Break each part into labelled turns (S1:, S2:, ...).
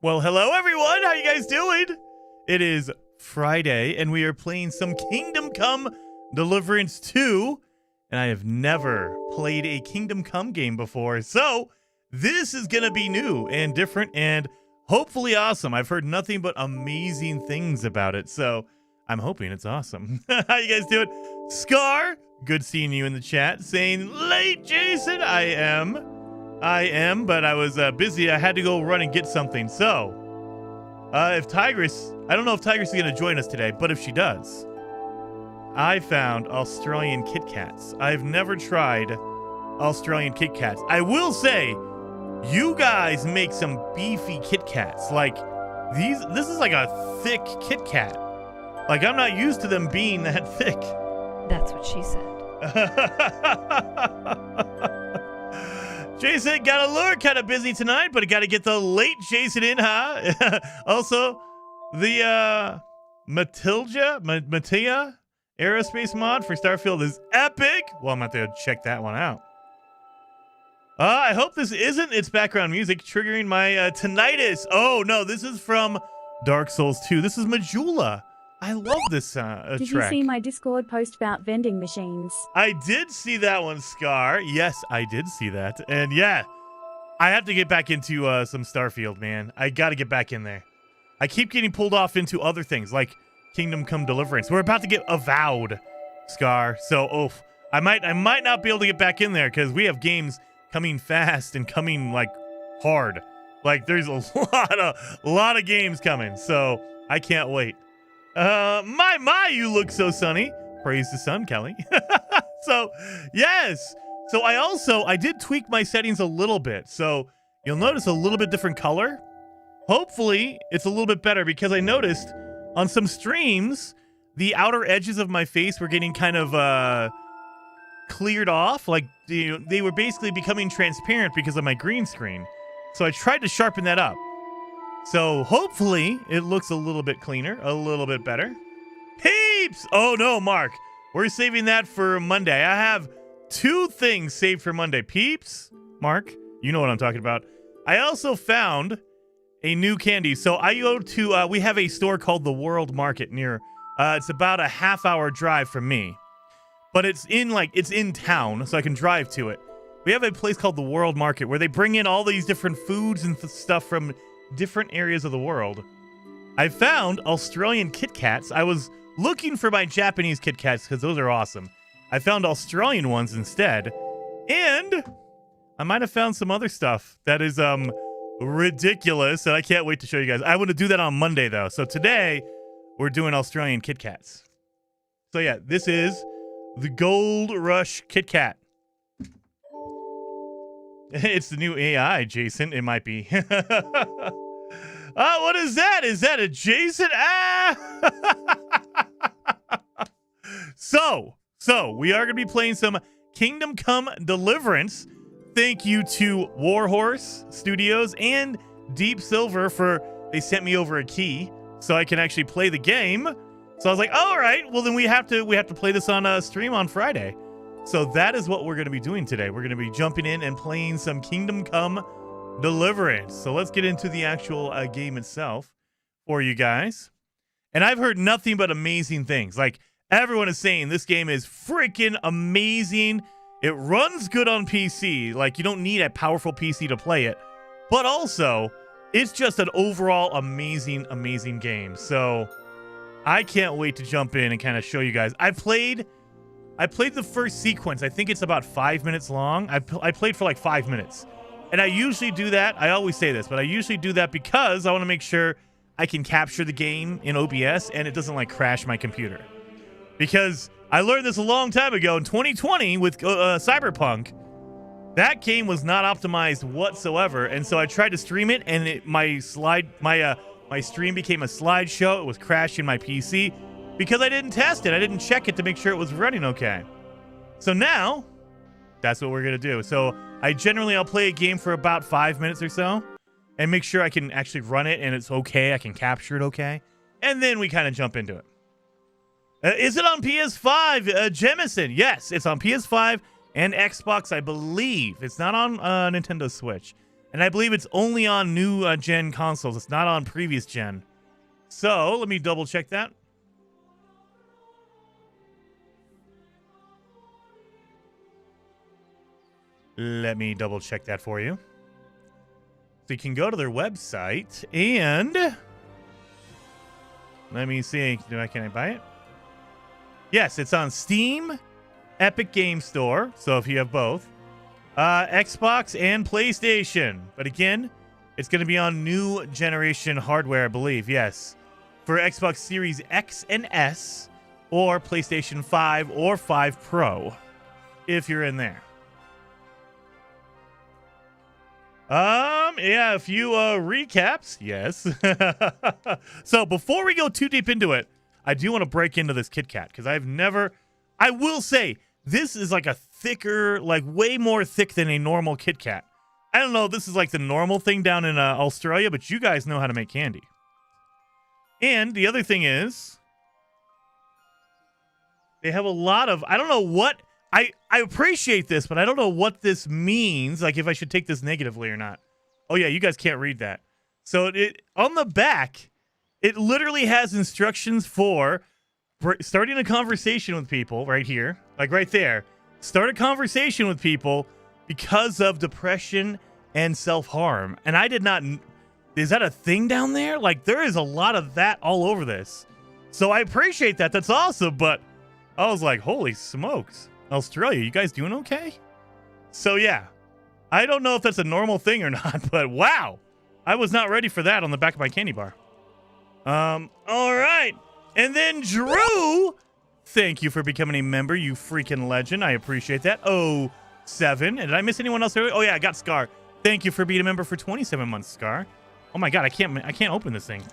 S1: Well, hello everyone. How you guys doing? It is Friday, and we are playing some Kingdom Come Deliverance 2. And I have never played a Kingdom Come game before, so this is gonna be new and different and hopefully awesome. I've heard nothing but amazing things about it, so I'm hoping it's awesome. How you guys doing? Scar, good seeing you in the chat, saying, late Jason. I am, but I was busy. I had to go run and get something. So, if Tigress, I don't know if Tigress is going to join us today, but if she does, I found Australian Kit Kats. I've never tried Australian Kit Kats. I will say, you guys make some beefy Kit Kats. Like, this is like a thick Kit Kat. Like, I'm not used to them being that thick.
S2: That's what she said.
S1: Jason got a lure, kind of busy tonight, but got to get the late Jason in, huh? Also, the Matilda aerospace mod for Starfield is epic. Well, I'm going to have to check that one out. I hope this isn't its background music triggering my tinnitus. Oh, no, this is from Dark Souls 2. This is Majula. I love this track.
S3: Did you see my Discord post about vending machines?
S1: I did see that one, Scar. Yes, I did see that. And yeah, I have to get back into some Starfield, man. I got to get back in there. I keep getting pulled off into other things like Kingdom Come Deliverance. We're about to get avowed, Scar. So, I might not be able to get back in there because we have games coming fast and coming like hard. Like there's a lot of games coming. So I can't wait. My, you look so sunny. Praise the sun, Kelly. So, yes. So I did tweak my settings a little bit. So you'll notice a little bit different color. Hopefully it's a little bit better because I noticed on some streams, the outer edges of my face were getting kind of, cleared off. Like they were basically becoming transparent because of my green screen. So I tried to sharpen that up. So hopefully it looks a little bit cleaner, a little bit better. Peeps! Oh no, Mark. We're saving that for Monday. I have 2 things saved for Monday. Peeps, Mark, you know what I'm talking about. I also found a new candy. So I go to, we have a store called the World Market near, it's about a half-hour drive from me. But it's in town, so I can drive to it. We have a place called the World Market where they bring in all these different foods and stuff from different areas of the world. I found Australian Kit Kats. I was looking for my Japanese Kit Kats because those are awesome. I found Australian ones instead. And I might have found some other stuff that is ridiculous, and I can't wait to show you guys. I want to do that on Monday, though. So today, we're doing Australian Kit Kats. So yeah, this is the Gold Rush Kit Kat. It's the new AI, Jason. It might be. Oh, what is that? Is that a Jason? So we are going to be playing some Kingdom Come Deliverance. Thank you to Warhorse Studios and Deep Silver they sent me over a key so I can actually play the game. So I was like, all right, well then we have to play this on a stream on Friday. So that is what we're going to be doing today. We're going to be jumping in and playing some Kingdom Come Deliverance. So let's get into the actual game itself for you guys. And I've heard nothing but amazing things. Like, everyone is saying this game is freaking amazing. It runs good on PC. Like, you don't need a powerful PC to play it. But also, it's just an overall amazing, amazing game. So I can't wait to jump in and kind of show you guys. I played the first sequence. I think it's about 5 minutes long. I played for like 5 minutes. And I usually do that. I always say this, but I usually do that because I want to make sure I can capture the game in OBS and it doesn't like crash my computer. Because I learned this a long time ago in 2020 with Cyberpunk. That game was not optimized whatsoever. And so I tried to stream it and my stream became a slideshow. It was crashing my PC. Because I didn't test it. I didn't check it to make sure it was running okay. So now, that's what we're going to do. So I'll play a game for about 5 minutes or so and make sure I can actually run it and it's okay. I can capture it okay. And then we kind of jump into it. Is it on PS5, Jemison? Yes, it's on PS5 and Xbox, I believe. It's not on Nintendo Switch. And I believe it's only on new gen consoles. It's not on previous gen. So let me double check that. Let me double check that for you. So you can go to their website and let me see. Can I buy it? Yes, it's on Steam, Epic Game Store. So if you have both, Xbox and PlayStation. But again, it's going to be on new generation hardware, I believe. Yes, for Xbox Series X and S, or PlayStation 5 or 5 Pro, if you're in there. Yeah, a few recaps. Yes. So before we go too deep into it, I do want to break into this Kit Kat because I will say this is like a thicker, like way more thick than a normal Kit Kat. I don't know, this is like the normal thing down in Australia, but you guys know how to make candy. And the other thing is they have a lot of, I don't know what, I appreciate this, but I don't know what this means, like if I should take this negatively or not. Oh yeah, you guys can't read that. So it on the back, it literally has instructions for starting a conversation with people right here, like right there. Start a conversation with people because of depression and self-harm. And I did not, is that a thing down there? Like there is a lot of that all over this. So I appreciate that. That's awesome. But I was like, holy smokes. Australia, you guys doing okay? So yeah, I don't know if that's a normal thing or not, but wow, I was not ready for that on the back of my candy bar. All right. And then Drew, thank you for becoming a member, you freaking legend. I appreciate that. 07. And did I miss anyone else earlier? Oh yeah, I got Scar. Thank you for being a member for 27 months, Scar. Oh my God, I can't open this thing.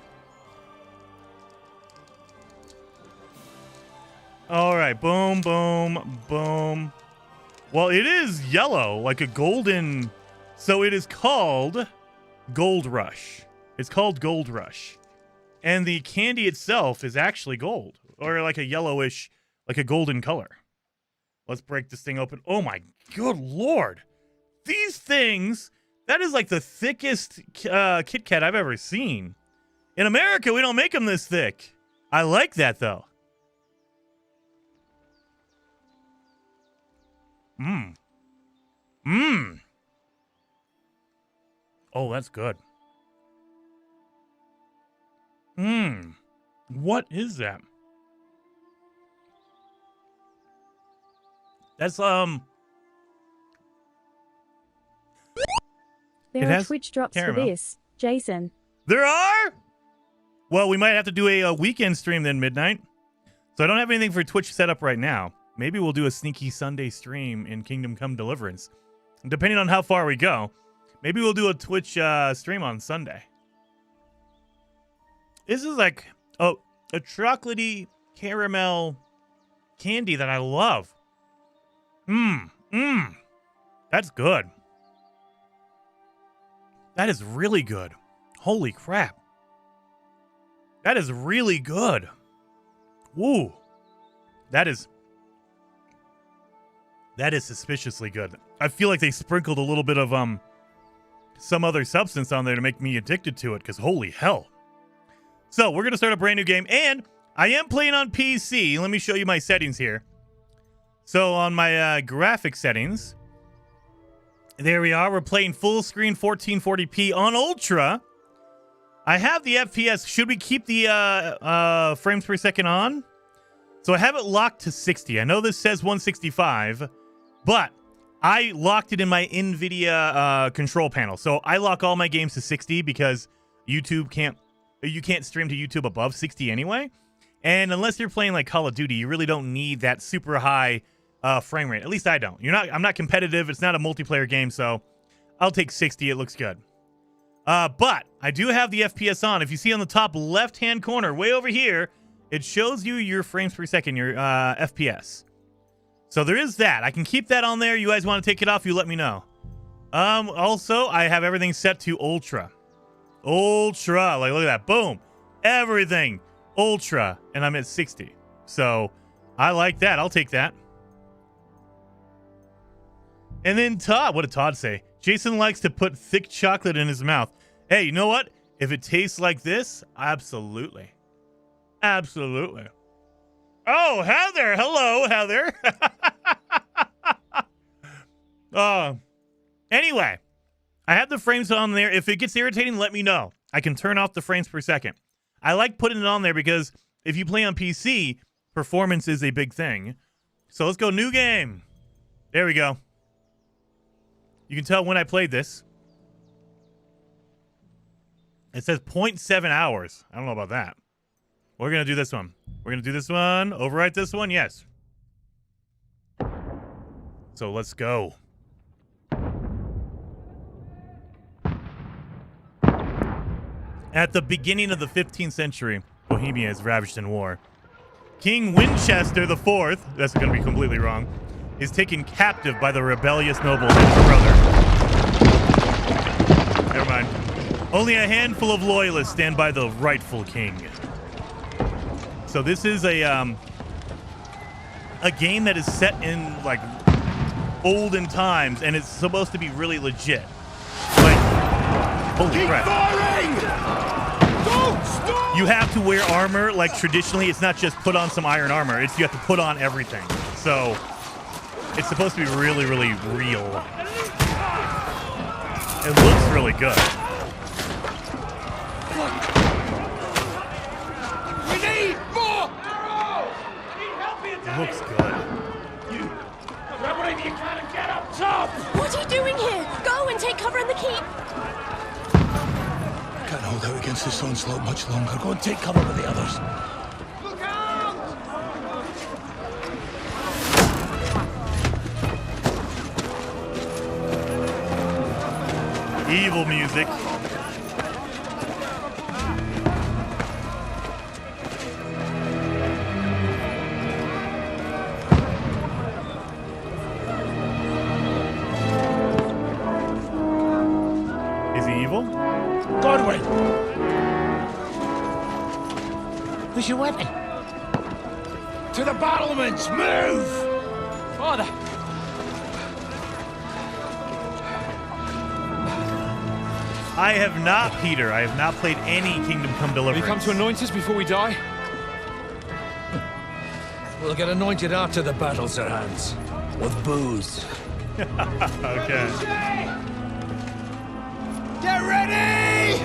S1: All right, boom, boom, boom. Well, it is yellow, like a golden. So it is called Gold Rush. It's called Gold Rush. And the candy itself is actually gold, or like a yellowish, like a golden color. Let's break this thing open. Oh my good Lord. These things, that is like the thickest Kit Kat I've ever seen. In America, we don't make them this thick. I like that though. Oh, that's good. What is that? That's
S3: There
S1: It
S3: are
S1: has
S3: Twitch drops
S1: caramel.
S3: for this, Jason.
S1: There are? Well, we might have to do a weekend stream then, midnight. So I don't have anything for Twitch set up right now. Maybe we'll do a sneaky Sunday stream in Kingdom Come Deliverance. Depending on how far we go, maybe we'll do a Twitch stream on Sunday. This is like a chocolatey caramel candy that I love. That's good. That is really good. Holy crap. That is really good. Woo. That is suspiciously good. I feel like they sprinkled a little bit of some other substance on there to make me addicted to it, because holy hell. So we're going to start a brand new game, and I am playing on PC. Let me show you my settings here. So on my graphic settings, there we are. We're playing full screen 1440p on Ultra. I have the FPS. Should we keep the frames per second on? So I have it locked to 60. I know this says 165, but I locked it in my NVIDIA control panel. So I lock all my games to 60 because you can't stream to YouTube above 60 anyway. And unless you're playing like Call of Duty, you really don't need that super high frame rate. At least I don't. I'm not competitive. It's not a multiplayer game, so I'll take 60. It looks good. But I do have the FPS on. If you see on the top left-hand corner, way over here, it shows you your frames per second, your FPS. So there is that. I can keep that on there. You guys want to take it off, you let me know. Also, I have everything set to Ultra. Ultra. Like, look at that. Boom. Everything. Ultra. And I'm at 60. So I like that. I'll take that. And then Todd. What did Todd say? Jason likes to put thick chocolate in his mouth. Hey, you know what? If it tastes like this, absolutely. Absolutely. Oh, Heather. Hello, Heather. Anyway, I have the frames on there. If it gets irritating, let me know. I can turn off the frames per second. I like putting it on there because if you play on PC, performance is a big thing. So let's go new game. There we go. You can tell when I played this. It says 0.7 hours. I don't know about that. We're going to do this one. We're going to do this one. Overwrite this one. Yes. So let's go. At the beginning of the 15th century, Bohemia is ravaged in war. King Winchester IV, that's going to be completely wrong, is taken captive by the rebellious noble and his brother. Never mind. Only a handful of loyalists stand by the rightful king. So this is a game that is set in like olden times, and it's supposed to be really legit. Like, holy crap! Don't stop! You have to wear armor. Like traditionally, it's not just put on some iron armor. It's you have to put on everything. So it's supposed to be really, really real. It looks really good.
S4: We need more arrows!
S1: It looks good.
S4: You grab whatever you can and get up top!
S5: What are you doing here? Go and take cover in the keep.
S4: Can't hold out against this onslaught much longer. Go and take cover with the others. Look out!
S1: Evil music. Is he evil?
S4: Godwin! Where's your weapon? To the battlements! Move!
S6: Father!
S1: I have not, Peter. I have not played any Kingdom Come
S6: Will
S1: Deliverance.
S6: you come to anoint us before we die?
S4: We'll get anointed after the battles are hands. With booze.
S1: Okay.
S4: Get ready!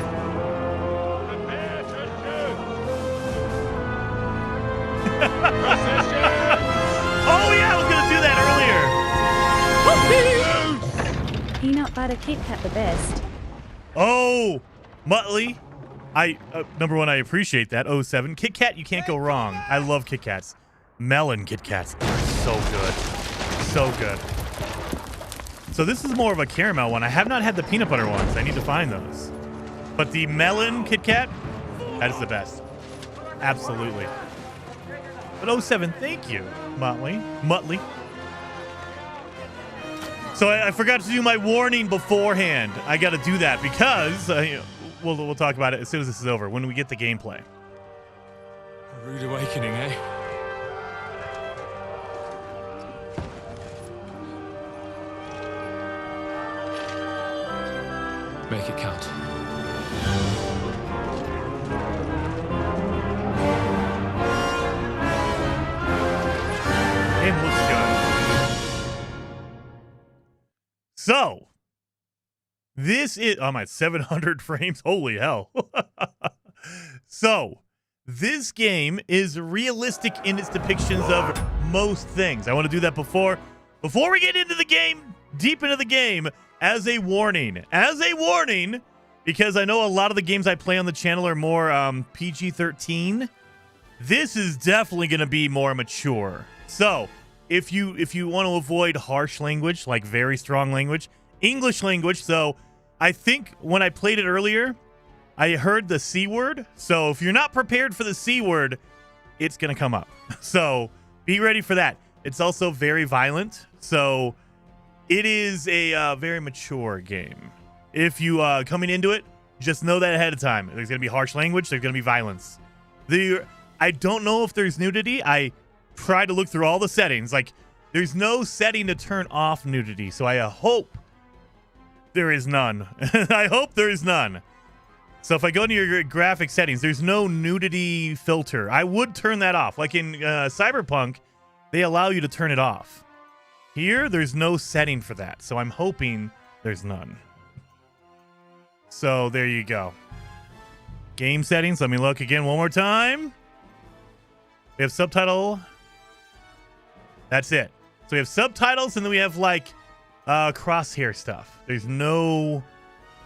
S1: Oh yeah, I was gonna do that earlier.
S3: Peanut butter Kit Kat the best.
S1: Oh, Muttley. Number one, I appreciate that. 07. Kit Kat, you can't go wrong. I love Kit Kats. Melon Kit Kats are so good. So good. So this is more of a caramel one. I have not had the peanut butter ones. I need to find those. But the melon Kit Kat, that is the best. Absolutely. But 07, thank you, Muttley. So I forgot to do my warning beforehand. I got to do that because we'll talk about it as soon as this is over, when we get the gameplay.
S6: A rude awakening, eh? Make it count.
S1: It looks good. So, this is... I'm at 700 frames. Holy hell. So, this game is realistic in its depictions of most things. I want to do that before we get into the game, deep into the game, as a warning. As a warning, because I know a lot of the games I play on the channel are more PG-13. This is definitely going to be more mature. So, if you want to avoid harsh language, like very strong language, English language. So, I think when I played it earlier, I heard the C word. So, if you're not prepared for the C word, it's going to come up. So, be ready for that. It's also very violent. So, it is a very mature game. If you coming into it, just know that ahead of time. There's going to be harsh language. There's going to be violence. I don't know if there's nudity. I try to look through all the settings. Like, there's no setting to turn off nudity. So I hope there is none. I hope there is none. So if I go into your graphic settings, there's no nudity filter. I would turn that off. Like in Cyberpunk, they allow you to turn it off. Here, there's no setting for that. So I'm hoping there's none. So there you go. Game settings. Let me look again one more time. We have subtitle. That's it. So we have subtitles, and then we have like crosshair stuff. There's no...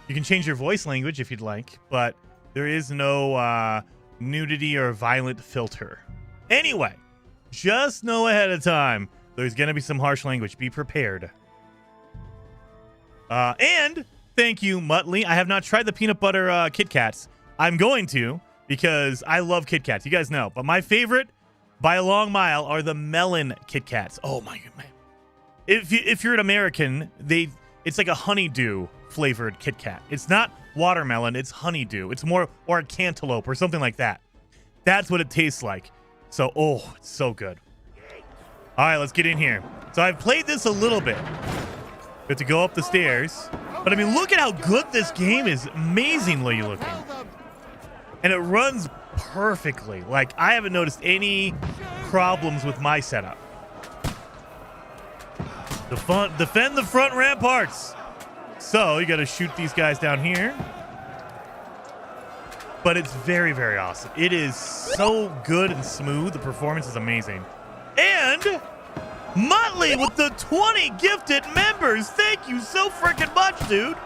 S1: You can change your voice language if you'd like, but there is no nudity or violent filter. Anyway, just know ahead of time, there's going to be some harsh language. Be prepared. And thank you, Muttley. I have not tried the peanut butter Kit Kats. I'm going to, because I love Kit Kats. You guys know. But my favorite, by a long mile, are the melon Kit Kats. Oh, my God, man. If you're an American, it's like a honeydew flavored Kit Kat. It's not watermelon, it's honeydew. It's more, or a cantaloupe or something like that. That's what it tastes like. So, oh, it's so good. All right, let's get in here. So I've played this a little bit. We have to go up the stairs. But I mean, look at how good this game is. Amazingly looking. And it runs perfectly. Like, I haven't noticed any problems with my setup. Defend the front ramparts. So you got to shoot these guys down here. But it's very, very awesome. It is so good and smooth. The performance is amazing. And Muttley with the 20 gifted members. Thank you so freaking much, dude.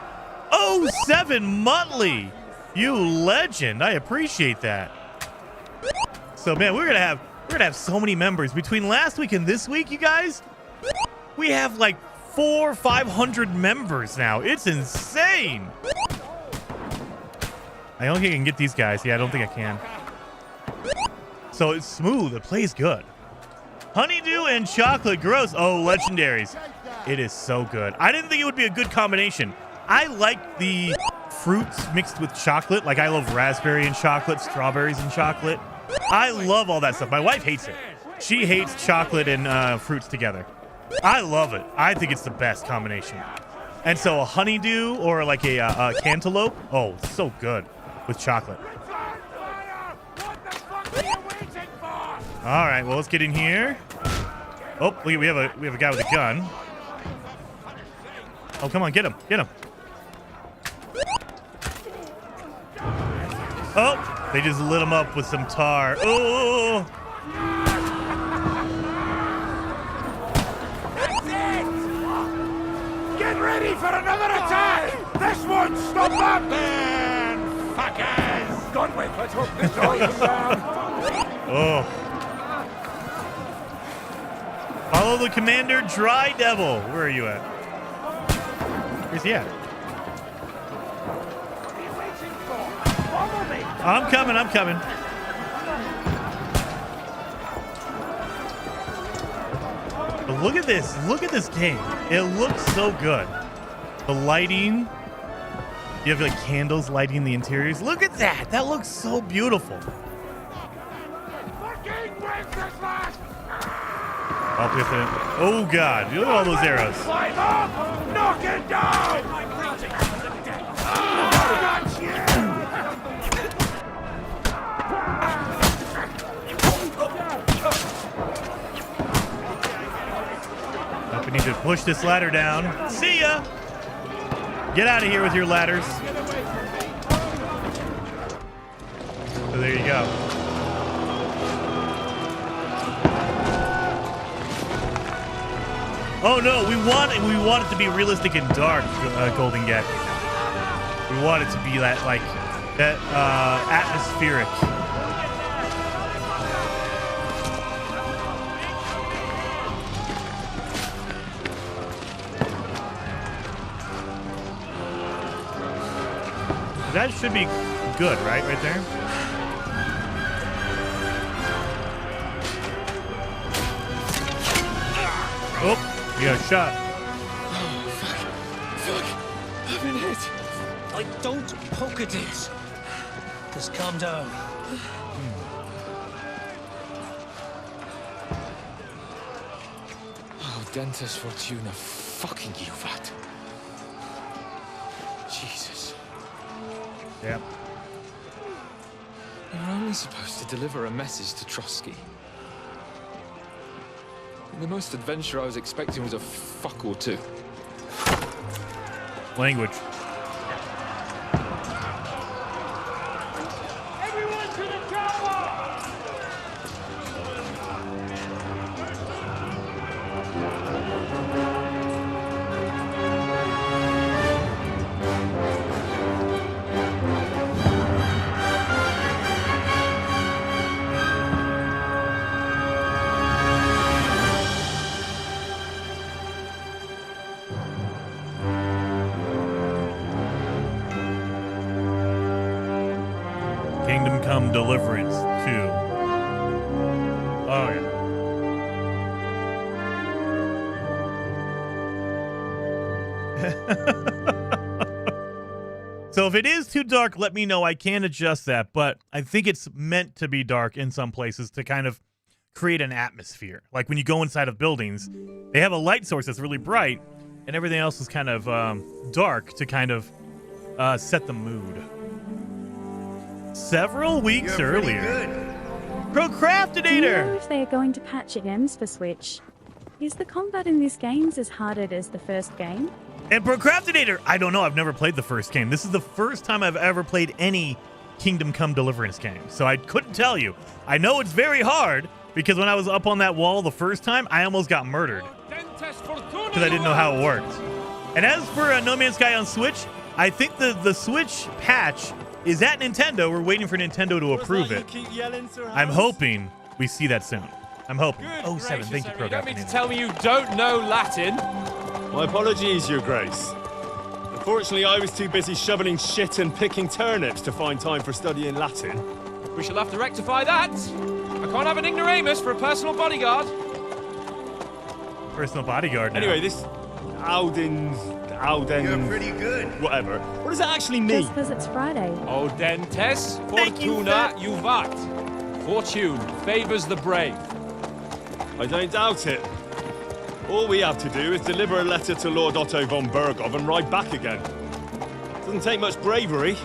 S1: 07 Muttley. You legend. I appreciate that. So, man, we're gonna have so many members. Between last week and this week, you guys, we have like 400 or 500 members now. It's insane. I don't think I can get these guys. Yeah, I don't think I can. So it's smooth. It plays good. Honeydew and chocolate. Gross. Oh, legendaries. It is so good. I didn't think it would be a good combination. I like the fruits mixed with chocolate. Like, I love raspberry and chocolate, strawberries and chocolate. I love all that stuff. My wife hates it. She hates chocolate and fruits together. I love it. I think it's the best combination. And so a honeydew or like a cantaloupe. Oh, so good with chocolate. All right, well, let's get in here. Oh, look, we have a guy with a gun. Oh, come on, get him. Get him. Oh, they just lit him up with some tar. Oh.
S7: Get ready for another attack! This won't stop them! Man, fuckers! Don't wait, let's hope this all comes down.
S1: Oh. Follow the commander, Dry Devil. Where are you at? Where's he at? I'm coming, I'm coming. But look at this. Look at this game. It looks so good. The lighting. You have like candles lighting the interiors. Look at that. That looks so beautiful. Up with it. Oh God. Look at all those arrows.
S7: Knock it down!
S1: We need to push this ladder down. See ya! Get out of here with your ladders. So there you go. Oh no, we want it to be realistic and dark, Golden Gek. We want it to be that atmospheric. That should be good, right? Right there. Oh. You got a shot.
S6: Oh, fuck. I've been hit.
S4: Don't poke at it. Just calm down.
S6: Oh, Dentes Fortuna, fucking you, that. Jesus.
S1: Yep.
S6: You're only supposed to deliver a message to Trotsky. And the most adventure I was expecting was a fuck or two.
S1: Language.
S7: Everyone to the tower!
S1: Kingdom Come Deliverance 2. Oh, yeah. So if it is too dark, let me know. I can adjust that, but I think it's meant to be dark in some places to kind of create an atmosphere. Like when you go inside of buildings, they have a light source that's really bright, and everything else is kind of dark to kind of set the mood. Several weeks earlier.
S3: Do you know
S1: Procrastinator!
S3: if they are going to patch items for Switch? Is the combat in this game as hard as the first game?
S1: And Procrastinator! I don't know. I've never played the first game. This is the first time I've ever played any Kingdom Come Deliverance game. So I couldn't tell you. I know it's very hard because when I was up on that wall the first time, I almost got murdered because I didn't know how it worked. And as for No Man's Sky on Switch, I think the Switch patch is at Nintendo. We're waiting for Nintendo to approve it. I'm hoping we see that soon. I'm hoping. Oh, 7. Thank you,
S8: You don't mean to
S1: Procrastinator.
S8: tell me you don't know Latin?
S9: My apologies, Your Grace. Unfortunately, I was too busy shoveling shit and picking turnips to find time for studying Latin.
S8: We shall have to rectify that. I can't have an ignoramus for a personal bodyguard.
S1: Personal bodyguard now.
S9: Anyway, this Alden... You're pretty good. Whatever. What does that actually mean?
S3: Just because it's Friday.
S8: Audentes
S1: Thank you,
S8: fortuna
S1: Fat.
S8: juvat. Fortune favors the brave.
S9: I don't doubt it. All we have to do is deliver a letter to Lord Otto von Bergov and ride back again. Doesn't take much bravery.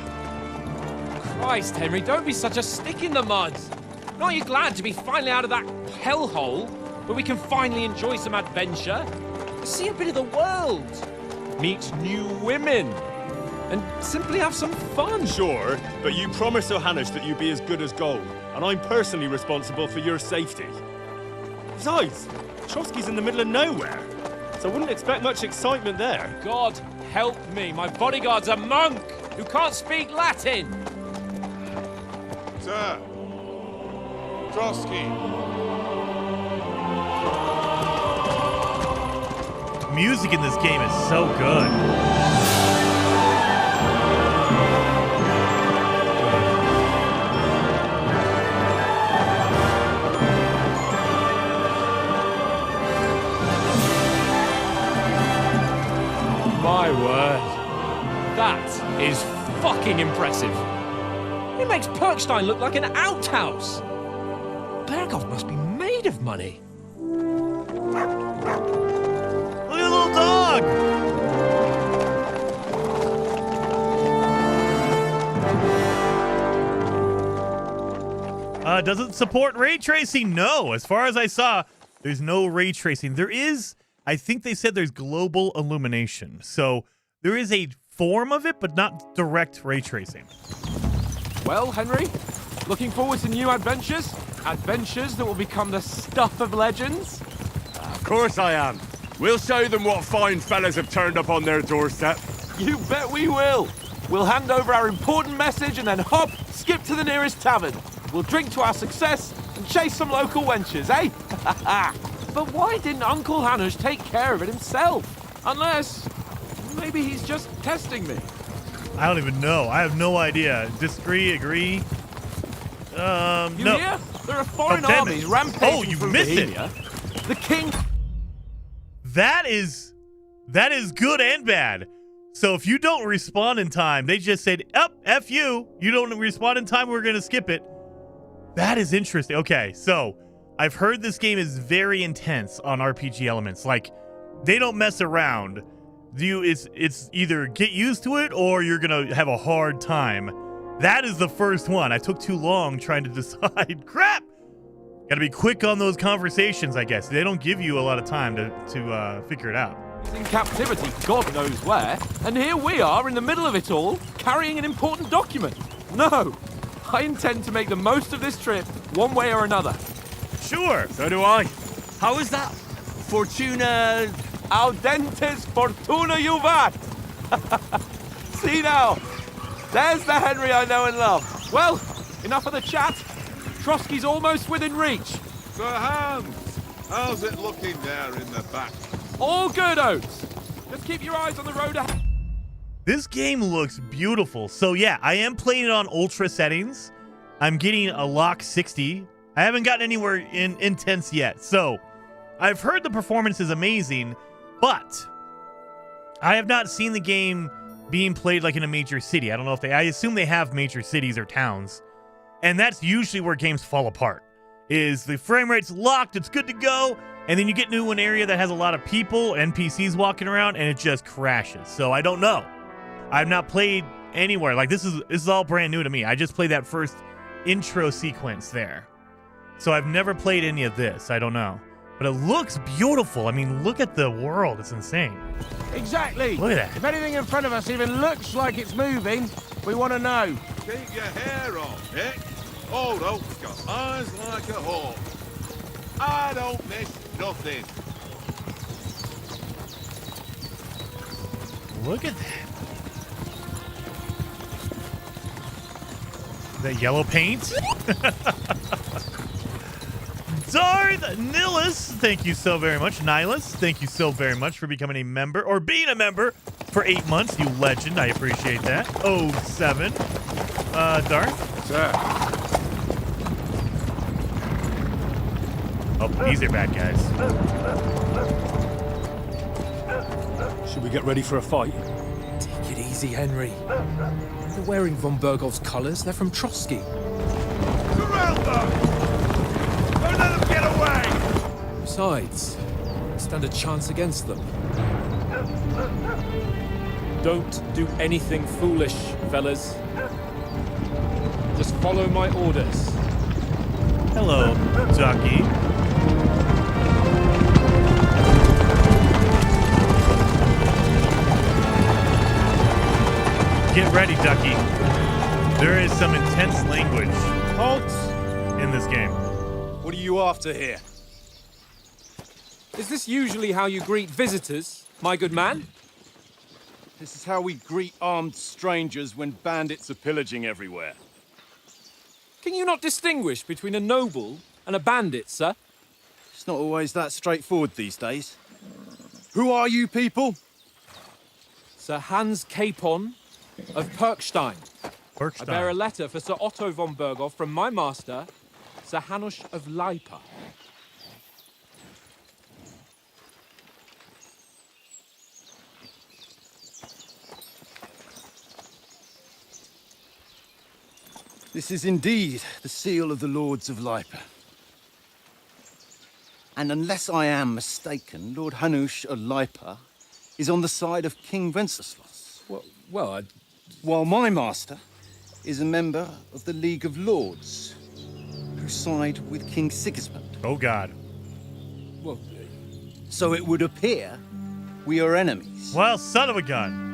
S8: Christ, Henry, don't be such a stick in the mud. Aren't you glad to be finally out of that hellhole where we can finally enjoy some adventure? See a bit of the world. Meet new women. And simply have some fun.
S9: Sure, but you promised Johannes that you'd be as good as gold, and I'm personally responsible for your safety. Besides, Trotsky's in the middle of nowhere, so I wouldn't expect much excitement there.
S8: God help me, my bodyguard's a monk who can't speak Latin.
S7: Sir. Trotsky.
S1: Music in this game is so good.
S8: My word. That is fucking impressive. It makes Perkstein look like an outhouse. Bergov must be made of money.
S1: Look at the little dog! Does it support ray tracing? No. As far as I saw, there's no ray tracing. There is, I think they said there's global illumination. So there is a form of it, but not direct ray tracing.
S8: Well, Henry, looking forward to new adventures? Adventures that will become the stuff of legends?
S7: Of course I am. We'll show them what fine fellas have turned up on their doorstep.
S8: You bet we will. We'll hand over our important message and then hop, skip to the nearest tavern. We'll drink to our success and chase some local wenches, eh? But why didn't Uncle Hanush take care of it himself? Unless, maybe he's just testing me.
S1: I don't even know. I have no idea. Disagree, agree?
S8: You
S1: No.
S8: hear? There are foreign
S1: Oh, damn
S8: armies
S1: it.
S8: rampaging
S1: Oh, you
S8: through
S1: missed it.
S8: Bohemia. The king...
S1: That is good and bad. So if you don't respond in time, they just said, F you. You don't respond in time, we're going to skip it. That is interesting. Okay, so I've heard this game is very intense on RPG elements. Like, they don't mess around. It's either get used to it or you're gonna have a hard time. That is the first one. I took too long trying to decide. Crap! Gotta be quick on those conversations, I guess. They don't give you a lot of time to figure it out.
S8: He's in captivity, God knows where, and here we are in the middle of it all, carrying an important document. No, I intend to make the most of this trip, one way or another.
S1: Sure.
S9: So do I. How is that? Fortuna...
S8: Audentes fortuna juvat. See now, there's the Henry I know and love. Well, enough of the chat. Trotsky's almost within reach.
S7: Sir Hans, how's it looking there in the back?
S8: All good, Oates. Just keep your eyes on the road ahead.
S1: This game looks beautiful. So yeah, I am playing it on ultra settings. I'm getting a lock 60. I haven't gotten anywhere in intense yet. So I've heard the performance is amazing, but I have not seen the game being played like in a major city. I don't know if I assume they have major cities or towns. And that's usually where games fall apart. Is the frame rate's locked, it's good to go, and then you get into an area that has a lot of people, NPCs walking around, and it just crashes. So I don't know. I've not played anywhere. Like this is all brand new to me. I just played that first intro sequence there. So I've never played any of this. I don't know. But it looks beautiful. I mean, look at the world. It's insane.
S10: Exactly.
S1: Look at that.
S10: If anything in front of us even looks like it's moving, we want to know.
S7: Keep your hair on, Nick. Old Oak's got eyes like a hawk. I don't miss nothing.
S1: Look at that. That yellow paint? Darth Nihilus, thank you so very much. Nihilus, thank you so very much for becoming a member, or being a member for 8 months, you legend. I appreciate that. 07. Darth?
S7: Sir.
S1: Oh, these are bad guys.
S9: Should we get ready for a fight?
S6: Take it easy, Henry. They're wearing von Bergov's colours. They're from Trotsky.
S7: Surround them! Don't let them get away!
S6: Besides, stand a chance against them.
S9: Don't do anything foolish, fellas. Just follow my orders.
S1: Hello, Ducky. Get ready, Ducky. There is some intense language
S9: Halt!
S1: in this game.
S9: What are you after here?
S8: Is this usually how you greet visitors, my good man?
S11: This is how we greet armed strangers when bandits are pillaging everywhere.
S8: Can you not distinguish between a noble and a bandit, sir?
S11: It's not always that straightforward these days. Who are you people?
S8: Sir Hans Capon of Perkstein. I bear a
S1: Perkstein.
S8: letter for Sir Otto von Berghoff from my master, Sir Hanush of Lipa.
S11: This is indeed the seal of the Lords of Lipa. And unless I am mistaken, Lord Hanush of Lipa is on the side of King Wenceslas.
S6: Well,
S11: While my master is a member of the League of Lords, who side with King Sigismund.
S1: Oh, God.
S6: well,
S11: So it would appear we are enemies.
S1: Well, son of a gun.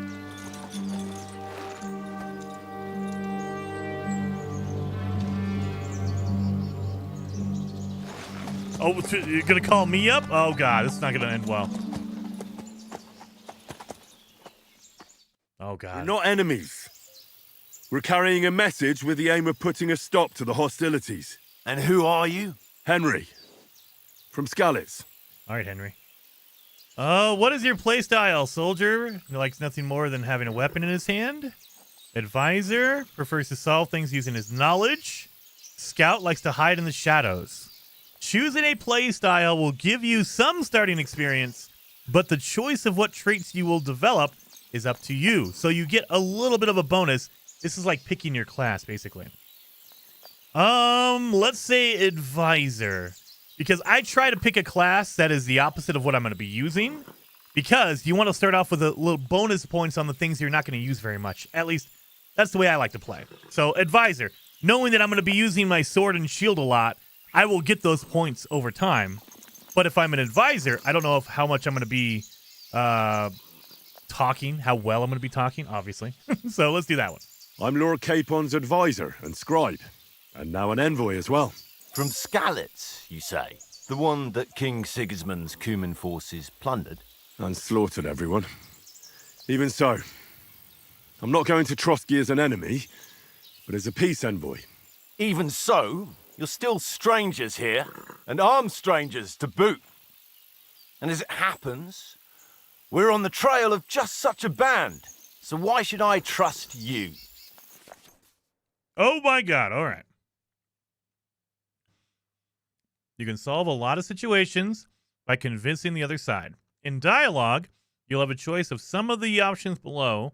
S1: Oh, you're gonna call me up? Oh, God, this is not gonna end well. Oh,
S7: We're
S1: God.
S7: not enemies. We're carrying a message with the aim of putting a stop to the hostilities.
S11: And who are you?
S7: Henry. From Skalitz.
S1: All right, Henry. What is your playstyle, soldier? He likes nothing more than having a weapon in his hand. Advisor prefers to solve things using his knowledge. Scout likes to hide in the shadows. Choosing a playstyle will give you some starting experience, but the choice of what traits you will develop is up to you. So you get a little bit of a bonus. This is like picking your class, basically. Let's say advisor. Because I try to pick a class that is the opposite of what I'm going to be using. because you want to start off with a little bonus points on the things you're not going to use very much. At least that's the way I like to play. So advisor, knowing that I'm going to be using my sword and shield a lot, I will get those points over time. But if I'm an advisor, I don't know how much I'm going to be talking, how well I'm going to be talking, obviously. So let's do that one.
S12: I'm Lord Capon's advisor and scribe, and now an envoy as well.
S13: From Skalitz, you say? The one that King Sigismund's Cuman forces plundered?
S12: And slaughtered everyone. Even so, I'm not going to Trotsky as an enemy, but as a peace envoy.
S13: Even so, you're still strangers here, and armed strangers to boot. And as it happens, we're on the trail of just such a band, so why should I trust you?
S1: Oh my god, all right. You can solve a lot of situations by convincing the other side. In dialogue, you'll have a choice of some of the options below.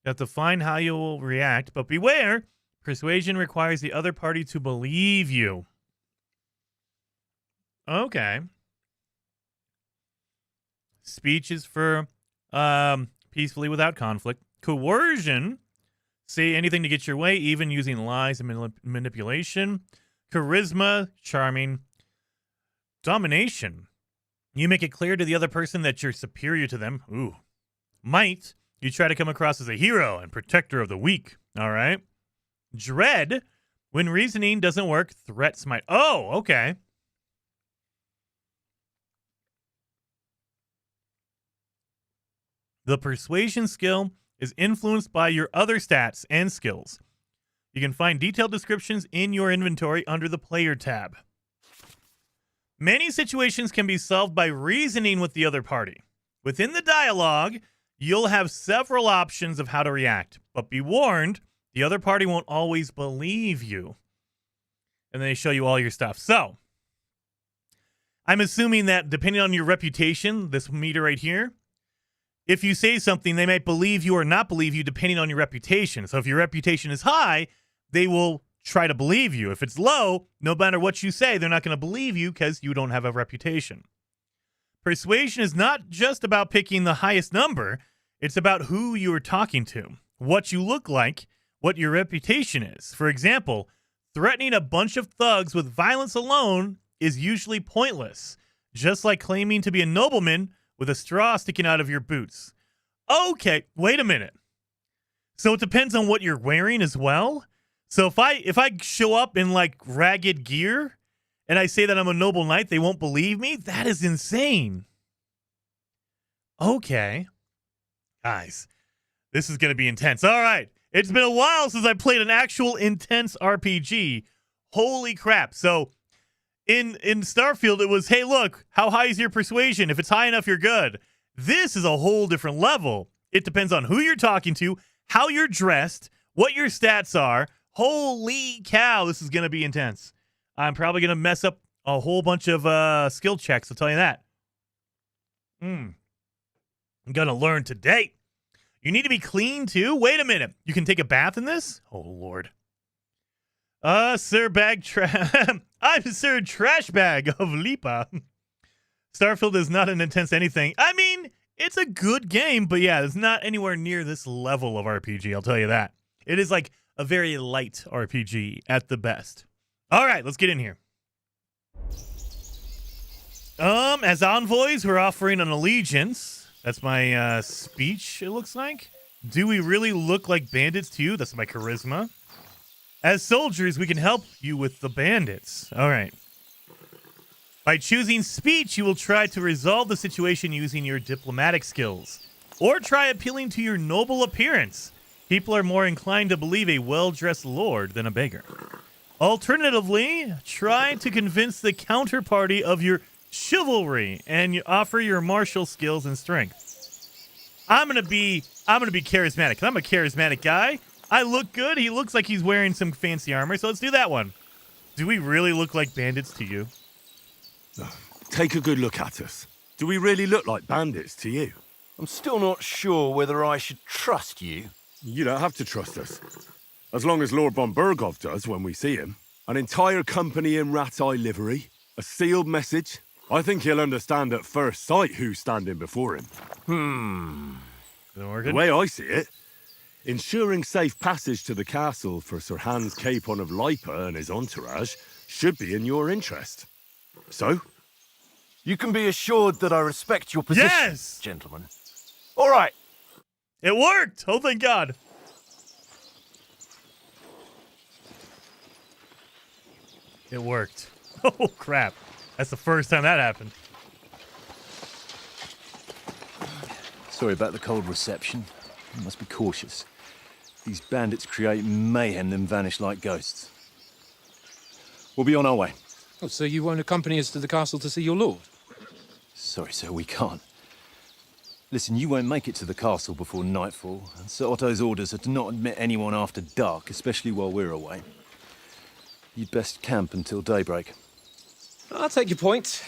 S1: You have to find how you will react, but beware, persuasion requires the other party to believe you. Okay. Speech is for peacefully without conflict. Coercion, say anything to get your way, even using lies and manipulation. Charisma, charming. Domination, you make it clear to the other person that you're superior to them. Ooh. Might, you try to come across as a hero and protector of the weak. All right. Dread, when reasoning doesn't work, threats might. Oh, okay. The persuasion skill is influenced by your other stats and skills. You can find detailed descriptions in your inventory under the player tab. Many situations can be solved by reasoning with the other party. Within the dialogue, you'll have several options of how to react, but be warned, the other party won't always believe you. And then they show you all your stuff. So, I'm assuming that depending on your reputation, this meter right here, if you say something, they might believe you or not believe you depending on your reputation. So if your reputation is high, they will try to believe you. If it's low, no matter what you say, they're not going to believe you because you don't have a reputation. Persuasion is not just about picking the highest number. It's about who you are talking to, what you look like, what your reputation is. For example, threatening a bunch of thugs with violence alone is usually pointless, just like claiming to be a nobleman with a straw sticking out of your boots. Okay, wait a minute. So it depends on what you're wearing as well? So if I show up in like ragged gear and I say that I'm a noble knight, they won't believe me? That is insane. Okay. Guys, this is going to be intense. All right. It's been a while since I played an actual intense RPG. Holy crap. So in Starfield, it was, hey, look, how high is your persuasion? If it's high enough, you're good. This is a whole different level. It depends on who you're talking to, how you're dressed, what your stats are. Holy cow, this is going to be intense. I'm probably going to mess up a whole bunch of skill checks, I'll tell you that. I'm going to learn today. You need to be clean, too? Wait a minute. You can take a bath in this? Oh, Lord. Sir Bag I'm Sir Trash Bag of Lipa. Starfield is not an intense anything. I mean, it's a good game, but yeah, it's not anywhere near this level of RPG, I'll tell you that. It is like a very light RPG at the best. All right, let's get in here. As envoys, we're offering an allegiance. That's my speech, it looks like. Do we really look like bandits to you? That's my charisma. As soldiers, we can help you with the bandits. All right. By choosing speech, you will try to resolve the situation using your diplomatic skills. Or try appealing to your noble appearance. People are more inclined to believe a well-dressed lord than a beggar. Alternatively, try to convince the counterparty of your chivalry and you offer your martial skills and strength. I'm gonna be charismatic. I'm a charismatic guy. I look good. He looks like he's wearing some fancy armor, so let's do that one. Do we really look like bandits to you?
S12: Take a good look at us. Do we really look like bandits to you?
S13: I'm still not sure whether I should trust you.
S12: You don't have to trust us. As long as Lord von Burgov does when we see him. An entire company in rat-eye livery, a sealed message, I think he'll understand at first sight who's standing before him.
S1: The
S12: way I see it, ensuring safe passage to the castle for Sir Hans Capon of Lipa and his entourage should be in your interest. So?
S13: You can be assured that I respect your position,
S1: Yes!
S13: gentlemen. All right.
S1: It worked! Oh, thank God. It worked. Oh, crap. That's the first time that happened.
S14: Sorry about the cold reception. You must be cautious. These bandits create mayhem, then vanish like ghosts. We'll be on our way.
S6: Oh, so you won't accompany us to the castle to see your lord?
S14: Sorry, sir, we can't. Listen, you won't make it to the castle before nightfall, and Sir Otto's orders are to not admit anyone after dark, especially while we're away. You'd best camp until daybreak.
S6: I'll take your point.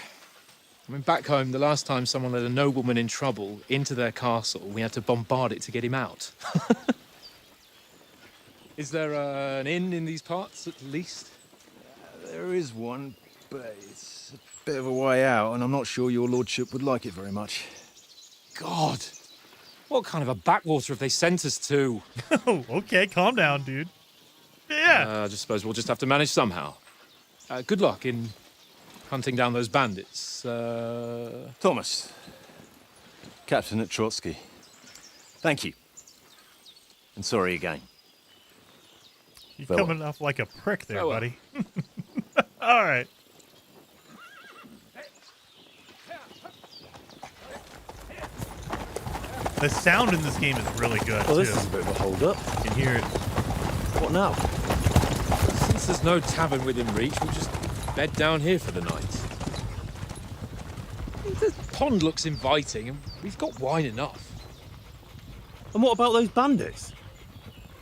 S6: I mean, back home, the last time someone let a nobleman in trouble into their castle, we had to bombard it to get him out. Is there an inn in these parts, at least?
S14: There is one, but it's a bit of a way out, and I'm not sure your lordship would like it very much.
S6: God! What kind of a backwater have they sent us to?
S1: Oh, okay, calm down, dude. Yeah.
S6: I just suppose we'll just have to manage somehow. Good luck in hunting down those bandits.
S14: Thomas, captain at Trotsky. Thank you. And sorry again.
S1: You're
S14: Farewell.
S1: coming off like a prick there,
S6: Farewell.
S1: buddy. All right. The sound in this game is really good,
S14: Well,
S1: too.
S14: this is a bit of a hold-up.
S1: You can hear it.
S14: What now?
S6: Since there's no tavern within reach, we'll just bed down here for the night. The pond looks inviting, and we've got wine enough.
S14: And what about those bandits?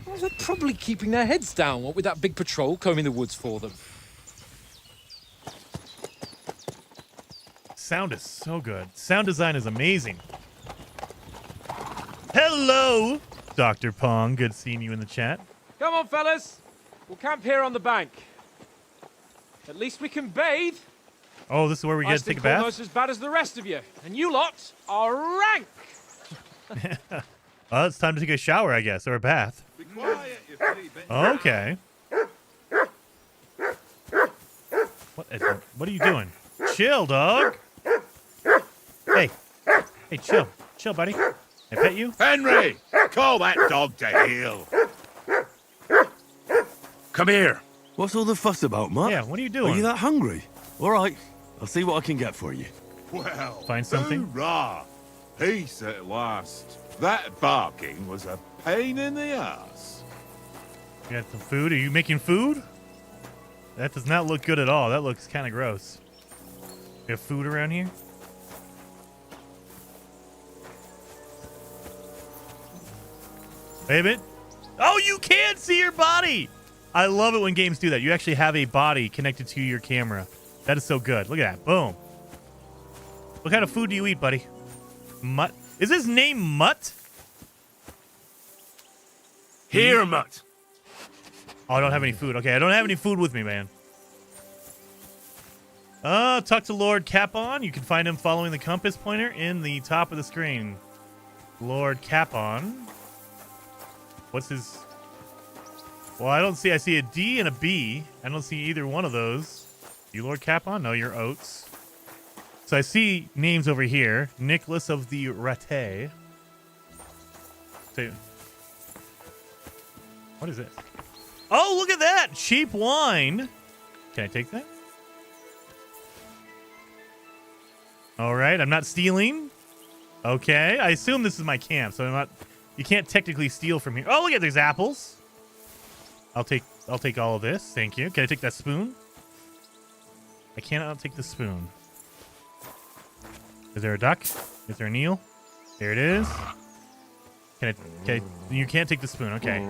S6: Well, they're probably keeping their heads down, what with that big patrol combing the woods for them.
S1: Sound is so good. Sound design is amazing. Hello, Dr. Pong. Good seeing you in the chat.
S6: Come on, fellas. We'll camp here on the bank. At least we can bathe.
S1: Oh, this is where we get to take a bath?
S6: Almost as bad as the rest of you. And you lot are rank.
S1: Well, it's time to take a shower, I guess, or a bath.
S7: Be quiet, you three bit.
S1: Okay. What are you doing? Chill, dog. Hey. Hey, chill. Chill, buddy. I pet you?
S7: Henry! Call that dog to heel.
S12: Come here. What's all the fuss about, Mutt?
S1: Yeah, what are you doing?
S12: Are you that hungry? All right, I'll see what I can get for you.
S7: Well,
S1: Find something?
S7: Hoorah! Peace at last. That barking was a pain in the ass.
S1: You got some food? Are you making food? That does not look good at all. That looks kind of gross. You have food around here? Wait a minute. Oh, you can see your body! I love it when games do that. You actually have a body connected to your camera. That is so good. Look at that. Boom. What kind of food do you eat, buddy? Mutt? Is his name Mutt?
S12: Here, Mutt.
S1: Oh, I don't have any food. Okay, I don't have any food with me, man. Talk to Lord Capon. You can find him following the compass pointer in the top of the screen. Lord Capon. What's his... Well, I see a D and a B. I don't see either one of those. You Lord Capon? No, you're Oates. So I see names over here. Nicholas of the Ratte. What is this? Oh, look at that! Cheap wine. Can I take that? All right, I'm not stealing. Okay, I assume this is my camp, so I'm not... You can't technically steal from here. Oh, look at there's apples. I'll take all of this. Thank you. Can I take that spoon? I cannot take the spoon. Is there a duck? Is there an eel? There it is. Can I, you can't take the spoon. Okay.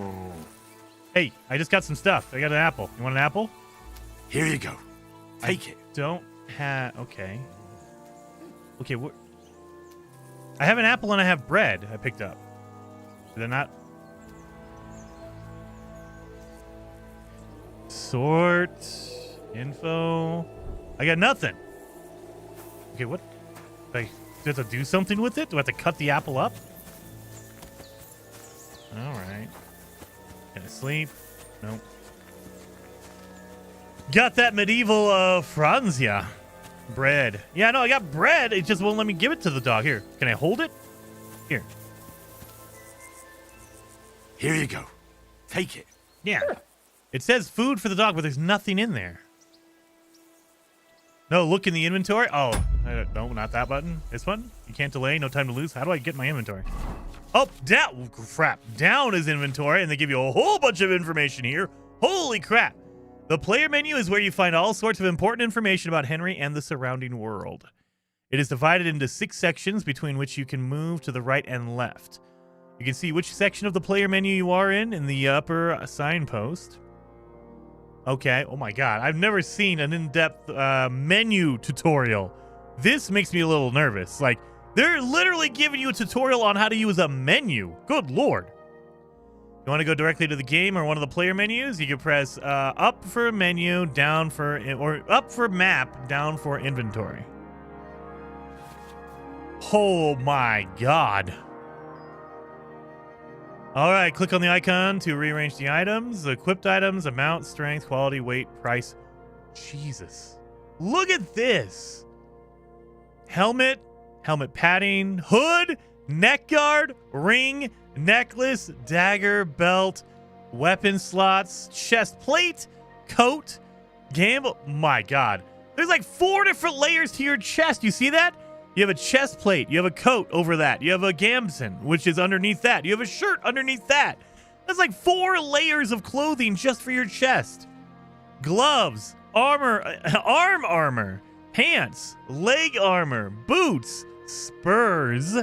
S1: Hey, I just got some stuff. I got an apple. You want an apple?
S12: Here you go. Take it.
S1: Don't have... Okay. Okay, what... I have an apple and I have bread I picked up. Did I not... Sort... Info... I got nothing. Okay, what? Do I have to do something with it? Do I have to cut the apple up? All right. Can I sleep? Nope. Got that medieval Franzia bread. Yeah, no, I got bread. It just won't let me give it to the dog. Here, can I hold it? Here.
S13: Here you go. Take it.
S1: Yeah. It says food for the dog, but there's nothing in there. No, look in the inventory. Oh, no, not that button. This one. You can't delay. No time to lose. How do I get my inventory? Oh, down. Crap. Down is inventory, and they give you a whole bunch of information here. Holy crap. The player menu is where you find all sorts of important information about Henry and the surrounding world. It is divided into 6 sections between which you can move to the right and left. You can see which section of the player menu you are in the upper signpost. Okay. Oh my god. I've never seen an in-depth menu tutorial. This makes me a little nervous. Like, they're literally giving you a tutorial on how to use a menu. Good lord. You want to go directly to the game or one of the player menus? You can press up for menu, down for, or up for map, down for inventory. Oh my god. All right, click on the icon to rearrange the items. Equipped items, amount, strength, quality, weight, price. Jesus. Look at this. Helmet, helmet padding, hood, neck guard, ring, necklace, dagger, belt, weapon slots, chest plate, coat, gamble. My god. There's like 4 different layers to your chest. You see that? You have a chest plate. You have a coat over that. You have a gambeson, which is underneath that. You have a shirt underneath that. That's like 4 layers of clothing just for your chest. Gloves, armor, arm armor, pants, leg armor, boots, spurs,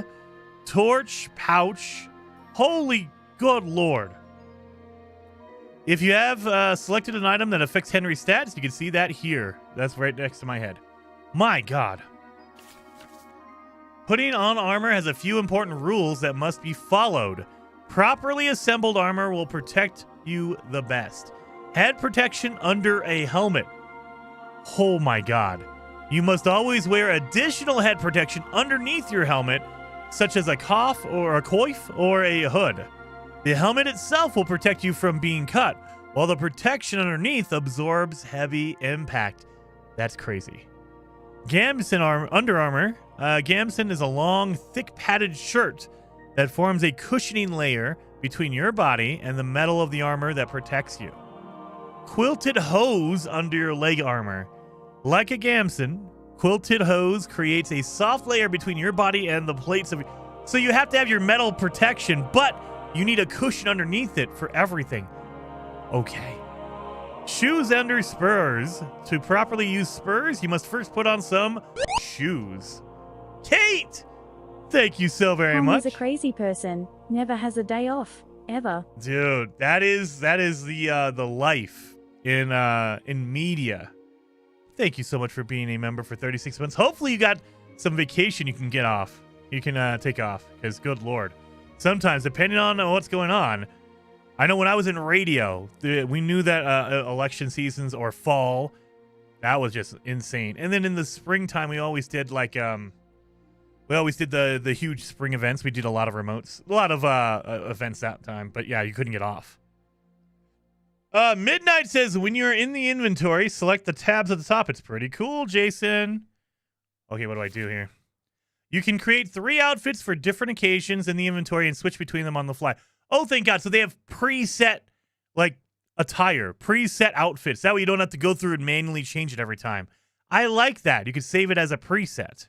S1: torch, pouch. Holy good lord. If you have selected an item that affects Henry's stats, you can see that here. That's right next to my head. My god. Putting on armor has a few important rules that must be followed. Properly assembled armor will protect you the best. Head protection under a helmet. Oh my god. You must always wear additional head protection underneath your helmet, such as a coif or a hood. The helmet itself will protect you from being cut, while the protection underneath absorbs heavy impact. That's crazy. Gambeson under armor. Gambeson is a long, thick padded shirt that forms a cushioning layer between your body and the metal of the armor that protects you. Quilted hose under your leg armor. Like a gambeson, quilted hose creates a soft layer between your body and the plates of. So you have to have your metal protection, but you need a cushion underneath it for everything. Okay. Shoes under spurs. To properly use spurs, you must first put on some shoes. Kate! Thank you so very much.
S3: He's a crazy person. Never has a day off. Ever.
S1: Dude, that is the life in media. Thank you so much for being a member for 36 months. Hopefully you got some vacation you can get off. You can take off, because good lord. Sometimes, depending on what's going on, I know when I was in radio, we knew that election seasons or fall, that was just insane. And then in the springtime, we always did like the huge spring events. We did a lot of remotes, a lot of events that time. But yeah, you couldn't get off. Midnight says, when you're in the inventory, select the tabs at the top. It's pretty cool, Jason. Okay, what do I do here? You can create 3 outfits for different occasions in the inventory and switch between them on the fly. Oh, thank God. So they have preset, like, attire, preset outfits. That way you don't have to go through and manually change it every time. I like that. You can save it as a preset.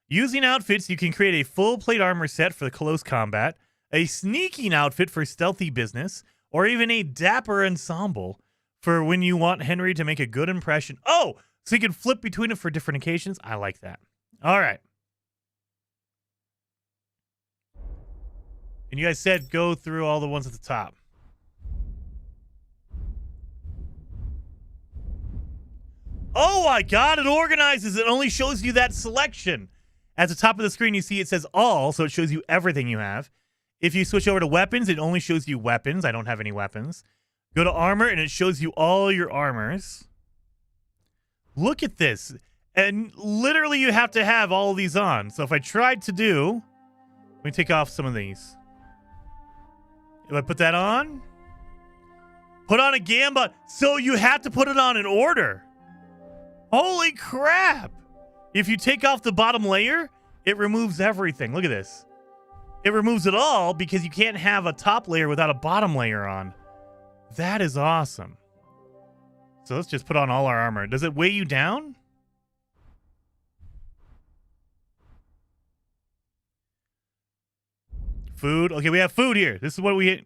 S1: Using outfits, you can create a full plate armor set for the close combat, a sneaking outfit for stealthy business, or even a dapper ensemble for when you want Henry to make a good impression. Oh, so you can flip between it for different occasions. I like that. All right. And you guys said go through all the ones at the top. Oh my God, it organizes. It only shows you that selection. At the top of the screen, you see it says all, so it shows you everything you have. If you switch over to weapons, it only shows you weapons. I don't have any weapons. Go to armor, and it shows you all your armors. Look at this. And literally you have to have all of these on. So if I tried to do, let me take off some of these. If I put that on, put on a gamba. So you have to put it on in order. Holy crap. If you take off the bottom layer, it removes everything. Look at this. It removes it all because you can't have a top layer without a bottom layer on. That is awesome. So let's just put on all our armor. Does it weigh you down? Food. Okay, we have food here. This is what we...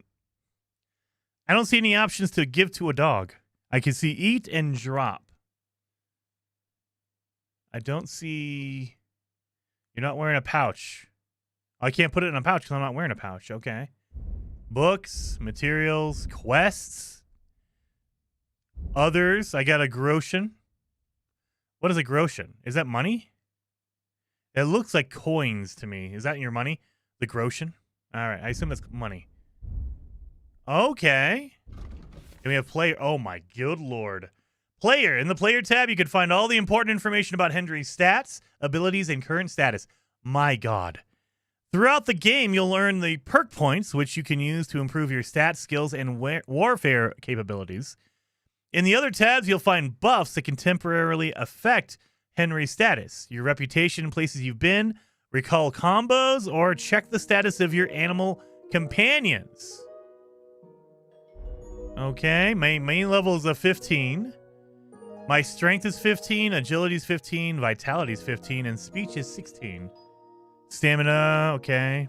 S1: I don't see any options to give to a dog. I can see eat and drop. I don't see... You're not wearing a pouch. I can't put it in a pouch because I'm not wearing a pouch. Okay. Books, materials, quests. Others. I got a groschen. What is a groschen? Is that money? It looks like coins to me. Is that your money? The groschen? All right. I assume that's money. Okay. And we have player. Oh, my good lord. Player. In the player tab, you can find all the important information about Henry's stats, abilities, and current status. My god. Throughout the game, you'll earn the perk points, which you can use to improve your stats, skills, and warfare capabilities. In the other tabs, you'll find buffs that can temporarily affect Henry's status, your reputation, places you've been, recall combos, or check the status of your animal companions. Okay, my main level is a 15. My strength is 15, agility is 15, vitality is 15, and speech is 16. Stamina, okay.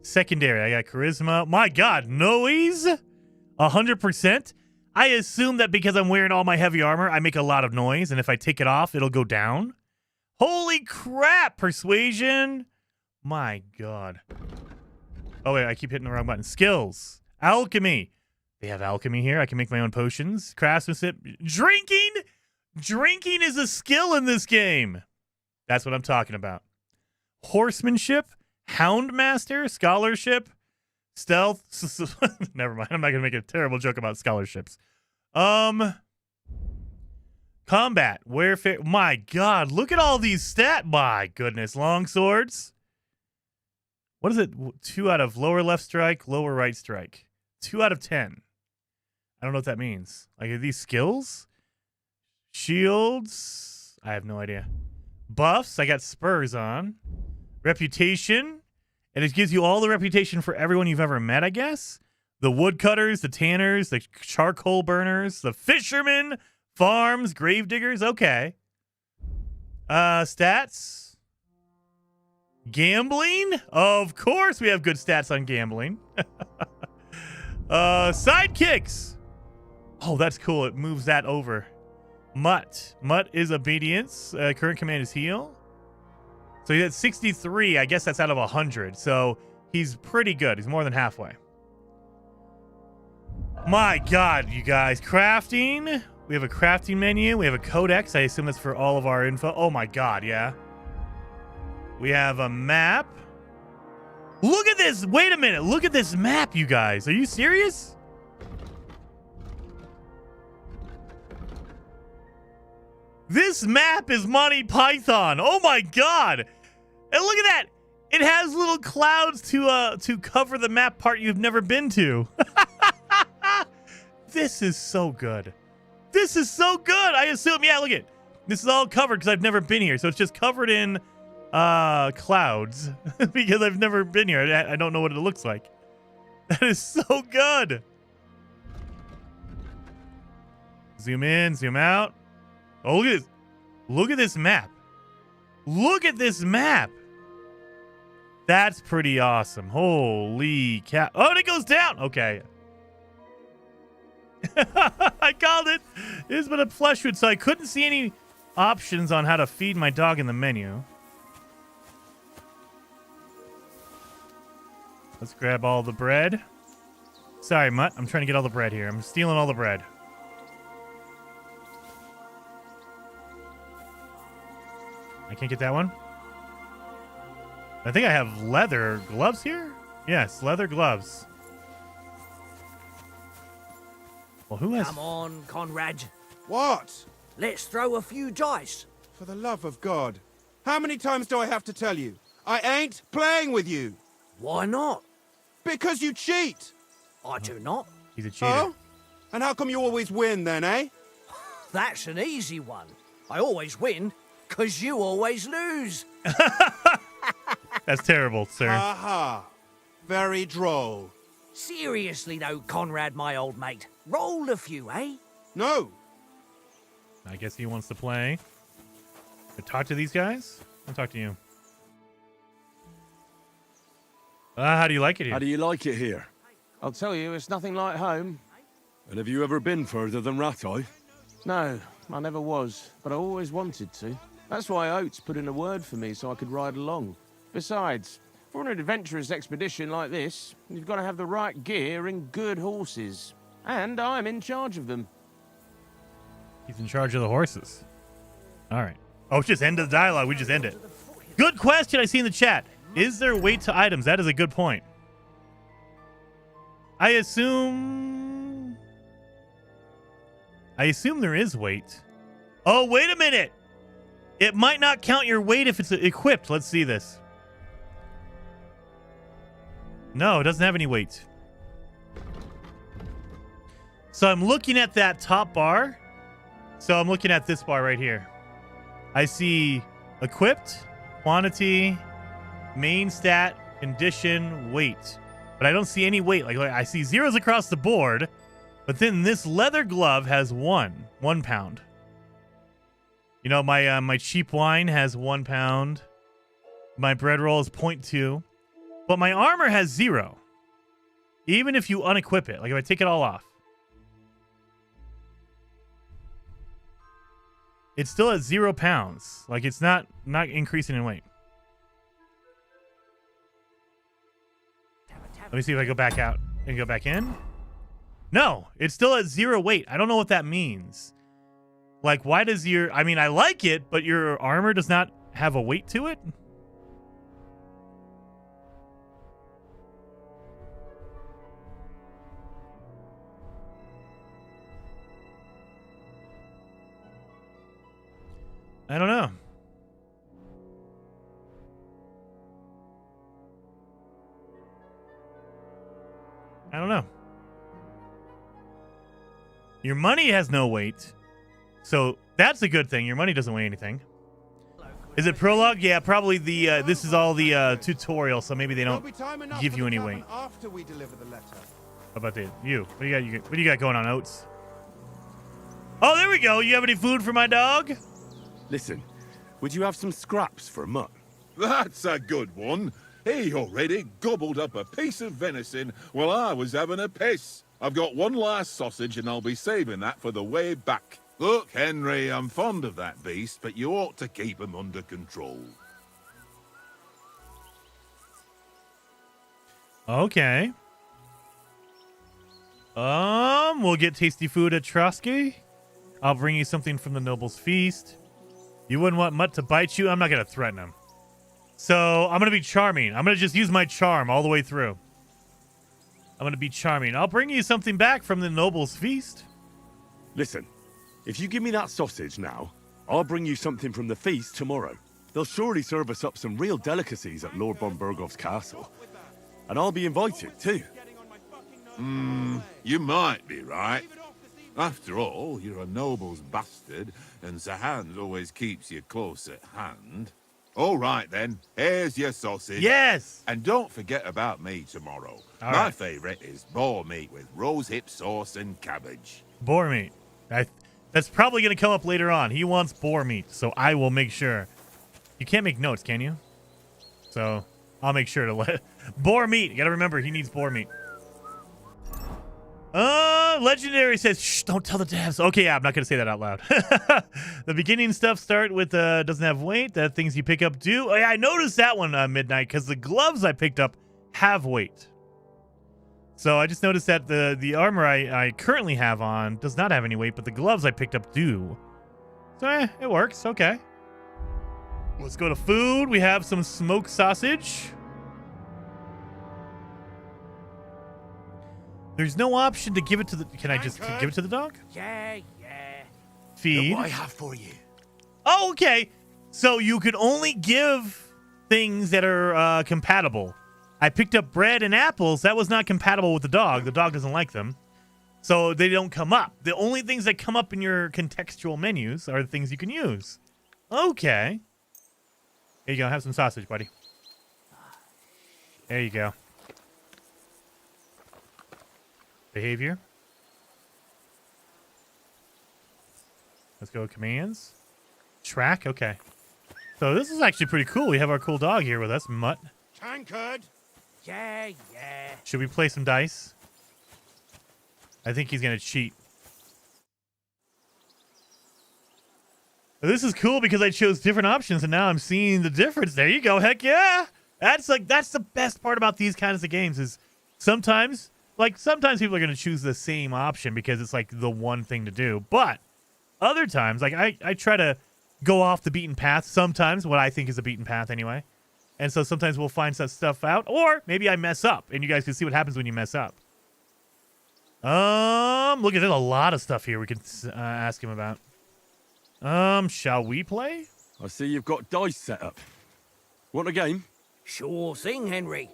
S1: Secondary, I got charisma. My god, noise? 100%? I assume that because I'm wearing all my heavy armor, I make a lot of noise, and if I take it off, it'll go down. Holy crap, persuasion. My god. Oh, wait, I keep hitting the wrong button. Skills. Alchemy. They have alchemy here. I can make my own potions. Craftsmanship. Drinking? Drinking is a skill in this game. That's what I'm talking about. Horsemanship. Houndmaster. Scholarship. Stealth. Never mind. I'm not going to make a terrible joke about scholarships. Combat. Warfare. My god. Look at all these stats. My goodness. Long swords. What is it? 2 out of lower left strike, lower right strike. 2 out of 10. I don't know what that means. Like, are these skills? Shields? I have no idea. Buffs? I got spurs on. Reputation? And it gives you all the reputation for everyone you've ever met, I guess? The woodcutters, the tanners, the charcoal burners, the fishermen, farms, gravediggers. Okay. Stats? Gambling? Of course we have good stats on gambling. Sidekicks. Oh, that's cool. It moves that over. Mutt. Mutt is obedience. Current command is heal. So he's at 63. I guess that's out of 100. So he's pretty good. He's more than halfway. My god, you guys. Crafting. We have a crafting menu. We have a codex. I assume that's for all of our info. Oh my god, yeah. We have a map. Look at this. Wait a minute. Look at this map, you guys. Are you serious? This map is Monty Python. Oh my god. And look at that. It has little clouds to cover the map part you've never been to. This is so good. This is so good. I assume, yeah, look at this is all covered because I've never been here. So it's just covered in clouds because I've never been here. I don't know what it looks like. That is so good. Zoom in, zoom out. Oh, look at this. Look at this map. Look at this map. That's pretty awesome. Holy cow. Oh, and it goes down. Okay. I called it. It's been a fleshwood, so I couldn't see any options on how to feed my dog in the menu. Let's grab all the bread. Sorry, Mutt. I'm trying to get all the bread here. I'm stealing all the bread. I can't get that one. I think I have leather gloves here. Yes, leather gloves. Well, who has...
S15: Come on, Conrad.
S7: What?
S15: Let's throw a few dice.
S7: For the love of God. How many times do I have to tell you? I ain't playing with you.
S15: Why not?
S7: Because you cheat.
S15: I do not.
S1: He's a cheater.
S7: Oh? And how come you always win then, eh?
S15: That's an easy one. I always win, 'cause you always lose.
S1: That's terrible, sir.
S7: Aha. Very droll.
S15: Seriously though, Conrad, my old mate. Roll a few, eh?
S7: No.
S1: I guess he wants to play. Talk to these guys? I'll talk to you. How do you like it here?
S12: How do you like it here?
S10: I'll tell you, it's nothing like home.
S12: And have you ever been further than Rateye?
S10: No, I never was, but I always wanted to. That's why Oates put in a word for me so I could ride along. Besides, for an adventurous expedition like this, you've got to have the right gear and good horses. And I'm in charge of them.
S1: He's in charge of the horses. All right. Oh, just end the dialogue. We just end it. Good question I see in the chat. Is there weight to items? That is a good point. I assume there is weight. Oh, wait a minute. It might not count your weight if it's equipped. Let's see this. No, it doesn't have any weight. So I'm looking at that top bar. So I'm looking at this bar right here. I see equipped, quantity, main stat, condition, weight. But I don't see any weight. Like I see zeros across the board. But then this leather glove has 1 pound. You know, my cheap wine has 1 pound. My bread roll is 0.2. But my armor has 0. Even if you unequip it. Like if I take it all off. It's still at 0 pounds. Like it's not increasing in weight. Let me see if I go back out and go back in. No, it's still at 0 weight. I don't know what that means. Like, why does your... I mean, I like it, but your armor does not have a weight to it? I don't know. I don't know. Your money has no weight. So that's a good thing. Your money doesn't weigh anything. Is it prologue? Yeah, probably the this is all the tutorial, so maybe they don't give you any weight.
S7: After we deliver the letter.
S1: How about you? What do you got going on, Oates? Oh, there we go. You have any food for my dog?
S12: Listen, would you have some scraps for a mutt?
S16: That's a good one. He already gobbled up a piece of venison while I was having a piss. I've got one last sausage and I'll be saving that for the way back. Look, Henry, I'm fond of that beast, but you ought to keep him under control.
S1: Okay. We'll get tasty food at Trotsky. I'll bring you something from the noble's feast. You wouldn't want Mutt to bite you? I'm not going to threaten him. So I'm going to be charming. I'm going to just use my charm all the way through. I'm going to be charming. I'll bring you something back from the noble's feast.
S12: Listen, if you give me that sausage now, I'll bring you something from the feast tomorrow. They'll surely serve us up some real delicacies at Lord von Burgov's castle. And I'll be invited too.
S16: You might be right. After all, you're a noble's bastard, and Sir Hans always keeps you close at hand. All right, then. Here's your sausage.
S1: Yes!
S16: And don't forget about me tomorrow.
S1: All
S16: My
S1: right.
S16: favourite is boar meat with rosehip sauce and cabbage.
S1: Boar meat. That's probably going to come up later on. He wants boar meat, so I will make sure. You can't make notes, can you? So I'll make sure to let... Boar meat. You got to remember, he needs boar meat. Legendary says, shh, don't tell the devs. Okay, yeah, I'm not going to say that out loud. The beginning stuff start with, doesn't have weight. The things you pick up do. Oh, yeah, I noticed that one, Midnight, because the gloves I picked up have weight. So I just noticed that the armor I currently have on does not have any weight, but the gloves I picked up do. So, it works. Okay. Let's go to food. We have some smoked sausage. There's no option to give it to the... Can I just give it to the dog?
S15: Yeah.
S1: Feed.
S4: Look what I have for you.
S1: Oh, okay. So you could only give things that are compatible. I picked up bread and apples. That was not compatible with the dog. The dog doesn't like them. So they don't come up. The only things that come up in your contextual menus are the things you can use. Okay. Here you go. Have some sausage, buddy. There you go. Behavior. Let's go with commands. Track. Okay. So this is actually pretty cool. We have our cool dog here with us, Mutt.
S15: Tankard. Yeah.
S1: Should we play some dice? I think he's going to cheat. This is cool because I chose different options and now I'm seeing the difference. There you go. Heck yeah. That's the best part about these kinds of games is sometimes people are going to choose the same option because it's like the one thing to do. But other times, like I try to go off the beaten path sometimes, what I think is a beaten path anyway. And so sometimes we'll find some stuff out or maybe I mess up and you guys can see what happens when you mess up. Look, there's a lot of stuff here we could ask him about. Shall we play?
S12: I see you've got dice set up. Want a game?
S15: Sure thing, Henry.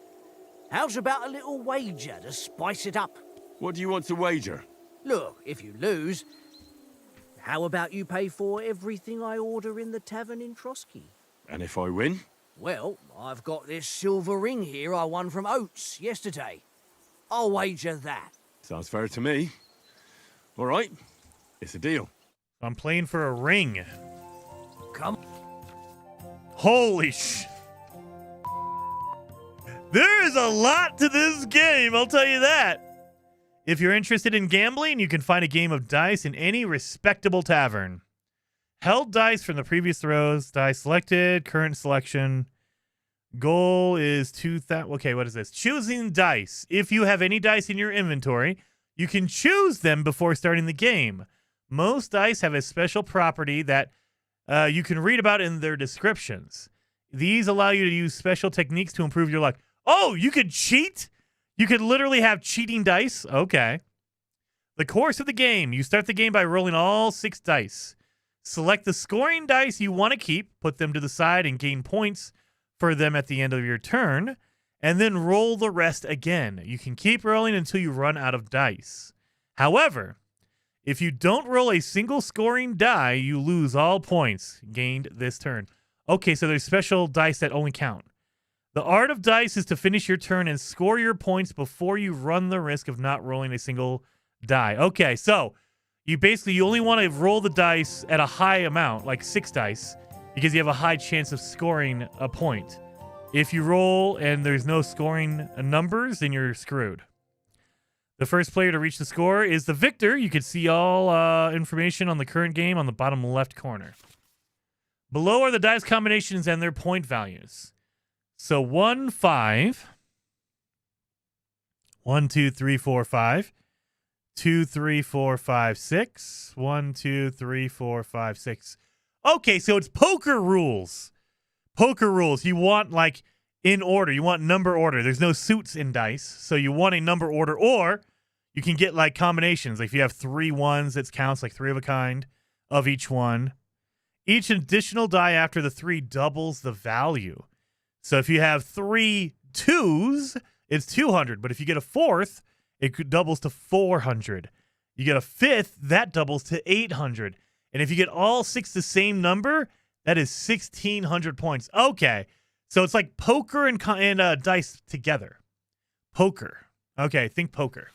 S15: How's about a little wager to spice it up?
S12: What do you want to wager?
S15: Look, if you lose, how about you pay for everything I order in the tavern in Trotsky?
S12: And if I win?
S15: Well, I've got this silver ring here I won from Oates yesterday. I'll wager that.
S12: Sounds fair to me. All right, it's a deal.
S1: I'm playing for a ring.
S15: Come.
S1: Holy sh... There is a lot to this game, I'll tell you that. If you're interested in gambling, you can find a game of dice in any respectable tavern. Held dice from the previous throws. Dice selected. Current selection. Goal is 2,000. Okay, what is this? Choosing dice. If you have any dice in your inventory, you can choose them before starting the game. Most dice have a special property that you can read about in their descriptions. These allow you to use special techniques to improve your luck. Oh, you could cheat? You could literally have cheating dice? Okay. The course of the game. You start the game by rolling all 6 dice. Select the scoring dice you want to keep, put them to the side, and gain points for them at the end of your turn, and then roll the rest again. You can keep rolling until you run out of dice. However, if you don't roll a single scoring die, you lose all points gained this turn. Okay, so there's special dice that only count. The art of dice is to finish your turn and score your points before you run the risk of not rolling a single die. Okay, so you only want to roll the dice at a high amount, like 6 dice, because you have a high chance of scoring a point. If you roll and there's no scoring numbers, then you're screwed. The first player to reach the score is the victor. You can see all information on the current game on the bottom left corner. Below are the dice combinations and their point values. So 1, 5. 1, 2, 3, 4, 5. 2, 3, 4, 5, 6. 1, 2, 3, 4, 5, 6. Okay, so it's poker rules. Poker rules. You want, like, in order. You want number order. There's no suits in dice, so you want a number order. Or you can get, like, combinations. Like, if you have 3 ones, it counts like 3 of a kind of each one. Each additional die after the 3 doubles the value. So if you have 3 2s, it's 200. But if you get a 4th, it doubles to 400. You get a 5th, that doubles to 800. And if you get all 6 the same number, that is 1,600 points. Okay, so it's like poker and dice together. Poker. Okay, think poker.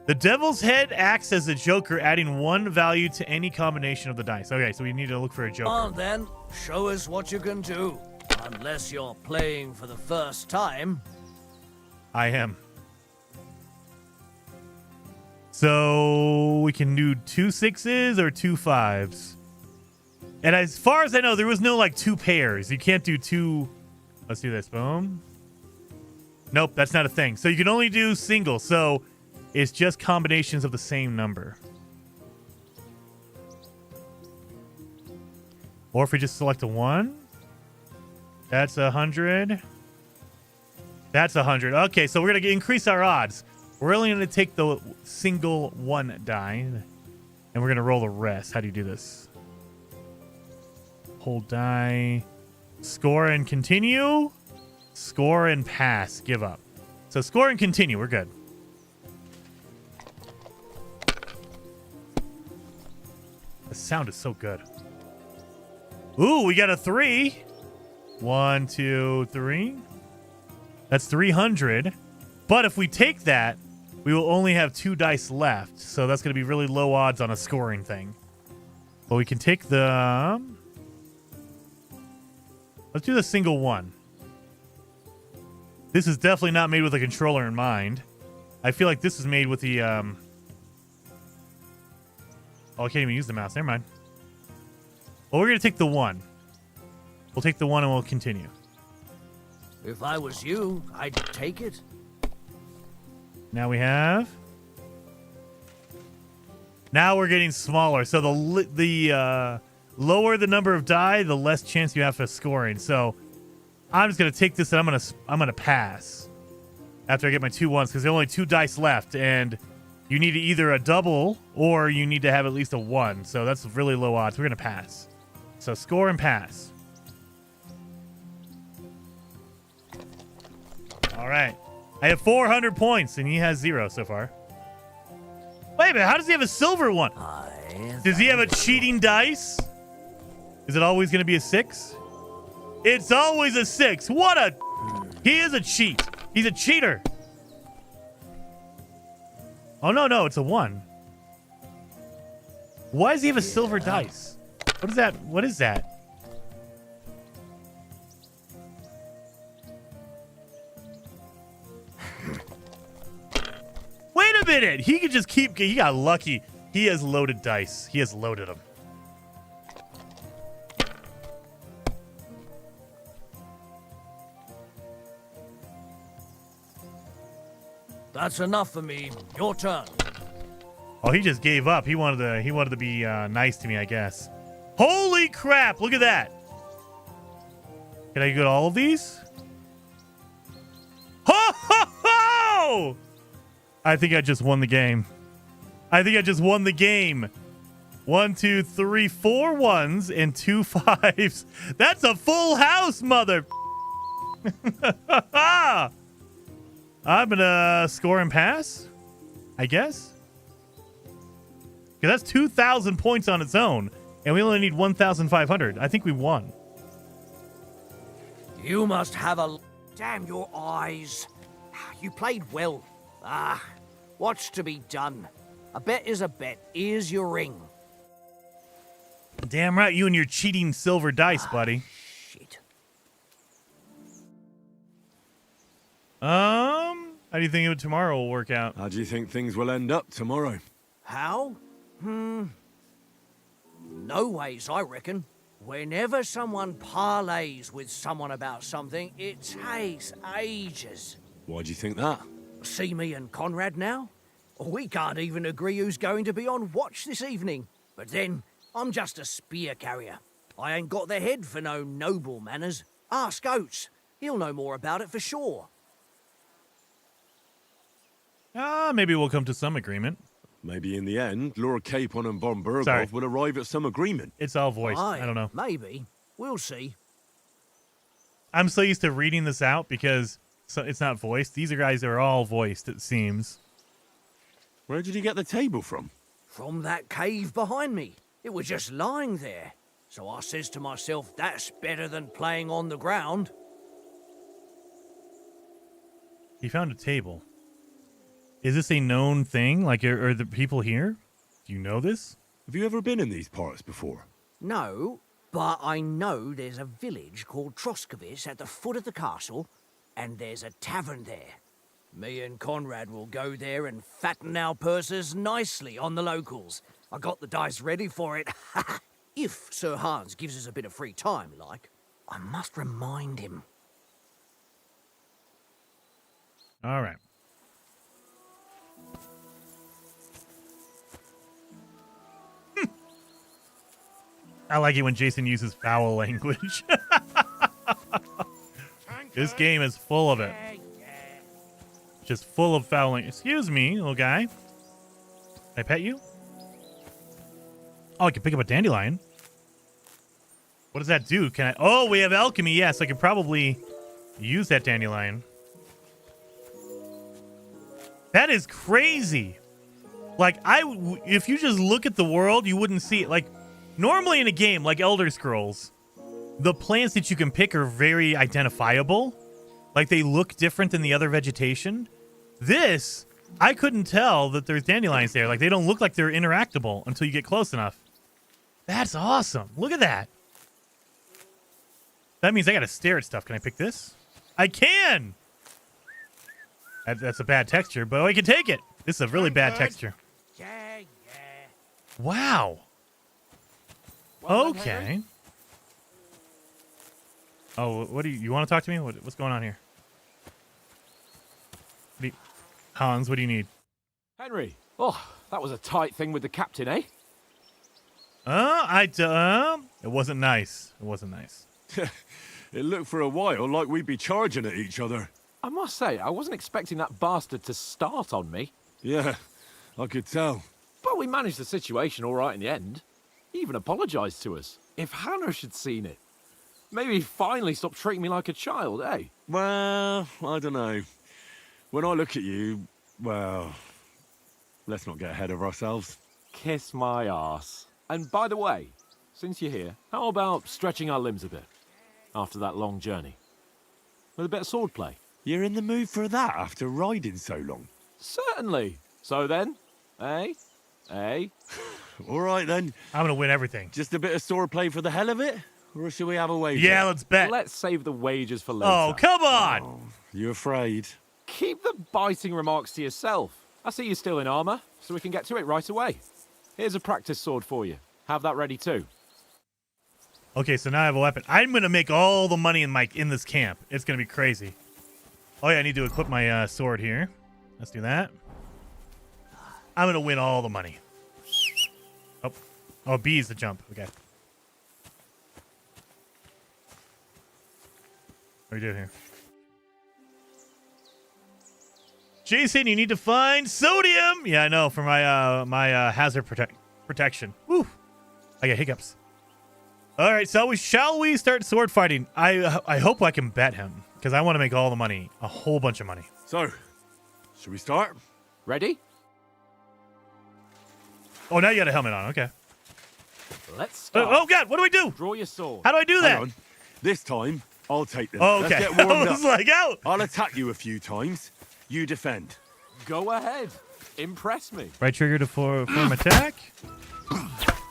S1: The devil's head acts as a joker, adding 1 value to any combination of the dice. Okay, so we need to look for a joker.
S15: Come on, then. Show us what you can do. Unless you're playing for the first time.
S1: I am. So we can do 2 6s or 2 5s. And as far as I know, there was no like 2 pairs. You can't do 2. Let's do this. Boom. Nope, that's not a thing. So you can only do singles. So it's just combinations of the same number. Or if we just select a 1, that's 100. That's 100. Okay, so we're going to increase our odds. We're only going to take the single 1 die, and we're going to roll the rest. How do you do this? Hold die. Score and continue. Score and pass. Give up. So score and continue. We're good. The sound is so good. Ooh, we got a 3. 1, 2, 3. That's 300. But if we take that, we will only have 2 dice left. So that's going to be really low odds on a scoring thing. But we can take the... let's do the single 1. This is definitely not made with a controller in mind. I feel like this is made with the... Oh, I can't even use the mouse. Never mind. Well, we're going to take the 1. We'll take the 1 and we'll continue.
S15: If I was you, I'd take it.
S1: Now we have... now we're getting smaller. So the lower the number of die, the less chance you have for scoring. So I'm just going to take this and I'm gonna pass after I get my 2 1s because there are only 2 dice left. And you need either a double or you need to have at least a 1. So that's really low odds. We're going to pass. So score and pass. All right. I have 400 points, and he has 0 so far. Wait a minute. How does he have a silver one? Does he have a cheating dice? Is it always going to be a 6? It's always a 6. What a... he is a cheat. He's a cheater. Oh, no. It's a 1. Why does he have a silver dice? What is that? What is that? Wait a minute. He could just keep... he got lucky. He has loaded dice. He has loaded them.
S15: That's enough for me. Your turn.
S1: Oh, he just gave up. He wanted to be nice to me, I guess. Holy crap! Look at that. Can I get all of these? Ho ho ho! I think I just won the game. 1, 2, 3, 4 1s and 2 5s. That's a full house, mother. I'm gonna score and pass, I guess. Because that's 2,000 points on its own, and we only need 1,500. I think we won.
S15: You must have a... damn your eyes. You played well. What's to be done? A bet is a bet. Here's your ring.
S1: Damn right, you and your cheating silver dice, buddy.
S15: Shit.
S1: How do you think tomorrow will work out?
S12: How do you think things will end up tomorrow?
S15: How? No ways, I reckon. Whenever someone parlays with someone about something, it takes ages.
S12: Why do you think that?
S15: See me and Conrad now? We can't even agree who's going to be on watch this evening. But then, I'm just a spear carrier. I ain't got the head for no noble manners. Ask Oates. He'll know more about it for sure.
S1: Maybe we'll come to some agreement.
S12: Maybe in the end, Lord Capon and Von Berghoff will arrive at some agreement.
S1: It's all voiced. I don't know.
S15: Maybe. We'll see.
S1: I'm so used to reading this out because it's not voiced. These are guys that are all voiced, it seems.
S12: Where did you get the table from?
S15: From that cave behind me. It was just lying there. So I says to myself, that's better than playing on the ground.
S1: He found a table. Is this a known thing? Like, are the people here? Do you know this?
S12: Have you ever been in these parts before?
S15: No, but I know there's a village called Troskovitz at the foot of the castle, and there's a tavern there. Me and Conrad will go there and fatten our purses nicely on the locals. I got the dice ready for it. If Sir Hans gives us a bit of free time, like. I must remind him.
S1: All right. I like it when Jason uses foul language. This game is full of it. just full of fouling. Excuse me, little guy. Can I pet you? Oh, I can pick up a dandelion. What does that do? Can I? Oh, we have alchemy. Yes, I could probably use that dandelion. That is crazy. Like, if you just look at the world, you wouldn't see it. Like, normally in a game like Elder Scrolls, the plants that you can pick are very identifiable. Like, they look different than the other vegetation. This, I couldn't tell that there's dandelions there. Like, they don't look like they're interactable until you get close enough. That's awesome. Look at that. That means I gotta stare at stuff. Can I pick this? I can! That's a bad texture, but I can take it. This is a really bad texture.
S15: Yeah.
S1: Wow. Okay. Oh, what do you want to talk to me? What's going on here? Hans, what do you need?
S8: Henry. Oh, that was a tight thing with the captain, eh?
S1: It wasn't nice. It wasn't nice.
S12: It looked for a while like we'd be charging at each other.
S8: I must say, I wasn't expecting that bastard to start on me.
S12: Yeah, I could tell.
S8: But we managed the situation all right in the end. He even apologized to us. If Hannah had seen it, maybe he'd finally stop treating me like a child, eh?
S12: Well, I don't know. When I look at you, well, let's not get ahead of ourselves.
S8: Kiss my arse. And by the way, since you're here, how about stretching our limbs a bit after that long journey? With a bit of swordplay.
S12: You're in the mood for that after riding so long?
S8: Certainly. So then, eh?
S12: All right then.
S1: I'm gonna win everything.
S12: Just a bit of swordplay for the hell of it? Or should we have a wager?
S1: Yeah, let's bet.
S8: Let's save the wagers for later.
S1: Oh, come on!
S12: Oh, you afraid?
S8: Keep the biting remarks to yourself. I see you're still in armor, so we can get to it right away. Here's a practice sword for you. Have that ready too.
S1: Okay, so now I have a weapon. I'm gonna make all the money in this camp. It's gonna be crazy. Oh yeah, I need to equip my sword here. Let's do that. I'm gonna win all the money. Oh, B is the jump. Okay. What do we do here? Jason, you need to find sodium. Yeah, I know, for my hazard protection. Woo! I got hiccups. All right, so shall we start sword fighting? I hope I can bet him because I want to make all the money, a whole bunch of money.
S12: So, should we start?
S8: Ready?
S1: Oh, now you got a helmet on. Okay.
S8: Let's start.
S1: Oh God, what do we do?
S8: Draw your sword.
S1: How do I do that?
S12: Hang on. This time, I'll take them.
S1: Oh, okay.
S12: Let's get warmed
S1: I was
S12: up.
S1: like, out.
S12: I'll attack you a few times. You defend.
S8: Go ahead. Impress me.
S1: Right trigger to form attack.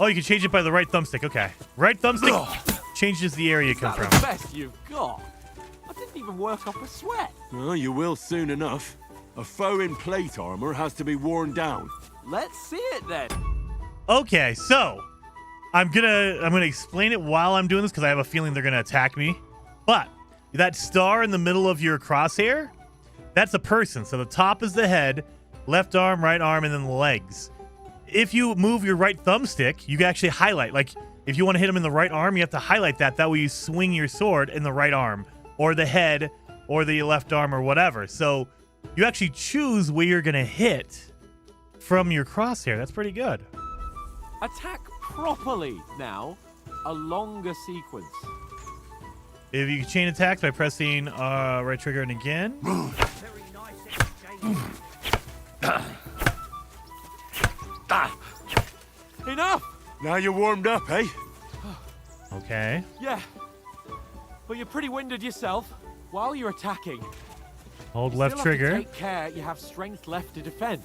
S1: Oh, you can change it by the right thumbstick. Okay. Right thumbstick changes the area you come from.
S8: That's the best you've got. I didn't even work off a sweat.
S12: Well, you will soon enough. A foe in plate armor has to be worn down.
S8: Let's see it then.
S1: Okay, so I'm gonna explain it while I'm doing this because I have a feeling they're gonna attack me. But that star in the middle of your crosshair, that's a person. So the top is the head, left arm, right arm, and then the legs. If you move your right thumbstick, you can actually highlight. Like, if you want to hit him in the right arm, you have to highlight that. That way you swing your sword in the right arm, or the head, or the left arm, or whatever. So you actually choose where you're going to hit from your crosshair. That's pretty good.
S8: Attack properly now. A longer sequence.
S1: If you can chain attacks by pressing right trigger and again.
S8: Enough!
S12: Now you're warmed up, eh?
S1: Okay.
S8: Yeah. But you're pretty winded yourself while you're attacking.
S1: Hold
S8: You
S1: left
S8: still have to
S1: trigger.
S8: take care you have strength left to defend.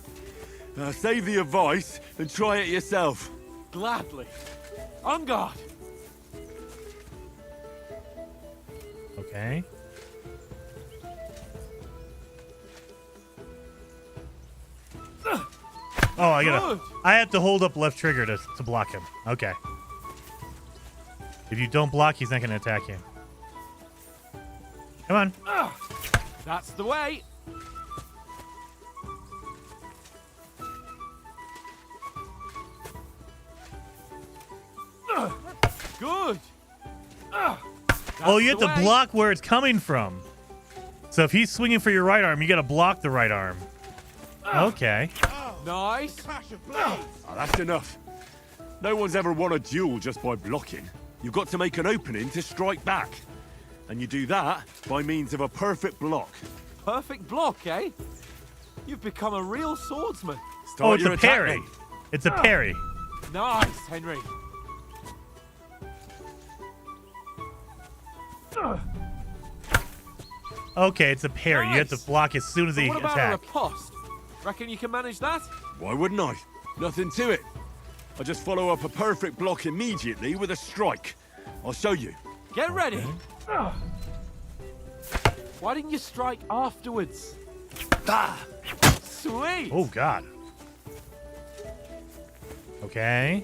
S12: Save the advice and try it yourself.
S8: Gladly. On guard.
S1: Okay. Oh, I have to hold up left trigger to block him. Okay. If you don't block, he's not gonna attack you. Come on.
S8: That's the way. Good.
S1: Oh, you have to block where it's coming from. So if he's swinging for your right arm, you got to block the right arm. Okay.
S8: Nice.
S12: Oh, that's enough. No one's ever won a duel just by blocking. You've got to make an opening to strike back. And you do that by means of a perfect block.
S8: Perfect block, eh? You've become a real swordsman.
S1: Oh, it's a parry. It's a parry.
S8: Nice, Henry.
S1: Okay, it's a parry.
S8: Nice.
S1: You have to block as soon as he
S8: What about a
S1: attacks.
S8: riposte? Reckon you can manage that?
S12: Why wouldn't I? Nothing to it. I just follow up a perfect block immediately with a strike. I'll show you.
S8: Get ready. Why didn't you strike afterwards? Sweet.
S1: Oh, God. Okay.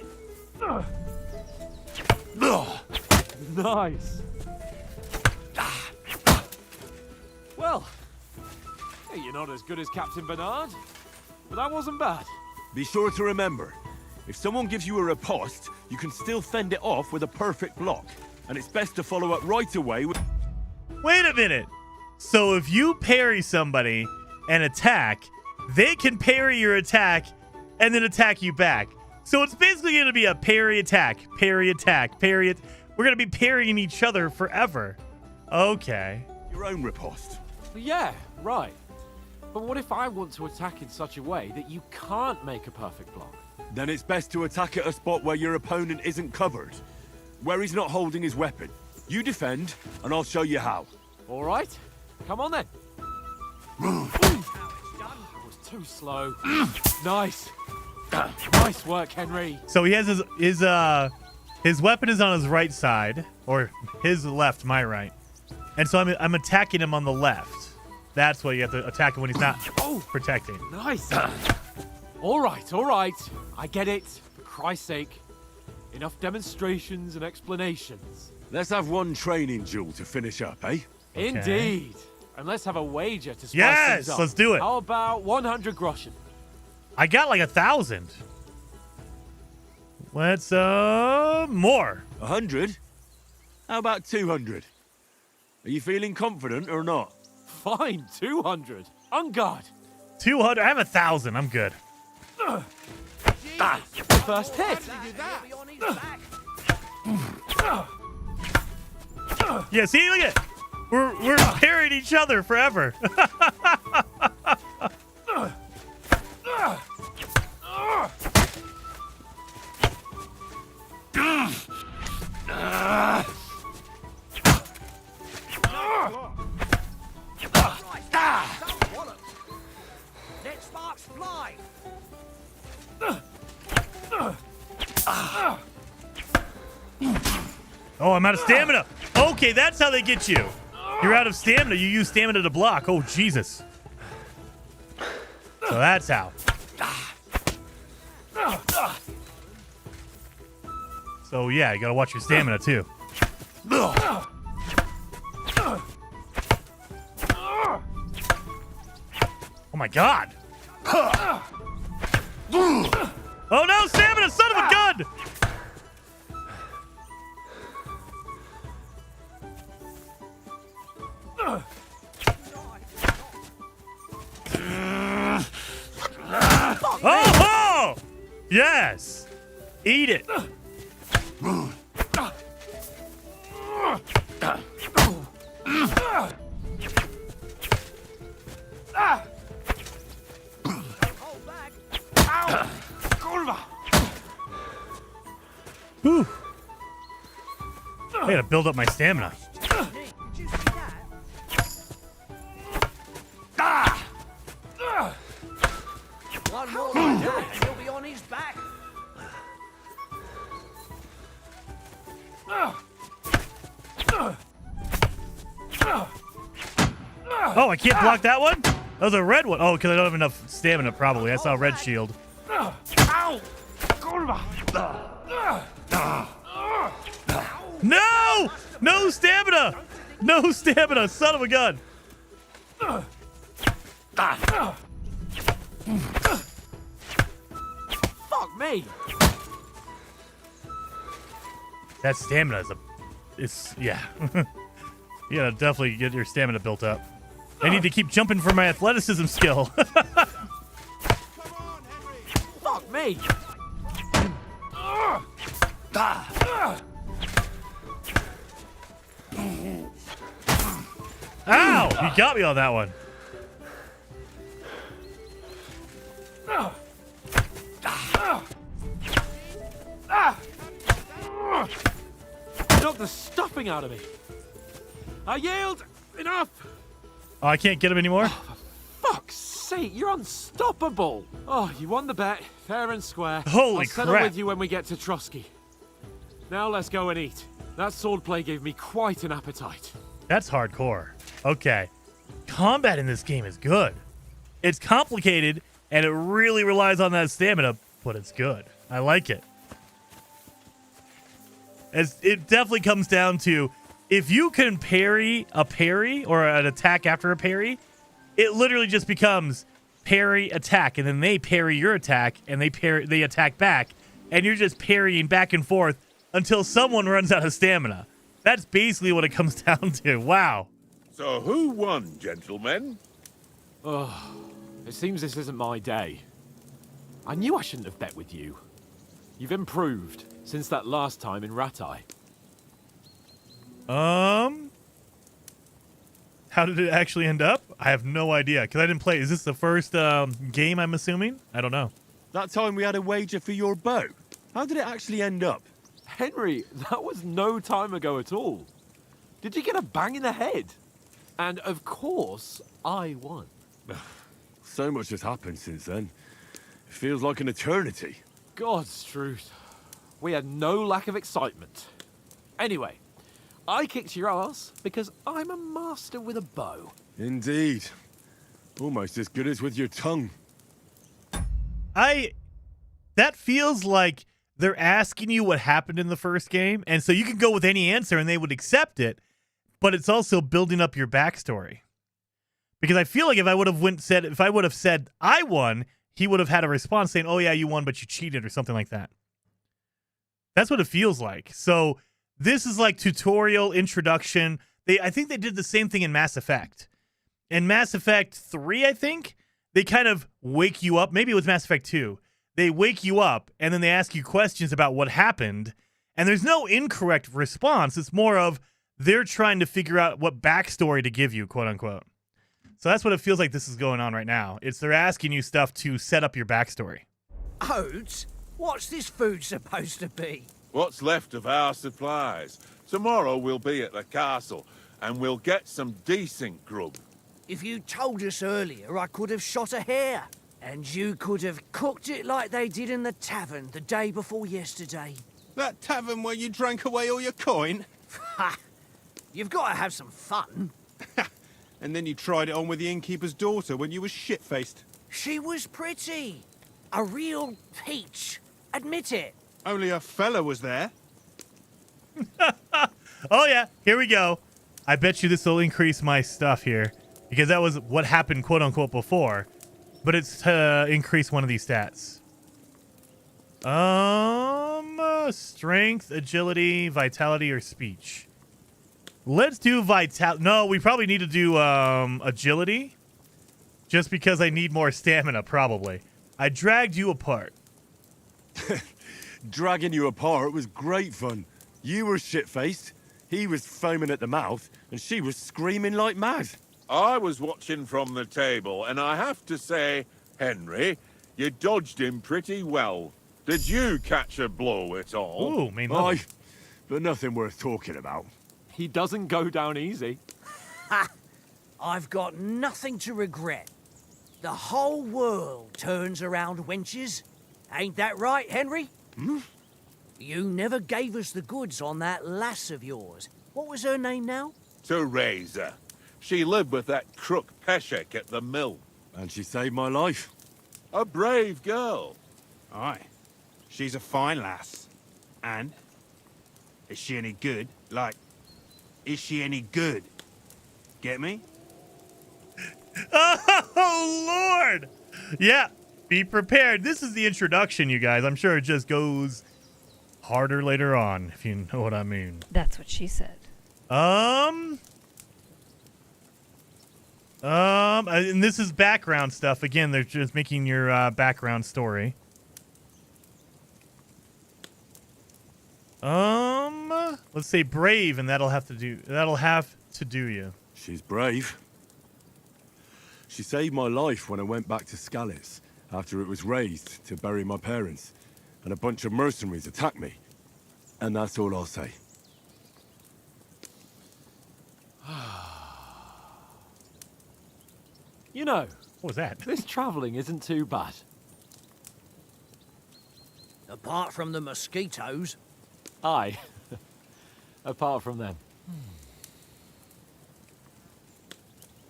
S8: Nice. Well, hey, you're not as good as Captain Bernard, but that wasn't bad.
S12: Be sure to remember, if someone gives you a riposte, you can still fend it off with a perfect block. And it's best to follow up right away with...
S1: Wait a minute. So if you parry somebody and attack, they can parry your attack and then attack you back. So it's basically going to be a parry attack, parry attack, parry it. We're going to be parrying each other forever. Okay.
S12: Your own riposte.
S8: Yeah, right. But what if I want to attack in such a way that you can't make a perfect block?
S12: Then it's best to attack at a spot where your opponent isn't covered. Where he's not holding his weapon. You defend, and I'll show you how.
S8: All right. Come on then. That was too slow. Nice. Nice work, Henry.
S1: So he has his weapon is on his right side, or his left, my right. And so I'm attacking him on the left. That's why you have to attack him when he's not protecting.
S8: Nice. All right. I get it. For Christ's sake. Enough demonstrations and explanations.
S12: Let's have one training duel to finish up, eh?
S1: Okay.
S8: Indeed. And let's have a wager to spice
S1: Yes,
S8: things up.
S1: let's do it.
S8: How about 100 groschen?
S1: I got like 1,000. Let's more.
S12: 100? How about 200? Are you feeling confident or not?
S8: Fine, 200. On guard.
S1: 200. I have 1,000. I'm good.
S8: First hit.
S1: Yeah, see, look at it. We're parrying each other forever.
S15: Let sparks fly.
S1: Oh, I'm out of stamina. Okay, that's how they get you. You're out of stamina. You use stamina to block. Oh, Jesus. So that's how. So, yeah, you gotta watch your stamina, too. Oh, my God. Oh, no, stamina, son of a gun! Oh! Yes! Eat it! Whew. I gotta build up my stamina.
S15: One more like that and he'll be on his back.
S1: Oh, I can't block that one? That was a red one. Oh, because I don't have enough stamina, probably. I saw a red shield.
S7: Ow!
S1: No! No stamina! No stamina, son of a gun!
S8: Fuck me!
S1: That stamina is yeah. You gotta definitely get your stamina built up. I need to keep jumping for my athleticism skill.
S8: Fuck me!
S1: Ow! You got me on that one.
S8: Knock the stuffing out of me. I yield. Enough.
S1: Oh, I can't get him anymore?
S8: Fuck's sake, you're unstoppable. Oh, you won the bet, fair and square.
S1: Holy
S8: I'll settle
S1: crap.
S8: with you when we get to Trotsky. Now let's go and eat. That swordplay gave me quite an appetite.
S1: That's hardcore. Okay. Combat in this game is good. It's complicated, and it really relies on that stamina, but it's good. I like it. It definitely comes down to, if you can parry a parry or an attack after a parry, it literally just becomes parry, attack, and then they parry your attack, and they attack back, and you're just parrying back and forth until someone runs out of stamina. That's basically what it comes down to. Wow.
S16: So who won, gentlemen?
S8: Oh, it seems this isn't my day. I knew I shouldn't have bet with you. You've improved since that last time in Ratai.
S1: How did it actually end up? I have no idea, because I didn't play. Is this the first game, I'm assuming? I don't know.
S12: That time we had a wager for your bow. How did it actually end up?
S8: Henry, that was no time ago at all. Did you get a bang in the head? And of course, I won.
S12: So much has happened since then. It feels like an eternity.
S8: God's truth. We had no lack of excitement. Anyway, I kicked your ass because I'm a master with a bow.
S12: Indeed. Almost as good as with your tongue.
S1: That feels like they're asking you what happened in the first game, and so you can go with any answer and they would accept it, but it's also building up your backstory. Because I feel like if I would have said I won, he would have had a response saying, "Oh yeah, you won, but you cheated," or something like that. That's what it feels like. So this is like tutorial, introduction. I think they did the same thing in Mass Effect. In Mass Effect 3, I think, they kind of wake you up. Maybe it was Mass Effect 2. They wake you up, and then they ask you questions about what happened, and there's no incorrect response. It's more of they're trying to figure out what backstory to give you, quote unquote. So that's what it feels like this is going on right now. They're asking you stuff to set up your backstory.
S15: Oats, what's this food supposed to be?
S16: What's left of our supplies. Tomorrow we'll be at the castle, and we'll get some decent grub.
S15: If you told us earlier, I could have shot a hare. And you could have cooked it like they did in the tavern the day before yesterday.
S11: That tavern where you drank away all your coin?
S15: Ha! You've got to have some fun.
S11: And then you tried it on with the innkeeper's daughter when you were shit-faced.
S15: She was pretty. A real peach. Admit it.
S11: Only a fella was there.
S1: Oh yeah, here we go. I bet you this will increase my stuff here, because that was what happened, quote unquote, before. But it's to increase one of these stats. Strength, agility, vitality, or speech. Let's do vitality. No, we probably need to do agility. Just because I need more stamina, probably. I dragged you apart.
S12: Dragging you apart was great fun. You were shit-faced, he was foaming at the mouth, and she was screaming like mad.
S16: I was watching from the table, and I have to say, Henry, you dodged him pretty well. Did you catch a blow at all?
S1: Ooh, mean nothing.
S12: But nothing worth talking about.
S8: He doesn't go down easy.
S15: Ha! I've got nothing to regret. The whole world turns around wenches. Ain't that right, Henry?
S12: Hmm?
S15: You never gave us the goods on that lass of yours. What was her name now?
S16: Teresa. She lived with that crook Peshek at the mill.
S12: And she saved my life.
S16: A brave girl.
S11: Aye. She's a fine lass. And? Is she any good? Like, is she any good? Get me?
S1: Oh, Lord! Yeah, be prepared. This is the introduction, you guys. I'm sure it just goes harder later on, if you know what I mean.
S2: That's what she said.
S1: And this is background stuff. Again, they're just making your background story. Let's say brave, and that'll have to do you.
S12: She's brave. She saved my life when I went back to Skalitz after it was razed to bury my parents, and a bunch of mercenaries attacked me. And that's all I'll say.
S8: You know,
S1: what was that?
S8: This travelling isn't too bad.
S15: Apart from the mosquitoes.
S8: Aye. Apart from them.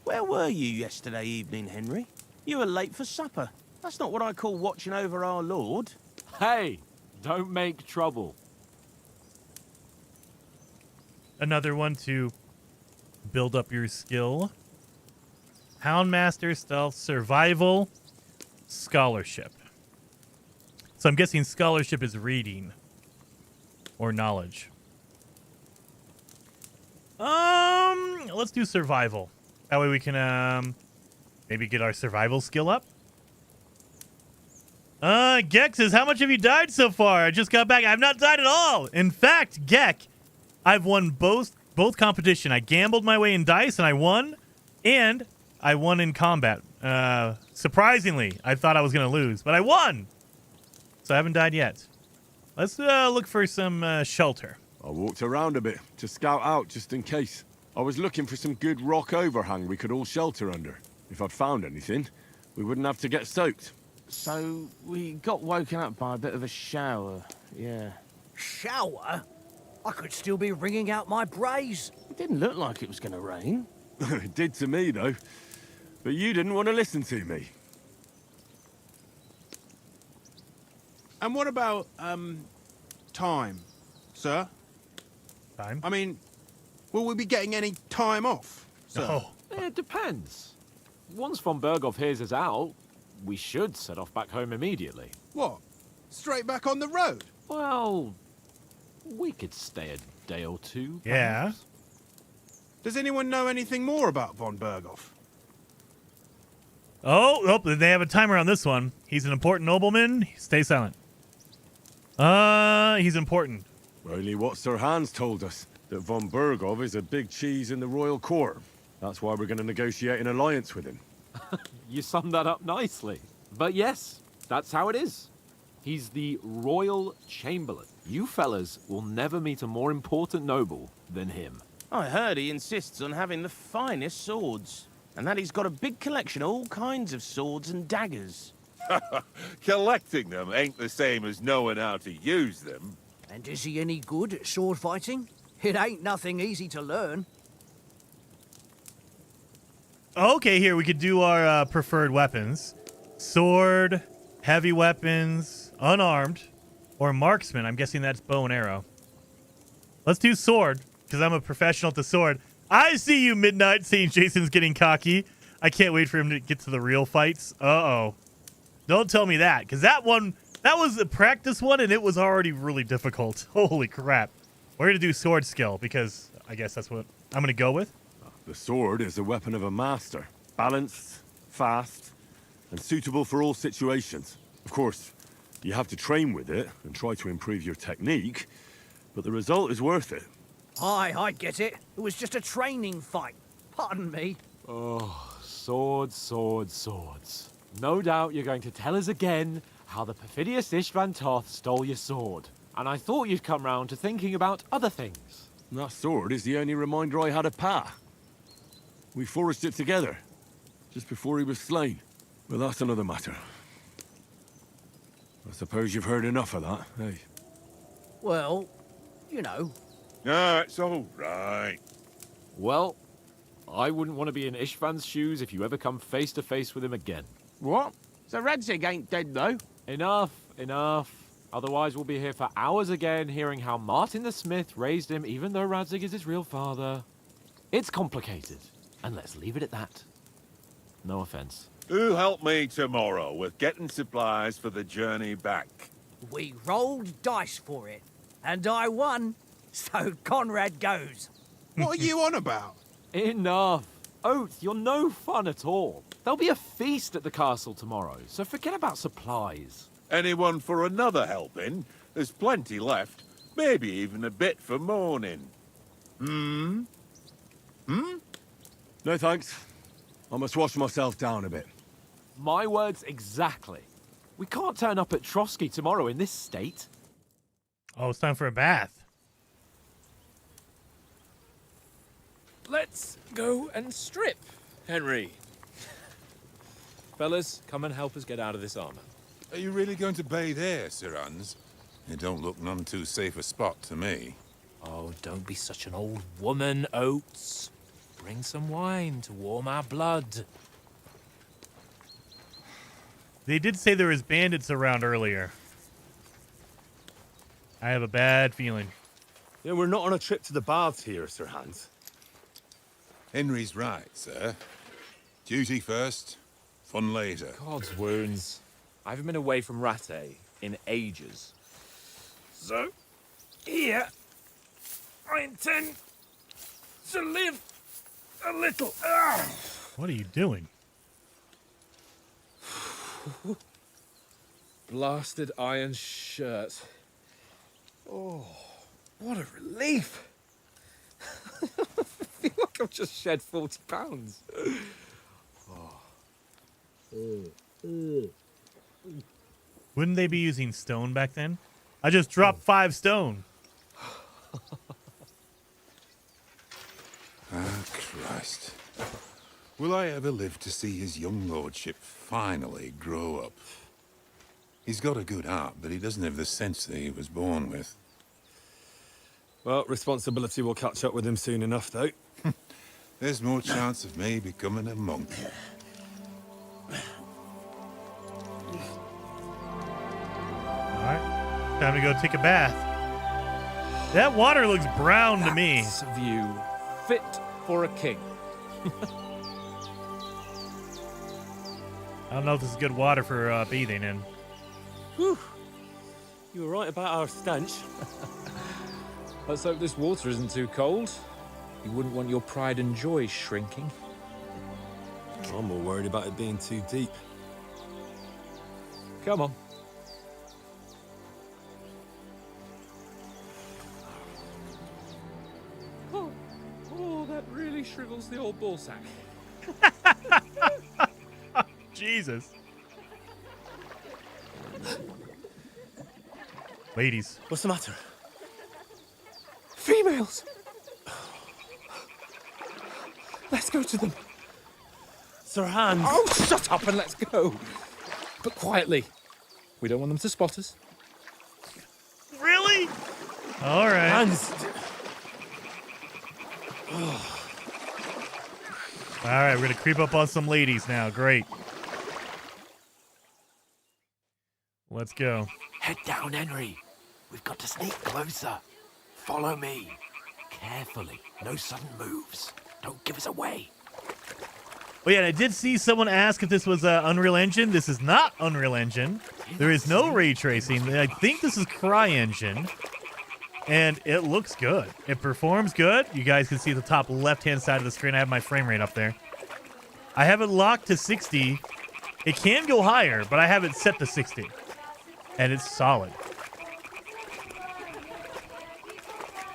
S10: Where were you yesterday evening, Henry? You were late for supper. That's not what I call watching over our Lord.
S8: Hey, don't make trouble.
S1: Another one to build up your skill. Houndmaster, Stealth, Survival, Scholarship. So I'm guessing Scholarship is reading or knowledge. Let's do Survival. That way we can maybe get our Survival skill up. Gek says, how much have you died so far? I just got back. I've not died at all. In fact, Gek, I've won both competition. I gambled my way in dice and I won, and I won in combat. Surprisingly, I thought I was going to lose, but I won. So I haven't died yet. Let's look for some shelter.
S12: I walked around a bit to scout out just in case. I was looking for some good rock overhang we could all shelter under. If I'd found anything, we wouldn't have to get soaked.
S10: So we got woken up by a bit of a shower, yeah.
S15: Shower? I could still be wringing out my brace.
S10: It didn't look like it was going to rain.
S12: It did to me, though. But you didn't want to listen to me.
S11: And what about, time, sir?
S1: Time?
S11: I mean, will we be getting any time off, sir?
S1: Oh.
S8: It depends. Once von Berghoff hears us out, we should set off back home immediately.
S11: What? Straight back on the road?
S8: Well, we could stay a day or two.
S1: Yeah.
S8: Perhaps.
S11: Does anyone know anything more about von Berghoff?
S1: Oh, they have a timer on this one. He's an important nobleman. Stay silent. He's important.
S12: Only what Sir Hans told us, that von Berghoff is a big cheese in the royal court. That's why we're going to negotiate an alliance with him.
S8: You summed that up nicely. But yes, that's how it is. He's the Royal Chamberlain. You fellas will never meet a more important noble than him.
S10: I heard he insists on having the finest swords, and that he's got a big collection of all kinds of swords and daggers.
S16: Collecting them ain't the same as knowing how to use them.
S15: And is he any good at sword fighting? It ain't nothing easy to learn.
S1: Okay, here we could do our preferred weapons. Sword, heavy weapons, unarmed, or marksman. I'm guessing that's bow and arrow. Let's do sword, because I'm a professional at the sword. I see you, Midnight, saying Jason's getting cocky. I can't wait for him to get to the real fights. Uh-oh. Don't tell me that, because that was a practice one, and it was already really difficult. Holy crap. We're going to do sword skill, because I guess that's what I'm going to go with.
S12: The sword is the weapon of a master. Balanced, fast, and suitable for all situations. Of course, you have to train with it and try to improve your technique, but the result is worth it.
S15: Aye, I get it. It was just a training fight. Pardon me.
S8: Oh, swords, swords, swords. No doubt you're going to tell us again how the perfidious Istvan Toth stole your sword. And I thought you'd come round to thinking about other things.
S12: That sword is the only reminder I had of Pa. We forged it together, just before he was slain. But that's another matter. I suppose you've heard enough of that, eh?
S15: Well, you know.
S16: No, it's all right.
S8: Well, I wouldn't want to be in Istvan's shoes if you ever come face to face with him again.
S10: What? So Radzig ain't dead, though?
S8: Enough, enough. Otherwise we'll be here for hours again hearing how Martin the Smith raised him even though Radzig is his real father. It's complicated, and let's leave it at that. No offense.
S16: Who help me tomorrow with getting supplies for the journey back?
S15: We rolled dice for it, and I won, so Conrad goes.
S11: What are you on about?
S8: Enough. Oates, you're no fun at all. There'll be a feast at the castle tomorrow, so forget about supplies.
S16: Anyone for another helping? There's plenty left. Maybe even a bit for morning. Hmm?
S12: No thanks. I must wash myself down a bit.
S8: My words exactly. We can't turn up at Trotsky tomorrow in this state.
S1: Oh, it's time for a bath.
S6: Let's go and strip, Henry. Fellas, come and help us get out of this armor.
S16: Are you really going to bathe here, Sir Hans? It don't look none too safe a spot to me.
S6: Oh, don't be such an old woman, Oates. Bring some wine to warm our blood.
S1: They did say there was bandits around earlier. I have a bad feeling.
S12: Yeah, we're not on a trip to the baths here, Sir Hans.
S16: Henry's right, sir. Duty first, fun later.
S6: God's wounds. I haven't been away from Rattay in ages. So, here, I intend to live a little.
S1: What are you doing?
S6: Blasted iron shirt. Oh, what a relief. I feel like I've just shed 40 pounds.
S1: Wouldn't they be using stone back then? I just dropped 5 stone.
S16: Ah, Christ. Will I ever live to see his young lordship finally grow up? He's got a good heart, but he doesn't have the sense that he was born with.
S12: Well, responsibility will catch up with him soon enough, though.
S16: There's more chance of me becoming a monk.
S1: Alright, time to go take a bath. That water looks brown to me.
S6: That's a view fit for a king.
S1: I don't know if this is good water for bathing in.
S12: Whew. You were right about our stench.
S6: Let's hope this water isn't too cold. You wouldn't want your pride and joy shrinking.
S12: I'm more worried about it being too deep.
S6: Come on. Oh, that really shrivels the old ball sack.
S1: Jesus. Ladies.
S12: What's the matter?
S6: Females! Let's go to them.
S12: Sir Hans.
S6: Oh, shut up and let's go. But quietly. We don't want them to spot us.
S1: Really? All right.
S12: Hans.
S1: All right, we're going to creep up on some ladies now. Great. Let's go.
S8: Head down, Henry. We've got to sneak closer. Follow me. Carefully. No sudden moves. Don't give us away.
S1: Oh, yeah, and I did see someone ask if this was Unreal Engine. This is not Unreal Engine. There is no ray tracing. I think this is CryEngine. And it looks good. It performs good. You guys can see the top left-hand side of the screen. I have my frame rate up there. I have it locked to 60. It can go higher, but I have it set to 60. And it's solid.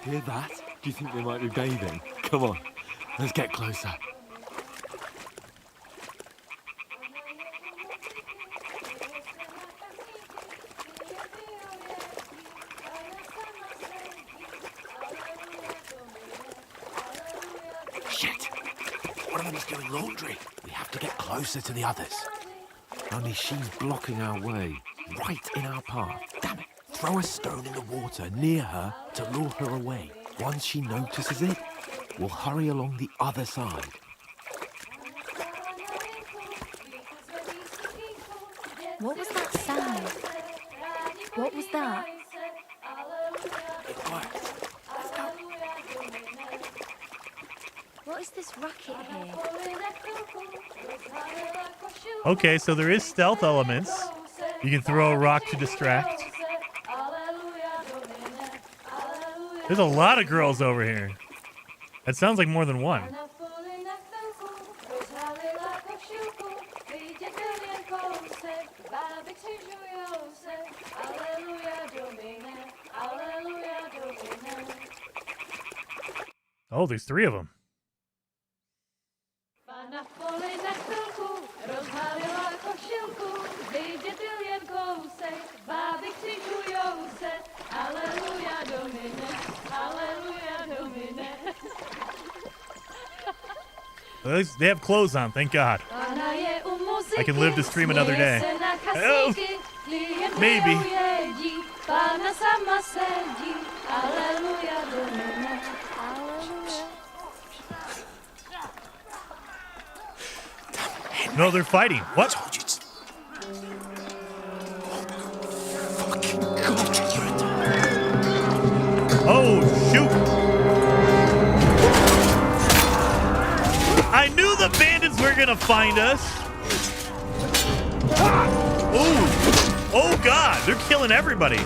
S8: Hear that? Do you think they might be bathing? Come on, let's get closer. Shit! One of them is doing laundry. We have to get closer to the others. Only she's blocking our way, right in our path. Damn it! Throw a stone in the water near her to lure her away. Once she notices it, we'll hurry along the other side.
S2: What was that sound? What was that?
S8: It worked. Let's go.
S2: What is this racket here?
S1: Okay, so there is stealth elements. You can throw a rock to distract. There's a lot of girls over here. That sounds like more than one. Oh, there's 3 of them. At least they have clothes on, thank God. I can live to stream another day. Oh, maybe. No, they're fighting. What? Oh, shoot. I knew the bandits were gonna find us. Oh, oh God, they're killing everybody.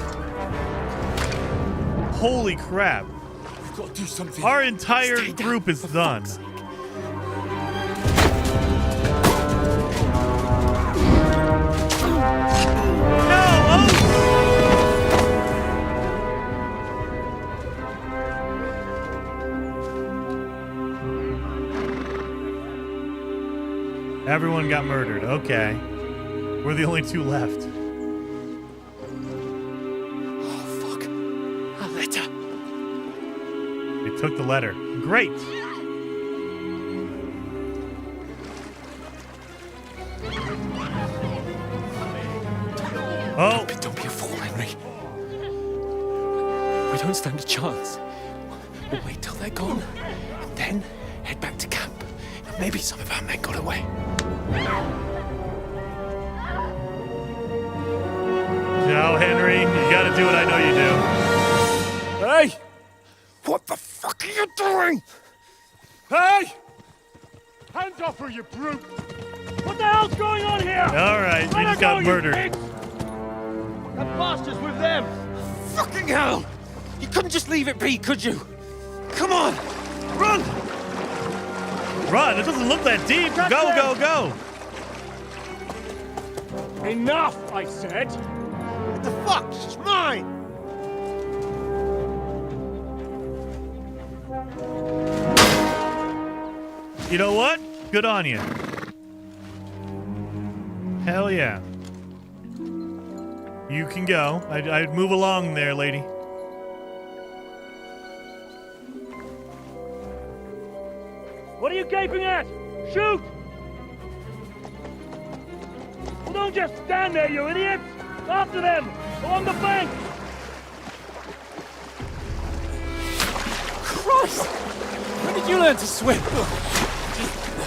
S1: Holy crap.
S7: We've got to do something.
S1: Our entire group is done. Everyone got murdered. Okay. We're the only 2 left.
S7: Oh, fuck. A letter.
S1: They took the letter. Great. Oh.
S7: Don't be a fool, Henry. We don't stand a chance. We'll wait till they're gone, and then head back to camp. Maybe some of our men got away.
S1: No, Henry, you gotta do what I know you do.
S7: Hey! What the fuck are you doing? Hey! Hands off her, you brute! What the hell's going on here?
S1: All right, you just got murdered.
S8: That bastard's with them!
S7: Fucking hell! You couldn't just leave it be, could you? Come on! Run!
S1: Run, it doesn't look that deep. Go, go, go.
S8: Enough, I said! What the fuck? She's mine!
S1: You know what? Good on you. Hell yeah. You can go. I'd move along there, lady.
S8: What are you gaping at? Shoot! Well, don't just stand there, you idiots! After them! Along the bank!
S7: Christ! When did you learn to swim?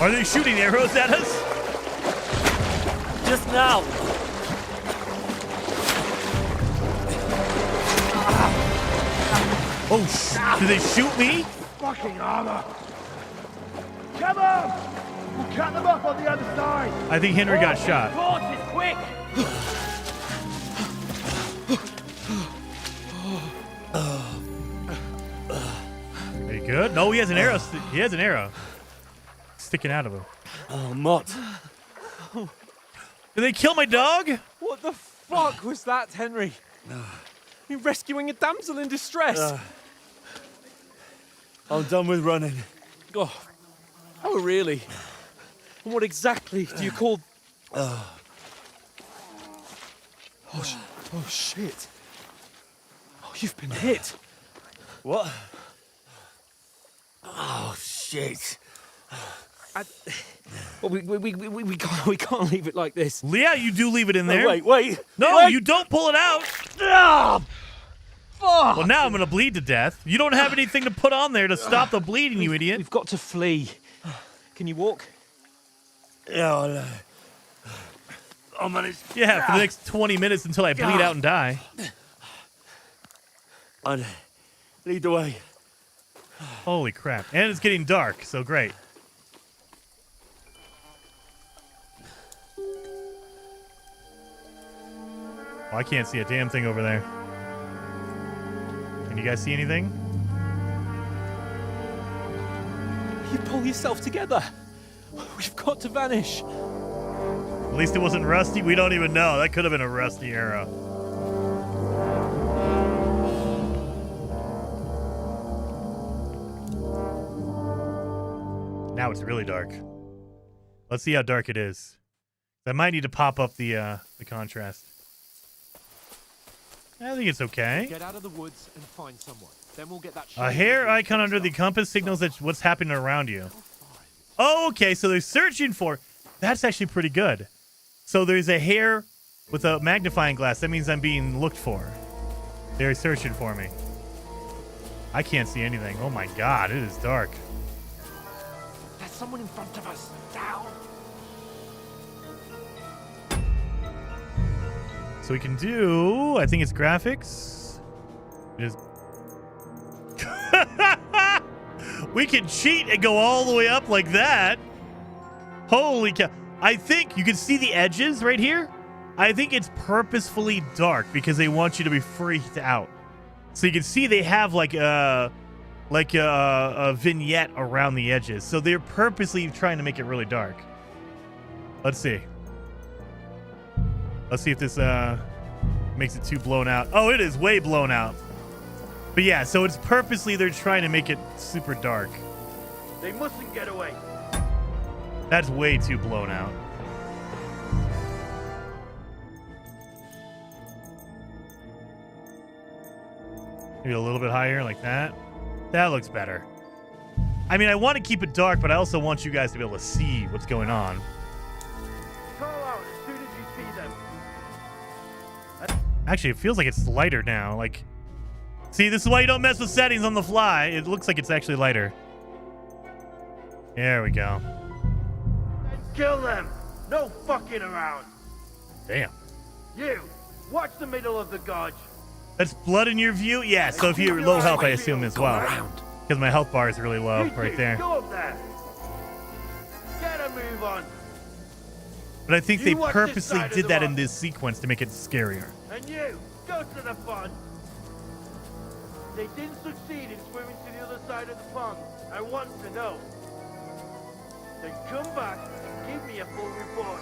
S1: Are they shooting arrows at us?
S7: Just now.
S1: Oh, did they shoot me?
S8: Fucking armor! Come on! We'll cut them up on the other side!
S1: I think Henry got shot.
S8: Horses, quick!
S1: Are you good? No, he has an arrow. He has an arrow sticking out of him.
S8: Oh, Mott.
S1: Did they kill my dog?
S8: What the fuck was that, Henry? You rescuing a damsel in distress?
S9: I'm done with running.
S8: Oh, really? And what exactly do you call... Oh, shit. Oh, you've been hit.
S9: What?
S8: Oh, shit. Well, we can't leave it like this.
S1: Yeah, you do leave it in there.
S8: Wait.
S1: No,
S8: wait.
S1: you don't pull it out.
S8: Ah, fuck.
S1: Well, now I'm going to bleed to death. You don't have anything to put on there to stop the bleeding, you idiot.
S8: We've got to flee. Can you walk?
S9: Yeah, I'll manage.
S1: Yeah, for the next 20 minutes until I bleed out and die.
S9: I'd lead the way.
S1: Holy crap. And it's getting dark, so great. Oh, I can't see a damn thing over there. Can you guys see anything?
S8: You pull yourself together. We've got to vanish.
S1: At least it wasn't rusty. We don't even know. That could have been a rusty arrow. Now it's really dark. Let's see how dark it is. I might need to pop up the contrast. I think it's okay.
S8: Get out of the woods and find someone. Then we'll get that.
S1: A hair icon under the compass signals that what's happening around you. Oh, okay. So they're searching for. That's actually pretty good. So there's a hair with a magnifying glass. That means I'm being looked for. They're searching for me. I can't see anything. Oh my god, it is dark.
S8: There's someone in front of us. Down.
S1: So we can do, I think it's graphics. It is. We can cheat and go all the way up like that. Holy cow. I think you can see the edges right here. I think it's purposefully dark because they want you to be freaked out. So you can see they have like a vignette around the edges. So they're purposely trying to make it really dark. Let's see. Let's see if this makes it too blown out. Oh, it is way blown out. But yeah, so it's purposely they're trying to make it super dark.
S7: They mustn't get away.
S1: That's way too blown out. Maybe a little bit higher like that. That looks better. I mean, I want to keep it dark, but I also want you guys to be able to see what's going on.
S7: Call out as soon as you see them.
S1: Actually, it feels like it's lighter now. Like, see, this is why you don't mess with settings on the fly. It looks like it's actually lighter. There we go.
S7: Kill them. No fucking around.
S1: Damn.
S7: You, watch the middle of the gorge.
S1: That's blood in your view? Yeah, so if you're low health, I assume as well. Because my health bar is really low right there.
S7: Go up there. Get a move on.
S1: But I think
S7: You
S1: they
S7: watch this
S1: purposely
S7: side of
S1: did
S7: the
S1: that
S7: rock.
S1: in this sequence to make it scarier.
S7: And you, go to the pond. They didn't succeed in swimming to the other side of the pond. I want to know. Then come back and give me a full report.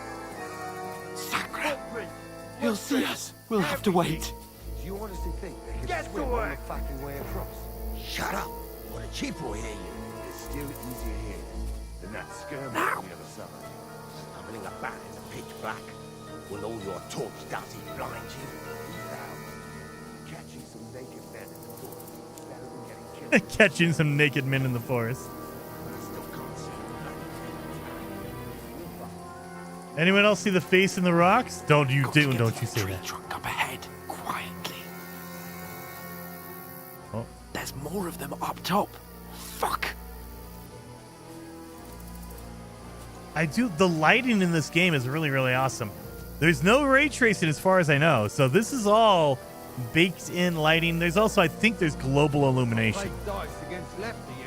S7: Footprints.
S8: He'll see us. We'll have to wait.
S17: Do you honestly think they can
S7: Get
S17: swim
S7: to
S17: on
S7: work.
S17: the fucking way across?
S18: Shut up! What a cheap boy hear you.
S17: It's still easier here than that skirmish
S18: Now.
S17: on the other side.
S18: Stumbling about in the pitch black. Will all your torch does is blind you?
S17: Catching some naked men in the forest. Better than getting killed.
S1: Catching some naked men in the forest. Anyone else see the face in the rocks? Don't you say that.
S8: Trunk up ahead, quietly.
S1: Oh.
S8: There's more of them up top. Fuck.
S1: The lighting in this game is really, really awesome. There's no ray tracing as far as I know. So this is all baked in lighting. There's also, I think there's global illumination.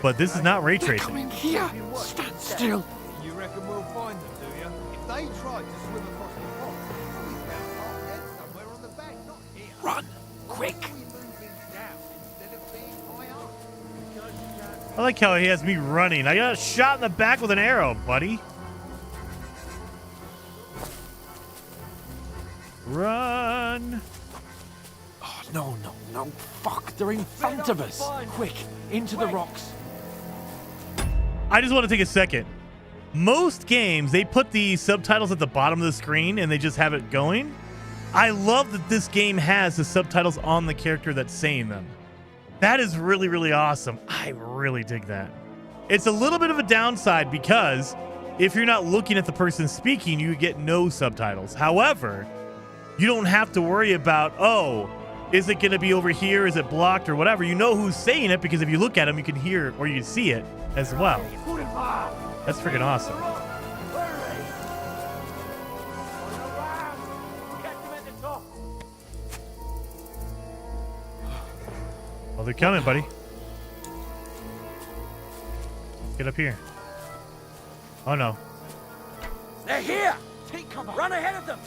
S1: But this is not ray tracing.
S8: Here, stand still.
S17: You reckon we'll find them, do you? If they tried to swim across the pond, we found our heads somewhere on the bank, not here.
S8: Run, quick.
S1: I like how he has me running. I got shot in the back with an arrow, buddy. Run.
S8: Oh, no. Fuck, they're in front of us. Quick, into the rocks.
S1: I just want to take a second. Most games, they put the subtitles at the bottom of the screen and they just have it going. I love that this game has the subtitles on the character that's saying them. That is really, really awesome. I really dig that. It's a little bit of a downside because if you're not looking at the person speaking, you get no subtitles. However, you don't have to worry about, oh, is it going to be over here? Is it blocked or whatever? You know who's saying it because if you look at them, you can hear or you can see it as well. That's freaking awesome. Well, they're coming, buddy. Let's get up here. Oh, no.
S7: They're here. Take cover. Run ahead of them.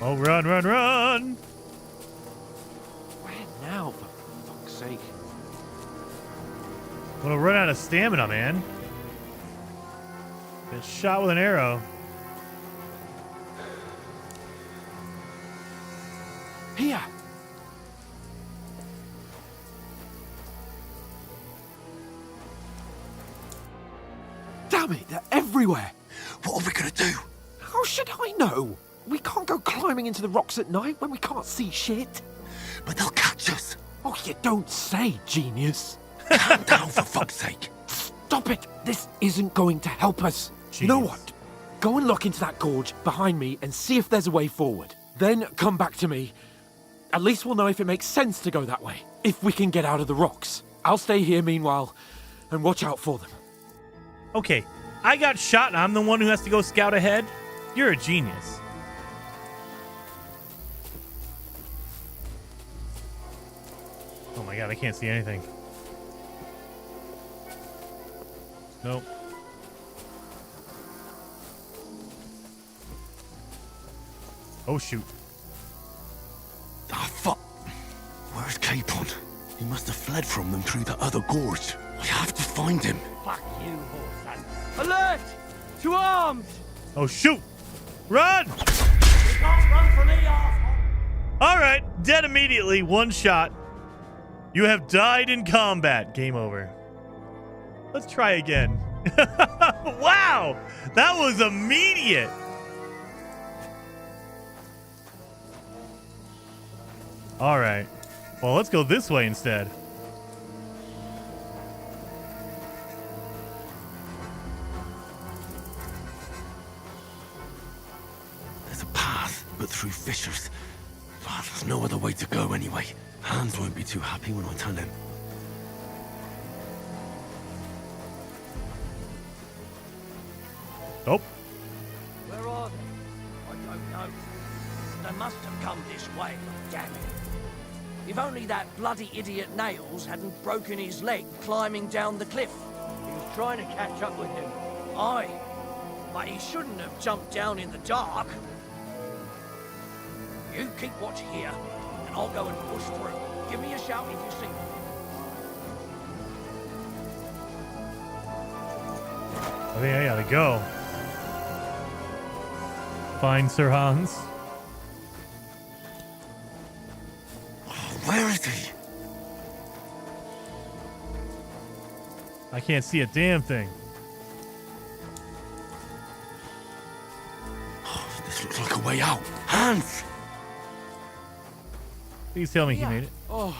S1: Oh, run, run, run.
S8: Where now, for fuck's sake?
S1: I'm gonna run out of stamina, man. Get shot with an arrow.
S8: Here. Damn it, they're everywhere.
S4: What are we gonna do?
S8: How should I know? We can't go climbing into the rocks at night when we can't see shit.
S4: But they'll catch us.
S8: Oh, you don't say, genius.
S4: Calm down, for fuck's sake.
S8: Stop it. This isn't going to help us. You know what? Go and look into that gorge behind me and see if there's a way forward. Then come back to me. At least we'll know if it makes sense to go that way. If we can get out of the rocks. I'll stay here meanwhile and watch out for them.
S1: Okay, I got shot and I'm the one who has to go scout ahead? You're a genius. Oh my god, I can't see anything. Nope. Oh shoot.
S4: Ah, fuck. Where's Capon? He must have fled from them through the other gorge. I have to find him.
S18: Fuck you, Horse. Alert! To arms!
S1: Oh shoot! Run!
S18: You can't run from me, arsehole!
S1: Alright, dead immediately, one shot. You have died in combat. Game over. Let's try again. Wow! That was immediate! Alright. Well, let's go this way instead.
S4: There's a path, but through fissures. Ah, there's no other way to go anyway. Hans won't be too happy when I tell him.
S1: Nope.
S15: Where are they? I don't know. They must have come this way, damn it. If only that bloody idiot Nails hadn't broken his leg climbing down the cliff.
S18: He was trying to catch up with him.
S15: Aye, but he shouldn't have jumped down in the dark. You keep watch here, and I'll go and push through. Give me a shout if you see me.
S1: I think I gotta go. Find Sir Hans.
S4: Where is he?
S1: I can't see a damn thing.
S4: Oh, this looks like a way out. Hans!
S1: Please tell me he made it.
S8: Oh,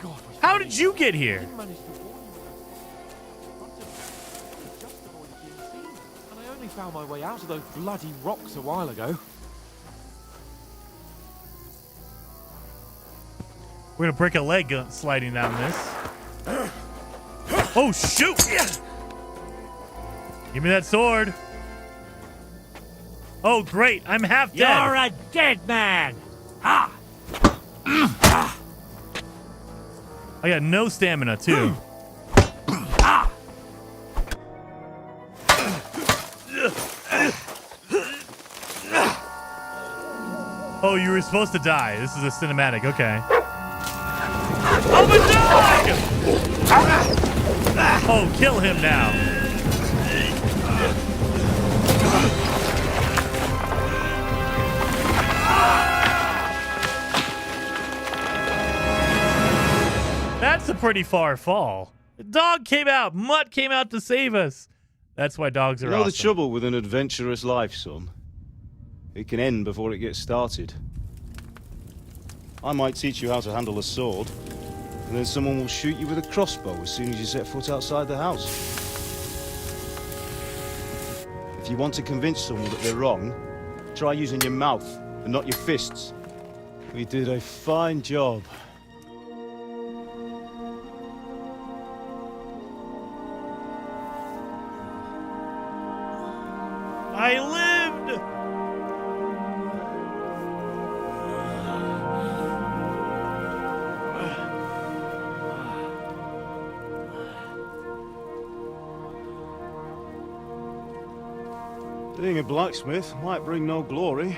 S8: God.
S1: How did you get here?
S8: And I only found my way out of those bloody rocks a while ago.
S1: We're gonna break a leg sliding down this. Oh shoot! Give me that sword. Oh great, I'm half dead.
S18: You're a dead man!
S1: I got no stamina too. Oh, you were supposed to die. This is a cinematic. Okay. I'm a dog! Oh, kill him now. That's a pretty far fall. The dog came out. Mutt came out to save us. That's why dogs are
S14: You know
S1: awesome.
S14: the trouble with an adventurous life, son? It can end before it gets started. I might teach you how to handle a sword, and then someone will shoot you with a crossbow as soon as you set foot outside the house. If you want to convince someone that they're wrong, try using your mouth and not your fists. We did a fine job.
S1: I lived!
S14: Being a blacksmith might bring no glory,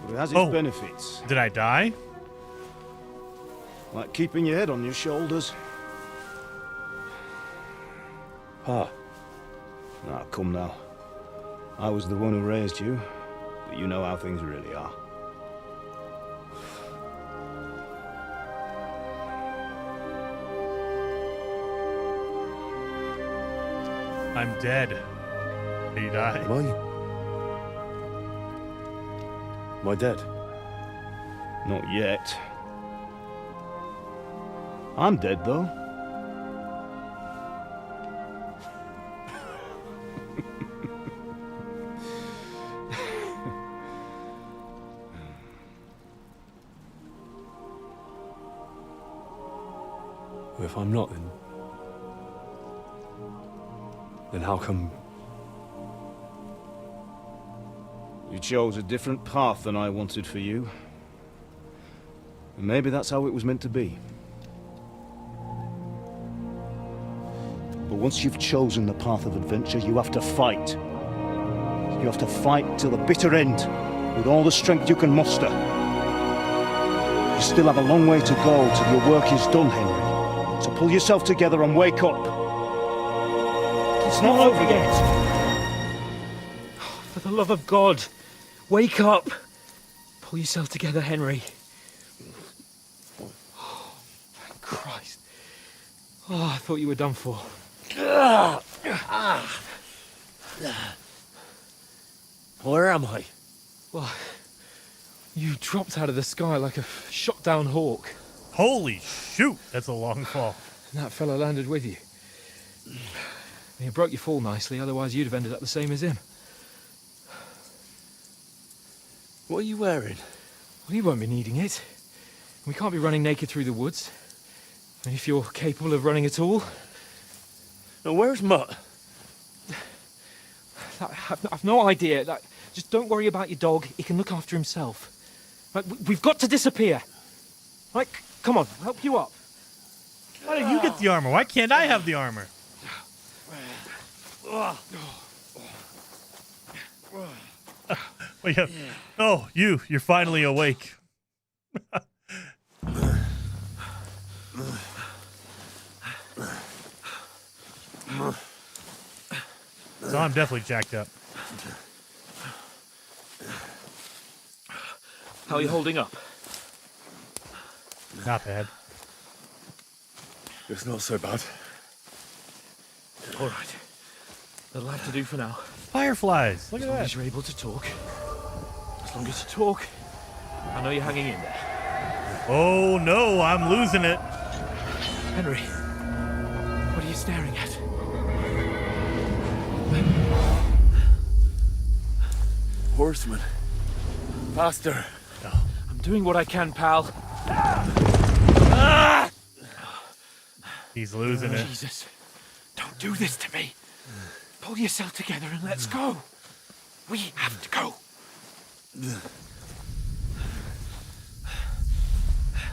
S14: but it has its benefits.
S1: Did I die?
S14: Like keeping your head on your shoulders. Ah. Now, come now. I was the one who raised you, but
S19: that you know how things really are.
S1: I'm dead. Did you die?
S12: Am I dead?
S19: Not yet. I'm dead, though.
S12: Well, if I'm not, then how come...
S19: You chose a different path than I wanted for you. And maybe that's how it was meant to be. But once you've chosen the path of adventure, you have to fight. You have to fight till the bitter end, with all the strength you can muster. You still have a long way to go till your work is done, Henry. So pull yourself together and wake up. It's not over yet.
S6: For the love of God, wake up! Pull yourself together, Henry. Oh, thank Christ. Oh, I thought you were done for.
S11: Where am I?
S6: Well, you dropped out of the sky like a shot-down hawk.
S1: Holy shoot, that's a long fall.
S6: And that fella landed with you. You broke your fall nicely, otherwise you'd have ended up the same as him.
S11: What are you wearing?
S6: Well, you won't be needing it. We can't be running naked through the woods. And if you're capable of running at all...
S11: Now, where's Mutt?
S6: I've no idea. Just don't worry about your dog. He can look after himself. We've got to disappear. Come on, I'll help you up.
S1: Why don't you get the armor? Why can't I have the armor? Wait, oh, you're finally awake. So I'm definitely jacked up.
S6: How are you holding up?
S1: Not bad.
S12: It's not so bad.
S6: All right. That'll have to do for now.
S1: Fireflies. Look at that.
S6: As long as you're able to talk. As long as you talk, I know you're hanging in there.
S1: Oh no, I'm losing it.
S6: Henry, what are you staring at?
S11: Horseman. Faster.
S6: I'm doing what I can, pal.
S1: He's losing it.
S6: Jesus, don't do this to me. Pull yourself together and let's go. We have to go.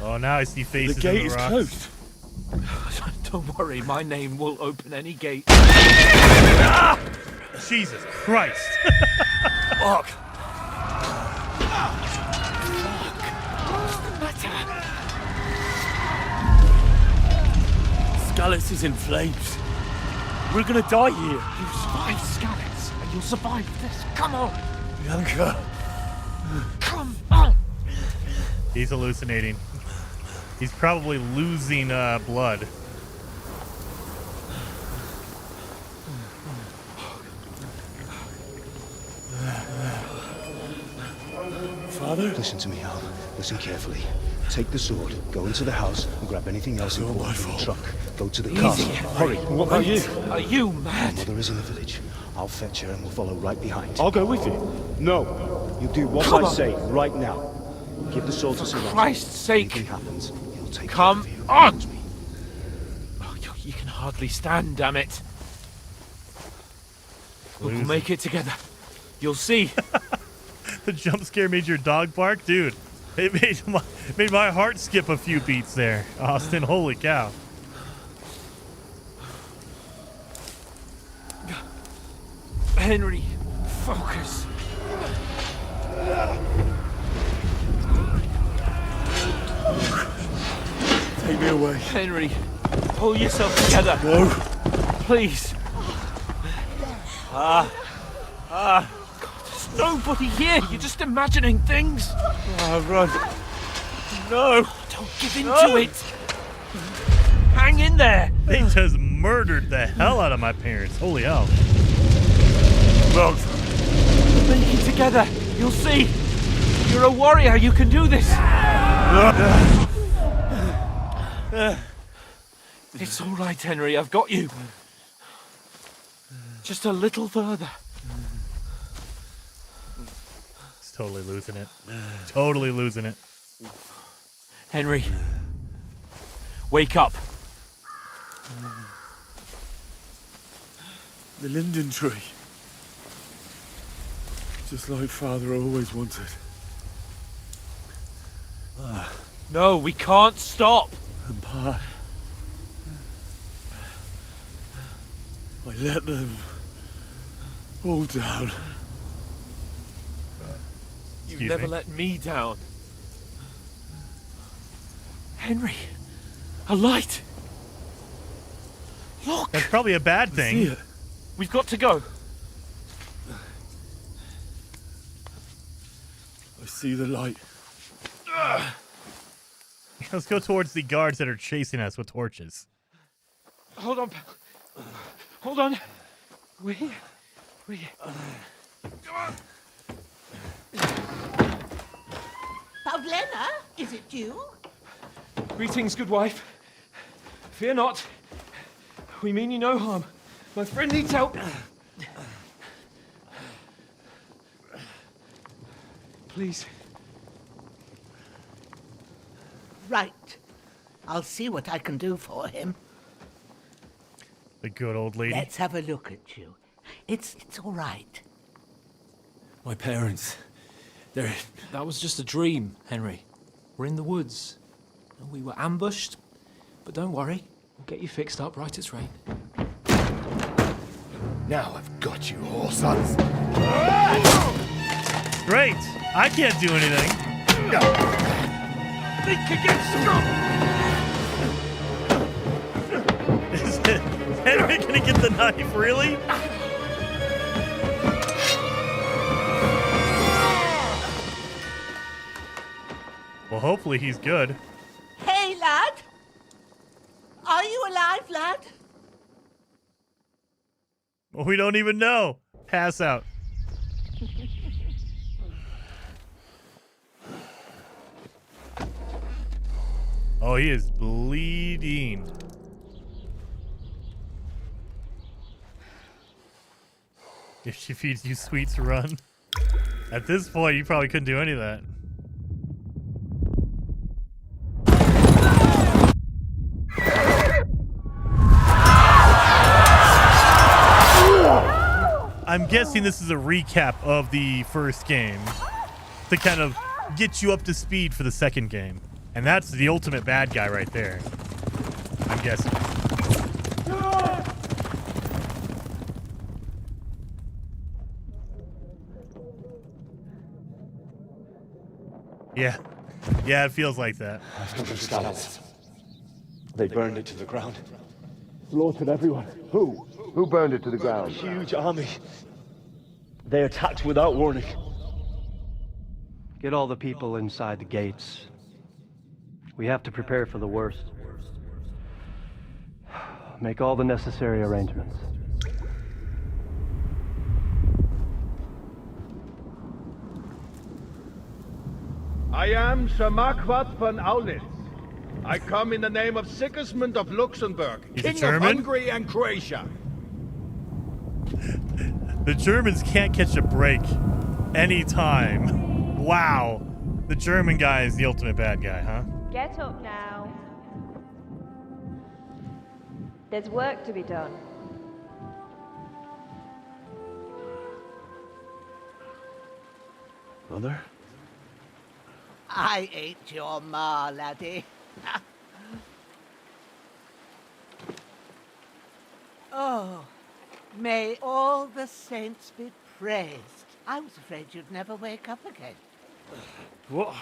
S1: Oh, now I see faces.
S11: The gate
S1: in the
S11: is
S1: rocks.
S11: closed.
S6: Don't worry, my name will open any gate.
S1: Jesus Christ.
S11: Fuck. Scallis is in flames. We're gonna die here.
S6: You survived Scallis, and you'll survive this. Come on.
S11: Bianca.
S6: Come on.
S1: He's hallucinating. He's probably losing blood.
S11: Father?
S19: Listen to me, Al. Listen carefully. Take the sword, go into the house, and grab anything else important from the truck. Go to the castle. Hurry.
S11: What about you?
S6: Are you mad?
S19: My mother is in the village. I'll fetch her and we'll follow right behind.
S12: I'll go with you.
S19: No. You do what
S6: Come
S19: I
S6: on.
S19: say right now. Give the sword to
S6: For
S19: Sir
S6: Christ's sake.
S19: Anything happens, he'll take
S6: Come
S19: care of you.
S6: on. Oh, you can hardly stand, damn it. We'll make it together. You'll see.
S1: The jump scare made your dog bark? Dude, it made my heart skip a few beats there. Austin, holy cow.
S6: Henry, focus.
S11: Take me away.
S6: Henry, pull yourself together.
S11: No.
S6: Please.
S8: nobody here. You're just imagining things.
S9: Oh, run. No.
S8: Don't give in to it. Hang in there.
S1: They just murdered the hell out of my parents. Holy hell.
S8: We'll make it together. You'll see. You're a warrior. You can do this. It's all right, Henry. I've got you. Just a little further.
S1: He's totally losing it. Totally losing it.
S8: Henry, wake up.
S12: The linden tree. Just like Father always wanted.
S8: No, we can't stop.
S12: And Pa, I let them all down.
S8: You
S1: Excuse
S8: never
S1: me?
S8: let me down. Henry, a light. Look.
S1: That's probably a bad thing.
S8: We've got to go.
S12: I see the light.
S1: Let's go towards the guards that are chasing us with torches.
S8: Hold on, pal. Hold on. We.
S20: Pavlena, is it you?
S8: Greetings, good wife. Fear not. We mean you no harm. My friend needs help. Please.
S20: Right. I'll see what I can do for him.
S1: The good old lady.
S20: Let's have a look at you. It's all right.
S8: My parents. That was just a dream, Henry. We're in the woods. We were ambushed. But don't worry. We'll get you fixed up right as rain.
S18: Now I've got you, whoresons.
S1: Great. I can't do anything.
S8: Think again, scum!
S1: Is Henry gonna get the knife, really? Well, hopefully he's good.
S20: Hey, lad! Are you alive, lad?
S1: Well, we don't even know. Pass out. Oh, he is bleeding. If she feeds you sweets, run. At this point, you probably couldn't do any of that. I'm guessing this is a recap of the first game to kind of get you up to speed for the second game. And that's the ultimate bad guy right there. I'm guessing. Yeah. Yeah, it feels like that.
S19: They burned it to the ground.
S21: Slaughtered everyone. Who? Who burned it to the ground?
S19: Huge army. They attacked without warning.
S22: Get all the people inside the gates. We have to prepare for the worst. Make all the necessary arrangements.
S7: I am Sir Marquardt von Aulitz. I come in the name of Sigismund of Luxembourg,
S1: He's
S7: King
S1: a German?
S7: of Hungary and Croatia.
S1: The Germans can't catch a break anytime. Wow. The German guy is the ultimate bad guy, huh?
S23: Get up now. There's work to be done.
S19: Mother?
S20: I ain't your ma, laddie. Oh, may all the saints be praised. I was afraid you'd never wake up again.
S12: What?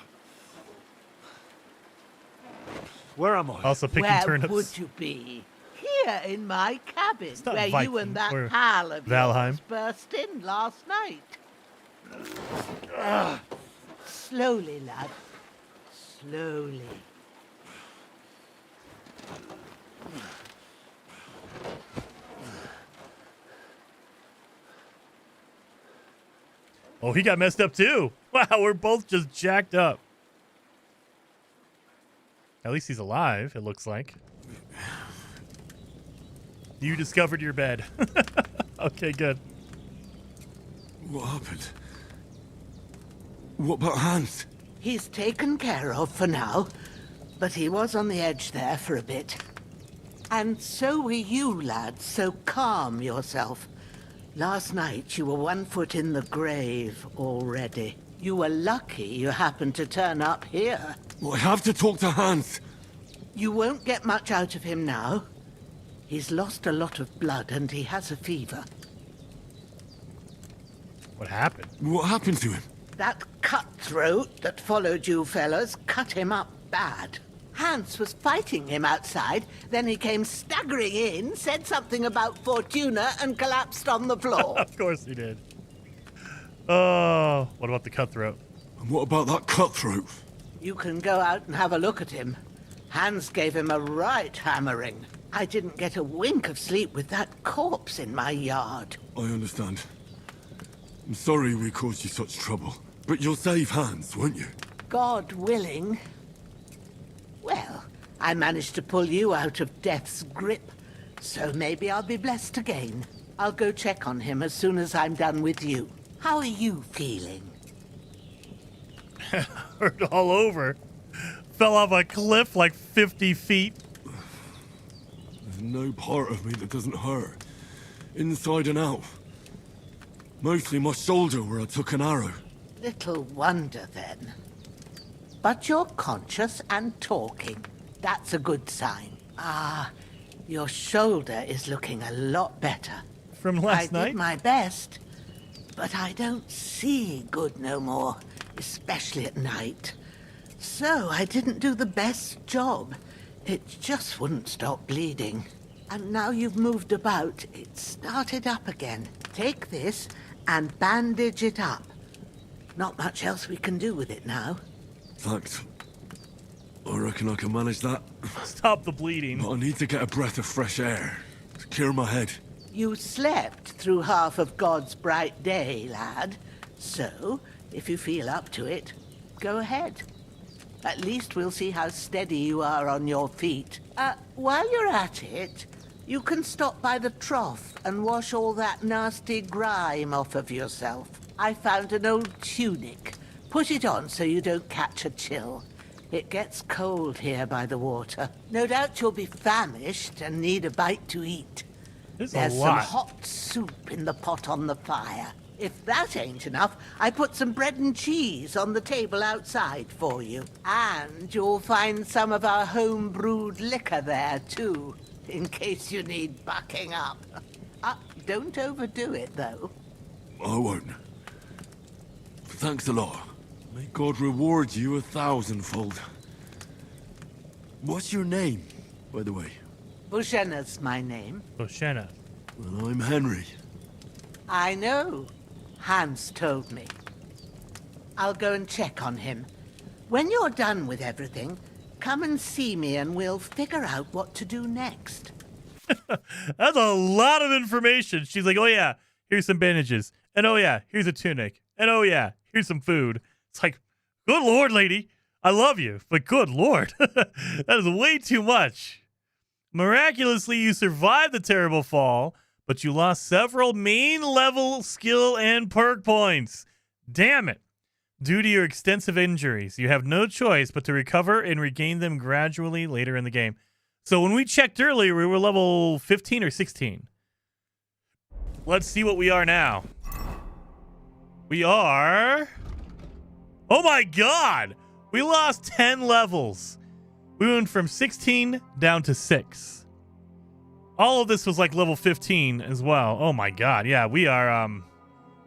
S12: Where am I?
S1: Also picking
S20: Where
S1: turnips.
S20: would you be? Here in my cabin,
S1: not
S20: where you
S1: Viking
S20: and that
S1: or
S20: pal of
S1: Valheim.
S20: yours burst in last night. Slowly, lad. Slowly.
S1: Oh, he got messed up too. Wow, we're both just jacked up. At least he's alive, it looks like. You discovered your bed. Okay, good.
S12: What happened? What about Hans?
S20: He's taken care of for now, but he was on the edge there for a bit. And so were you, lad, so calm yourself. Last night you were 1 foot in the grave already. You were lucky you happened to turn up here.
S12: Well, I have to talk to Hans.
S20: You won't get much out of him now. He's lost a lot of blood and he has a fever.
S1: What happened?
S12: What happened to him?
S20: That cutthroat that followed you fellas cut him up bad. Hans was fighting him outside, then he came staggering in, said something about Fortuna, and collapsed on the floor.
S1: Of course he did. Oh, what about the cutthroat?
S12: And what about that cutthroat?
S20: You can go out and have a look at him. Hans gave him a right hammering. I didn't get a wink of sleep with that corpse in my yard.
S12: I understand. I'm sorry we caused you such trouble. But you'll save Hans, won't you?
S20: God willing. Well, I managed to pull you out of death's grip, so maybe I'll be blessed again. I'll go check on him as soon as I'm done with you. How are you feeling?
S1: Hurt all over. Fell off a cliff like 50 feet.
S12: There's no part of me that doesn't hurt. Inside and out. Mostly my shoulder where I took an arrow.
S20: Little wonder then. But you're conscious and talking. That's a good sign. Ah, your shoulder is looking a lot better.
S1: From last night?
S20: I did my best, but I don't see good no more, especially at night. So I didn't do the best job. It just wouldn't stop bleeding. And now you've moved about, it started up again. Take this and bandage it up. Not much else we can do with it now.
S12: Thanks. I reckon I can manage that.
S1: Stop the bleeding.
S12: But I need to get a breath of fresh air to clear my head.
S20: You slept through half of God's bright day, lad. So, if you feel up to it, go ahead. At least we'll see how steady you are on your feet. While you're at it, you can stop by the trough and wash all that nasty grime off of yourself. I found an old tunic. Put it on so you don't catch a chill. It gets cold here by the water. No doubt you'll be famished and need a bite to eat.
S1: There's
S20: some
S1: a lot.
S20: hot soup in the pot on the fire. If that ain't enough, I put some bread and cheese on the table outside for you. And you'll find some of our home-brewed liquor there, too, in case you need bucking up. Don't overdo it, though.
S12: I won't. Thanks a lot. May God reward you 1,000-fold. What's your name, by the way?
S20: Bushenna's my name.
S1: Bushenna.
S12: Well, I'm Henry.
S20: I know. Hans told me. I'll go and check on him. When you're done with everything, come and see me and we'll figure out what to do next.
S1: That's a lot of information. She's like, oh yeah, here's some bandages. And oh yeah, here's a tunic. And oh yeah, here's some food. It's like, good Lord, lady. I love you, but good Lord. That is way too much. Miraculously, you survived the terrible fall, but you lost several main level skill and perk points. Damn it. Due to your extensive injuries, you have no choice but to recover and regain them gradually later in the game. So when we checked earlier, we were level 15 or 16. Let's see what we are now. We are... Oh my god! We lost 10 levels. We went from 16 down to 6. All of this was like level 15 as well. Oh my god. Yeah, we are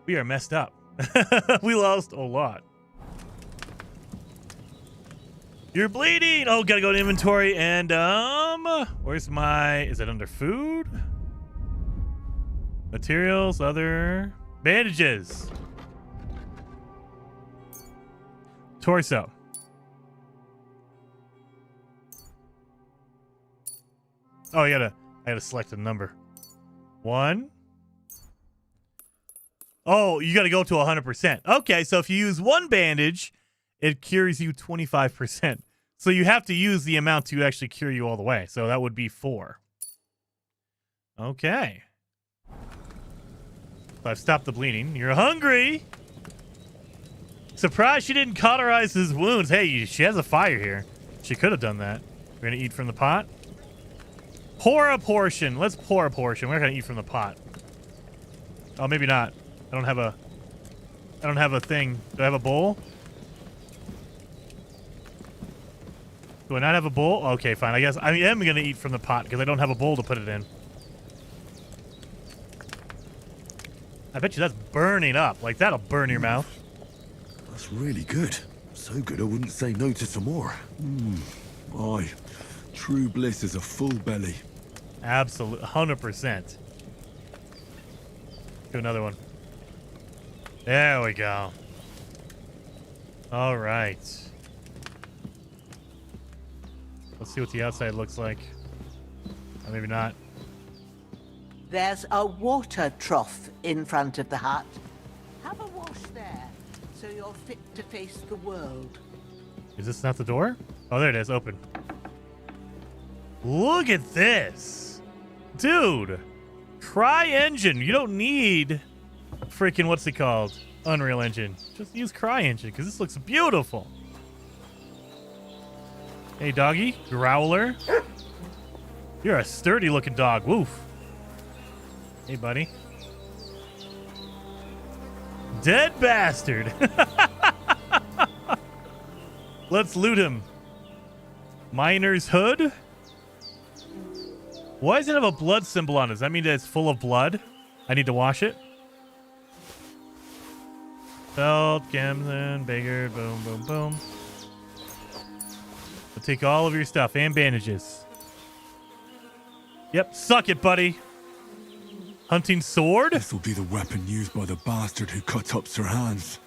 S1: messed up. We lost a lot. You're bleeding. Oh, gotta go to inventory and where's my, is it under food? Materials, other bandages. Torso. Oh, I gotta select a number. 1. Oh, you gotta go to 100%. Okay, so if you use 1 bandage, it cures you 25%. So you have to use the amount to actually cure you all the way. So that would be 4. Okay. So I've stopped the bleeding. You're hungry. Surprised she didn't cauterize his wounds. Hey, she has a fire here. She could have done that. We're gonna eat from the pot. Pour a portion. Let's pour a portion. We're not gonna eat from the pot. Oh, maybe not. I don't have a thing. Do I have a bowl? Do I not have a bowl? Okay, fine. I guess I am gonna eat from the pot because I don't have a bowl to put it in. I bet you that's burning up. Like, that'll burn your mouth.
S12: That's really good. So good I wouldn't say no to some more. Aye. True bliss is a full belly.
S1: Absolutely. 100%. Do another one. There we go. All right. Let's see what the outside looks like. Or maybe not.
S20: There's a water trough in front of the hut. Have a wash there, so you're fit to face the world.
S1: Is this not the door? Oh, there it is. Open. Look at this. Dude. CryEngine. You don't need freaking, what's it called? Unreal Engine. Just use CryEngine because this looks beautiful. Hey, doggy. Growler. You're a sturdy looking dog. Woof. Hey, buddy. Dead bastard. Let's loot him. Miner's hood. Why does it have a blood symbol on it? Does that mean that it's full of blood? I need to wash it. Belt, Gamson, Beggar, boom, boom, boom. I'll take all of your stuff and bandages. Yep, suck it, buddy. Hunting sword?
S12: This will be the weapon used by the bastard who cut up Sir Hans.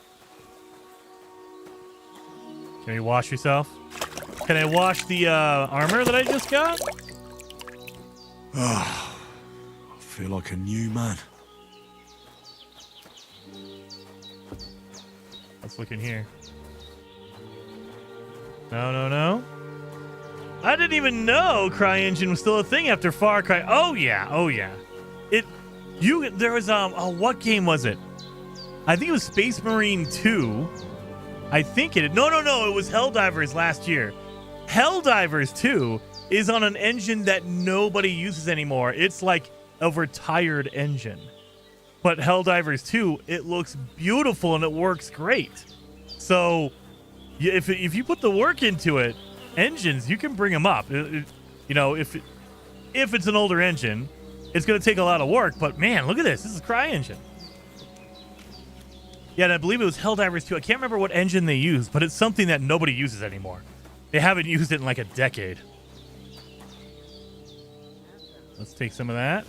S1: Can you wash yourself? Can I wash the armor that I just got?
S12: I feel like a new man.
S1: Let's look in here. No, no, no. I didn't even know CryEngine was still a thing after Far Cry. Oh yeah, oh yeah. There was what game was it? I think it was Space Marine 2. I think it no, it was Helldivers last year. Helldivers 2 is on an engine that nobody uses anymore. It's like a retired engine. But Helldivers 2, it looks beautiful and it works great. So if you put the work into it, engines, you can bring them up. You know, if it's an older engine, it's going to take a lot of work, but man, look at this. This is CryEngine. Yeah, and I believe it was Helldivers 2. I can't remember what engine they used, but it's something that nobody uses anymore. They haven't used it in like a decade. Let's take some of that.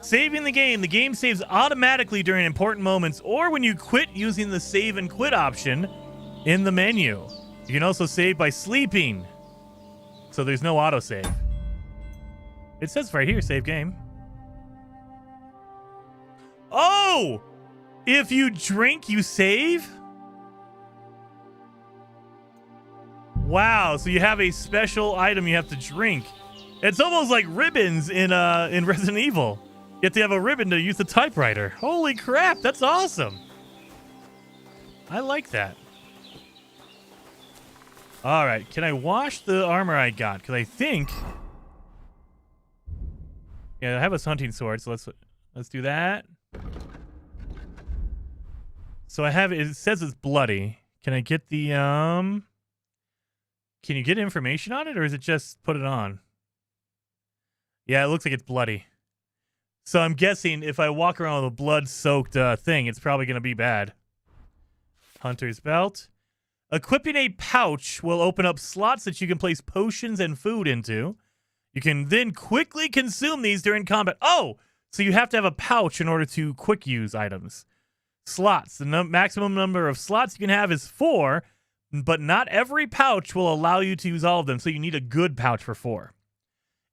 S1: Saving the game. The game saves automatically during important moments or when you quit using the save and quit option in the menu. You can also save by sleeping. So there's no autosave. It says right here, save game. Oh! If you drink, you save? Wow, so you have a special item you have to drink. It's almost like ribbons in Resident Evil. You have to have a ribbon to use the typewriter. Holy crap, that's awesome. I like that. All right, can I wash the armor I got? Because I think... Yeah, I have a hunting sword, so let's do that. So I have it says it's bloody. Can I get the can you get information on it, or is it just put it on? Yeah, it looks like it's bloody. So I'm guessing if I walk around with a blood-soaked thing, it's probably going to be bad. Hunter's belt. Equipping a pouch will open up slots that you can place potions and food into. You can then quickly consume these during combat. Oh, so you have to have a pouch in order to quick use items. slots. The maximum number of slots you can have is 4, but not every pouch will allow you to use all of them, so you need a good pouch for 4.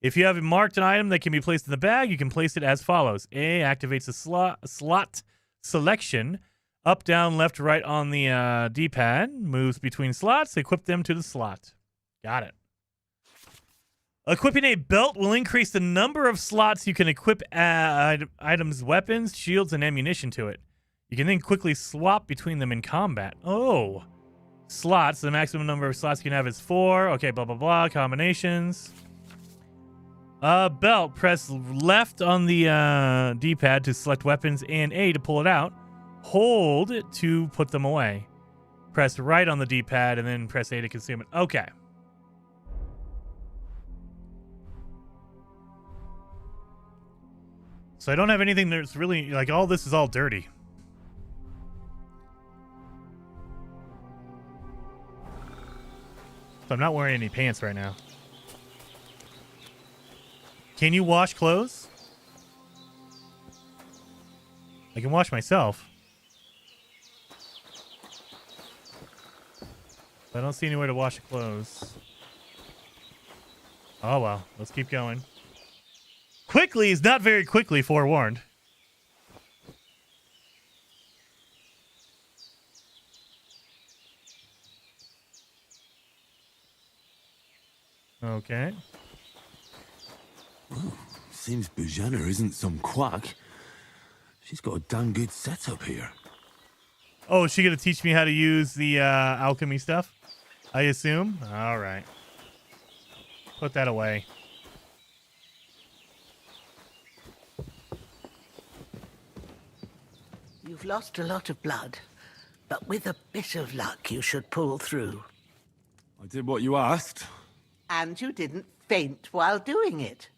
S1: If you have marked an item that can be placed in the bag, you can place it as follows. A activates the slot selection. Up, down, left, right on the D-pad. Moves between slots. Equip them to the slot. Got it. Equipping a belt will increase the number of slots you can equip items, weapons, shields, and ammunition to it. You can then quickly swap between them in combat. Oh. Slots. The maximum number of slots you can have is 4. Okay, blah, blah, blah. Combinations. Belt. Press left on the D-pad to select weapons and A to pull it out. Hold to put them away. Press right on the D-pad and then press A to consume it. Okay. So I don't have anything that's really, like, all this is all dirty. So I'm not wearing any pants right now. Can you wash clothes? I can wash myself. I don't see anywhere to wash clothes. Oh well, let's keep going. Quickly is not very quickly, forewarned. Okay.
S4: Well, seems Bujana isn't some quack. She's got a damn good setup here.
S1: Oh, is she going to teach me how to use the alchemy stuff? I assume? All right. Put that away.
S20: You've lost a lot of blood, but with a bit of luck you should pull through.
S12: I did what you asked.
S20: And you didn't faint while doing it.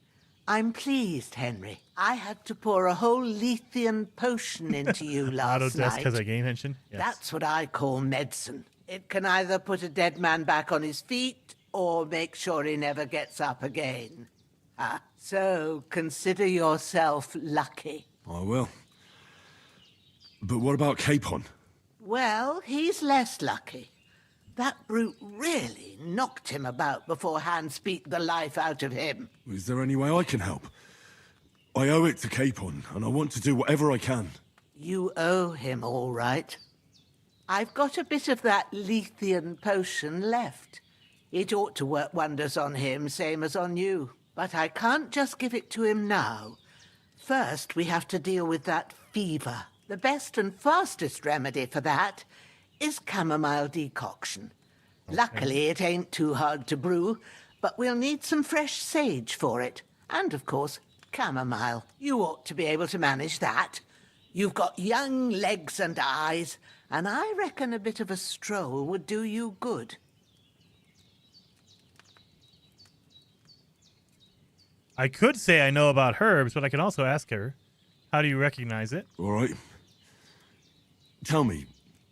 S20: I'm pleased, Henry. I had to pour a whole Lethean potion into you last
S1: Auto death
S20: night.
S1: because I gain tension? Yes.
S20: That's what I call medicine. It can either put a dead man back on his feet or make sure he never gets up again. So consider yourself lucky.
S12: I will. But what about Capon?
S20: Well, he's less lucky. That brute really knocked him about before Hans beat the life out of him.
S12: Is there any way I can help? I owe it to Capon, and I want to do whatever I can.
S20: You owe him, all right. I've got a bit of that Lethean potion left. It ought to work wonders on him, same as on you. But I can't just give it to him now. First, we have to deal with that fever. The best and fastest remedy for that is chamomile decoction. Okay. Luckily, it ain't too hard to brew, but we'll need some fresh sage for it. And, of course, chamomile. You ought to be able to manage that. You've got young legs and eyes, and I reckon a bit of a stroll would do you good.
S1: I could say I know about herbs, but I can also ask her, how do you recognize it?
S12: All right. Tell me,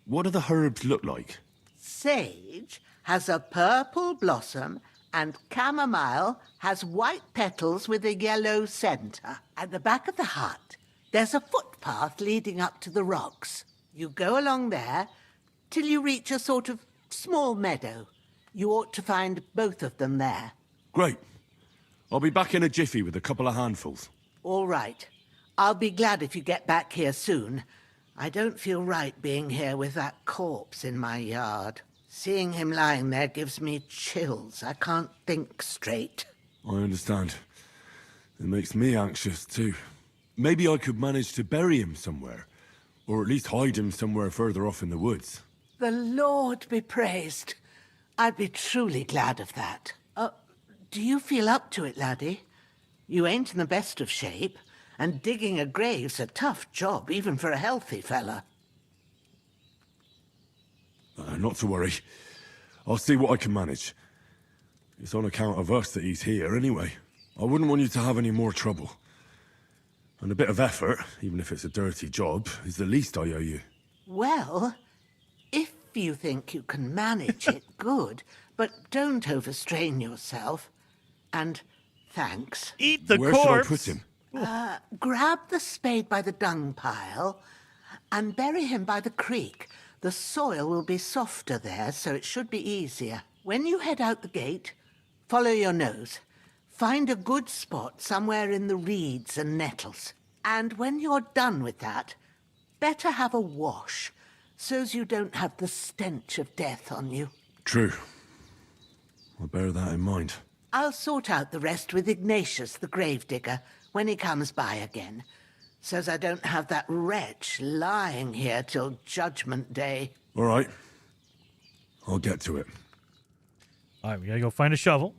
S12: what do the herbs look like?
S20: Sage has a purple blossom, and chamomile has white petals with a yellow centre. At the back of the hut, there's a footpath leading up to the rocks. You go along there till you reach a sort of small meadow. You ought to find both of them there.
S12: Great. I'll be back in a jiffy with a couple of handfuls.
S20: All right. I'll be glad if you get back here soon. I don't feel right being here with that corpse in my yard. Seeing him lying there gives me chills. I can't think straight.
S12: I understand. It makes me anxious, too. Maybe I could manage to bury him somewhere. Or at least hide him somewhere further off in the woods.
S20: The Lord be praised. I'd be truly glad of that. Do you feel up to it, laddie? You ain't in the best of shape, and digging a grave's a tough job, even for a healthy fella.
S12: Not to worry. I'll see what I can manage. It's on account of us that he's here, anyway. I wouldn't want you to have any more trouble. And a bit of effort, even if it's a dirty job, is the least I owe you.
S20: Well, if you think you can manage it, good. But don't overstrain yourself. And thanks.
S1: Eat the
S12: Where
S1: corpse.
S12: should I put him?
S20: Grab the spade by the dung pile And bury him by the creek. The soil will be softer there, so it should be easier. When you head out the gate, follow your nose. Find a good spot somewhere in the reeds and nettles. And when you're done with that, better have a wash, so's you don't have the stench of death on you.
S12: True. I'll bear that in mind.
S20: I'll sort out the rest with Ignatius, the gravedigger, when he comes by again, so's I don't have that wretch lying here till Judgment Day.
S12: All right. I'll get to it.
S1: All right, we gotta go find a shovel.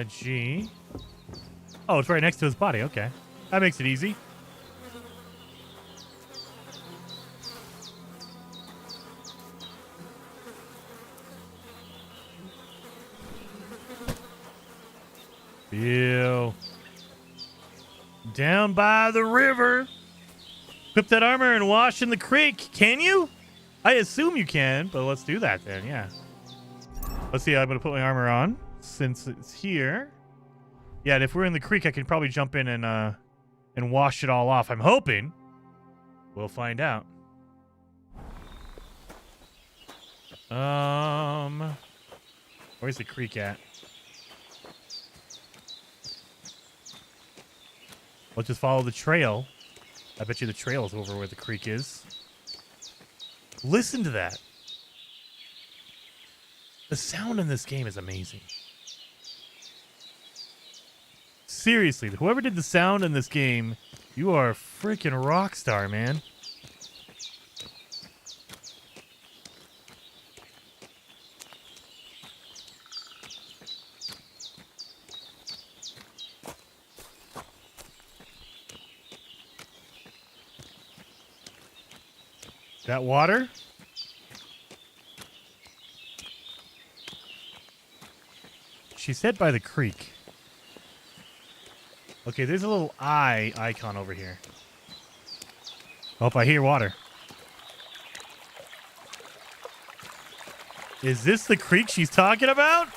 S1: G. Oh, it's right next to his body. Okay. That makes it easy. Ew. Down by the river. Equip that armor and wash in the creek. Can you? I assume you can, but let's do that then, yeah. Let's see, I'm going to put my armor on since it's here. Yeah, and if we're in the creek, I can probably jump in and wash it all off. I'm hoping. We'll find out. Where's the creek at? Let's just follow the trail. I bet you the trail is over where the creek is. Listen to that. The sound in this game is amazing. Seriously, whoever did the sound in this game, you are a freaking rock star, man. That water? She said by the creek. Okay, there's a little eye icon over here. Oh, I hear water. Is this the creek she's talking about?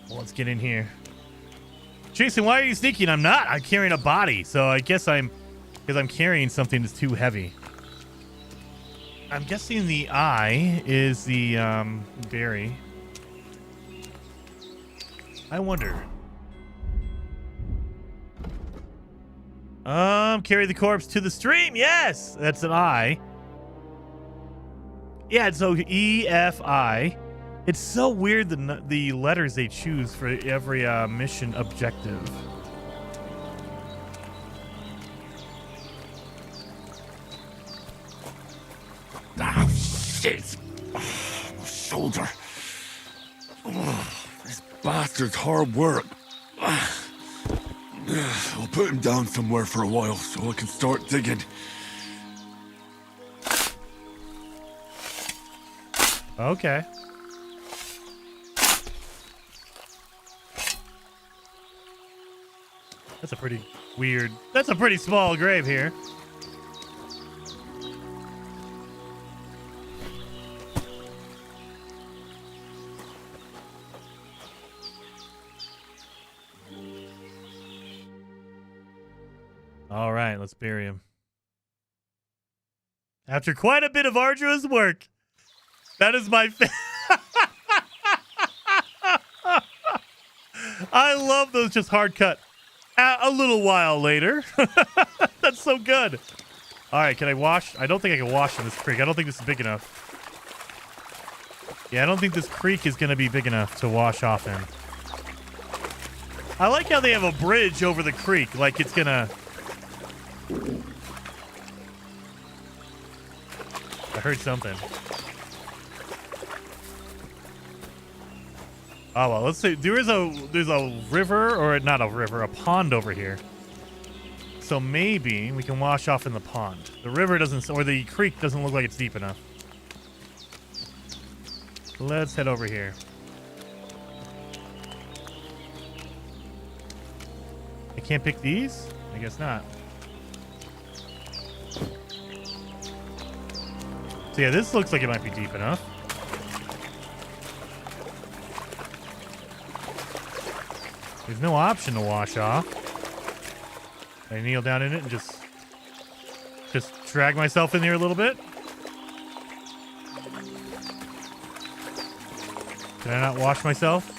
S1: Well, let's get in here. Jason, why are you sneaking? I'm not. I'm carrying a body, so I guess because I'm carrying something that's too heavy. I'm guessing the eye is the berry. I wonder. Carry the corpse to the stream. Yes, that's an I. Yeah, so EFI. It's so weird the letters they choose for every mission objective.
S4: Ah, shit! Oh, my shoulder. Oh, this bastard's hard work. I'll put him down somewhere for a while so I can start digging.
S1: Okay. That's a pretty weird... That's a pretty small grave here. All right, let's bury him. After quite a bit of arduous work. That is my... I love those just hard cut. A little while later. That's so good. All right, can I wash? I don't think I can wash in this creek. I don't think this is big enough. Yeah, I don't think this creek is going to be big enough to wash off in. I like how they have a bridge over the creek, like it's going to... I heard something. Oh, well, let's see. There's a river, or not a river, a pond over here. So maybe we can wash off in the pond. The river doesn't, or the creek doesn't look like it's deep enough. Let's head over here. I can't pick these? I guess not. So yeah, this looks like it might be deep enough. There's no option to wash off. I kneel down in it and just drag myself in here a little bit. Can I not wash myself?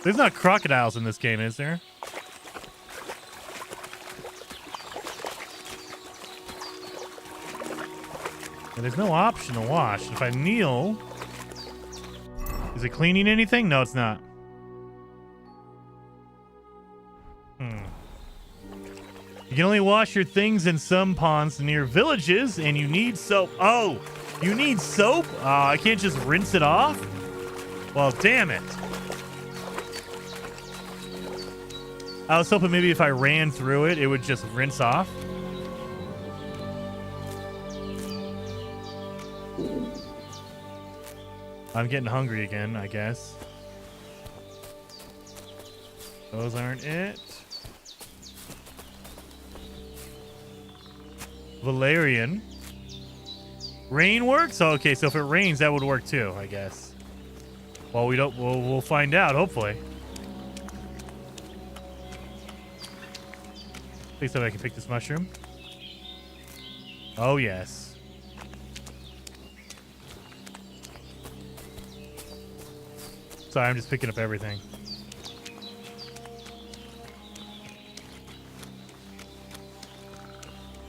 S1: There's not crocodiles in this game, is there? And there's no option to wash. If I kneel... Is it cleaning anything? No, it's not. You can only wash your things in some ponds near villages, and you need soap. Oh, you need soap? I can't just rinse it off? Well, damn it. I was hoping maybe if I ran through it, it would just rinse off. I'm getting hungry again, I guess. Those aren't it. Valerian. Rain works? Oh, okay, so if it rains, that would work too, I guess. Well, we don't. We'll find out, hopefully. Please tell me I can pick this mushroom. Oh, yes. Sorry, I'm just picking up everything.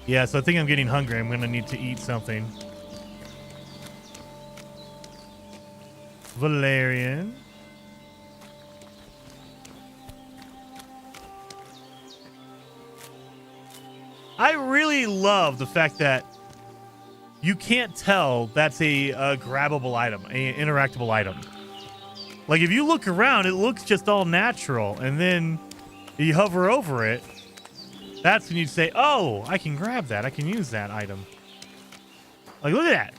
S1: Yeah, so I think I'm getting hungry. I'm going to need to eat something. Valerian. I really love the fact that you can't tell that's a grabbable item, an interactable item. Like, if you look around, it looks just all natural. And then you hover over it. That's when you say, oh, I can grab that. I can use that item. Like, look at that.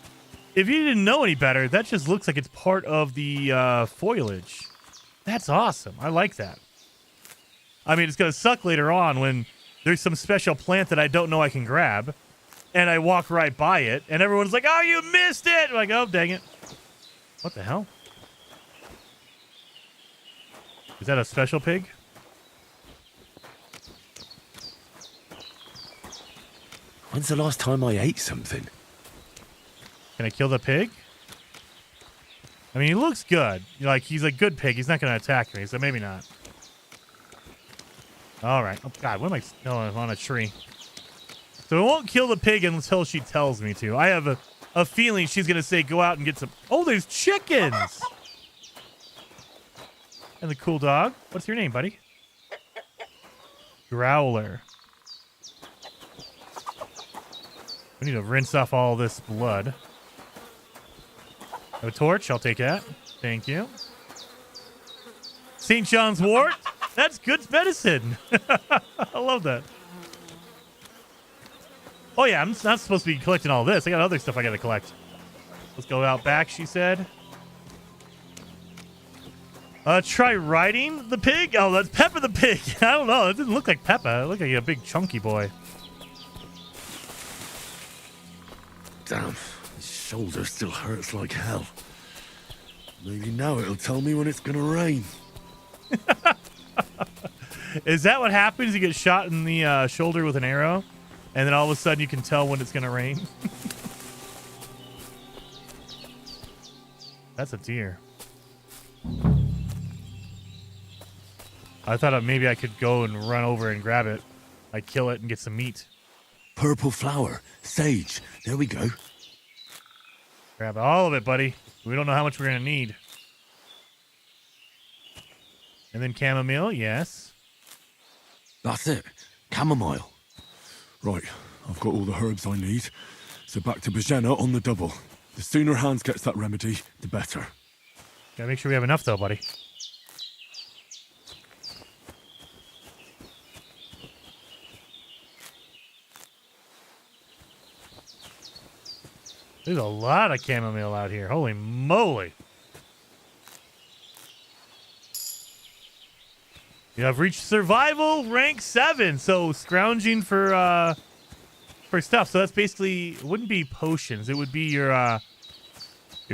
S1: If you didn't know any better, that just looks like it's part of the foliage. That's awesome. I like that. I mean, it's going to suck later on when there's some special plant that I don't know I can grab, and I walk right by it, and everyone's like, oh, you missed it! I'm like, oh, dang it. What the hell? Is that a special pig?
S12: When's the last time I ate something?
S1: Can I kill the pig? I mean, he looks good. Like, he's a good pig. He's not going to attack me, so maybe not. All right. Oh, God, what am I... No, I'm on a tree. So I won't kill the pig until she tells me to. I have a feeling she's going to say, go out and get some... Oh, there's chickens! And the cool dog. What's your name, buddy? Growler. We need to rinse off all this blood. A torch, I'll take that. Thank you. St. John's wort. That's good medicine. I love that. Oh, yeah, I'm not supposed to be collecting all this. I got other stuff I got to collect. Let's go out back, she said. Try riding the pig? Oh, that's Peppa the pig. I don't know. It didn't look like Peppa. It looked like a big chunky boy.
S12: Damn, his shoulder still hurts like hell. Maybe now it'll tell me when it's gonna rain.
S1: Is that what happens? You get shot in the shoulder with an arrow, and then all of a sudden you can tell when it's gonna rain? That's a deer. I thought maybe I could go and run over and grab it. I'd kill it and get some meat.
S12: Purple flower, sage. There we go.
S1: Grab all of it, buddy. We don't know how much we're going to need. And then chamomile, yes.
S12: That's it. Chamomile. Right, I've got all the herbs I need. So back to Bajena on the double. The sooner Hans gets that remedy, the better.
S1: Gotta make sure we have enough, though, buddy. There's a lot of chamomile out here. Holy moly. You have reached survival rank 7, so scrounging for stuff. So that's basically, it wouldn't be potions. It would be your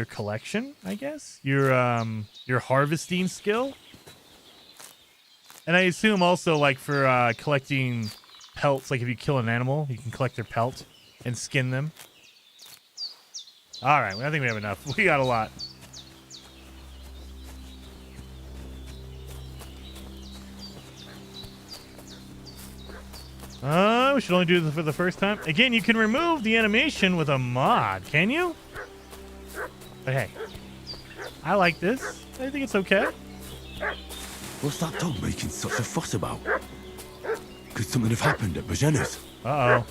S1: collection, I guess. Your harvesting skill. And I assume also like for collecting pelts, like if you kill an animal, you can collect their pelt and skin them. All right, I think we have enough. We got a lot. We should only do this for the first time. Again, you can remove the animation with a mod, can you? But hey, I like this. I think it's okay.
S4: What's that dog making such a fuss about? Could something have happened at Bajena's?
S1: Uh-oh.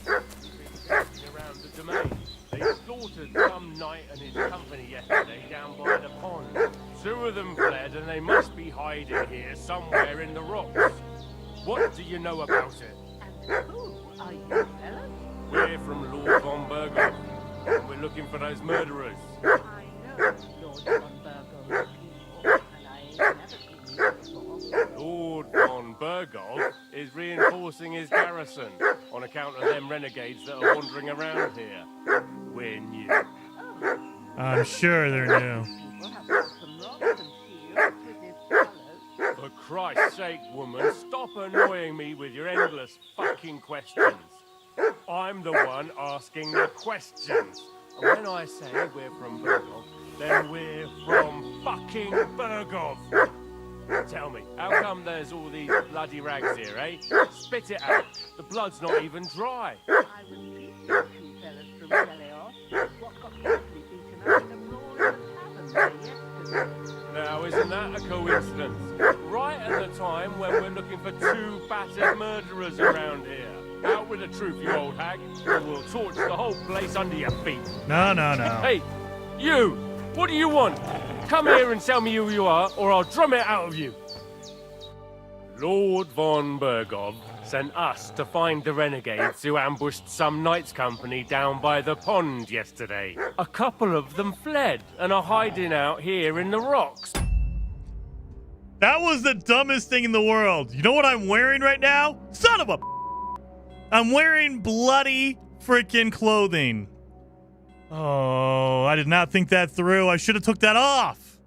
S8: Around the domain. They slaughtered some knight and his company yesterday down by the pond. 2 of them fled and they must be hiding here somewhere in the rocks. What do you know about it?
S20: Who are you, fellas?
S8: We're from Lord von Burgov, and we're looking for those murderers.
S20: I know Lord von Burgov's people, and I ain't never seen you before.
S8: Lord von Burgov is reinforcing his garrison on account of them renegades that are wandering around here. We're new.
S1: I'm sure they're new.
S20: People have got some rocks and shields with this fellow.
S8: For Christ's sake, woman, stop annoying me with your endless fucking questions. I'm the one asking the questions. And when I say we're from Burgov, then we're from fucking Burgov. Tell me, how come there's all these bloody rags here, eh? Spit it out. The blood's not even dry.
S20: I was treating you 2 fellas from Teleos. What got badly beaten up in a brawl in the tavern there yesterday.
S8: Now, isn't that a coincidence? Right at the time when we're looking for 2 battered murderers around here. Out with the truth, you old hag, or we'll torch the whole place under your feet.
S1: No.
S8: Hey, you! What do you want? Come here and tell me who you are, or I'll drum it out of you. Lord von Burgov sent us to find the renegades who ambushed some knights' company down by the pond yesterday. A couple of them fled and are hiding out here in the rocks.
S1: That was the dumbest thing in the world. You know what I'm wearing right now? Son of a... I'm wearing bloody freaking clothing. Oh, I did not think that through. I should have took that off.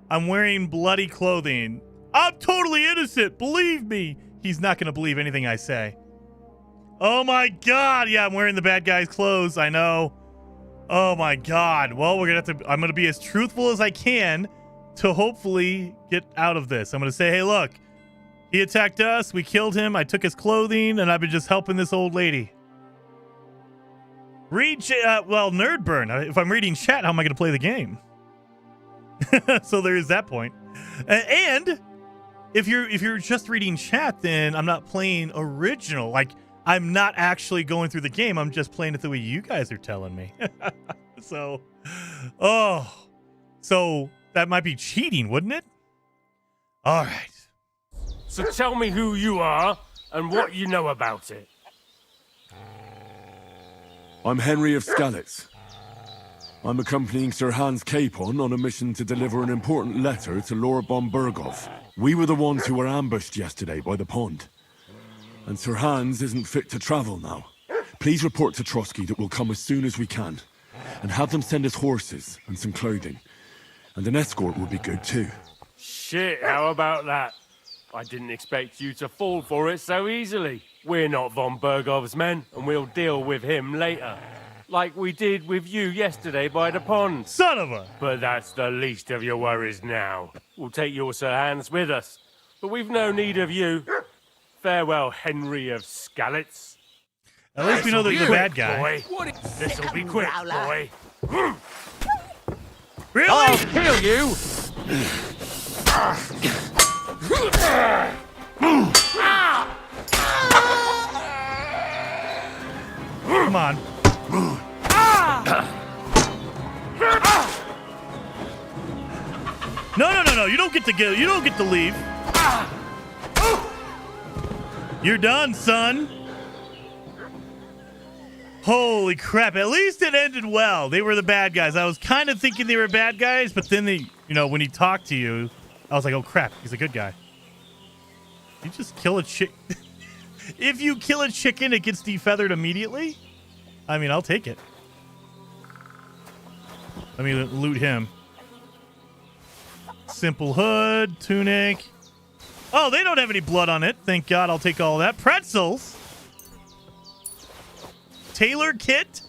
S1: I'm wearing bloody clothing. I'm totally innocent. Believe me. He's not going to believe anything I say. Oh my God. Yeah, I'm wearing the bad guy's clothes. I know. Oh my God. Well, we're going to have to... I'm going to be as truthful as I can to hopefully get out of this. I'm going to say, hey, look. He attacked us. We killed him. I took his clothing, and I've been just helping this old lady. Read, Nerdburn. If I'm reading chat, how am I going to play the game? So there is that point. And if you're just reading chat, then I'm not playing original. Like, I'm not actually going through the game. I'm just playing it the way you guys are telling me. So that might be cheating, wouldn't it? All right.
S8: So tell me who you are and what you know about it.
S12: I'm Henry of Skalitz. I'm accompanying Sir Hans Capon on a mission to deliver an important letter to Lord von Burgov. We were the ones who were ambushed yesterday by the pond. And Sir Hans isn't fit to travel now. Please report to Trotsky that we'll come as soon as we can. And have them send us horses and some clothing. And an escort would be good too.
S8: Shit, how about that? I didn't expect you to fall for it so easily. We're not von Burgov's men, and we'll deal with him later. Like we did with you yesterday by the pond.
S1: Son of a...
S8: But that's the least of your worries now. We'll take your Sir Hans with us. But we've no need of you. Farewell, Henry of Skalitz.
S1: At least we know that you're the bad guy.
S8: This'll be quick, boy.
S1: Really?
S8: I'll kill you!
S1: Come on. No. You don't get to leave. You're done, son. Holy crap. At least it ended well. They were the bad guys. I was kind of thinking they were bad guys, but then when he talked to you, I was like, oh crap, he's a good guy. You just kill a chick. If you kill a chicken, it gets defeathered immediately? I mean, I'll take it. Let me loot him. Simple hood, tunic. Oh, they don't have any blood on it. Thank God, I'll take all that. Pretzels. Tailor kit.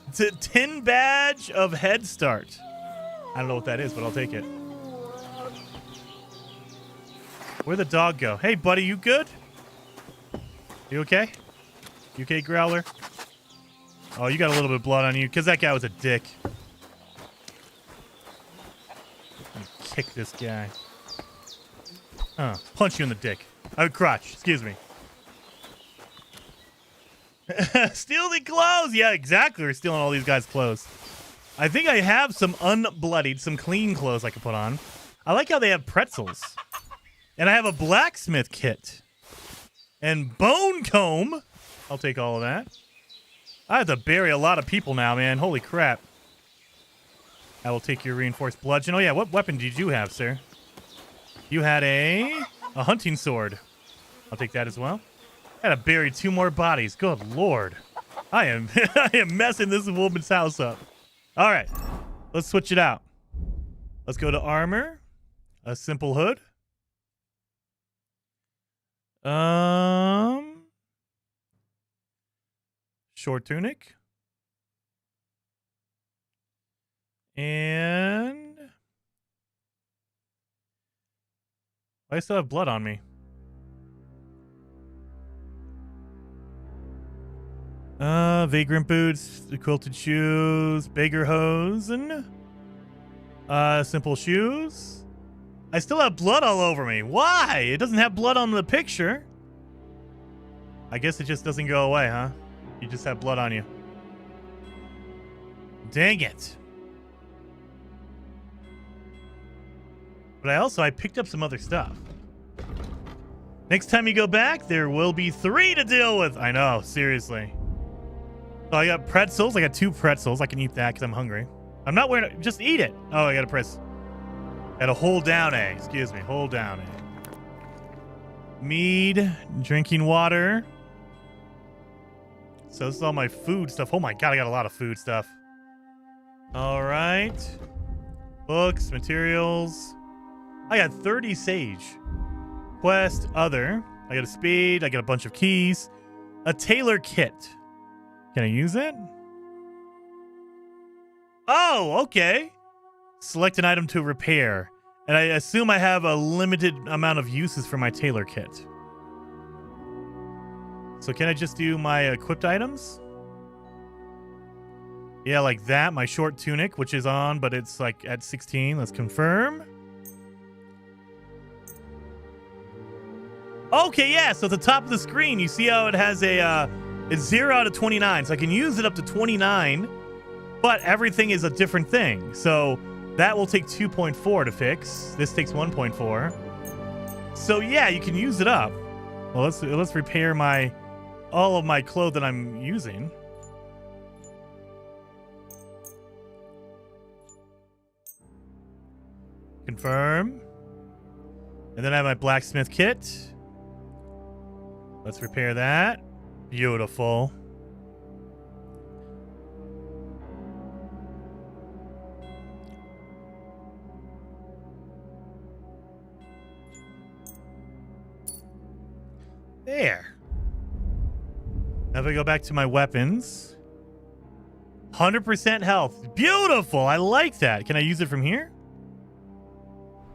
S1: It's a 10 badge of Head Start. I don't know what that is, but I'll take it. Where'd the dog go? Hey, buddy, you good? You okay? You okay, Growler? Oh, you got a little bit of blood on you, because that guy was a dick. Kick this guy. Punch you in the dick. Crotch, excuse me. Steal the clothes! Yeah, exactly. We're stealing all these guys' clothes. I think I have some unbloodied, some clean clothes I can put on. I like how they have pretzels. And I have a blacksmith kit. And bone comb. I'll take all of that. I have to bury a lot of people now, man. Holy crap. I will take your reinforced bludgeon. Oh, yeah. What weapon did you have, sir? You had a hunting sword. I'll take that as well. I gotta bury 2 more bodies. Good lord. I am messing this woman's house up. All right. Let's switch it out. Let's go to armor. A simple hood. Short tunic. And I still have blood on me. Vagrant boots, the quilted shoes, beggar hosen, simple shoes. I still have blood all over me. Why? It doesn't have blood on the picture. I guess it just doesn't go away, huh? You just have blood on you. Dang it. But I picked up some other stuff. Next time you go back, there will be 3 to deal with. I know, seriously. So I got pretzels. I got 2 pretzels. I can eat that because I'm hungry. I'm not wearing it. Just eat it. Oh, I got to press. Got to hold down A. Excuse me. Hold down A. Mead. Drinking water. So this is all my food stuff. Oh my God, I got a lot of food stuff. All right. Books, materials. I got 30 sage. Quest, other. I got a speed. I got a bunch of keys. A tailor kit. Can I use it? Oh, okay. Select an item to repair. And I assume I have a limited amount of uses for my tailor kit. So can I just do my equipped items? Yeah, like that. My short tunic, which is on, but it's like at 16. Let's confirm. Okay, yeah. So at the top of the screen, you see how it has a... it's 0 out of 29. So I can use it up to 29, but everything is a different thing. So that will take 2.4 to fix. This takes 1.4. So yeah, you can use it up. Well, let's repair all of my clothes that I'm using. Confirm. And then I have my blacksmith kit. Let's repair that. Beautiful. There. Now if I go back to my weapons. 100% health. Beautiful. I like that. Can I use it from here?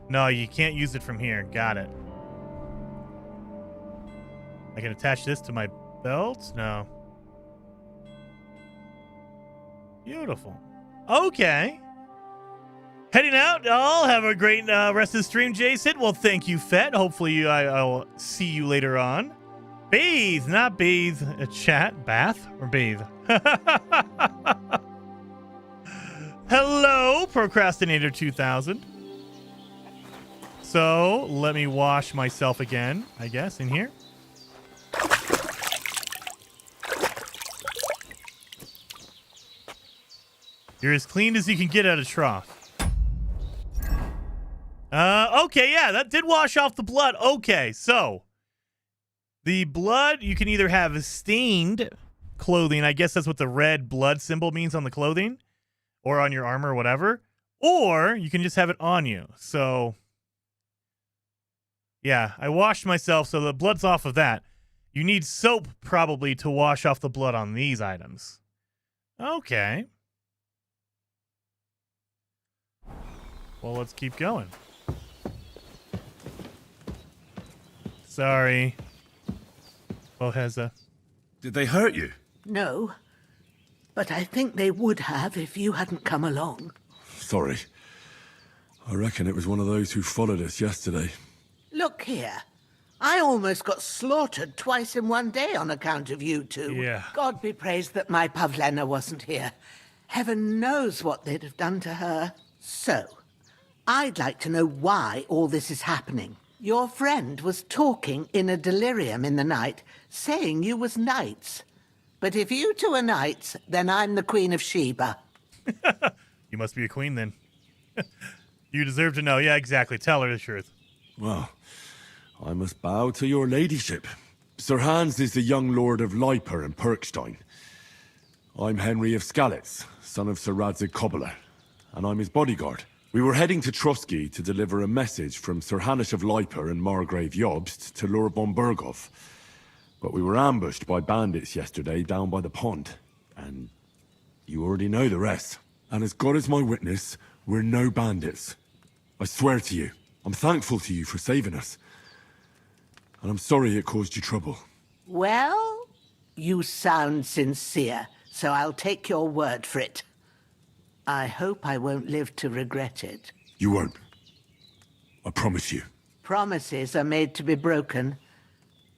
S1: No, you can't use it from here. Got it. I can attach this to my belt? No. Beautiful. Okay. Heading out. I'll have a great rest of the stream, Jason. Well, thank you, Fett. Hopefully I'll see you later on. Bathe, not bathe. Chat, bath, or bathe? Hello, Procrastinator 2000. So, let me wash myself again, I guess, in here. You're as clean as you can get out of trough. Okay, yeah, that did wash off the blood. Okay, so The blood, you can either have stained clothing. I guess that's what the red blood symbol means on the clothing or on your armor or whatever. Or you can just have it on you. So, yeah, I washed myself, so the blood's off of that. You need soap probably to wash off the blood on these items. Okay. Well, let's keep going. Sorry. Boheza.
S12: Did they hurt you?
S20: No, but I think they would have if you hadn't come along.
S12: Sorry. I reckon it was one of those who followed us yesterday.
S20: Look here. I almost got slaughtered twice in one day on account of you two.
S1: Yeah.
S20: God be praised that my Pavlena wasn't here. Heaven knows what they'd have done to her. So, I'd like to know why all this is happening. Your friend was talking in a delirium in the night, saying you was knights. But if you two are knights, then I'm the Queen of Sheba.
S1: You must be a queen then. You deserve to know. Yeah, exactly. Tell her the truth.
S12: Well, I must bow to your ladyship. Sir Hans is the young lord of Leiper and Perkstein. I'm Henry of Skalitz, son of Sir Radzig Cobbler, and I'm his bodyguard. We were heading to Trotsky to deliver a message from Sir Hanush of Leiper and Margrave Jobst to Lord von Berghoff. But we were ambushed by bandits yesterday down by the pond, and you already know the rest. And as God is my witness, we're no bandits. I swear to you, I'm thankful to you for saving us. And I'm sorry it caused you trouble.
S20: Well, you sound sincere, so I'll take your word for it. I hope I won't live to regret it.
S12: You won't. I promise you.
S20: Promises are made to be broken,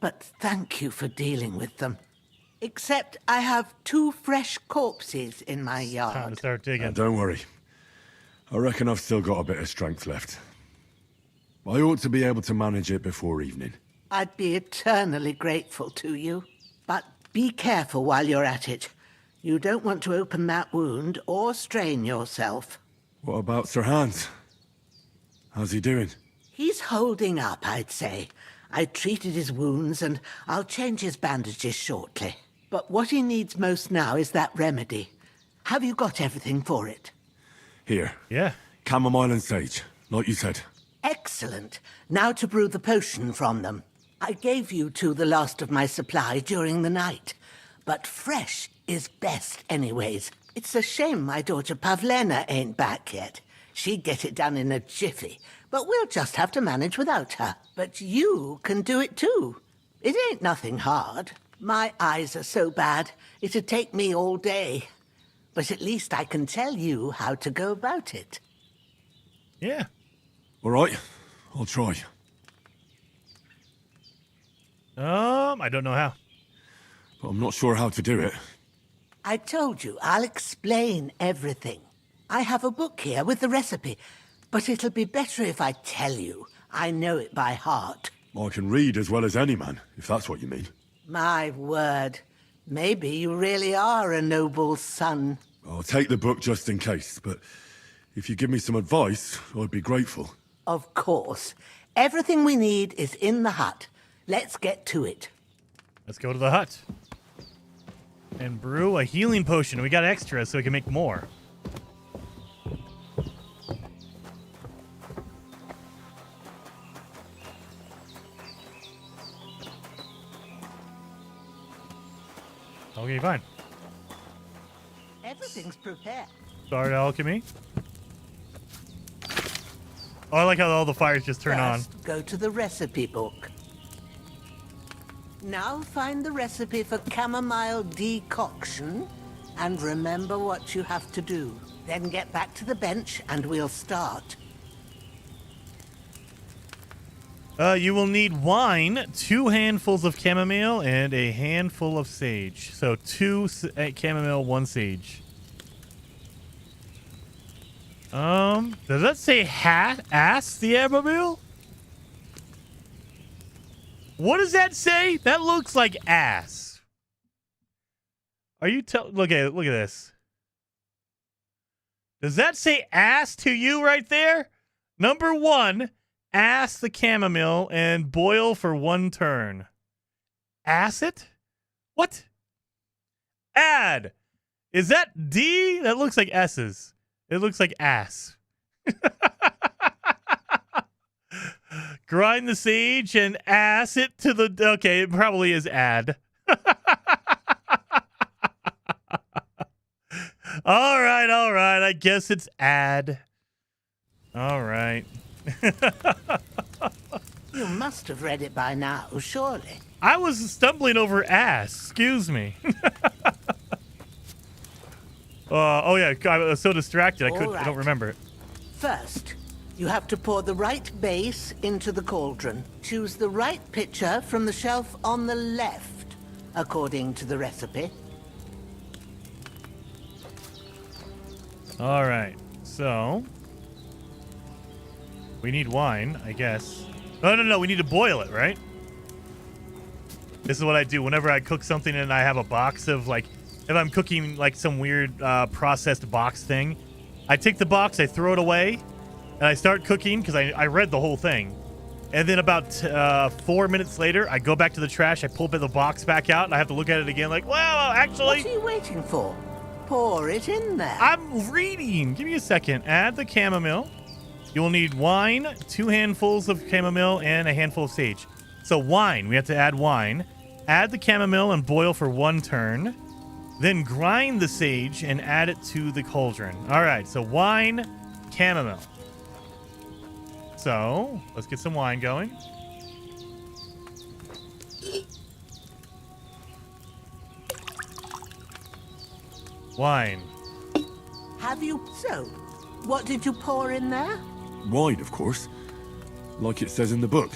S20: but thank you for dealing with them. Except I have 2 fresh corpses in my yard.
S1: Time to start digging.
S12: Don't worry. I reckon I've still got a bit of strength left. I ought to be able to manage it before evening.
S20: I'd be eternally grateful to you. But be careful while you're at it. You don't want to open that wound or strain yourself.
S12: What about Sir Hans? How's he doing?
S20: He's holding up, I'd say. I treated his wounds and I'll change his bandages shortly. But what he needs most now is that remedy. Have you got everything for it?
S12: Here.
S1: Yeah.
S12: Chamomile and sage, like you said.
S20: Excellent. Now to brew the potion from them. I gave you two the last of my supply during the night. But fresh is best anyways. It's a shame my daughter Pavlena ain't back yet. She'd get it done in a jiffy, but we'll just have to manage without her. But you can do it too. It ain't nothing hard. My eyes are so bad, it'd take me all day. But at least I can tell you how to go about it.
S1: Yeah.
S12: All right, I'll try.
S1: I don't know how.
S12: But I'm not sure how to do it.
S20: I told you, I'll explain everything. I have a book here with the recipe, but it'll be better if I tell you. I know it by heart.
S12: I can read as well as any man, if that's what you mean.
S20: My word. Maybe you really are a noble son.
S12: I'll take the book just in case, but if you give me some advice, I'd be grateful.
S20: Of course. Everything we need is in the hut. Let's get to it.
S1: Let's go to the hut. And brew a healing potion. We got extra so we can make more. Okay, fine.
S20: Everything's prepared.
S1: Start alchemy. Oh, I like how all the fires just turn
S20: First, go to the recipe book. Now find the recipe for chamomile decoction and remember what you have to do. Then get back to the bench and we'll start.
S1: You will need wine, 2 handfuls of chamomile, and a handful of sage. So 2 chamomile, 1 sage. Does that say ass the chamomile? What does that say? That looks like ass. Are you look at this. Does that say ass to you right there? Number 1, ass the chamomile and boil for 1 turn. Acid? What? Add. Is that D? That looks like S's. It looks like ass. Grind the sage and ass it to the... Okay, it probably is add. All right. I guess it's add. All right.
S20: You must have read it by now, surely.
S1: I was stumbling over ass. Excuse me. Oh, yeah. I was so distracted. I don't remember it.
S20: First, you have to pour the right base into the cauldron. Choose the right pitcher from the shelf on the left, according to the recipe.
S1: All right. So, we need wine, I guess. No. We need to boil it, right? This is what I do whenever I cook something and I have a box of, like, if I'm cooking, like, some weird processed box thing, I take the box, I throw it away, and I start cooking because I read the whole thing. And then about 4 minutes later, I go back to the trash, I pull the box back out, and I have to look at it again like, well, actually...
S20: What are you waiting for? Pour it in there.
S1: I'm reading. Give me a second. Add the chamomile. You will need wine, 2 handfuls of chamomile, and a handful of sage. So wine, we have to add wine. Add the chamomile and boil for 1 turn. Then grind the sage and add it to the cauldron. All right, so wine, chamomile. So let's get some wine going. Wine.
S20: Have you? So, what did you pour in there?
S12: Wine, of course. Like it says in the book.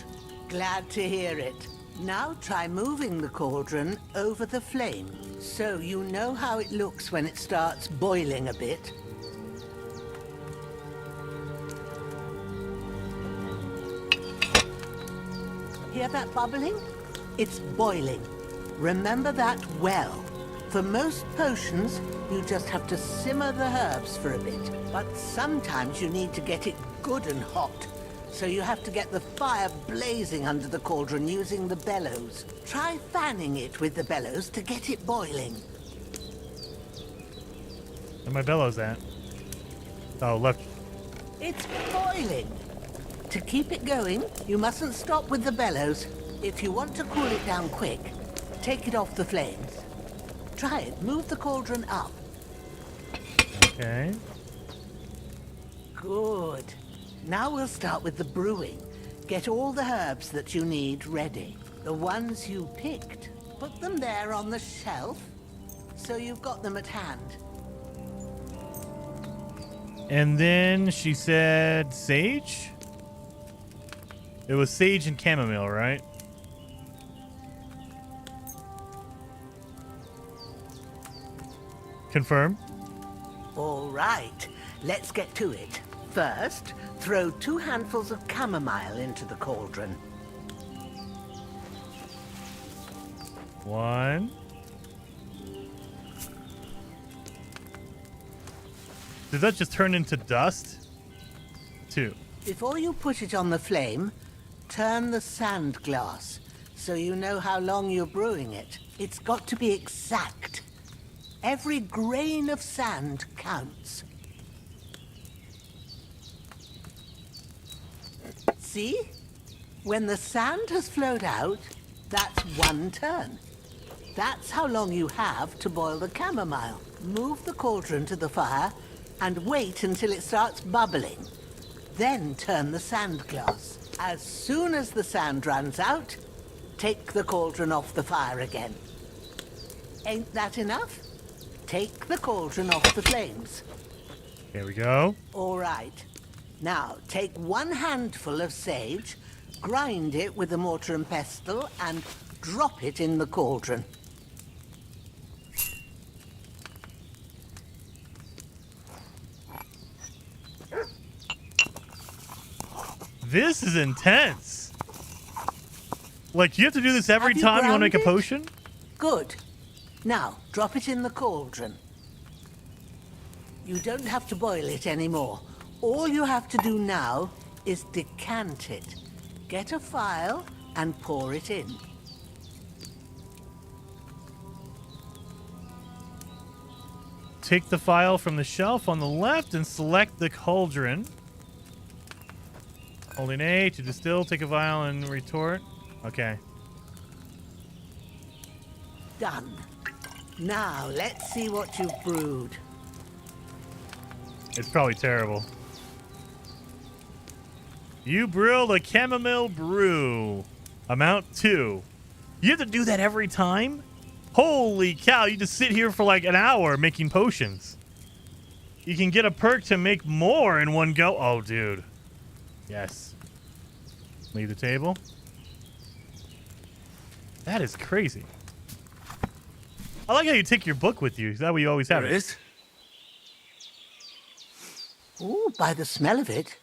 S20: Glad to hear it. Now try moving the cauldron over the flame, so you know how it looks when it starts boiling a bit. Hear that bubbling? It's boiling. Remember that well. For most potions, you just have to simmer the herbs for a bit, but sometimes you need to get it good and hot. So you have to get the fire blazing under the cauldron using the bellows. Try fanning it with the bellows to get it boiling.
S1: Where my bellows at? Oh, left.
S20: It's boiling. To keep it going, you mustn't stop with the bellows. If you want to cool it down quick, take it off the flames. Try it. Move the cauldron up.
S1: Okay.
S20: Good. Now we'll start with the brewing. Get all the herbs that you need ready. The ones you picked. Put them there on the shelf, so you've got them at hand.
S1: And then she said sage? It was sage and chamomile, right? Confirm.
S20: All right. Let's get to it. First, throw 2 handfuls of chamomile into the cauldron.
S1: 1. Did that just turn into dust? 2.
S20: Before you put it on the flame, turn the sand glass so you know how long you're brewing it. It's got to be exact. Every grain of sand counts. See? When the sand has flowed out, that's 1 turn. That's how long you have to boil the chamomile. Move the cauldron to the fire and wait until it starts bubbling. Then turn the sand glass. As soon as the sand runs out, take the cauldron off the fire again. Ain't that enough? Take the cauldron off the flames.
S1: There we go.
S20: All right. Now, take 1 handful of sage, grind it with a mortar and pestle, and drop it in the cauldron.
S1: This is intense. Like, you have to do this every time you want to make a potion?
S20: Good. Now, drop it in the cauldron. You don't have to boil it anymore. All you have to do now is decant it. Get a phial and pour it in.
S1: take the file from the shelf on the left and select the cauldron. Holding A to distill, take a vial and retort. Okay.
S20: Done. Now, let's see what you've brewed.
S1: It's probably terrible. You brewed a chamomile brew. Amount 2. You have to do that every time? Holy cow, you just sit here for like an hour making potions. You can get a perk to make more in one go. Oh, dude. Yes. Leave the table. That is crazy. I like how you take your book with you. Is that what you always have?
S4: There it is.
S20: Ooh, by the smell of it,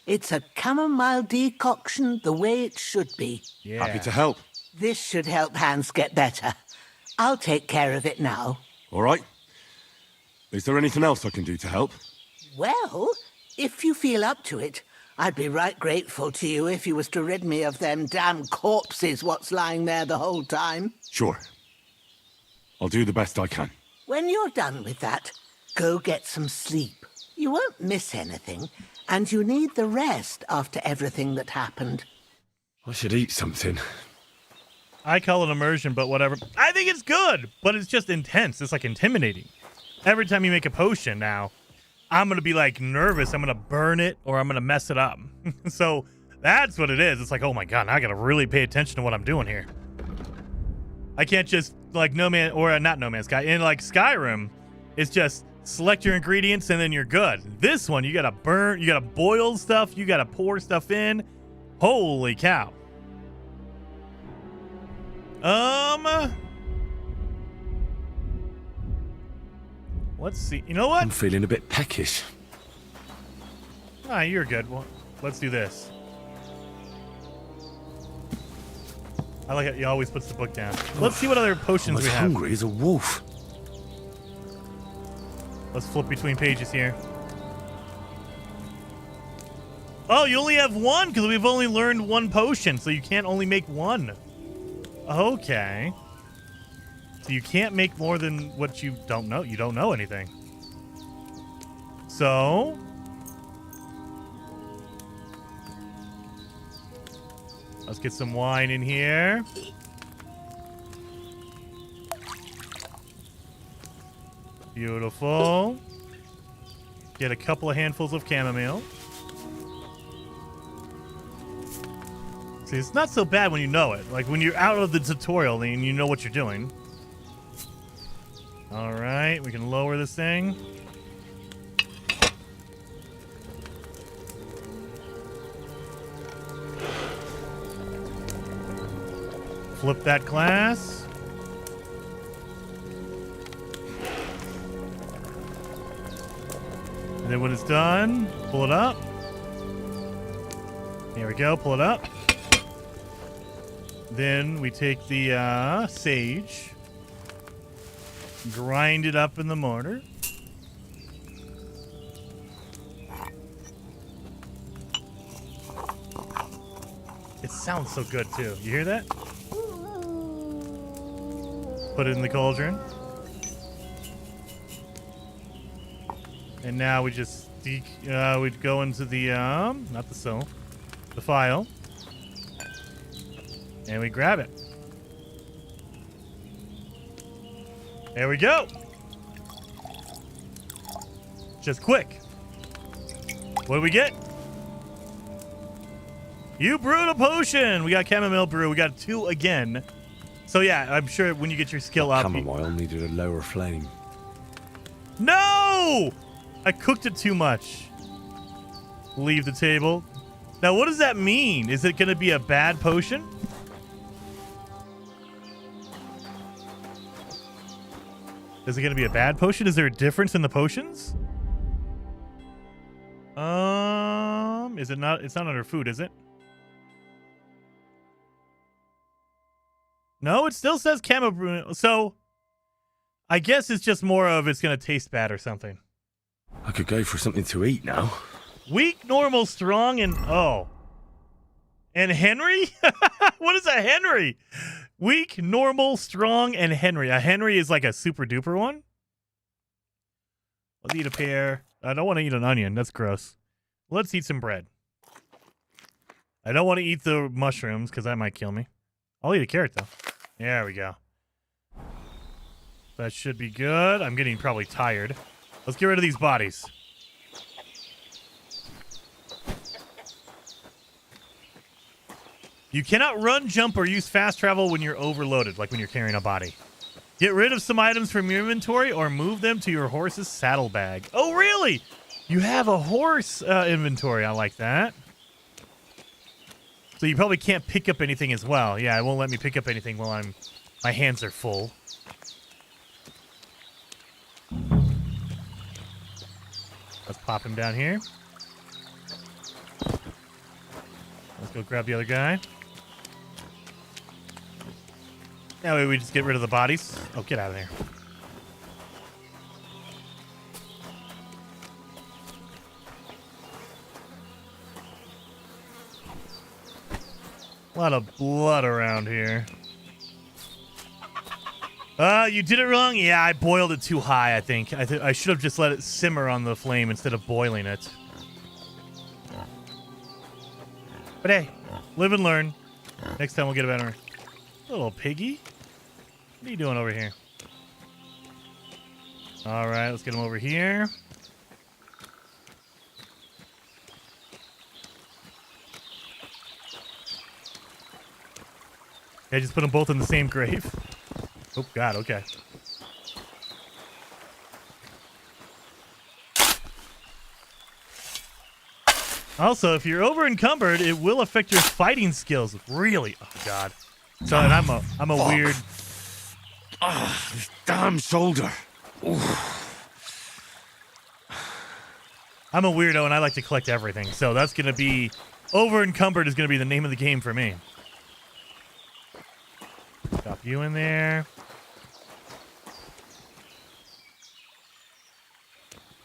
S20: it's a chamomile decoction the way it should be.
S1: Yeah.
S12: Happy to help.
S20: This should help Hans get better. I'll take care of it now.
S12: All right. Is there anything else I can do to help?
S20: Well, if you feel up to it, I'd be right grateful to you if you was to rid me of them damn corpses what's lying there the whole time.
S12: Sure. I'll do the best I can.
S20: When you're done with that, go get some sleep. You won't miss anything, and you need the rest after everything that happened.
S12: I should eat something.
S1: I call it immersion, but whatever. I think it's good, but it's just intense. It's like intimidating. Every time you make a potion now, I'm going to be like nervous. I'm going to burn it or I'm going to mess it up. So that's what it is. It's like, oh my God, now I got to really pay attention to what I'm doing here. I can't just like not No Man's Sky. In like Skyrim, it's just select your ingredients and then you're good. This one, you got to burn, you got to boil stuff, you got to pour stuff in. Holy cow. Let's see. You know what?
S12: I'm feeling a bit peckish.
S1: Ah, you're good. Well, let's do this. I like how he always puts the book down. Let's see what other potions we have.
S12: I'm as hungry as a wolf.
S1: Let's flip between pages here. Oh, you only have one because we've only learned one potion, so you can't only make one. Okay. So you can't make more than what you don't know. You don't know anything. So... let's get some wine in here. Beautiful. Get a couple of handfuls of chamomile. See, it's not so bad when you know it. Like when you're out of the tutorial and you know what you're doing. All right, we can lower this thing. Flip that glass. And then when it's done, pull it up. Here we go, pull it up. Then we take the sage, grind it up in the mortar. It sounds so good too. You hear that? Put it in the cauldron. And now we just we'd go into the not the soul, the file. And we grab it. There we go. Just quick. What do we get? You brewed a potion. We got chamomile brew. We got 2 again. So yeah, I'm sure when you get your skill up...
S12: Chamomile needed a lower flame.
S1: No! I cooked it too much. Leave the table. Now, what does that mean? Is it going to be a bad potion? Is it going to be a bad potion? Is there a difference in the potions? Is it not? It's not under food, is it? No, it still says camo brew. So, I guess it's just more of it's going to taste bad or something.
S12: I could go for something to eat now.
S1: Weak, normal, strong, and... oh. And Henry? What is a Henry? Weak, normal, strong, and Henry. A Henry is like a super duper one? Let's eat a pear. I don't want to eat an onion. That's gross. Let's eat some bread. I don't want to eat the mushrooms because that might kill me. I'll eat a carrot, though. There we go. That should be good. I'm getting probably tired. Let's get rid of these bodies. You cannot run, jump, or use fast travel when you're overloaded, like when you're carrying a body. Get rid of some items from your inventory or move them to your horse's saddlebag. Oh, really? You have a horse inventory. I like that. So you probably can't pick up anything as well. Yeah, it won't let me pick up anything while my hands are full. Let's pop him down here. Let's go grab the other guy. That way we just get rid of the bodies. Oh, get out of there. A lot of blood around here. You did it wrong? Yeah, I boiled it too high, I think. I should have just let it simmer on the flame instead of boiling it. But hey, live and learn. Next time we'll get a better. Little piggy. What are you doing over here? All right, let's get him over here. I just put them both in the same grave. Oh, God, okay. Also, if you're over encumbered, it will affect your fighting skills. Really? Oh, God. So, and I'm a weird...
S12: This damn shoulder.
S1: I'm a weirdo, and I like to collect everything. So that's going to be... Over encumbered is going to be the name of the game for me. Drop you in there.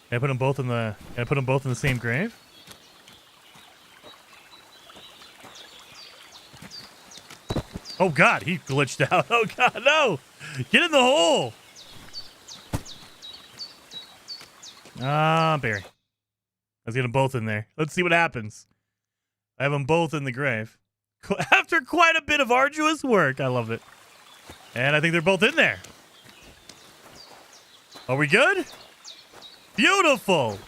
S1: Can I put them both in the same grave? Oh God, he glitched out. Oh God, no! Get in the hole! Barry. Let's get them both in there. Let's see what happens. I have them both in the grave. After quite a bit of arduous work. I love it. And I think they're both in there. Are we good? Beautiful!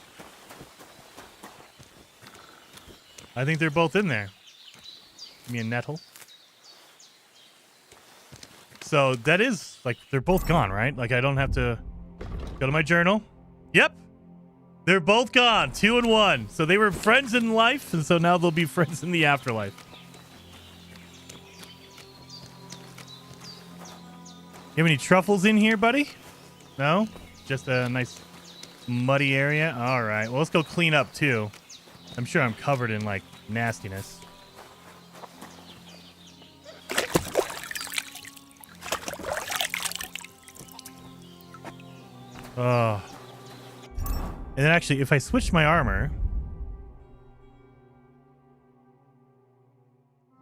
S1: I think they're both in there. Give me a nettle. So that is, like, they're both gone, right? Like, I don't have to go to my journal. Yep. They're both gone. 2 and 1. So they were friends in life, and so now they'll be friends in the afterlife. You have any truffles in here, buddy? No? Just a nice muddy area? All right. Well, let's go clean up, too. I'm sure I'm covered in, like, nastiness. Oh. And then actually, if I switch my armor...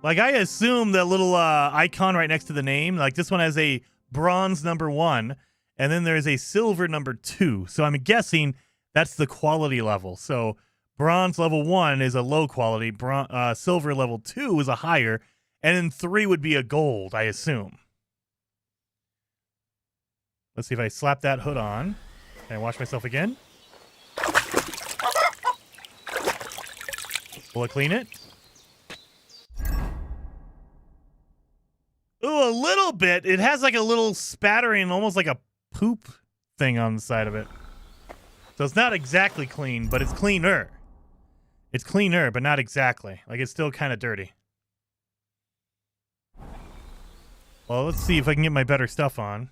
S1: Like, I assume that little icon right next to the name, like this one has a bronze number 1, and then there's a silver number 2. So I'm guessing that's the quality level. So bronze level 1 is a low quality, silver level 2 is a higher, and then 3 would be a gold, I assume. Let's see if I slap that hood on. Can I wash myself again? Will it clean it? Ooh, a little bit. It has like a little spattering, almost like a poop thing on the side of it. So it's not exactly clean, but it's cleaner. It's cleaner, but not exactly. Like, it's still kind of dirty. Well, let's see if I can get my better stuff on.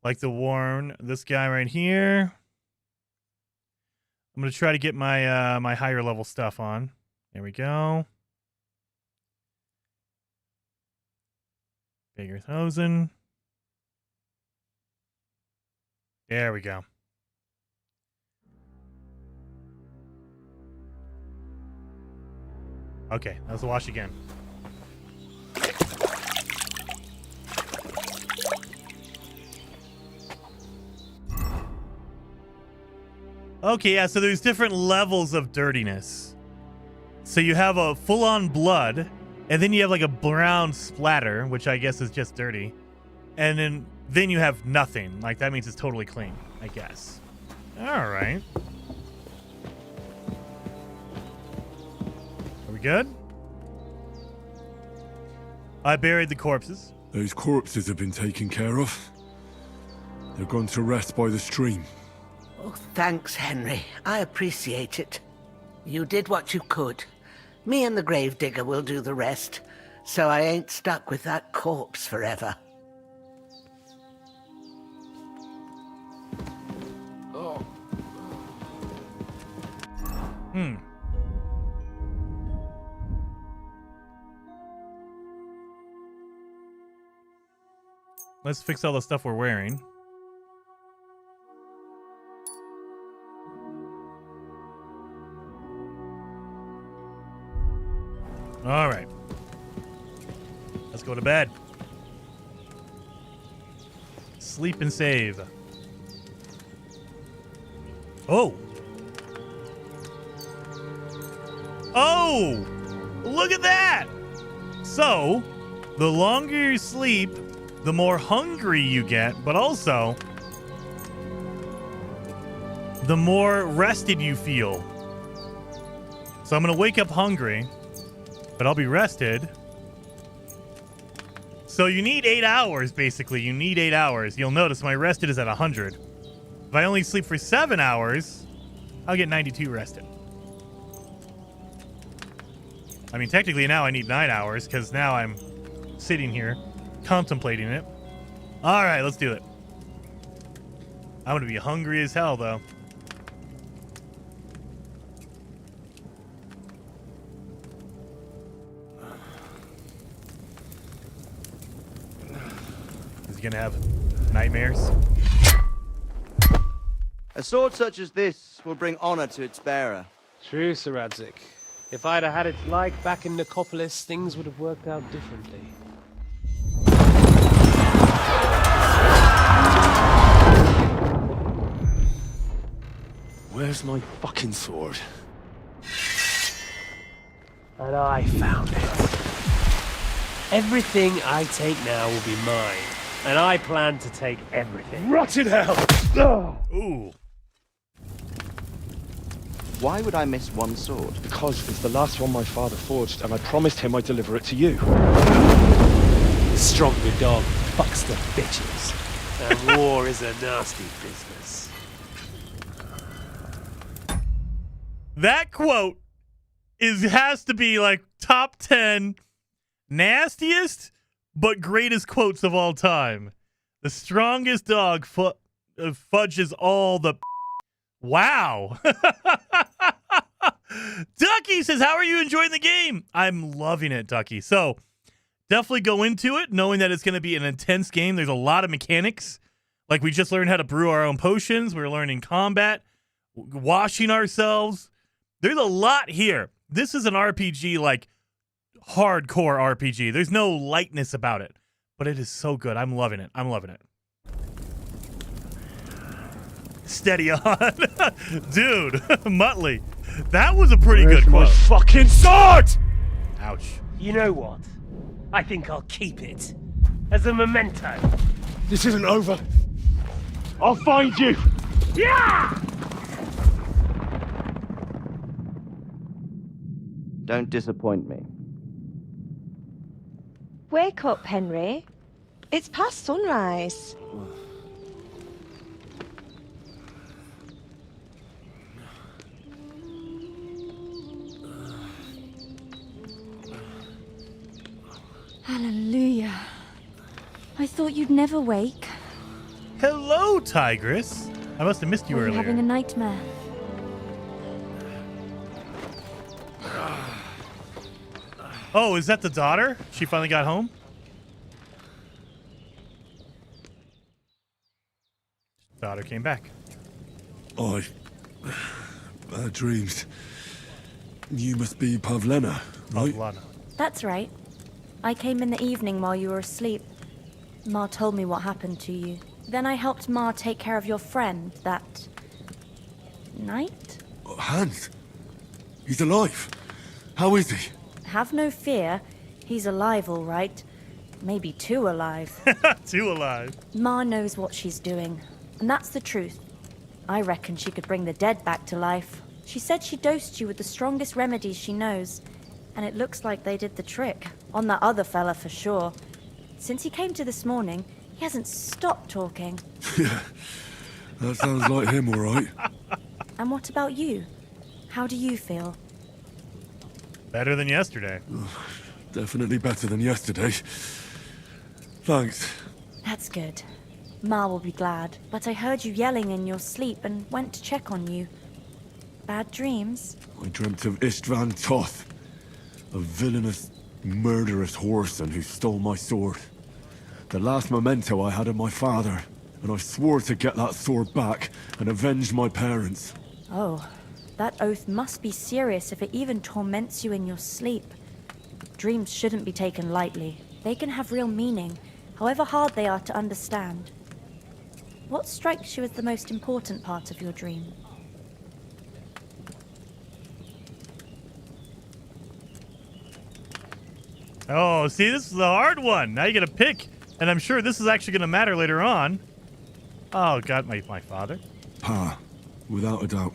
S1: Like the worn, this guy right here. I'm going to try to get my my higher level stuff on. There we go. Bigger thousand. There we go. Okay, let's wash again. Okay, yeah, so there's different levels of dirtiness. So you have a full-on blood, and then you have like a brown splatter, which I guess is just dirty. And then you have nothing. Like, that means it's totally clean, I guess. All right. Are we good? I buried the corpses.
S12: Those corpses have been taken care of. They're gone to rest by the stream.
S20: Oh, thanks, Henry. I appreciate it. You did what you could. Me and the gravedigger will do the rest, so I ain't stuck with that corpse forever.
S1: Let's fix all the stuff we're wearing. All right. Let's go to bed. Sleep and save. Oh. Oh! Look at that! So, the longer you sleep, the more hungry you get, but also the more rested you feel. So I'm going to wake up hungry, but I'll be rested. So you need 8 hours, basically. You need 8 hours. You'll notice my rested is at 100. If I only sleep for 7 hours, I'll get 92 rested. I mean, technically now I need 9 hours because now I'm sitting here contemplating it. All right, let's do it. I'm going to be hungry as hell, though. Is he going to have nightmares?
S3: A sword such as this will bring honor to its bearer.
S5: True, Sir Radzik. If I'd have had it like back in Nicopolis, things would have worked out differently.
S12: Where's my fucking sword?
S5: And I found it. Everything I take now will be mine, and I plan to take everything.
S12: Rotted hell!
S1: Ooh.
S3: Why would I miss one sword?
S21: Because it's the last one my father forged, and I promised him I'd deliver it to you.
S5: The stronger dog fucks the bitches, and war is a nasty business.
S1: That quote has to be like top 10 nastiest but greatest quotes of all time. The strongest dog fudges all the... Wow. Ducky says, how are you enjoying the game? I'm loving it, Ducky. So definitely go into it knowing that it's going to be an intense game. There's a lot of mechanics. Like, we just learned how to brew our own potions. We're learning combat, washing ourselves. There's a lot here. This is an RPG, like hardcore RPG. There's no lightness about it, but it is so good. I'm loving it. I'm loving it. Steady on. Dude, Muttley, that was a pretty good quote.
S21: My fucking sword!
S1: Ouch.
S5: You know what? I think I'll keep it as a memento.
S21: This isn't over. I'll find you!
S5: Yeah!
S3: Don't disappoint me.
S23: Wake up, Henry. It's past sunrise.
S2: Hallelujah. I thought you'd never wake.
S1: Hello, Tigress. I must have missed you
S2: Were you
S1: earlier.
S2: having a nightmare?
S1: Oh, is that the daughter? She finally got home? Daughter came back.
S12: Bad dreams. You must be Pavlena, right?
S1: Pavlena.
S2: That's right. I came in the evening while you were asleep. Ma told me what happened to you. Then I helped Ma take care of your friend, that
S10: Knight?
S12: Hans! He's alive! How is he?
S10: Have no fear. He's alive, all right. Maybe too alive.
S1: Too alive.
S10: Ma knows what she's doing, and that's the truth. I reckon she could bring the dead back to life. She said she dosed you with the strongest remedies she knows, and it looks like they did the trick. On that other fella for sure. Since he came to this morning, he hasn't stopped talking.
S12: Yeah, that sounds like him, all right.
S10: And what about you? How do you feel?
S1: Better than yesterday.
S12: Definitely better than yesterday. Thanks.
S10: That's good. Ma will be glad, but I heard you yelling in your sleep and went to check on you. Bad dreams?
S12: I dreamt of Istvan Toth, a villainous, murderous whoreson who stole my sword. The last memento I had of my father, and I swore to get that sword back and avenge my parents.
S10: Oh, that oath must be serious if it even torments you in your sleep. Dreams shouldn't be taken lightly. They can have real meaning, however hard they are to understand. What strikes you as the most important part of your dream?
S1: Oh, see, this is the hard one. Now you gotta pick, and I'm sure this is actually gonna matter later on. Oh, God, my father.
S12: Pa, without a doubt.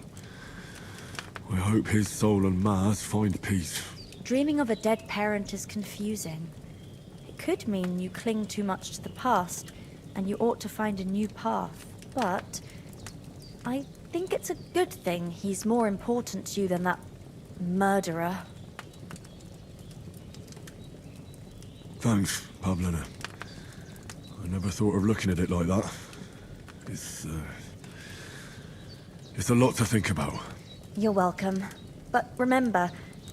S12: I hope his soul and Ma's find peace.
S10: Dreaming of a dead parent is confusing. It could mean you cling too much to the past, and you ought to find a new path. But I think it's a good thing he's more important to you than that murderer.
S12: Thanks, Pavlina. I never thought of looking at it like that. It's a lot to think about.
S10: You're welcome. But remember,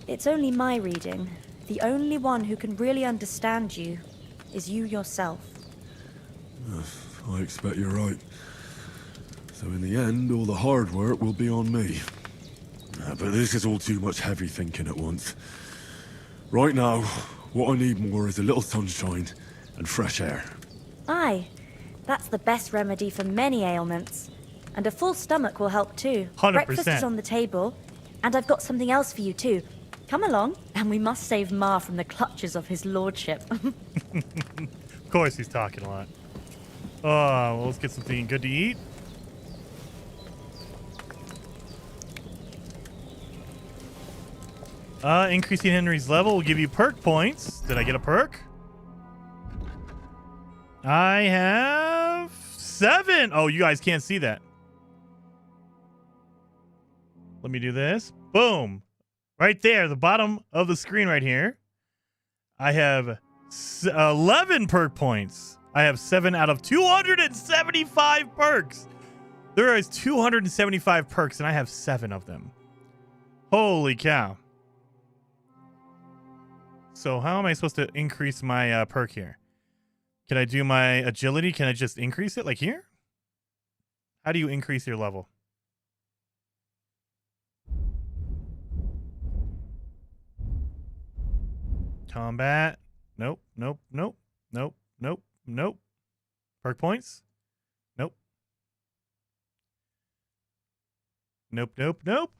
S10: it's only my reading. The only one who can really understand you is you yourself.
S12: I expect you're right. So in the end, all the hard work will be on me. But this is all too much heavy thinking at once. Right now, what I need more is a little sunshine and fresh air.
S10: Aye, that's the best remedy for many ailments. And a full stomach will help too.
S1: 100%.
S10: Breakfast is on the table, and I've got something else for you too. Come along, and we must save Ma from the clutches of his lordship.
S1: Of course he's talking a lot. Oh, well, let's get something good to eat. Increasing Henry's level will give you perk points. Did I get a perk? I have 7. Oh, you guys can't see that. Let me do this. Boom. Right there, the bottom of the screen right here. I have 11 perk points. I have 7 out of 275 perks. There is 275 perks, and I have 7 of them. Holy cow. So how am I supposed to increase my perk here? Can I do my agility? Can I just increase it like here? How do you increase your level? Combat. Nope, nope, nope, nope, nope, nope. Perk points? Nope. Nope, nope, nope.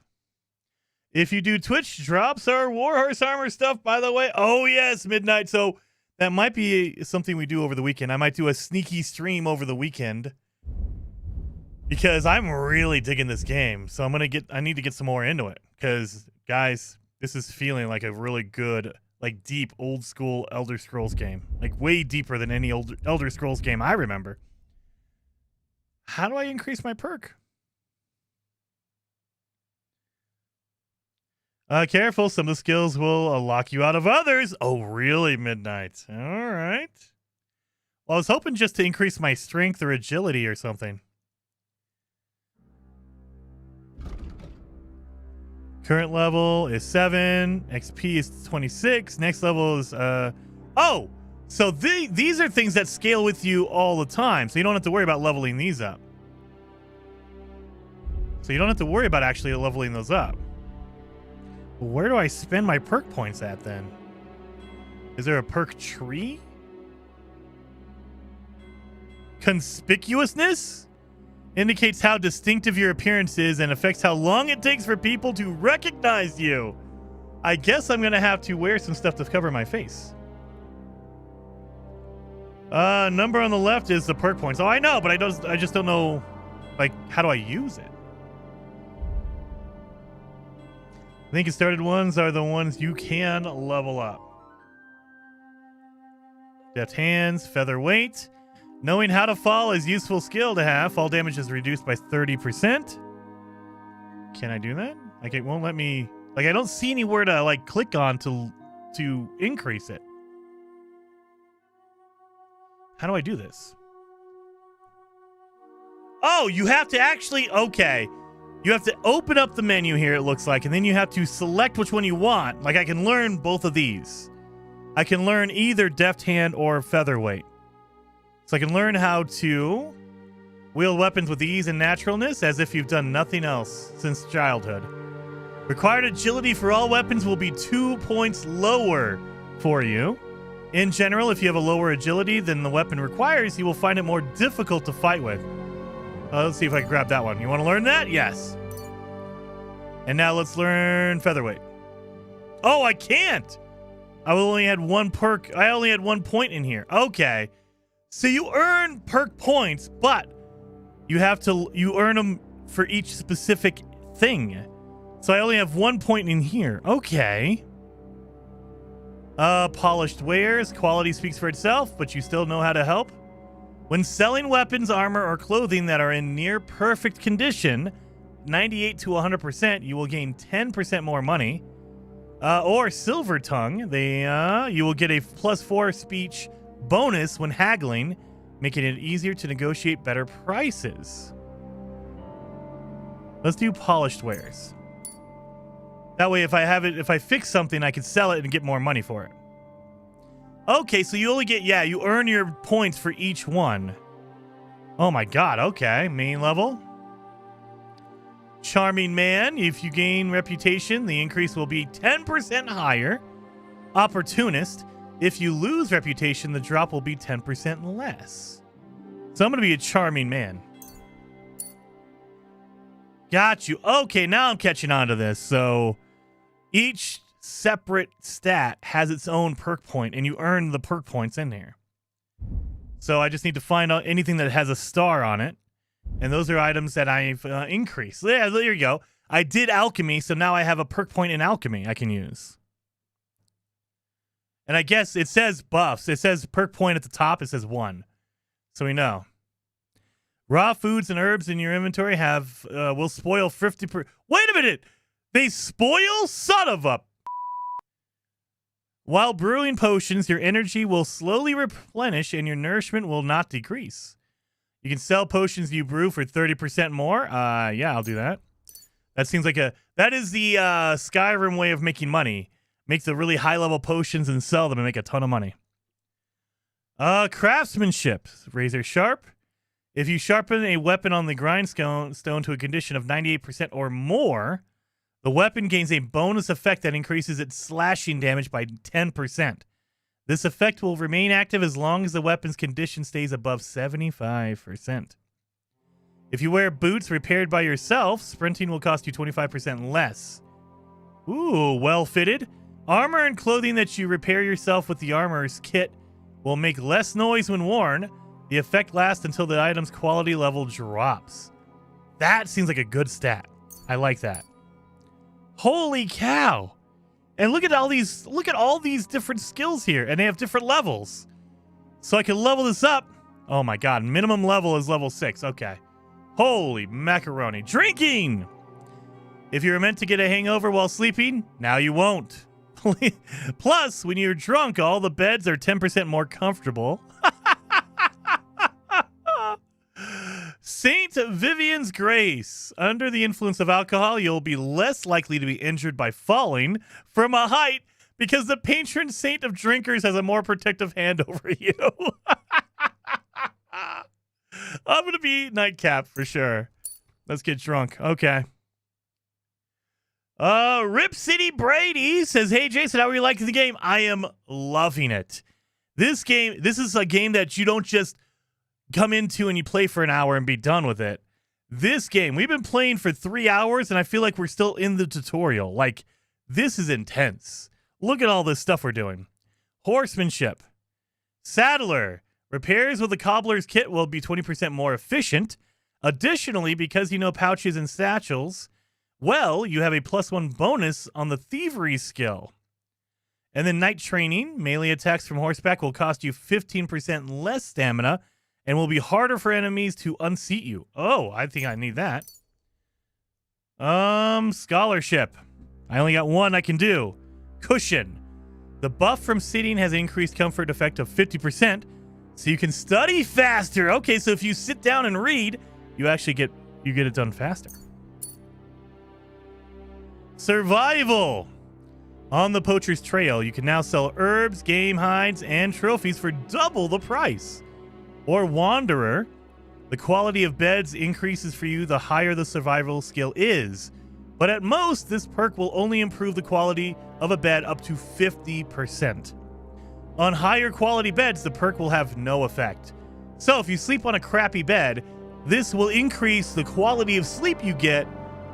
S1: If you do Twitch drops our Warhorse armor stuff, by the way. Oh, yes, midnight. So that might be something we do over the weekend. I might do a sneaky stream over the weekend because I'm really digging this game. So I need to get some more into it because, guys, this is feeling like a really good, like deep, old school Elder Scrolls game. Like way deeper than any old Elder Scrolls game I remember. How do I increase my perk? Careful, some of the skills will lock you out of others. Oh, really, Midnight? All right. Well, I was hoping just to increase my strength or agility or something. Current level is 7. XP is 26. Next level is, oh! So these are things that scale with you all the time, so you don't have to worry about leveling these up. So you don't have to worry about actually leveling those up. Where do I spend my perk points at then? Is there a perk tree? Conspicuousness? Indicates how distinctive your appearance is and affects how long it takes for people to recognize you. I guess I'm going to have to wear some stuff to cover my face. Number on the left is the perk points. Oh, I know, but I just don't know, like, how do I use it? I think it started ones are the ones you can level up. Deft hands, featherweight. Knowing how to fall is useful skill to have. Fall damage is reduced by 30%. Can I do that? Like, it won't let me... Like, I don't see anywhere to, like, click on to increase it. How do I do this? Oh, you have to actually... Okay. You have to open up the menu here, it looks like, and then you have to select which one you want. Like, I can learn both of these. I can learn either deft hand or featherweight. So I can learn how to wield weapons with ease and naturalness as if you've done nothing else since childhood. Required agility for all weapons will be 2 points lower for you. In general, if you have a lower agility than the weapon requires, you will find it more difficult to fight with. Let's see if I can grab that one. You want to learn that? Yes. And now let's learn featherweight. Oh, I can't. I only had one perk. I only had 1 point in here. Okay. So you earn perk points, but you earn them for each specific thing. So I only have 1 point in here. Okay. Polished wares. Quality speaks for itself, but you still know how to help. When selling weapons, armor, or clothing that are in near perfect condition, 98 to 100%, you will gain 10% more money. Or silver tongue, you will get a +4 speech bonus when haggling, making it easier to negotiate better prices. Let's do polished wares. That way, if I fix something, I can sell it and get more money for it. Okay, so you only get, you earn your points for each one. Oh my god, okay. Main level. Charming man. If you gain reputation, the increase will be 10% higher. Opportunist. If you lose reputation, the drop will be 10% less. So I'm going to be a charming man. Got you. Okay, now I'm catching on to this. So each separate stat has its own perk point, and you earn the perk points in there. So I just need to find out anything that has a star on it. And those are items that I've increased. Yeah, there you go. I did alchemy, so now I have a perk point in alchemy I can use. And I guess it says buffs. It says perk point at the top. It says 1. So we know. Raw foods and herbs in your inventory will spoil 50%. Wait a minute! They spoil? Son of a... While brewing potions, your energy will slowly replenish and your nourishment will not decrease. You can sell potions you brew for 30% more. Yeah, I'll do that. That seems like that is the Skyrim way of making money. Make the really high-level potions and sell them and make a ton of money. Craftsmanship. Razor sharp. If you sharpen a weapon on the grindstone to a condition of 98% or more, the weapon gains a bonus effect that increases its slashing damage by 10%. This effect will remain active as long as the weapon's condition stays above 75%. If you wear boots repaired by yourself, sprinting will cost you 25% less. Ooh, well fitted. Armor and clothing that you repair yourself with the armorer's kit will make less noise when worn. The effect lasts until the item's quality level drops. That seems like a good stat. I like that. Holy cow. And look at all these different skills here, and they have different levels. So I can level this up. Oh my god, minimum level is level 6. Okay. Holy macaroni. Drinking! If you were meant to get a hangover while sleeping, now you won't. Plus, when you're drunk, all the beds are 10% more comfortable. Saint Vivian's Grace. Under the influence of alcohol, you'll be less likely to be injured by falling from a height because the patron saint of drinkers has a more protective hand over you. I'm going to be Nightcap for sure. Let's get drunk. Okay. Rip City Brady says, hey, Jason, how are you liking the game? I am loving it. This is a game that you don't just come into and you play for an hour and be done with it. This game, we've been playing for 3 hours, and I feel like we're still in the tutorial. Like, this is intense. Look at all this stuff we're doing. Horsemanship. Saddler. Repairs with the cobbler's kit will be 20% more efficient. Additionally, because you know pouches and satchels, well, you have a +1 bonus on the thievery skill. And then night training, melee attacks from horseback will cost you 15% less stamina and will be harder for enemies to unseat you. Oh, I think I need that. Scholarship. I only got one I can do. Cushion. The buff from sitting has increased comfort effect of 50%, so you can study faster. Okay, so if you sit down and read, you actually get it done faster. Survival. On the Poacher's Trail, you can now sell herbs, game hides, and trophies for double the price. Or Wanderer. The quality of beds increases for you the higher the survival skill is. But at most, this perk will only improve the quality of a bed up to 50%. On higher quality beds, the perk will have no effect. So if you sleep on a crappy bed, this will increase the quality of sleep you get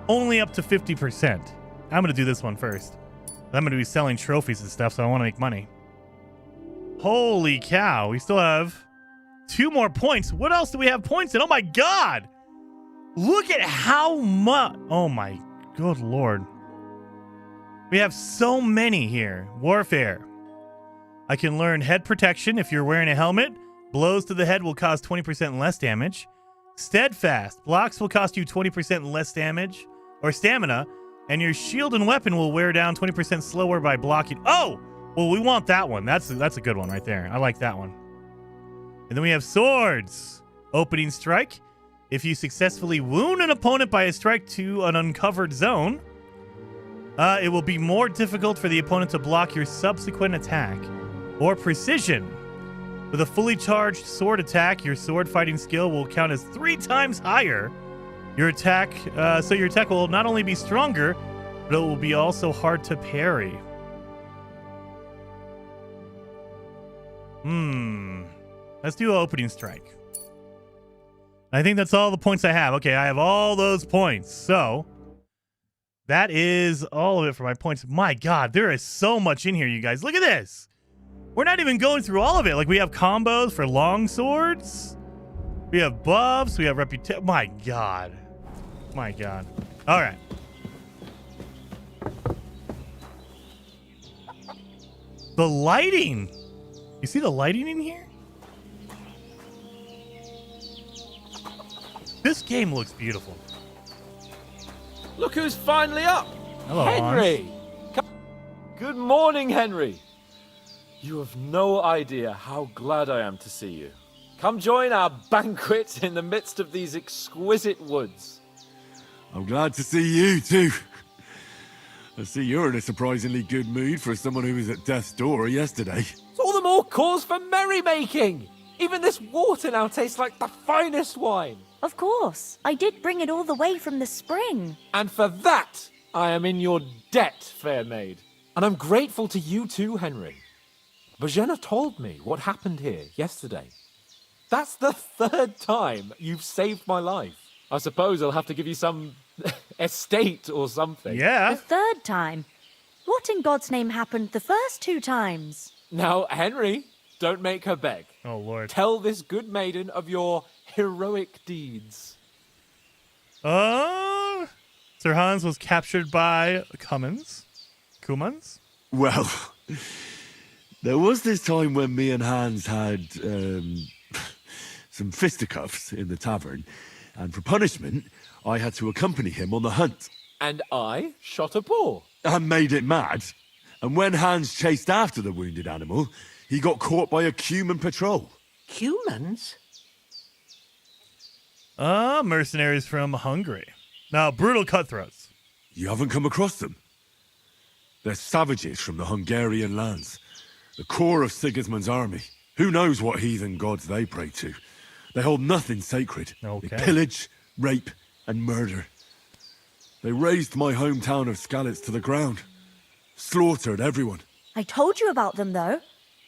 S1: only up to 50%. I'm going to do this one first. I'm going to be selling trophies and stuff, so I want to make money. Holy cow. We still have 2 more points. What else do we have points in? Oh, my God. Look at how much. Oh, my good Lord. We have so many here. Warfare. I can learn head protection. If you're wearing a helmet, blows to the head will cause 20% less damage. Steadfast. Blocks will cost you 20% less damage or stamina. And your shield and weapon will wear down 20% slower by blocking. Oh! Well, we want that one. That's a good one right there. I like that one. And then we have swords. Opening strike. If you successfully wound an opponent by a strike to an uncovered zone, it will be more difficult for the opponent to block your subsequent attack. Or precision. With a fully charged sword attack, your sword fighting skill will count as 3 times higher. Your attack will not only be stronger, but it will be also hard to parry. Let's do opening strike. I think that's all the points I have. Okay, I have all those points. So that is all of it for my points. My God, there is so much in here, you guys. Look at this. We're not even going through all of it. Like, we have combos for long swords. We have buffs. We have reputation. My God. My God. All right. The lighting. You see the lighting in here? This game looks beautiful.
S8: Look who's finally up.
S1: Hello,
S8: Henry. Good morning, Henry. You have no idea how glad I am to see you. Come join our banquet in the midst of these exquisite woods.
S12: I'm glad to see you, too. I see you're in a surprisingly good mood for someone who was at death's door yesterday.
S8: It's all the more cause for merrymaking. Even this water now tastes like the finest wine.
S10: Of course. I did bring it all the way from the spring.
S8: And for that, I am in your debt, fair maid. And I'm grateful to you too, Henry. Bajena told me what happened here yesterday. That's the 3rd time you've saved my life. I suppose I'll have to give you some estate or something.
S1: Yeah.
S10: The 3rd time? What in God's name happened the first 2 times?
S8: Now, Henry, don't make her beg.
S1: Oh, Lord.
S8: Tell this good maiden of your heroic deeds.
S1: Sir Hans was captured by Cummins.
S12: Well, there was this time when me and Hans had some fisticuffs in the tavern, and for punishment, I had to accompany him on the hunt.
S8: And I shot a boar.
S12: And made it mad. And when Hans chased after the wounded animal, he got caught by a Cuman patrol.
S20: Humans?
S1: Mercenaries from Hungary. Now, brutal cutthroats.
S12: You haven't come across them? They're savages from the Hungarian lands. The core of Sigismund's army. Who knows what heathen gods they pray to? They hold nothing sacred.
S1: Okay.
S12: They pillage, rape, and murder. They razed my hometown of Skalitz to the ground. Slaughtered everyone.
S10: I told you about them, though.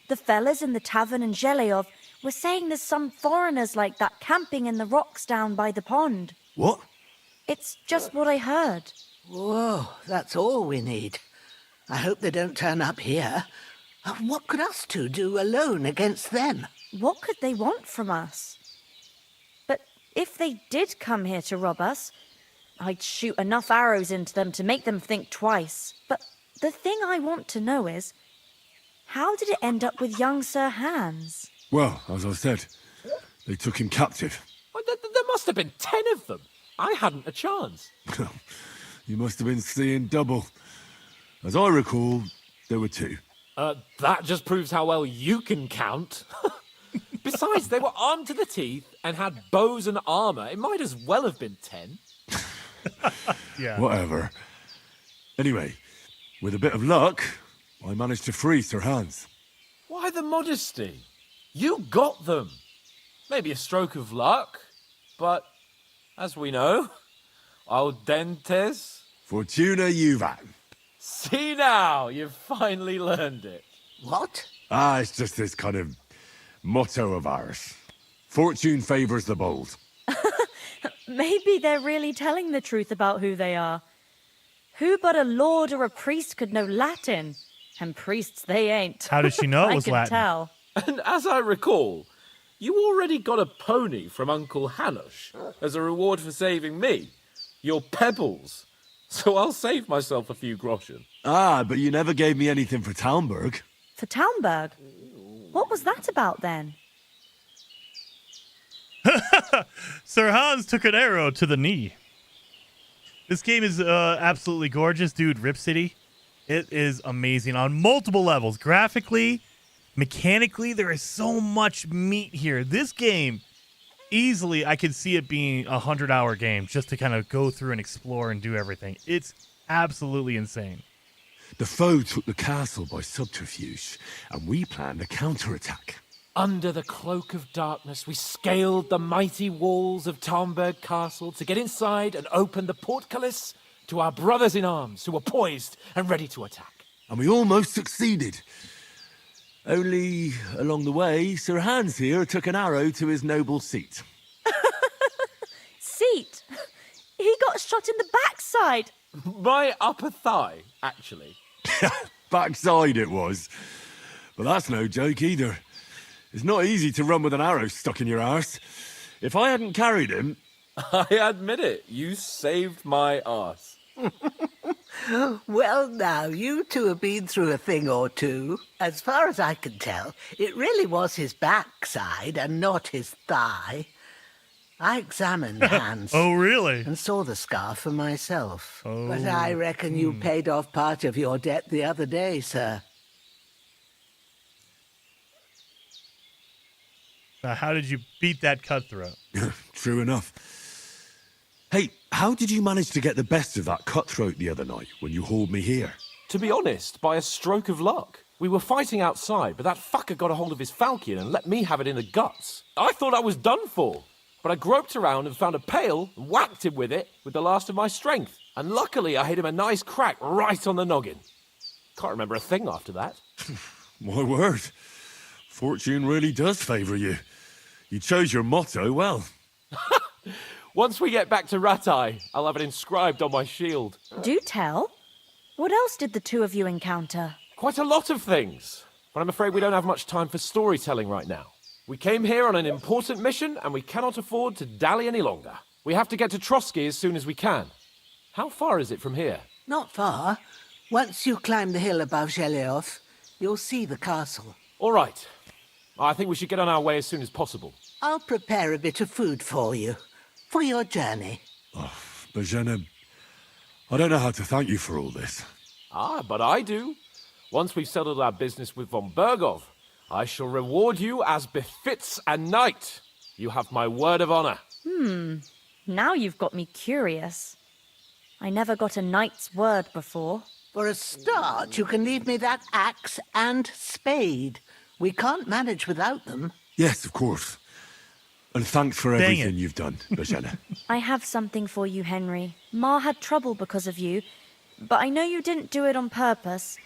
S10: The fellas in the tavern in Zheleov were saying there's some foreigners like that camping in the rocks down by the pond.
S12: What?
S10: It's just what I heard.
S20: Whoa, that's all we need. I hope they don't turn up here. What could us two do alone against them?
S10: What could they want from us? But if they did come here to rob us, I'd shoot enough arrows into them to make them think twice. But the thing I want to know is, how did it end up with young Sir Hans?
S12: Well, as I said, they took him captive.
S6: Well, there must have been 10 of them. I hadn't a chance.
S12: You must have been seeing double. As I recall, there were 2.
S6: That just proves how well you can count. Besides, they were armed to the teeth and had bows and armor. It might as well have been 10.
S1: Yeah.
S12: Whatever. Anyway, with a bit of luck, I managed to free Sir Hans.
S6: Why the modesty? You got them. Maybe a stroke of luck, but as we know, al dentes.
S12: Fortuna juvat.
S6: See now, you've finally learned it.
S20: What?
S12: It's just this kind of motto of ours. Fortune favours the bold.
S10: Maybe they're really telling the truth about who they are. Who but a lord or a priest could know Latin? And priests they ain't.
S1: How did she know it was
S10: I
S1: Latin?
S10: can tell.
S6: And as I recall, you already got a pony from Uncle Hanush as a reward for saving me. Your pebbles. So I'll save myself a few groschen.
S12: But you never gave me anything for Talmberg.
S10: For Talmberg? What was that about then?
S1: Sir Hans took an arrow to the knee. This game is absolutely gorgeous, dude. Rip City. It is amazing on multiple levels. Graphically, mechanically, there is so much meat here. This game, easily, I could see it being a 100-hour game just to kind of go through and explore and do everything. It's absolutely insane.
S12: The foe took the castle by subterfuge, and we planned a counterattack.
S6: Under the cloak of darkness, we scaled the mighty walls of Talmberg Castle to get inside and open the portcullis to our brothers in arms who were poised and ready to attack.
S12: And we almost succeeded. Only, along the way, Sir Hans here took an arrow to his noble seat.
S10: Seat? He got shot in the backside.
S6: My upper thigh, actually.
S12: Backside it was. But that's no joke either. It's not easy to run with an arrow stuck in your arse. If I hadn't carried him...
S6: I admit it, you saved my arse.
S20: Well, now, you two have been through a thing or two. As far as I can tell, it really was his backside and not his thigh. I examined Hans.
S1: Oh, really?
S20: And saw the scar for myself. Oh. But I reckon you paid off part of your debt the other day, sir.
S1: How did you beat that cutthroat?
S12: True enough. Hey, how did you manage to get the best of that cutthroat the other night when you hauled me here?
S6: To be honest, by a stroke of luck. We were fighting outside, but that fucker got a hold of his falchion and let me have it in the guts. I thought I was done for. But I groped around and found a pail and whacked him with it with the last of my strength. And luckily I hit him a nice crack right on the noggin. Can't remember a thing after that.
S12: My word. Fortune really does favour you. You chose your motto well.
S6: Once we get back to Rattay, I'll have it inscribed on my shield.
S10: Do tell. What else did the two of you encounter?
S6: Quite a lot of things. But I'm afraid we don't have much time for storytelling right now. We came here on an important mission, and we cannot afford to dally any longer. We have to get to Trotsky as soon as we can. How far is it from here?
S20: Not far. Once you climb the hill above Geleoth, you'll see the castle.
S6: All right. I think we should get on our way as soon as possible.
S20: I'll prepare a bit of food for you, for your journey.
S12: Oh, Bajena, I don't know how to thank you for all this.
S6: But I do. Once we've settled our business with von Bergov, I shall reward you as befits a knight. You have my word of honor.
S10: Now you've got me curious. I never got a knight's word before.
S20: For a start, you can leave me that axe and spade. We can't manage without them.
S12: Yes, of course. And thanks for everything you've done, Bajena.
S10: I have something for you, Henry. Ma had trouble because of you, but I know you didn't do it on purpose,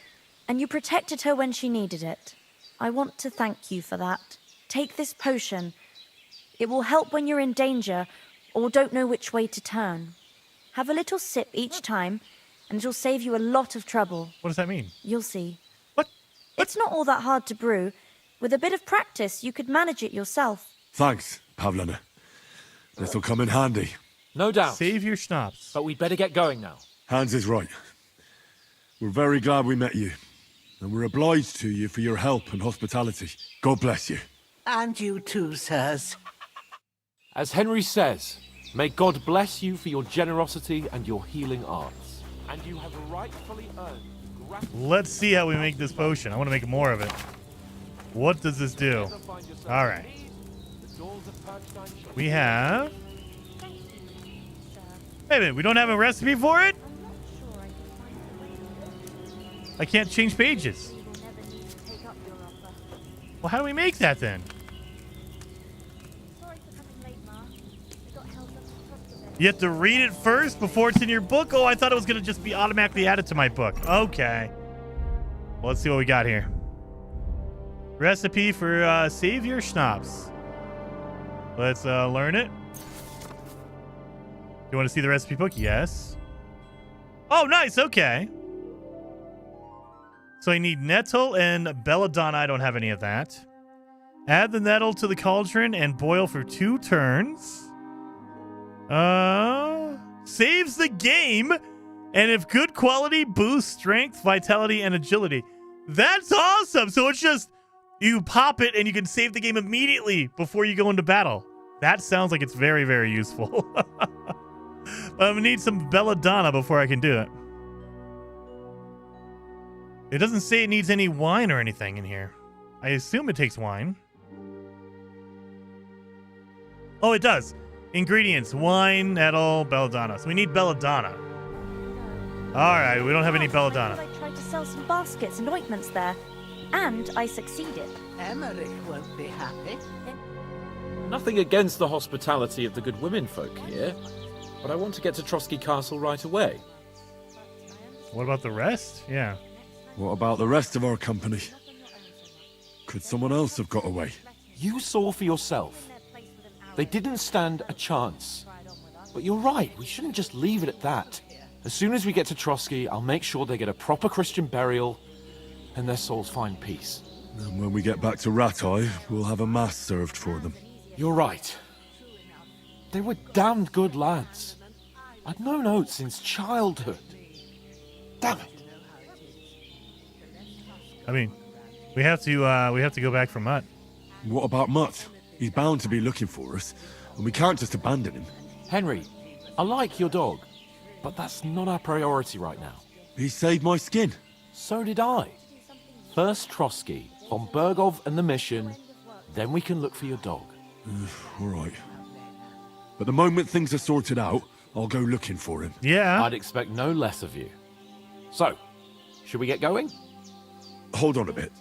S10: and you protected her when she needed it. I want to thank you for that. Take this potion. It will help when you're in danger, or don't know which way to turn. Have a little sip each time, and it'll save you a lot of trouble.
S1: What does that mean?
S10: You'll see.
S1: What?
S10: It's not all that hard to brew. With a bit of practice, you could manage it yourself.
S12: Thanks, Pavlana. This'll come in handy.
S6: No doubt.
S1: Save your schnapps.
S6: But we'd better get going now.
S12: Hans is right. We're very glad we met you. And we're obliged to you for your help and hospitality. God bless you.
S20: And you too, sirs.
S8: As Henry says, may God bless you for your generosity and your healing arts. And you have rightfully earned gratitude.
S1: Let's see how we make this potion. I want to make more of it. What does this do? All right. We have... Wait a minute, we don't have a recipe for it? I can't change pages. Well, how do we make that then? You have to read it first before it's in your book? Oh, I thought it was going to just be automatically added to my book. Okay. Well, let's see what we got here. Recipe for Save Your Schnapps. Let's learn it. You want to see the recipe book? Yes. Oh, nice. Okay. So I need nettle and belladonna. I don't have any of that. Add the nettle to the cauldron and boil for 2 turns. Saves the game. And if good quality, boosts strength, vitality, and agility. That's awesome. So it's just, you pop it and you can save the game immediately before you go into battle. That sounds like it's very, very useful. But I'm going to need some belladonna before I can do it. It doesn't say it needs any wine or anything in here. I assume it takes wine. Oh, it does. Ingredients: wine, nettle, belladonna. So we need belladonna. All right, we don't have any belladonna.
S10: I tried to sell some baskets and ointments there, and I succeeded.
S20: Emmerich won't be happy.
S8: Nothing against the hospitality of the good women folk here, but I want to get to Trotsky Castle right away.
S1: What about the rest? Yeah.
S12: What about the rest of our company? Could someone else have got away?
S8: You saw for yourself. They didn't stand a chance. But you're right, we shouldn't just leave it at that. As soon as we get to Trotsky, I'll make sure they get a proper Christian burial and their souls find peace.
S12: And when we get back to Rattay, we'll have a mass served for them.
S8: You're right. They were damned good lads. I'd known Oates since childhood. Damn it.
S1: I mean, we have to go back for Mutt.
S12: What about Mutt? He's bound to be looking for us, and we can't just abandon him.
S8: Henry, I like your dog, but that's not our priority right now.
S12: He saved my skin.
S8: So did I. First Trotsky, von Bergov and the mission, then we can look for your dog.
S12: All right. But the moment things are sorted out, I'll go looking for him.
S1: Yeah.
S8: I'd expect no less of you. So, should we get going?
S12: Hold on a bit.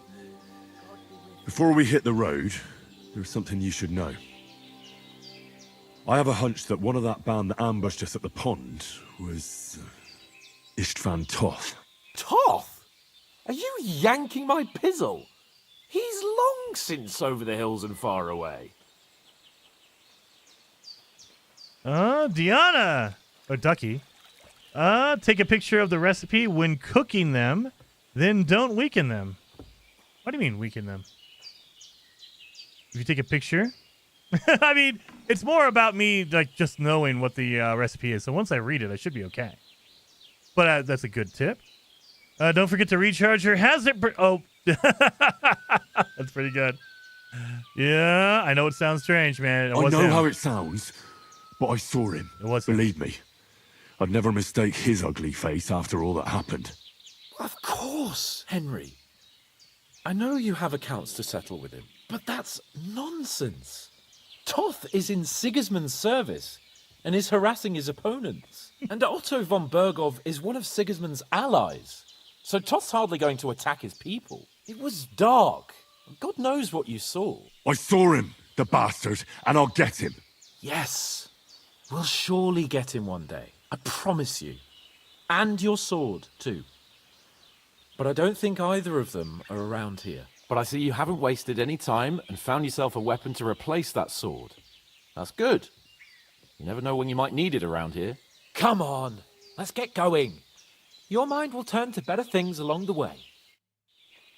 S12: Before we hit the road, there's something you should know. I have a hunch that one of that band that ambushed us at the pond was Istvan Toth.
S8: Toth? Are you yanking my pizzle? He's long since over the hills and far away.
S1: Diana! Or Ducky. Take a picture of the recipe when cooking them, then don't weaken them. What do you mean, weaken them? If you take a picture? I mean, it's more about me, like, just knowing what the recipe is. So once I read it, I should be okay. But that's a good tip. Don't forget to recharge your hazard... Oh. That's pretty good. Yeah, I know it sounds strange, man.
S12: I know how it sounds, but I saw him.
S1: It was
S12: Believe me. I'd never mistake his ugly face after all that happened.
S8: Of course, Henry. I know you have accounts to settle with him, but that's nonsense. Toth is in Sigismund's service and is harassing his opponents. And Otto von Bergov is one of Sigismund's allies. So Toth's hardly going to attack his people. It was dark. God knows what you saw.
S12: I saw him, the bastard, and I'll get him.
S8: Yes. We'll surely get him one day. I promise you. And your sword, too. But I don't think either of them are around here. But I see you haven't wasted any time and found yourself a weapon to replace that sword. That's good.
S6: You never know when you might need it around here. Come on, let's get going. Your mind will turn to better things along the way.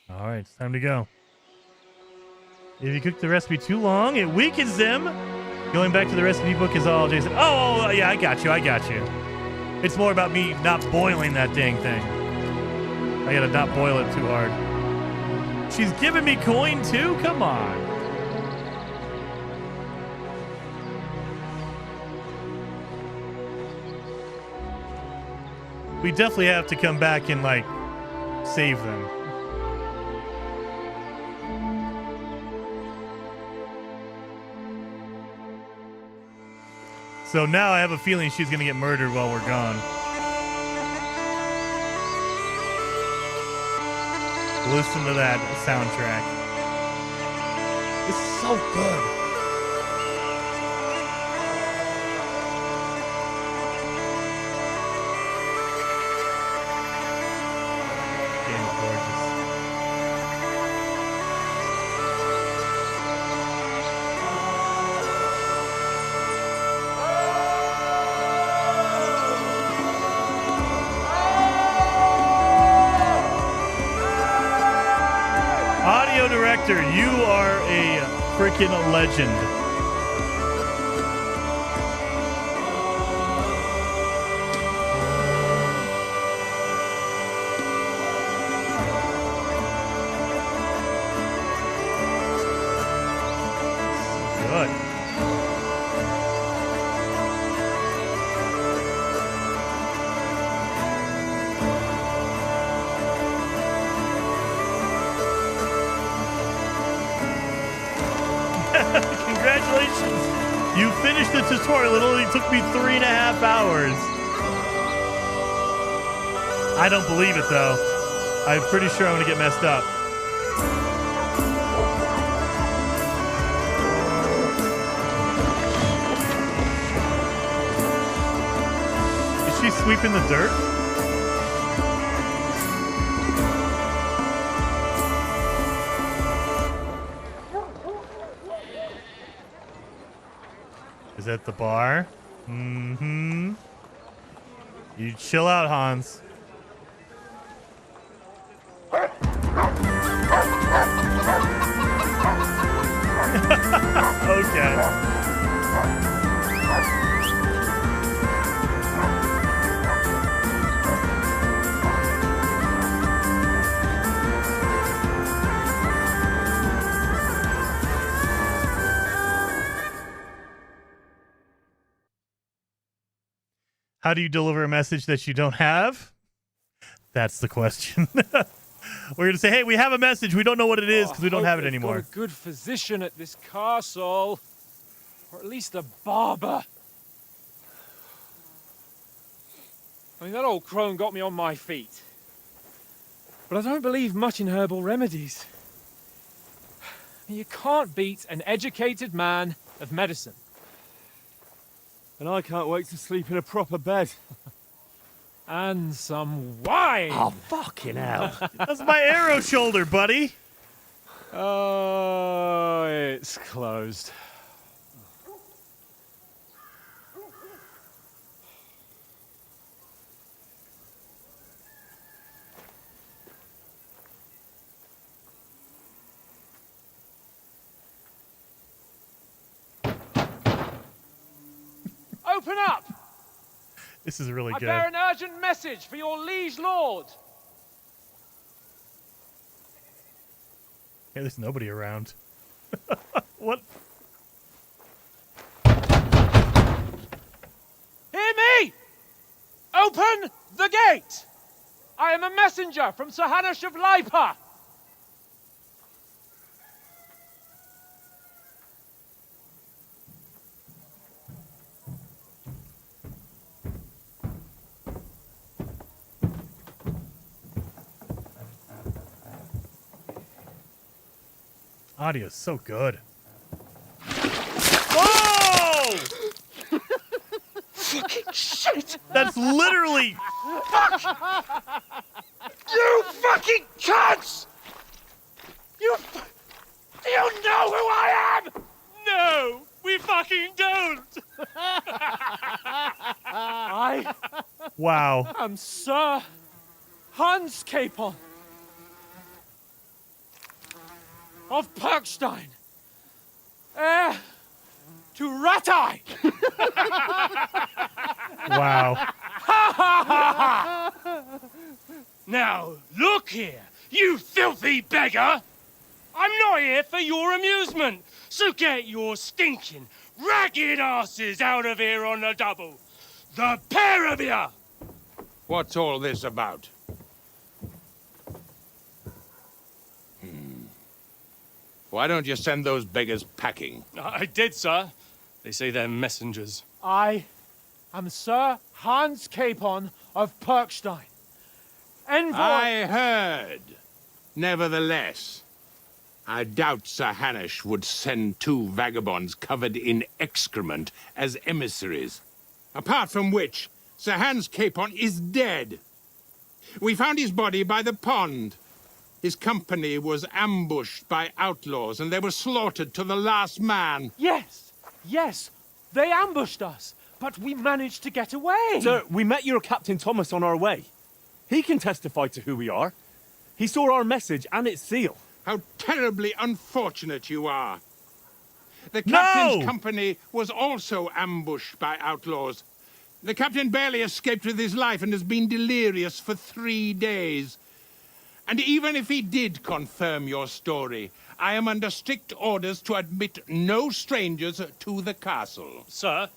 S1: All right, it's time to go. If you cook the recipe too long, it weakens them. Going back to the recipe book is all Jason. Oh, yeah, I got you. It's more about me not boiling that dang thing. I gotta not boil it too hard. She's giving me coin too? Come on. We definitely have to come back and, like, save them. So now I have a feeling she's going to get murdered while we're gone. Listen to that soundtrack. It's so good. Audio director, you are a freaking legend. Good. Congratulations! You finished the tutorial. It only took me 3.5 hours. I don't believe it, though. I'm pretty sure I'm going to get messed up. Is she sweeping the dirt? Is that the bar? Mm-hmm. You chill out, Hans. Okay. How do you deliver a message that you don't have? That's the question. We're going to say, hey, we have a message. We don't know what it is because we don't have it anymore.
S6: Got a good physician at this castle. Or at least a barber. I mean, that old crone got me on my feet. But I don't believe much in herbal remedies. You can't beat an educated man of medicine.
S9: And I can't wait to sleep in a proper bed.
S6: And some wine!
S9: Oh, fucking hell.
S1: That's my arrow shoulder, buddy.
S6: Oh, it's closed. Open up!
S1: This is really good.
S6: I bear an urgent message for your liege lord.
S1: Yeah, there's nobody around. What?
S6: Hear me! Open the gate! I am a messenger from Sir Hanush of Lipa.
S1: Audio is so good. Whoa!
S7: Fucking shit!
S1: That's literally...
S7: Fuck! You fucking cunts! Do you know who I am?
S6: No, we fucking don't!
S5: I
S1: Wow.
S5: am Sir Hans Capon of Perkstein, heir to Ratai.
S1: Wow.
S5: Now, look here, you filthy beggar! I'm not here for your amusement, so get your stinking, ragged asses out of here on the double. The pair of you!
S11: What's all this about? Why don't you send those beggars packing?
S5: I did, sir. They say they're messengers. I am Sir Hans Capon of Perkstein. Envoy...
S11: I heard. Nevertheless, I doubt Sir Hanush would send two vagabonds covered in excrement as emissaries. Apart from which, Sir Hans Capon is dead. We found his body by the pond. His company was ambushed by outlaws, and they were slaughtered to the last man.
S5: Yes, yes, they ambushed us, but we managed to get away.
S12: Sir, we met your Captain Thomas on our way. He can testify to who we are. He saw our message and its seal.
S11: How terribly unfortunate you are. The captain's company was also ambushed by outlaws. The captain barely escaped with his life and has been delirious for 3 days. And even if he did confirm your story, I am under strict orders to admit no strangers to the castle.
S5: Sir,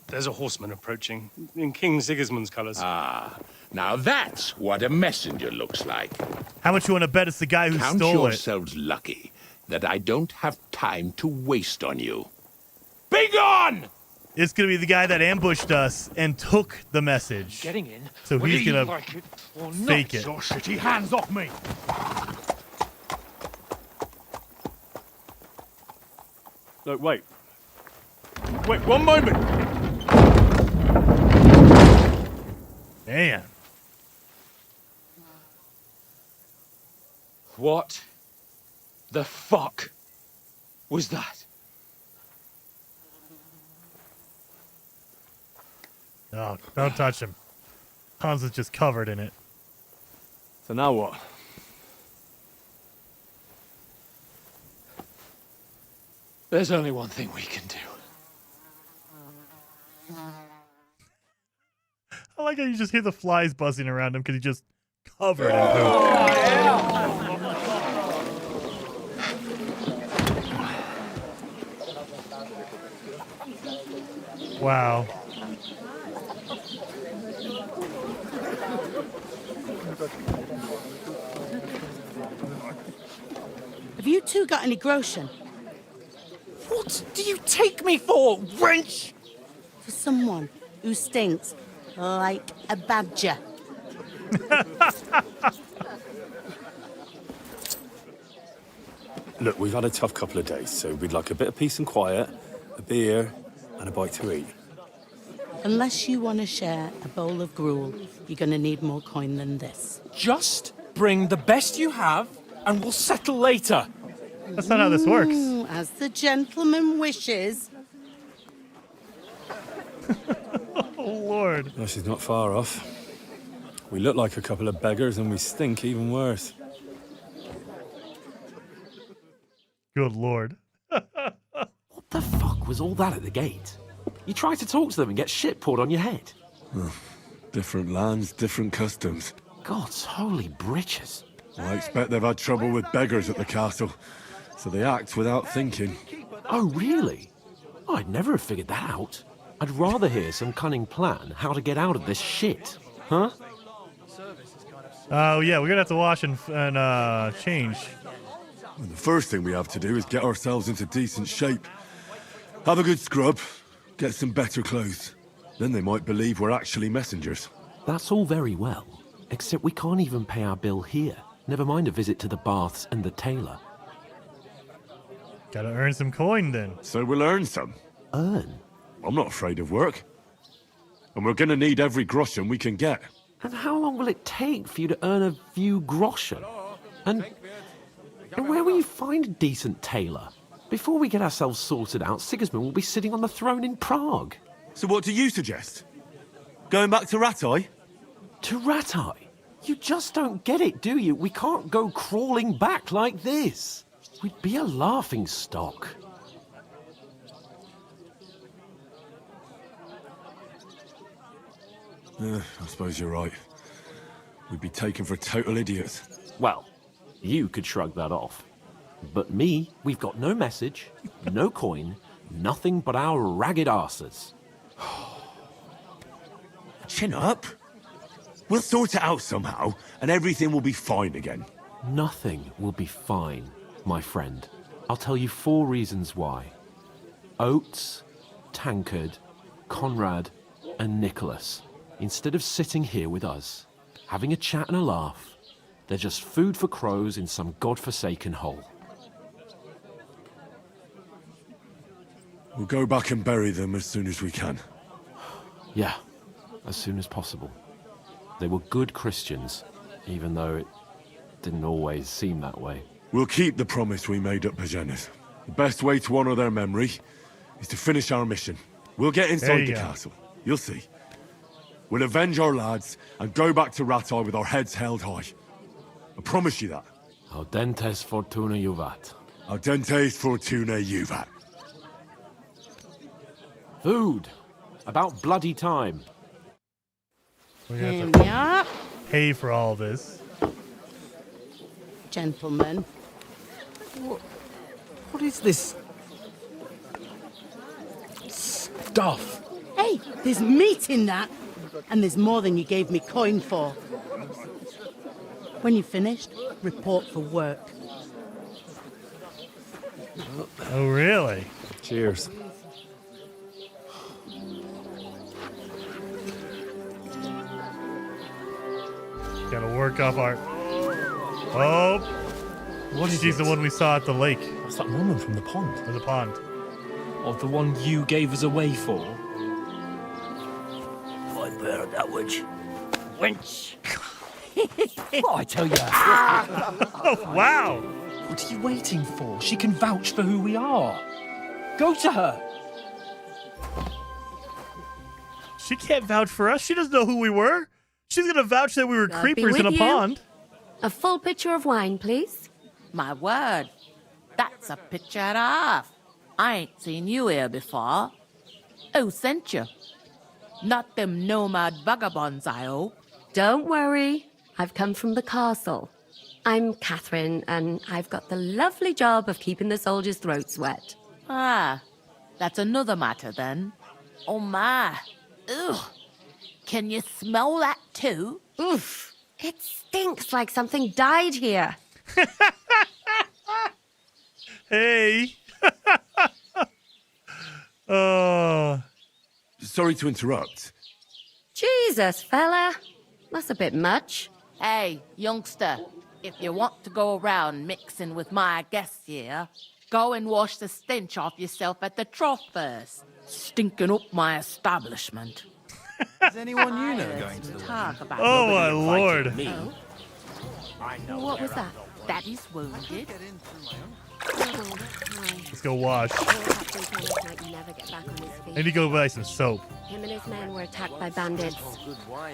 S5: there's a horseman approaching, in King Sigismund's colours.
S11: Ah, now that's what a messenger looks like.
S1: How much you want to bet it's the guy who
S11: Count
S1: stole it?
S11: yourselves lucky that I don't have time to waste on you. Be gone!
S1: It's going to be the guy that ambushed us and took the message.
S5: Getting in.
S1: So he's going to
S5: like it or
S1: fake it.
S5: Your shitty hands off me!
S12: Look, wait. Wait, one moment!
S1: Man.
S6: What the fuck was that?
S1: Oh, don't touch him. Hans is just covered in it.
S12: So now what?
S6: There's only one thing we can do.
S1: I like how you just hear the flies buzzing around him because he's just covered in poop. Wow.
S20: Have you two got any groschen?
S15: What do you take me for, wench?
S20: For someone who stinks like a badger.
S12: Look, we've had a tough couple of days, so we'd like a bit of peace and quiet, a beer, and a bite to eat.
S20: Unless you want to share a bowl of gruel, you're going to need more coin than this.
S5: Just bring the best you have, and we'll settle later.
S1: That's not how this works.
S20: As the gentleman wishes.
S1: Oh, Lord.
S12: No, she's not far off. We look like a couple of beggars, and we stink even worse.
S1: Good Lord.
S8: What the fuck was all that at the gate? You try to talk to them and get shit poured on your head.
S12: Different lands, different customs.
S8: God's holy britches.
S12: I expect they've had trouble with beggars at the castle, so they act without thinking.
S8: Oh, really? I'd never have figured that out. I'd rather hear some cunning plan how to get out of this shit. Huh?
S1: Oh, yeah, we're going to have to wash and change.
S12: And the first thing we have to do is get ourselves into decent shape. Have a good scrub, get some better clothes. Then they might believe we're actually messengers.
S8: That's all very well, except we can't even pay our bill here. Never mind a visit to the baths and the tailor.
S1: Gotta earn some coin then.
S12: So we'll earn some.
S8: Earn?
S12: I'm not afraid of work. And we're gonna need every groschen we can get.
S8: And how long will it take for you to earn a few groschen? And where will you find a decent tailor? Before we get ourselves sorted out, Sigismund will be sitting on the throne in Prague.
S12: So what do you suggest? Going back to Ratai?
S8: To Ratai? You just don't get it, do you? We can't go crawling back like this. We'd be a laughing stock.
S12: I suppose you're right. We'd be taken for total idiots.
S8: Well, you could shrug that off. But me, we've got no message, no coin, nothing but our ragged arses.
S12: Chin up. We'll sort it out somehow, and everything will be fine again.
S8: Nothing will be fine, my friend. I'll tell you 4 reasons why. Oates, Tankard, Conrad, and Nicholas, instead of sitting here with us, having a chat and a laugh, they're just food for crows in some godforsaken hole.
S12: We'll go back and bury them as soon as we can.
S8: Yeah, as soon as possible. They were good Christians, even though it didn't always seem that way.
S12: We'll keep the promise we made at Pagenes. The best way to honor their memory is to finish our mission. We'll get inside the castle. You'll see. We'll avenge our lads and go back to Ratai with our heads held high. I promise you that.
S8: Audentes fortuna juvat.
S12: Audentes fortuna juvat.
S8: Food. About bloody time.
S1: We have to pay for all this.
S13: Gentlemen.
S6: What is this stuff?
S13: Hey, there's meat in that. And there's more than you gave me coin for. When you're finished, report for work.
S1: Oh, really?
S6: Cheers.
S1: Gotta work off our... Oh!
S6: What is
S1: She's the one we saw at the lake.
S6: What's that woman from the pond?
S1: From the pond.
S6: Or the one you gave us away for?
S15: I bear that witch. Wench.
S6: What I tell you?
S1: Oh, wow!
S6: What are you waiting for? She can vouch for who we are. Go to her.
S1: She can't vouch for us. She doesn't know who we were. She's gonna vouch that we were
S2: I'll be
S1: creepers in
S2: with
S1: a
S2: you.
S1: pond.
S2: A full pitcher of wine, please.
S16: My word, that's a picture and a half. I ain't seen you here before. Who sent you? Not them nomad vagabonds, I hope.
S2: Don't worry. I've come from the castle. I'm Catherine, and I've got the lovely job of keeping the soldiers' throats wet.
S16: Ah, that's another matter then. Oh my. Ugh. Can you smell that too?
S2: Oof. It stinks like something died here.
S1: Hey. Oh.
S12: Sorry to interrupt.
S2: Jesus, fella. That's a bit much.
S16: Hey, youngster, if you want to go around mixing with my guests here, go and wash the stench off yourself at the trough first. Stinking up my establishment.
S17: Is anyone you know going to the
S16: Talk about
S1: Oh, my Lord.
S16: me.
S17: I know
S16: What
S17: where
S16: was that?
S17: I'm
S16: Daddy's wounded.
S1: Let's go wash. I need to go buy some soap.
S2: Him and his men were attacked by bandits.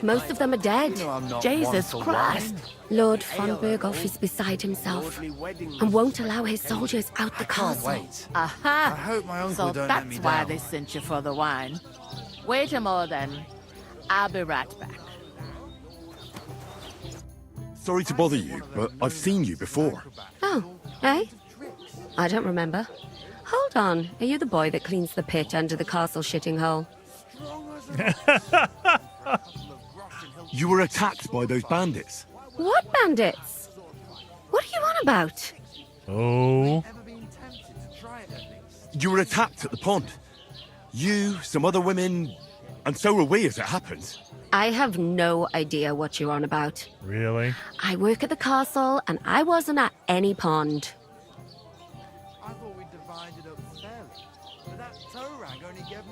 S2: Most of them are dead.
S16: Jesus Christ.
S2: Lord von Berghoff is beside himself and won't allow his soldiers out the castle.
S17: wait.
S16: Aha.
S17: I hope my uncle
S16: So
S17: don't let me
S16: that's why
S17: down.
S16: they sent you for the wine. Wait a moment then. I'll be right back.
S12: Sorry to bother you, but I've seen you before.
S2: Oh, eh? I don't remember. Hold on. Are you the boy that cleans the pit under the castle shitting hole?
S12: You were attacked by those bandits.
S2: What bandits? What are you on about?
S1: Oh.
S12: You were attacked at the pond. You, some other women, and so were we as it happened.
S2: I have no idea what you're on about.
S1: Really?
S2: I work at the castle and I wasn't at any pond.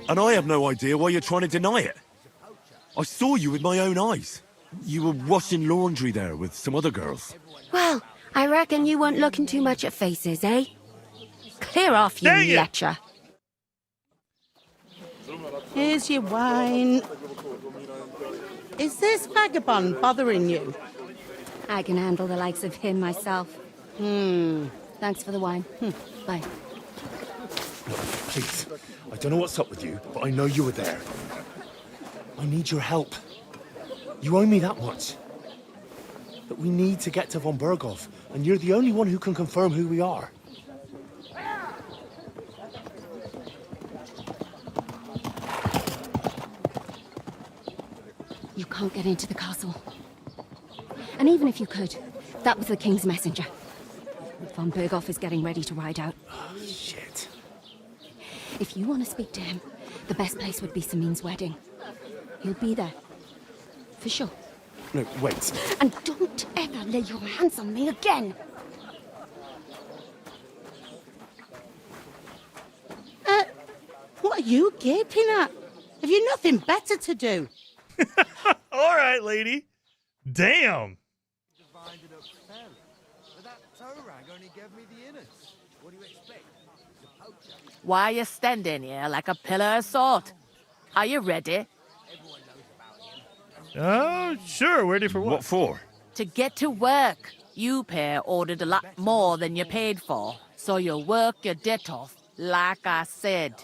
S12: And I have no idea why you're trying to deny it. I saw you with my own eyes. You were washing laundry there with some other girls.
S2: Well, I reckon you weren't looking too much at faces, eh? Clear off, you
S1: Dang it.
S2: lecher.
S13: Here's your wine. Is this vagabond bothering you?
S2: I can handle the likes of him myself. Thanks for the wine. Bye.
S12: Please, I don't know what's up with you, but I know you were there. I need your help. You owe me that much. But we need to get to von Berghoff, and you're the only one who can confirm who we are.
S2: You can't get into the castle. And even if you could, that was the king's messenger. Von Berghoff is getting ready to ride out.
S12: Oh, shit.
S2: If you want to speak to him, the best place would be Samin's wedding. He'll be there. For sure.
S12: No, wait.
S2: And don't ever lay your hands on me again!
S13: What are you gaping at? Have you nothing better to do?
S1: All right, lady. Damn.
S16: Why are you standing here like a pillar of salt? Are you ready?
S1: Oh, sure. Ready for what?
S12: What for?
S16: To get to work. You pair ordered a lot more than you paid for, so you'll work your debt off, like I said.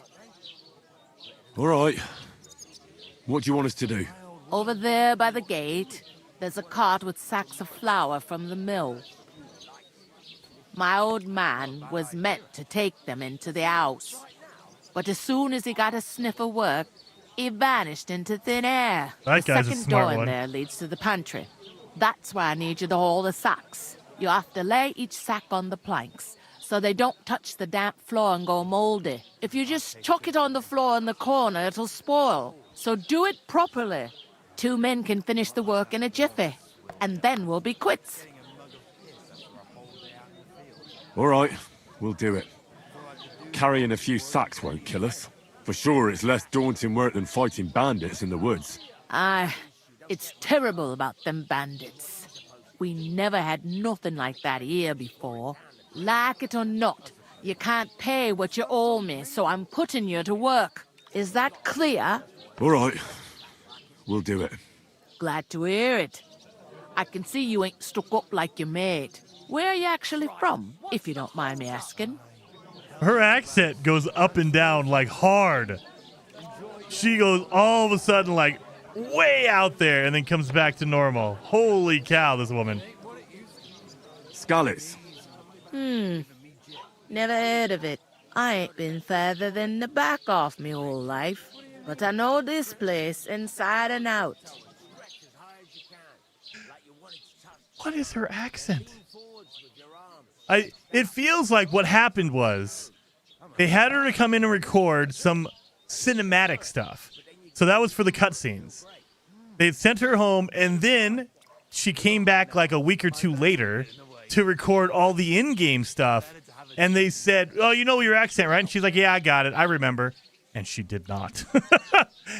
S12: All right. What do you want us to do?
S16: Over there by the gate, there's a cart with sacks of flour from the mill. My old man was meant to take them into the house, but as soon as he got a sniff of work, he vanished into thin air.
S1: That
S16: the
S1: guy's a
S16: second
S1: smart
S16: door in
S1: one.
S16: there leads to the pantry. That's where I need you to haul the sacks. You have to lay each sack on the planks, so they don't touch the damp floor and go moldy. If you just chuck it on the floor in the corner, it'll spoil. So do it properly. 2 men can finish the work in a jiffy, and then we'll be quits.
S12: All right, we'll do it. Carrying a few sacks won't kill us. For sure, it's less daunting work than fighting bandits in the woods.
S16: Aye, it's terrible about them bandits. We never had nothing like that here before. Like it or not, you can't pay what you owe me, so I'm putting you to work. Is that clear?
S12: All right, we'll do it.
S16: Glad to hear it. I can see you ain't stuck up like your mate. Where are you actually from, if you don't mind me asking?
S1: Her accent goes up and down like hard. She goes all of a sudden like way out there and then comes back to normal. Holy cow, this woman.
S12: Scallis.
S16: Never heard of it. I ain't been further than the back off me whole life, but I know this place inside and out.
S1: What is her accent? It feels like what happened was they had her to come in and record some cinematic stuff. So that was for the cutscenes. They sent her home, and then she came back like a week or two later to record all the in-game stuff. And they said, "Oh, you know your accent, right?" And she's like, "Yeah, I got it. I remember." And she did not.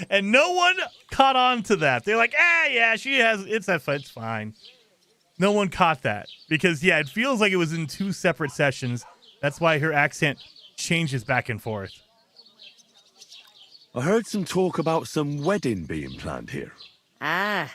S1: And no one caught on to that. They're like, yeah, she has. It's fine. No one caught that because, yeah, it feels like it was in 2 separate sessions. That's why her accent changes back and forth.
S12: I heard some talk about some wedding being planned here.
S16: Ah,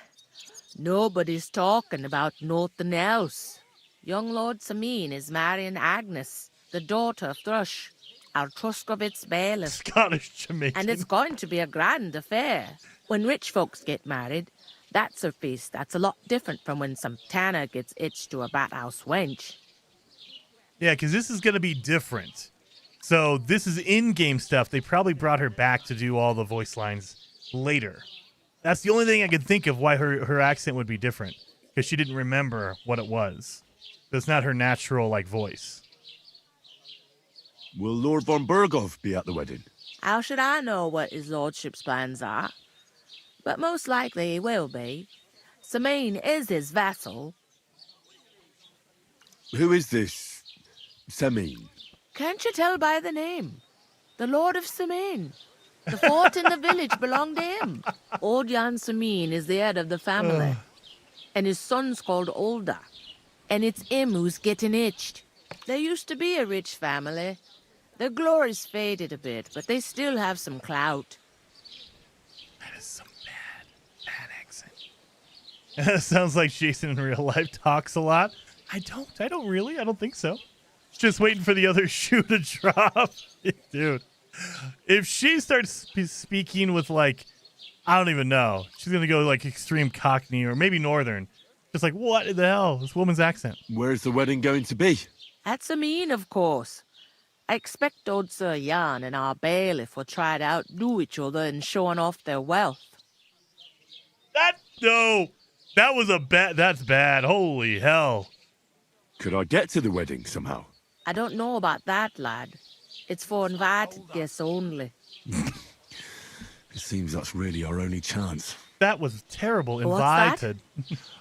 S16: nobody's talking about nothing else. Young Lord Samin is marrying Agnes, the daughter of Thrush, our Truskovitz bailiff.
S1: Scottish Jamaican.
S16: And it's going to be a grand affair. When rich folks get married, that's a feast that's a lot different from when some tanner gets hitched to a bathouse wench.
S1: Yeah, because this is going to be different. So this is in-game stuff. They probably brought her back to do all the voice lines later. That's the only thing I could think of why her accent would be different, because she didn't remember what it was. It's not her natural voice.
S12: Will Lord von Berghoff be at the wedding?
S16: How should I know what his lordship's plans are? But most likely he will be. Samin is his vassal.
S12: Who is this Samin?
S16: Can't you tell by the name? The Lord of Samin. The fort in the village belonged to him. Old Jan Samin is the head of the family. And his son's called Olda. And it's him who's getting hitched. There used to be a rich family, Their glory's faded a bit, but they still have some clout.
S1: That is some bad accent. Sounds like Jason in real life talks a lot. I don't really. I don't think so. Just waiting for the other shoe to drop. Dude, if she starts speaking with, like, I don't even know. She's going to go, like, extreme Cockney or maybe Northern. Just like, what the hell? This woman's accent.
S12: Where's the wedding going to be?
S16: At Samin, of course. I expect old Sir Jan and our bailiff will try to outdo each other in showing off their wealth.
S1: That was that's bad. Holy hell.
S12: Could I get to the wedding somehow?
S16: I don't know about that, lad. It's for invited guests only.
S12: It seems that's really our only chance.
S1: That was terrible.
S16: What's
S1: Invited.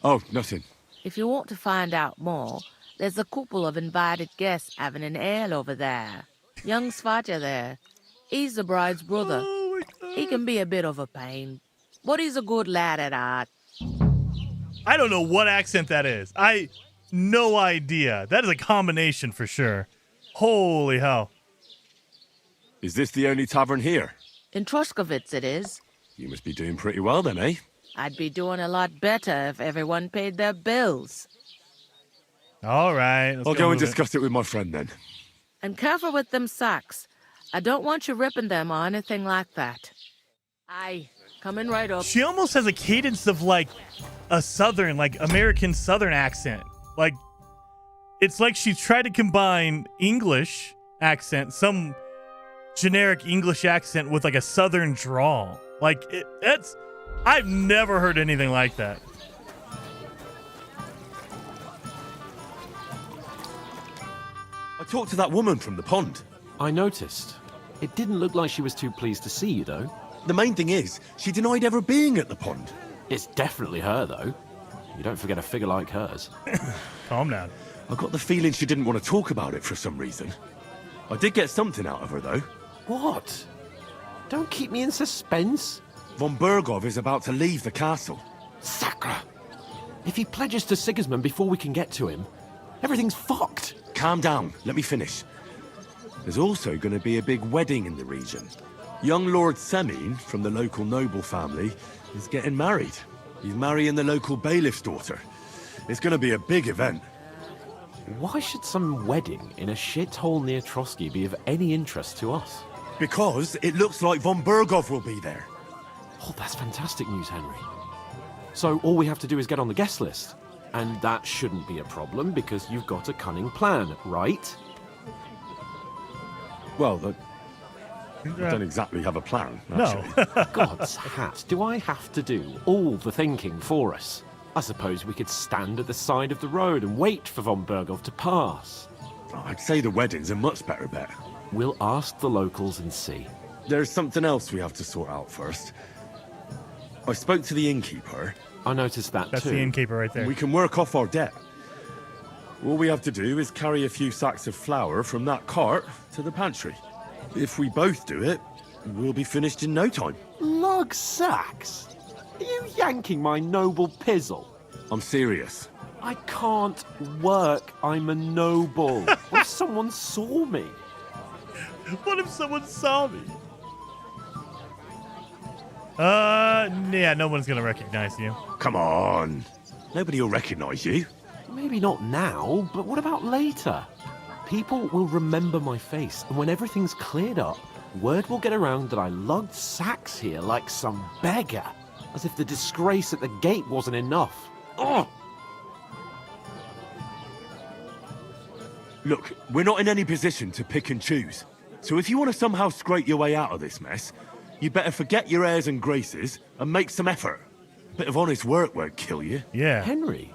S12: Oh, nothing.
S16: If you want to find out more, there's a couple of invited guests having an ale over there. Young Svaja there. He's the bride's brother. He can be a bit of a pain, but he's a good lad at heart.
S1: I don't know what accent that is. No idea. That is a combination for sure. Holy hell.
S12: Is this the only tavern here?
S16: In Troskovitz it is.
S12: You must be doing pretty well then, eh?
S16: I'd be doing a lot better if everyone paid their bills.
S1: All right.
S12: I'll go and discuss it with my friend then.
S16: And careful with them socks. I don't want you ripping them or anything like that. Aye, coming right up.
S1: She almost has a cadence of, like, a southern, like, American southern accent. Like, it's like she tried to combine English accent, some generic English accent with, like, a southern drawl. Like, I've never heard anything like that.
S12: I talked to that woman from the pond.
S14: I noticed. It didn't look like she was too pleased to see you, though.
S12: The main thing is, she denied ever being at the pond.
S14: It's definitely her, though. You don't forget a figure like hers.
S1: Calm down.
S12: I got the feeling she didn't want to talk about it for some reason. I did get something out of her, though.
S14: What? Don't keep me in suspense.
S12: Von Bergov is about to leave the castle.
S14: Sacre! If he pledges to Sigismund before we can get to him, everything's fucked.
S12: Calm down. Let me finish. There's also going to be a big wedding in the region. Young Lord Semin, from the local noble family, is getting married. He's marrying the local bailiff's daughter. It's going to be a big event.
S14: Why should some wedding in a shithole near Trotsky be of any interest to us?
S12: Because it looks like Von Bergov will be there.
S14: Oh, that's fantastic news, Henry. So all we have to do is get on the guest list. And that shouldn't be a problem because you've got a cunning plan, right?
S12: Well, I don't exactly have a plan, actually.
S1: No.
S14: God's hat, do I have to do all the thinking for us? I suppose we could stand at the side of the road and wait for Von Bergov to pass.
S12: I'd say the wedding's a much better bet.
S14: We'll ask the locals and see.
S12: There's something else we have to sort out first. I spoke to the innkeeper.
S14: I noticed that
S1: That's
S14: too.
S1: the innkeeper right there.
S12: We can work off our debt. All we have to do is carry a few sacks of flour from that cart to the pantry. If we both do it, we'll be finished in no time.
S14: Lug sacks? Are you yanking my noble pizzle?
S12: I'm serious.
S14: I can't work. I'm a noble. What if someone saw me?
S1: What if someone saw me? Yeah, no one's gonna recognize you.
S12: Come on. Nobody will recognize you.
S14: Maybe not now, but what about later? People will remember my face, and when everything's cleared up, word will get around that I lugged sacks here like some beggar, as if the disgrace at the gate wasn't enough. Ugh!
S12: Look, we're not in any position to pick and choose. So if you want to somehow scrape your way out of this mess, you better forget your airs and graces and make some effort. A bit of honest work won't kill you.
S1: Yeah.
S14: Henry,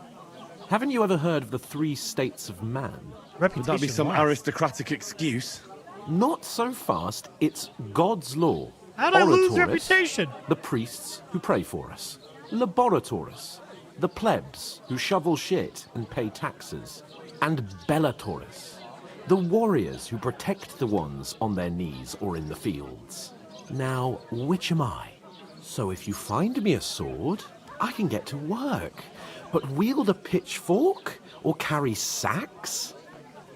S14: haven't you ever heard of the 3 states of man?
S12: Would that be some aristocratic excuse?
S14: Not so fast. It's God's law.
S1: How'd I lose
S14: Oratorus,
S1: reputation?
S14: The priests who pray for us. Laboratorus, the plebs who shovel shit and pay taxes. And Bellatorus, the warriors who protect the ones on their knees or in the fields. Now, which am I? So if you find me a sword, I can get to work. But wield a pitchfork or carry sacks?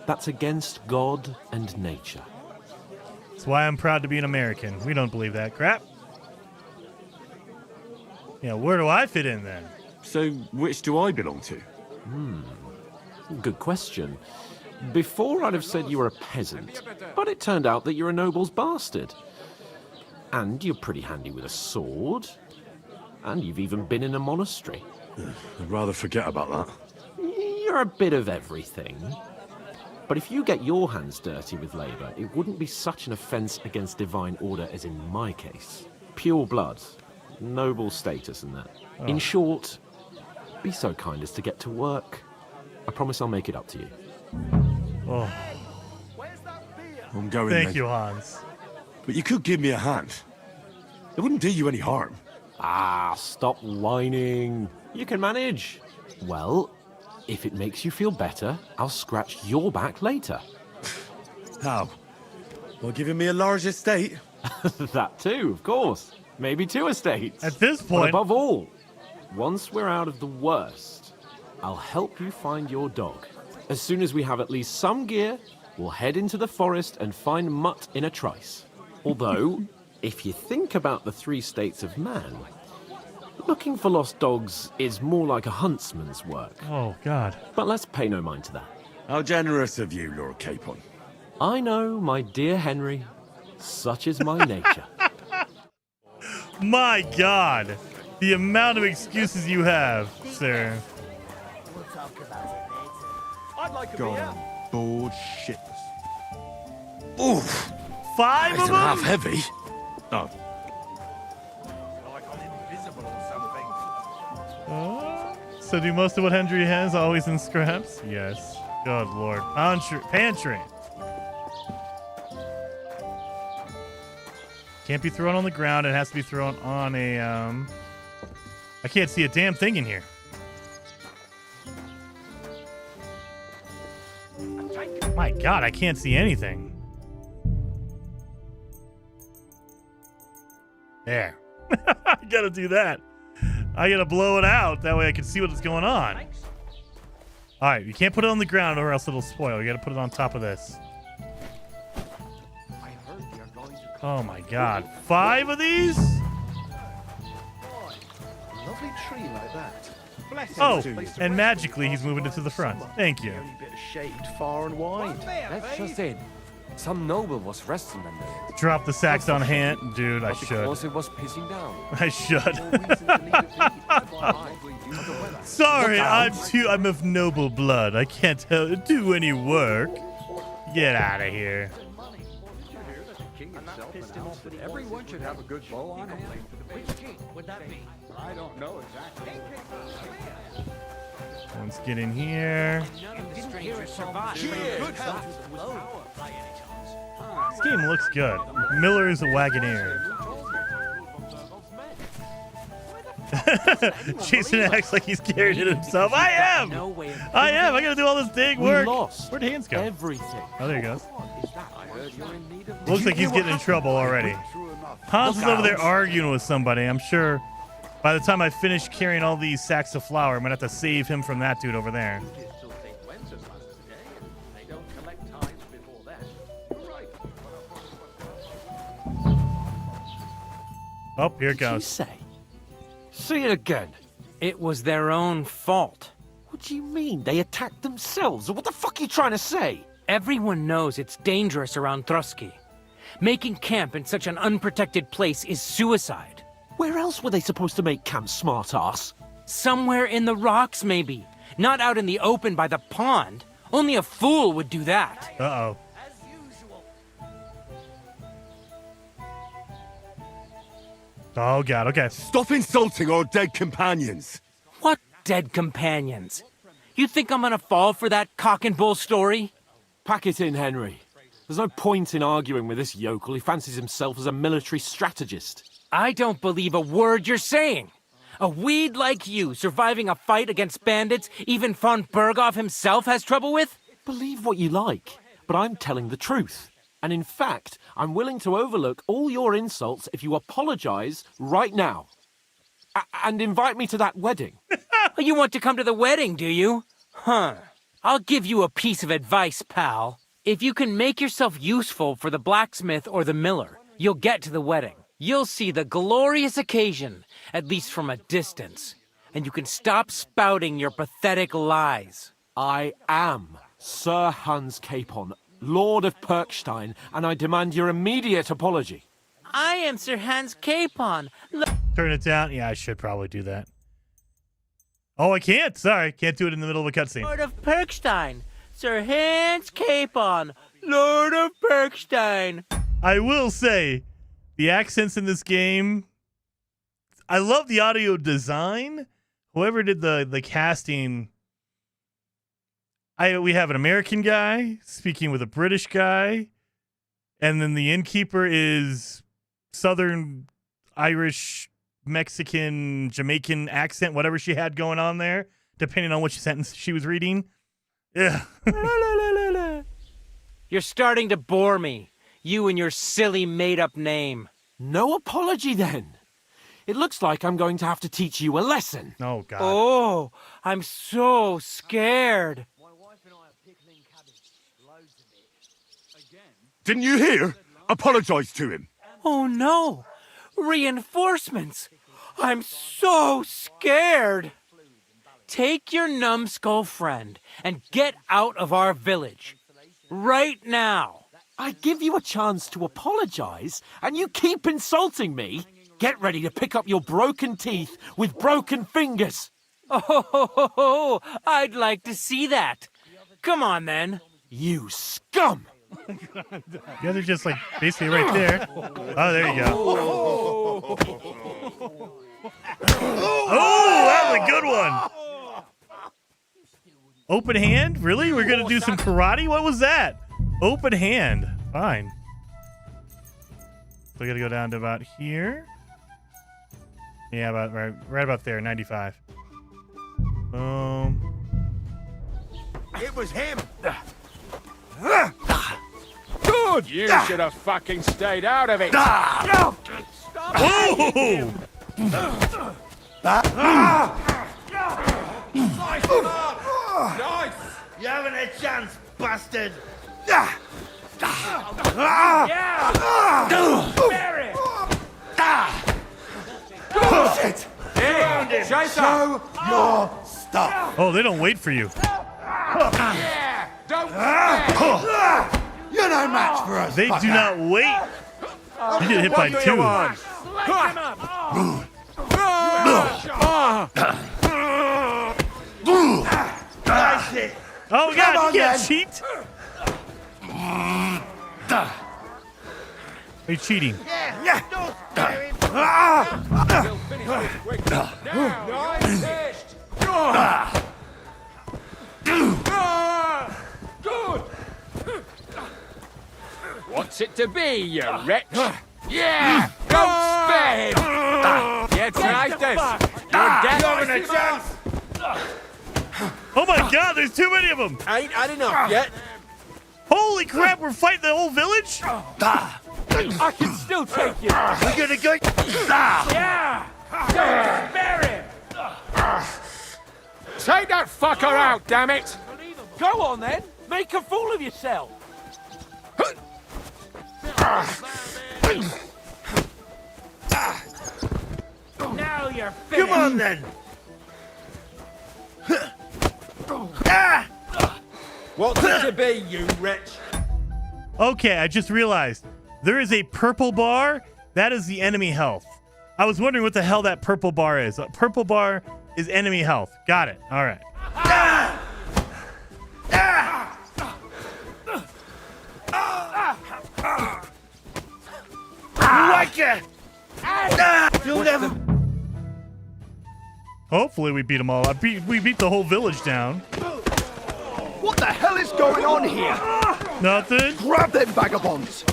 S14: That's against God and nature.
S1: That's why I'm proud to be an American. We don't believe that crap. Yeah, where do I fit in then?
S12: So, which do I belong to?
S14: Good question. Before I'd have said you were a peasant, but it turned out that you're a noble's bastard. And you're pretty handy with a sword. And you've even been in a monastery.
S12: I'd rather forget about that.
S14: You're a bit of everything. But if you get your hands dirty with labour, it wouldn't be such an offence against divine order as in my case. Pure blood, noble status and that.
S1: Oh.
S14: In short, be so kind as to get to work. I promise I'll make it up to you.
S1: Oh.
S12: I'm going,
S1: Thank
S12: then.
S1: you, Hans.
S12: But you could give me a hand. It wouldn't do you any harm.
S14: Ah, stop whining. You can manage. Well, if it makes you feel better, I'll scratch your back later.
S12: How? Well, giving me a large estate?
S14: That too, of course. Maybe 2 estates.
S1: At this
S14: But
S1: point...
S14: above all, once we're out of the worst, I'll help you find your dog. As soon as we have at least some gear, we'll head into the forest and find Mutt in a trice. Although, if you think about the 3 states of man, looking for lost dogs is more like a huntsman's work.
S1: Oh, God.
S14: But let's pay no mind to that.
S12: How generous of you, Lord Capon.
S14: I know, my dear Henry. Such is my nature.
S1: My God. The amount of excuses you have, sir.
S7: We'll talk about it later. I'd like a
S12: God,
S7: beer.
S12: I'm bored shitless. Oof!
S1: 5 of
S12: Isn't
S1: them?
S12: half heavy. Oh.
S7: Like I'm invisible or something.
S1: So do most of what Henry has always in scraps? Yes. Good Lord. Pantry. Can't be thrown on the ground. It has to be thrown on a, I can't see a damn thing in here. My God, I can't see anything. There. I gotta do that. I gotta blow it out. That way I can see what's going on. All right, you can't put it on the ground or else it'll spoil. You gotta put it on top of this. Oh my God. 5 of these?
S17: Lovely tree like that.
S1: Oh, and magically he's moving it to the front. Thank you.
S17: Only bit of shade far and wide.
S18: That's just it. Some noble was resting under it.
S1: Drop the sacks on hand. Dude, I
S18: But because
S1: should.
S18: it was pissing down.
S1: I should. Sorry, I'm of noble blood. I can't do any work. Get out of here.
S19: Everyone should have a good bow on hand. Which king would that be? I don't know exactly.
S1: Let's get in here. This game looks good. Miller is a Wagoneer. Jason acts like he's carrying it himself. I am! I am! I gotta do all this dang work. Where'd Hands go?
S14: Everything.
S1: Oh, there he goes. Looks like he's getting in trouble already. Hans is over there arguing with somebody. I'm sure by the time I finish carrying all these sacks of flour, I'm gonna have to save him from that dude over there. Oh, here it goes.
S22: Say it again. It was their own fault.
S14: What do you mean? They attacked themselves? What the fuck are you trying to say?
S22: Everyone knows it's dangerous around Trotsky. Making camp in such an unprotected place is suicide.
S14: Where else were they supposed to make camp, smartass?
S22: Somewhere in the rocks, maybe. Not out in the open by the pond. Only a fool would do that.
S1: Uh-oh. Oh, God, okay.
S12: Stop insulting our dead companions.
S22: What dead companions? You think I'm gonna fall for that cock and bull story?
S14: Pack it in, Henry. There's no point in arguing with this yokel. He fancies himself as a military strategist.
S22: I don't believe a word you're saying. A weed like you surviving a fight against bandits even von Berghoff himself has trouble with?
S14: Believe what you like, but I'm telling the truth. And in fact, I'm willing to overlook all your insults if you apologize right now. And invite me to that wedding.
S22: You want to come to the wedding, do you? Huh. I'll give you a piece of advice, pal. If you can make yourself useful for the blacksmith or the miller, you'll get to the wedding. You'll see the glorious occasion, at least from a distance. And you can stop spouting your pathetic lies.
S14: I am Sir Hans Capon, Lord of Perkstein, and I demand your immediate apology.
S22: I am Sir Hans Capon.
S1: Turn it down. Yeah, I should probably do that. Oh, I can't. Sorry. Can't do it in the middle of a cutscene.
S22: Lord of Perkstein. Sir Hans Capon, Lord of Perkstein.
S1: I will say, the accents in this game, I love the audio design. Whoever did the casting, we have an American guy speaking with a British guy, and then the innkeeper is Southern Irish, Mexican, Jamaican accent, whatever she had going on there, depending on which sentence she was reading. Yeah.
S22: You're starting to bore me. You and your silly made-up name.
S14: No apology, then. It looks like I'm going to have to teach you a lesson.
S1: Oh, God.
S22: Oh, I'm so scared.
S12: Didn't you hear? Apologize to him.
S22: Oh, no. Reinforcements. I'm so scared. Take your numbskull friend and get out of our village. Right now.
S14: I give you a chance to apologize, and you keep insulting me. Get ready to pick up your broken teeth with broken fingers.
S22: Oh, I'd like to see that. Come on, then.
S14: You scum!
S1: You guys are just like basically right there. Oh, there you go. Oh, that was a good one. Open hand? Really? We're going to do some karate? What was that? Open hand. Fine. So we got to go down to about here. Yeah, about right about there, 95.
S11: It was him. Good. You should have fucking stayed out of it.
S1: Oh!
S7: Nice! You haven't a chance, bastard!
S11: Bullshit!
S7: Hey,
S11: show
S7: your stuff!
S1: Oh, they don't wait for you.
S11: Yeah! Don't
S7: You're no match for us,
S1: They do not wait. You get hit by two. Oh, God, you can't cheat. Are you cheating?
S7: Yeah! Don't scare him!
S11: We'll finish this quick. Now, good! What's it to be, you wretch? Yeah! Don't spare him! Yeah, tonight this! You're dead!
S7: You having a chance?
S1: Oh, my God, there's too many of them.
S11: Ain't had enough yet.
S1: Holy crap, we're fighting the whole village?
S11: I can still take you.
S7: We're gonna go.
S11: Yeah! Don't spare him! Take that fucker out, damn it!
S14: Go on, then. Make a fool of yourself.
S22: Now you're finished.
S7: Come on then.
S11: What's it to be, you wretch?
S1: Okay, I just realized there is a purple bar. That is the enemy health. I was wondering what the hell that purple bar is. A purple bar is enemy health. Got it. All right.
S7: You'll never.
S1: Hopefully we beat them all. We beat the whole village down.
S3: What the hell is going on here?
S1: Nothing.
S3: Grab them vagabonds!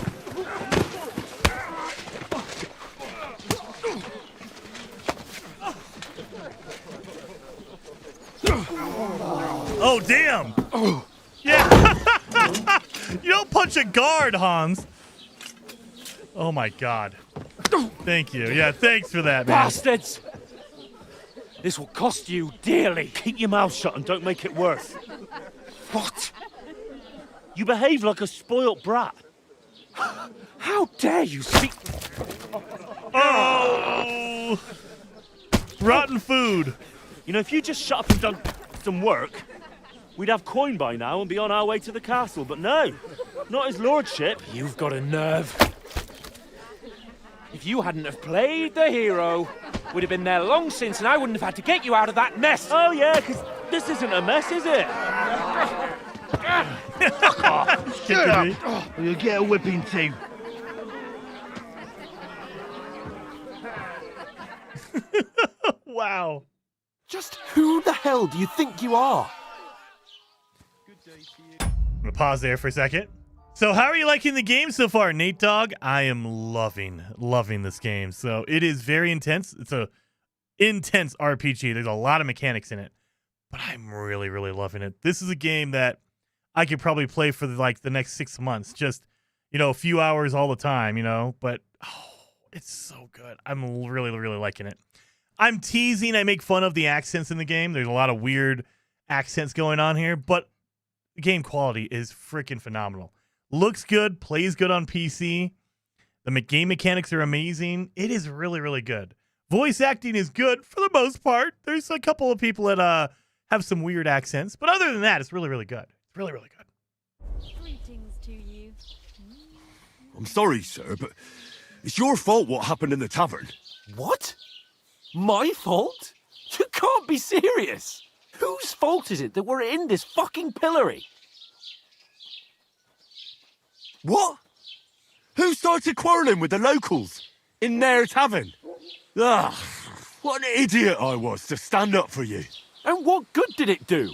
S1: Oh, damn. Yeah. You don't punch a guard, Hans. Oh, my God. Thank you. Yeah, thanks for that, man.
S9: Bastards! This will cost you dearly. Keep your mouth shut and don't make it worse.
S3: What?
S4: You behave like a spoilt brat.
S8: How dare you speak...
S1: Oh! Rotten food.
S4: You know, if you just shut up and done some work, we'd have coin by now and be on our way to the castle. But no, not his lordship.
S8: You've got a nerve. If you hadn't have played the hero, we'd have been there long since and I wouldn't have had to get you out of that mess.
S4: Oh, yeah, because this isn't a mess, is it?
S7: Shut up! Or you'll get a whipping too.
S1: Wow.
S14: Just who the hell do you think you are?
S1: I'm gonna pause there for a second. So how are you liking the game so far, Nate Dogg? I am loving this game. So it is very intense. It's a intense RPG. There's a lot of mechanics in it, but I'm really, really loving it. This is a game that I could probably play for like the next 6 months. Just, you know, a few hours all the time, you know, but it's so good. I'm really, really liking it. I'm teasing. I make fun of the accents in the game. There's a lot of weird accents going on here, but the game quality is freaking phenomenal. Looks good, plays good on PC. The game mechanics are amazing. It is really, really good. Voice acting is good for the most part. There's a couple of people that have some weird accents, but other than that, it's really, really good. It's really, really good.
S10: Greetings to you.
S12: I'm sorry, sir, but it's your fault what happened in the tavern.
S14: What? My fault? You can't be serious. Whose fault is it that we're in this fucking pillory?
S12: What? Who started quarrelling with the locals in their tavern? Ah, what an idiot I was to stand up for you.
S14: And what good did it do?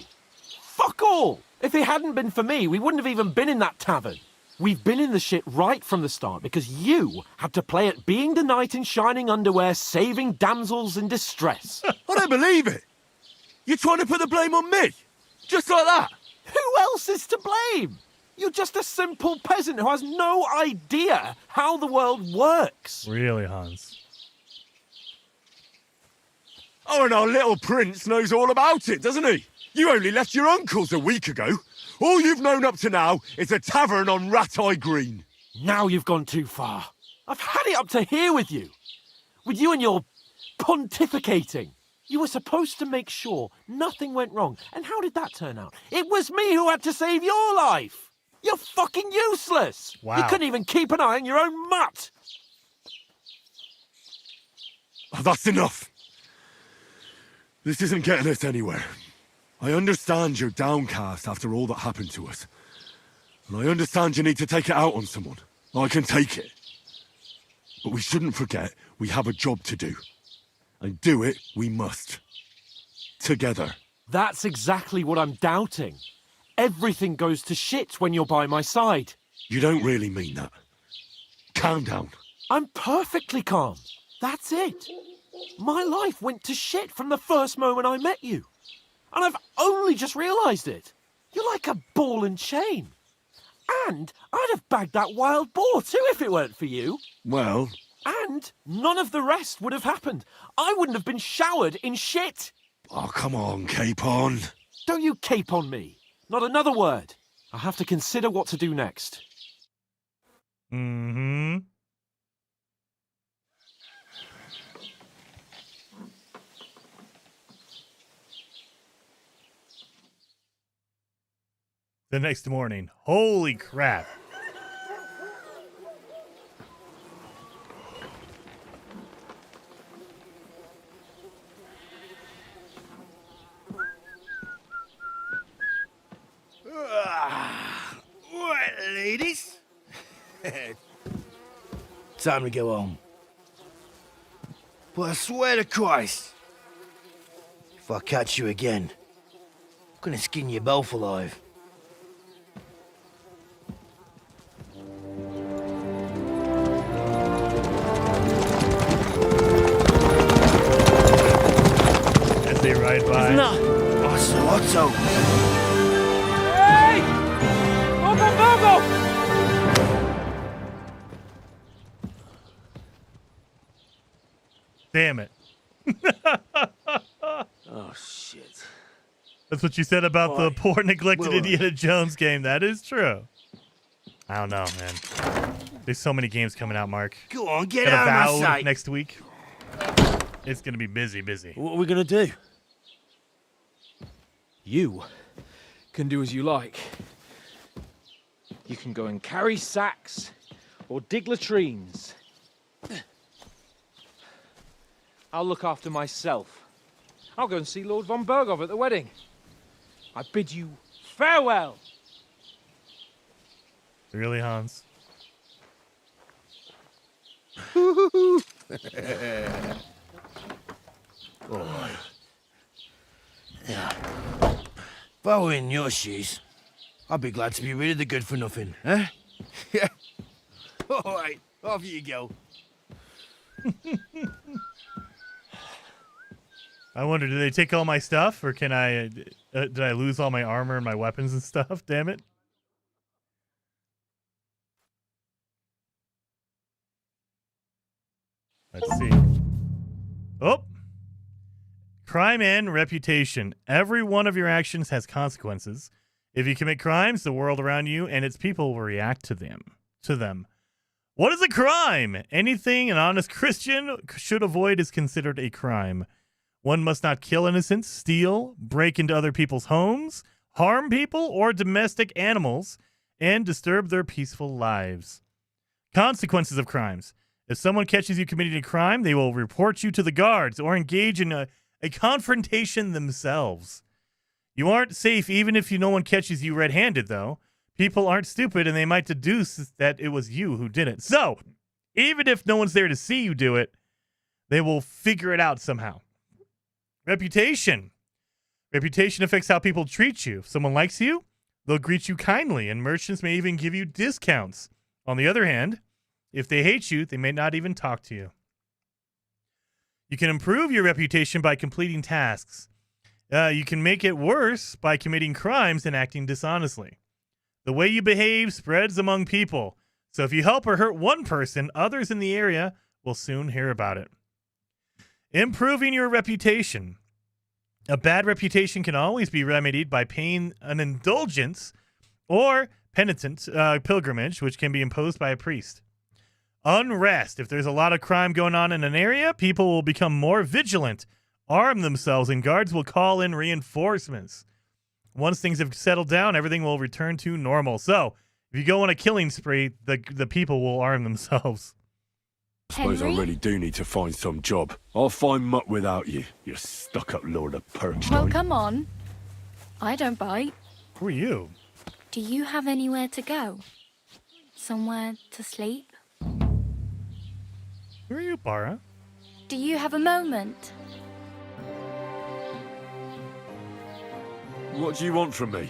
S14: Fuck all! If it hadn't been for me, we wouldn't have even been in that tavern. We've been in the shit right from the start because you had to play at being the knight in shining underwear, saving damsels in distress.
S12: I don't believe it. You're trying to put the blame on me? Just like that?
S14: Who else is to blame? You're just a simple peasant who has no idea how the world works.
S1: Really, Hans?
S12: Oh, and our little prince knows all about it, doesn't he? You only left your uncle's a week ago. All you've known up to now is a tavern on Rat-Eye Green.
S14: Now you've gone too far. I've had it up to here with you. With you and your pontificating. You were supposed to make sure nothing went wrong. And how did that turn out? It was me who had to save your life. You're fucking useless.
S1: Wow.
S14: You couldn't even keep an eye on your own mutt.
S12: Oh, that's enough. This isn't getting us anywhere. I understand you're downcast after all that happened to us. And I understand you need to take it out on someone. I can take it. But we shouldn't forget we have a job to do. And do it we must. Together.
S14: That's exactly what I'm doubting. Everything goes to shit when you're by my side.
S12: You don't really mean that. Calm down.
S14: I'm perfectly calm. That's it. My life went to shit from the first moment I met you. And I've only just realised it. You're like a ball and chain. And I'd have bagged that wild boar too if it weren't for you.
S12: Well...
S14: And none of the rest would have happened. I wouldn't have been showered in shit.
S12: Oh, come on, Capon.
S14: Don't you cape on me. Not another word. I have to consider what to do next.
S1: Mm-hmm. The next morning. Holy crap.
S7: Right, ladies. Time to go home. But I swear to Christ, if I catch you again, I'm gonna skin you both alive.
S1: As they ride by.
S7: No. Otto.
S8: Hey! Go!
S1: Damn it.
S7: Oh, shit.
S1: That's what you said about the poor, neglected
S7: Will I?
S1: Indiana Jones game. That is true. I don't know, man. There's so many games coming out, Mark.
S7: Go on, get
S1: Got
S7: out of my
S1: Avowed
S7: sight.
S1: next week. It's gonna be busy.
S6: What are we gonna do? You can do as you like. You can go and carry sacks or dig latrines. I'll look after myself. I'll go and see Lord von Bergov at the wedding. I bid you farewell.
S1: Really, Hans?
S7: If I were in your shoes, I'd be glad to be rid of the good for nothing, eh? Yeah. All right, off you go.
S1: I wonder, did they take all my stuff, or can I? Did I lose all my armor and my weapons and stuff? Damn it! Let's see. Oh, crime and reputation. Every one of your actions has consequences. If you commit crimes, the world around you and its people will react to them. What is a crime? Anything an honest Christian should avoid is considered a crime. One must not kill innocents, steal, break into other people's homes, harm people or domestic animals, and disturb their peaceful lives. Consequences of crimes. If someone catches you committing a crime, they will report you to the guards or engage in a confrontation themselves. You aren't safe even if no one catches you red-handed, though. People aren't stupid, and they might deduce that it was you who did it. So, even if no one's there to see you do it, they will figure it out somehow. Reputation. Reputation affects how people treat you. If someone likes you, they'll greet you kindly, and merchants may even give you discounts. On the other hand, if they hate you, they may not even talk to you. You can improve your reputation by completing tasks. You can make it worse by committing crimes and acting dishonestly. The way you behave spreads among people. So if you help or hurt one person, others in the area will soon hear about it. Improving your reputation. A bad reputation can always be remedied by paying an indulgence or penitent pilgrimage, which can be imposed by a priest. Unrest. If there's a lot of crime going on in an area, people will become more vigilant, arm themselves, and guards will call in reinforcements. Once things have settled down, everything will return to normal. So, if you go on a killing spree, the people will arm themselves.
S12: Suppose I really do need to find some job. I'll find mutt without you, you stuck-up lord of Perch.
S10: Well, come on. I don't bite.
S1: Who are you?
S10: Do you have anywhere to go? Somewhere to sleep?
S1: Who are you, Bara?
S10: Do you have a moment?
S12: What do you want from me?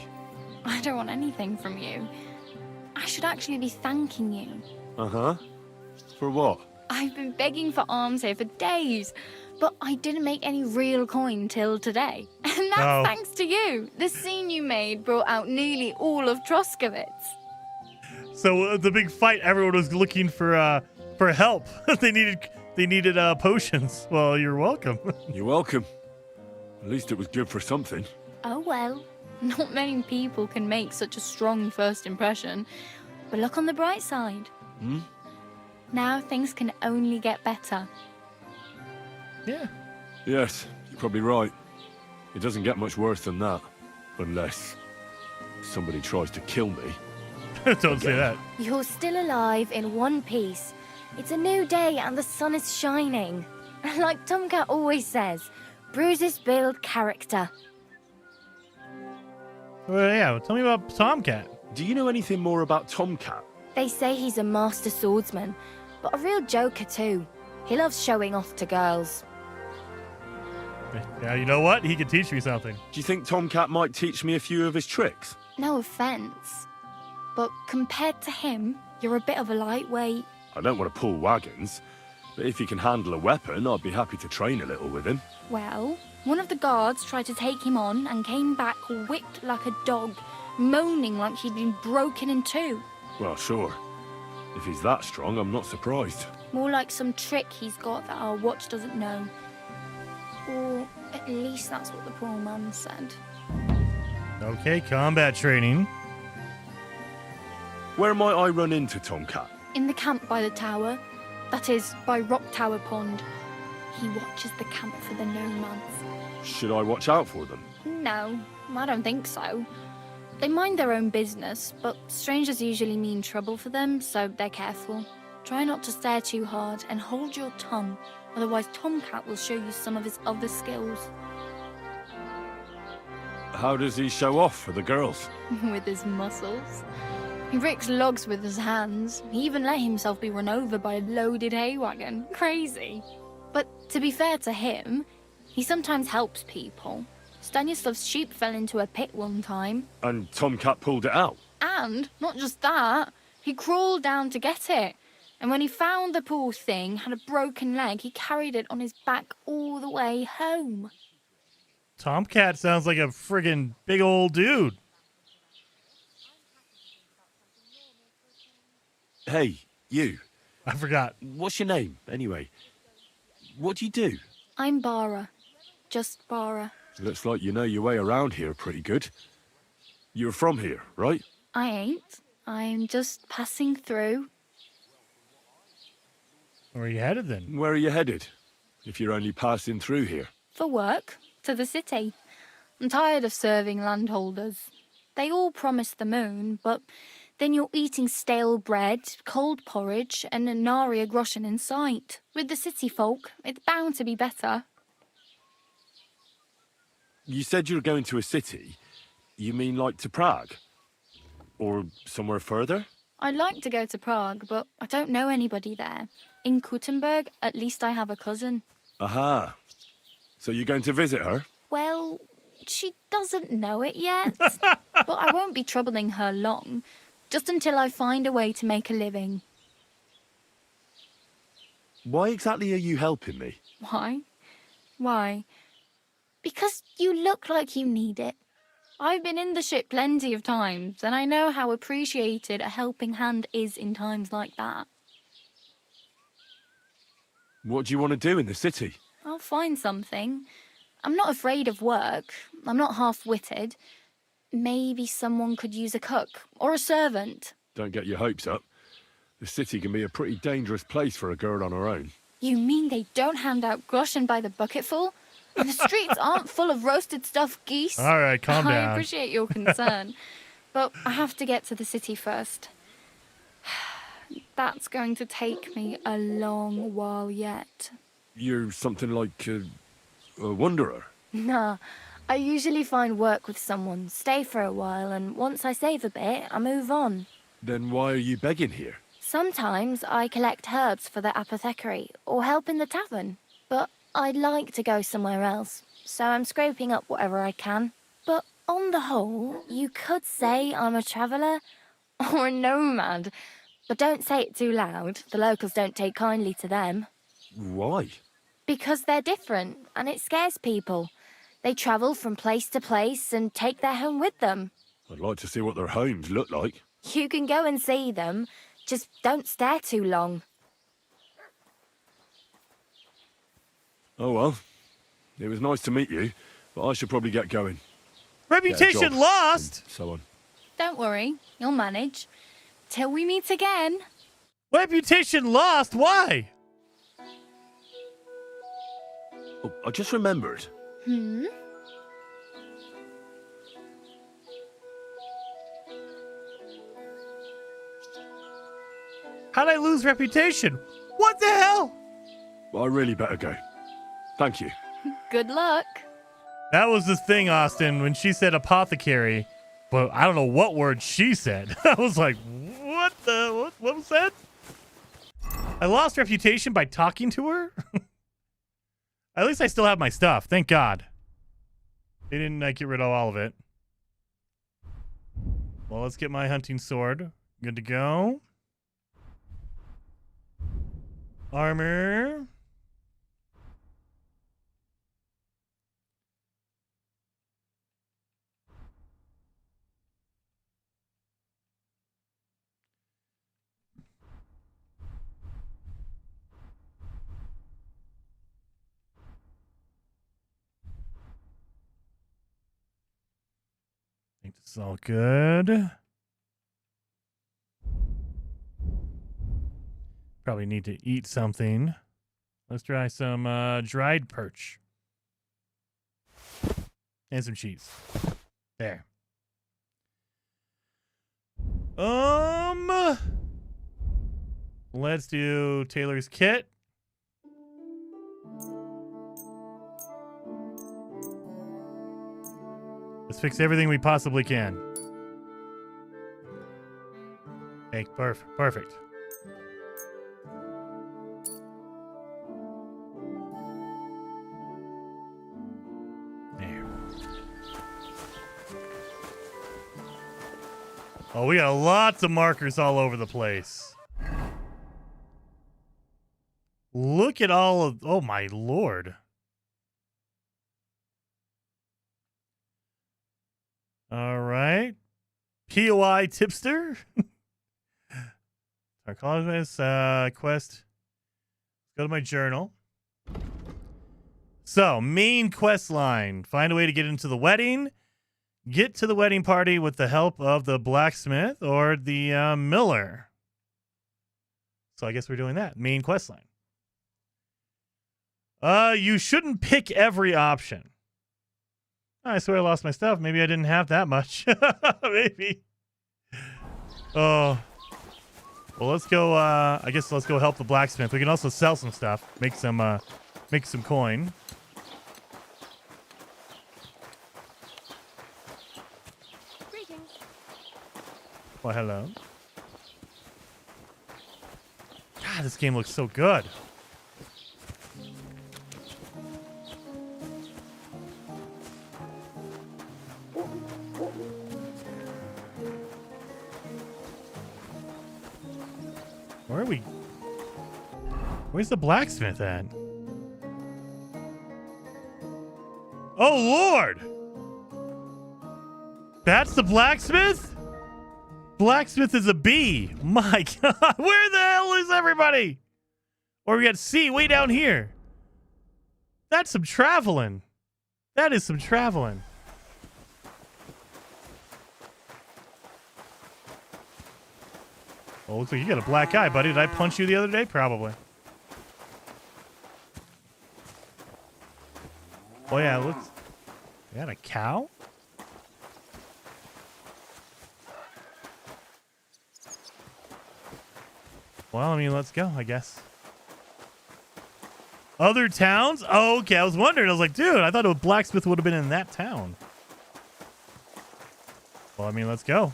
S10: I don't want anything from you. I should actually be thanking you.
S12: Uh-huh. For what?
S10: I've been begging for alms here for days, but I didn't make any real coin till today. And that's thanks to you. The scene you made brought out nearly all of Troskowitz.
S1: So the big fight, everyone was looking for help. they needed potions. Well, you're welcome.
S12: You're welcome. At least it was good for something.
S10: Oh well, not many people can make such a strong first impression. But look on the bright side.
S12: Hmm?
S10: Now things can only get better.
S1: Yeah.
S12: Yes, you're probably right. It doesn't get much worse than that. Unless somebody tries to kill me.
S1: Don't say that.
S10: You're still alive in one piece. It's a new day and the sun is shining. Like Tomcat always says, bruises build character.
S1: Well, yeah, tell me about Tomcat.
S12: Do you know anything more about Tomcat?
S10: They say he's a master swordsman, but a real joker too. He loves showing off to girls.
S1: Yeah, you know what? He could teach me something.
S12: Do you think Tomcat might teach me a few of his tricks?
S10: No offense, but compared to him, you're a bit of a lightweight.
S12: I don't want to pull wagons, but if he can handle a weapon, I'd be happy to train a little with him.
S10: Well, one of the guards tried to take him on and came back whipped like a dog, moaning like he'd been broken in two.
S12: Well, sure. If he's that strong, I'm not surprised.
S10: More like some trick he's got that our watch doesn't know. Or at least that's what the poor man said.
S1: Okay, combat training.
S12: Where might I run into Tomcat?
S5: In the camp by the tower. That is, by Rock Tower Pond. He watches the camp for the nomads.
S12: Should I watch out for them?
S5: No, I don't think so. They mind their own business, but strangers usually mean trouble for them, so they're careful. Try not to stare too hard and hold your tongue, otherwise Tomcat will show you some of his other skills.
S12: How does he show off for the girls?
S5: With his muscles. He ricks logs with his hands. He even let himself be run over by a loaded hay wagon. Crazy. But to be fair to him, he sometimes helps people. Stanislav's sheep fell into a pit one time.
S12: And Tomcat pulled it out?
S5: And, not just that, he crawled down to get it. And when he found the poor thing had a broken leg, he carried it on his back all the way home.
S1: Tomcat sounds like a friggin' big old dude.
S12: Hey, you.
S1: I forgot.
S12: What's your name, anyway? What do you do?
S5: I'm Bara. Just Bara.
S12: Looks like you know your way around here pretty good. You're from here, right?
S5: I ain't. I'm just passing through.
S1: Where are you headed then?
S12: Where are you headed, if you're only passing through here?
S5: For work. To the city. I'm tired of serving landholders. They all promise the moon, but then you're eating stale bread, cold porridge, and a nary a groschen in sight. With the city folk, it's bound to be better.
S12: You said you were going to a city. You mean like to Prague? Or somewhere further?
S5: I'd like to go to Prague, but I don't know anybody there. In Kuttenberg, at least I have a cousin.
S12: Aha. So you're going to visit her?
S5: Well, she doesn't know it yet. But I won't be troubling her long. Just until I find a way to make a living.
S12: Why exactly are you helping me?
S5: Why? Why? Because you look like you need it. I've been in the ship plenty of times, and I know how appreciated a helping hand is in times like that.
S12: What do you want to do in the city?
S5: I'll find something. I'm not afraid of work. I'm not half-witted. Maybe someone could use a cook or a servant.
S12: Don't get your hopes up. The city can be a pretty dangerous place for a girl on her own.
S5: You mean they don't hand out groschen by the bucketful? And the streets aren't full of roasted stuffed geese?
S1: All right, calm down.
S5: I appreciate your concern. But I have to get to the city first. That's going to take me a long while yet.
S12: You're something like a wanderer?
S5: Nah, I usually find work with someone, stay for a while, and once I save a bit, I move on.
S12: Then why are you begging here?
S5: Sometimes I collect herbs for the apothecary, or help in the tavern. But I'd like to go somewhere else, so I'm scraping up whatever I can. But on the whole, you could say I'm a traveller, or a nomad. But don't say it too loud, the locals don't take kindly to them.
S12: Why?
S5: Because they're different, and it scares people. They travel from place to place and take their home with them.
S12: I'd like to see what their homes look like.
S5: You can go and see them, just don't stare too long.
S12: Oh well, it was nice to meet you, but I should probably get going.
S1: Reputation
S12: Get a job,
S1: lost?
S12: and so on.
S5: Don't worry, you'll manage. Till we meet again.
S1: Reputation lost? Why?
S12: Oh, I just remembered.
S5: Hmm?
S1: How'd I lose reputation? What the hell?
S12: I really better go. Thank you.
S5: Good luck.
S1: That was the thing, Austin, when she said apothecary, but I don't know what word she said. I was like, what was that? I lost reputation by talking to her? At least I still have my stuff, thank God. They didn't get rid of all of it. Well, let's get my hunting sword. Good to go. Armor. right, it's all good. Probably need to eat something. Let's try some dried perch. And some cheese. There. Let's do Taylor's kit. Let's fix everything we possibly can. Okay, perfect. There. Oh, we got lots of markers all over the place. Look at all of... Oh, my lord. All right. POI tipster. Sarcophagus quest. Go to my journal. So, main quest line. Find a way to get into the wedding. Get to the wedding party with the help of the blacksmith or the miller. So I guess we're doing that. Main quest line. You shouldn't pick every option. I swear I lost my stuff. Maybe I didn't have that much. Maybe. Oh. Well, let's go. I guess let's go help the blacksmith. We can also sell some stuff. Make some coin.
S5: Greetings.
S1: Well, hello. God, this game looks so good. Where are we? Where's the blacksmith at? Oh, Lord! That's the blacksmith? Blacksmith is a bee. My God. Where the hell is everybody? Or we got C way down here. That's some traveling. That is some traveling. Oh, looks like you got a black eye, buddy. Did I punch you the other day? Probably. Oh, yeah, it looks... You got a cow? Well, I mean, let's go, I guess. Other towns? Oh, okay. I was wondering. I was like, dude, I thought a blacksmith would have been in that town. Well, I mean, let's go.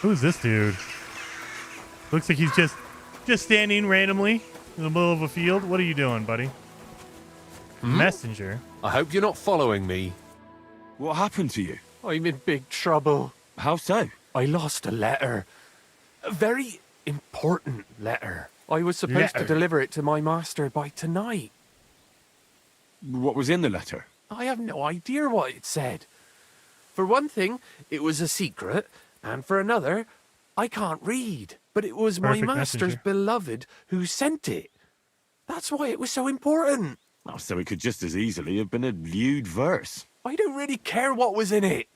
S1: Who's this dude? Looks like he's just standing randomly in the middle of a field. What are you doing, buddy? Messenger.
S14: I hope you're not following me.
S12: What happened to you?
S22: I'm in big trouble.
S12: How so?
S22: I lost a letter. A very important letter. I was supposed to deliver it to my master by tonight.
S12: What was in the letter?
S22: I have no idea what it said. For one thing, it was a secret, and for another, I can't read. But it was my master's beloved who sent it. That's why it was so important.
S12: Oh, so it could just as easily have been a lewd verse.
S22: I don't really care what was in it.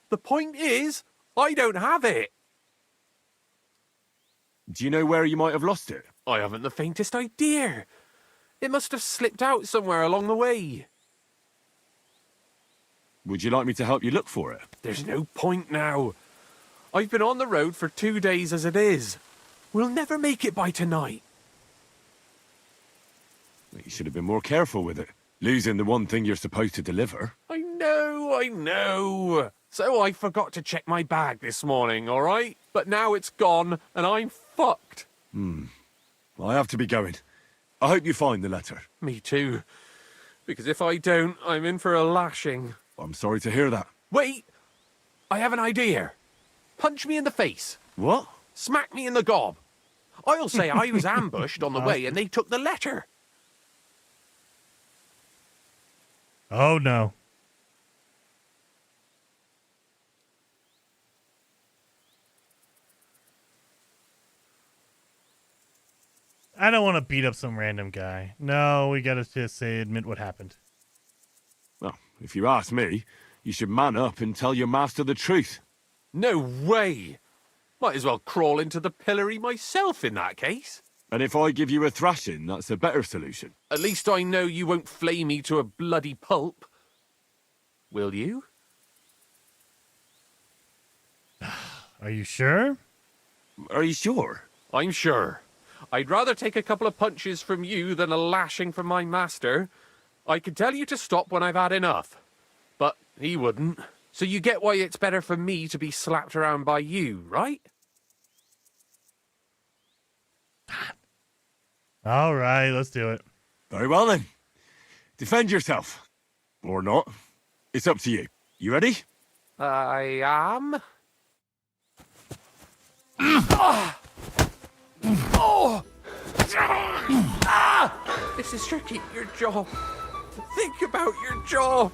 S22: The point is, I don't have it.
S12: Do you know where you might have lost it?
S22: I haven't the faintest idea. It must have slipped out somewhere along the way.
S12: Would you like me to help you look for it?
S22: There's no point now. I've been on the road for 2 days as it is. We'll never make it by tonight.
S12: You should have been more careful with it. Losing the one thing you're supposed to deliver.
S22: I know. So I forgot to check my bag this morning, all right? But now it's gone, and I'm fucked.
S12: I have to be going. I hope you find the letter.
S22: Me too. Because if I don't, I'm in for a lashing.
S12: I'm sorry to hear that.
S22: Wait! I have an idea. Punch me in the face.
S12: What?
S22: Smack me in the gob. I'll say I was ambushed on the way and they took the letter.
S1: Oh, no. I don't want to beat up some random guy. No, we gotta just admit what happened.
S12: Well, if you ask me, you should man up and tell your master the truth.
S6: No way! Might as well crawl into the pillory myself in that case.
S12: And if I give you a thrashing, that's a better solution.
S6: At least I know you won't flay me to a bloody pulp. Will you?
S1: Are you sure?
S12: Are you sure?
S6: I'm sure. I'd rather take a couple of punches from you than a lashing from my master. I could tell you to stop when I've had enough. But he wouldn't. So you get why it's better for me to be slapped around by you, right?
S1: All right, let's do it.
S12: Very well then. Defend yourself. Or not. It's up to you. You ready?
S6: I am. This is tricky. Your job. Think about your job.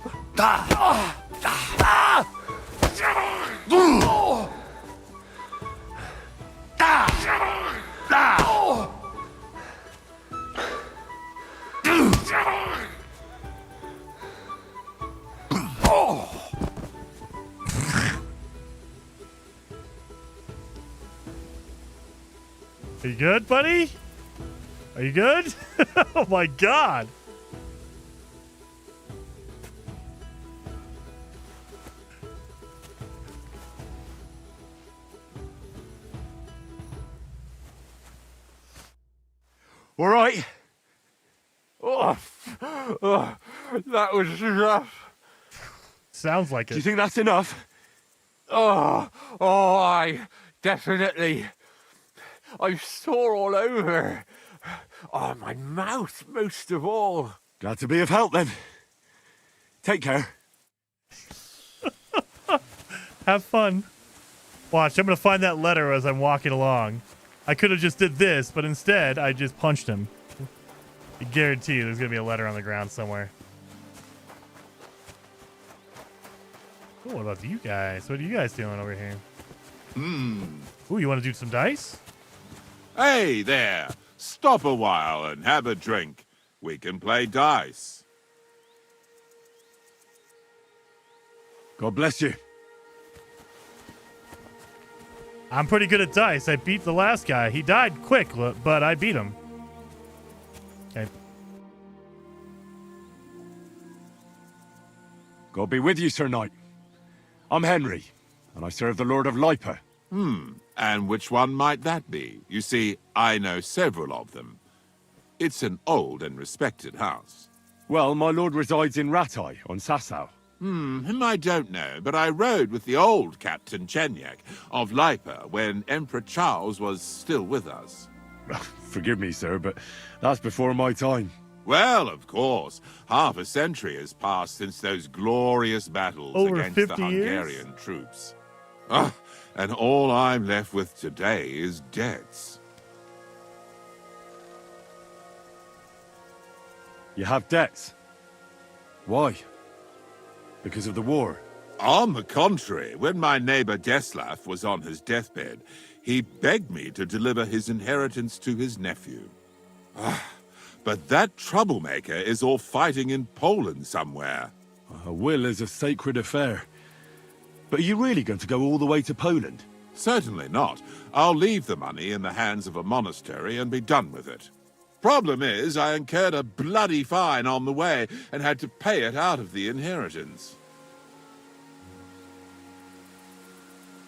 S1: Are you good, buddy? Are you good? Oh my god.
S12: All right.
S6: That was rough.
S1: Sounds like it.
S12: Do you think that's enough?
S6: I definitely. I'm sore all over. Oh, my mouth most of all.
S12: Glad to be of help then. Take care.
S1: Have fun. Watch, I'm gonna find that letter as I'm walking along. I could have just did this, but instead I just punched him. I guarantee you there's gonna be a letter on the ground somewhere. Cool, what about you guys? What are you guys doing over here? Ooh, you want to do some dice?
S11: Hey there! Stop a while and have a drink. We can play dice.
S12: God bless you.
S1: I'm pretty good at dice. I beat the last guy. He died quick, but I beat him. Okay.
S12: God be with you, Sir Knight. I'm Henry, and I serve the Lord of Lipa.
S11: And which one might that be? You see, I know several of them. It's an old and respected house.
S12: Well, my lord resides in Ratai, on Sasau.
S11: Him I don't know, but I rode with the old Captain Chenyak of Lipa when Emperor Charles was still with us.
S12: Forgive me, sir, but that's before my time.
S11: Well, of course. Half a century has passed since those glorious battles
S1: Over
S11: against
S1: 50
S11: the Hungarian
S1: years?
S11: troops. And all I'm left with today is debts.
S12: You have debts? Why? Because of the war?
S11: On the contrary, when my neighbor Deslav was on his deathbed, he begged me to deliver his inheritance to his nephew. But that troublemaker is all fighting in Poland somewhere.
S12: A will is a sacred affair. But are you really going to go all the way to Poland?
S11: Certainly not. I'll leave the money in the hands of a monastery and be done with it. Problem is, I incurred a bloody fine on the way and had to pay it out of the inheritance.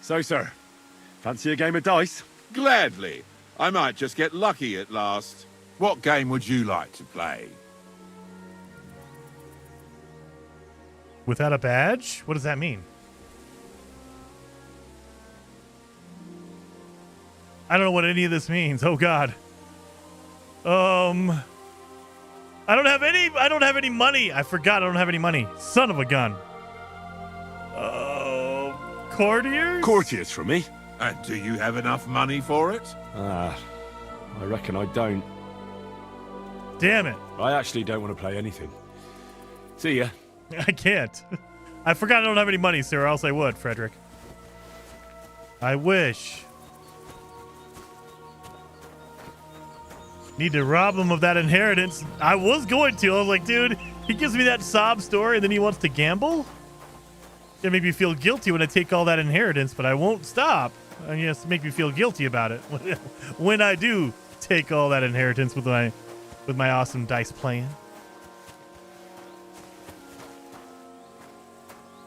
S12: So, sir, fancy a game of dice?
S11: Gladly. I might just get lucky at last. What game would you like to play?
S1: Without a badge? What does that mean? I don't know what any of this means. Oh god. I don't have any money. I forgot I don't have any money. Son of a gun. Courtiers?
S12: Courtiers for me.
S11: And do you have enough money for it?
S12: I reckon I don't.
S1: Damn it.
S12: I actually don't want to play anything. See ya.
S1: I can't. I forgot I don't have any money, sir, or else I would, Frederick. I wish. Need to rob him of that inheritance. I was going to. I was like, dude, he gives me that sob story and then he wants to gamble? It make me feel guilty when I take all that inheritance, but I won't stop. And he has to make me feel guilty about it when I do take all that inheritance with my awesome dice plan.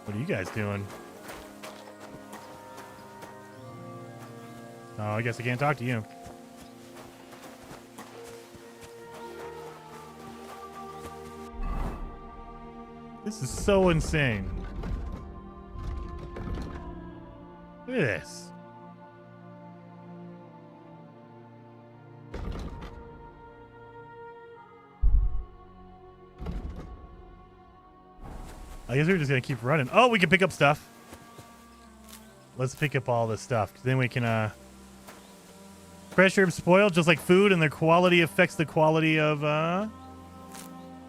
S1: What are you guys doing? Oh, I guess I can't talk to you. This is so insane. Look at this. I guess we're just gonna keep running. Oh, we can pick up stuff. Let's pick up all this stuff. Then we can fresh herbs spoil just like food, and their quality affects the quality of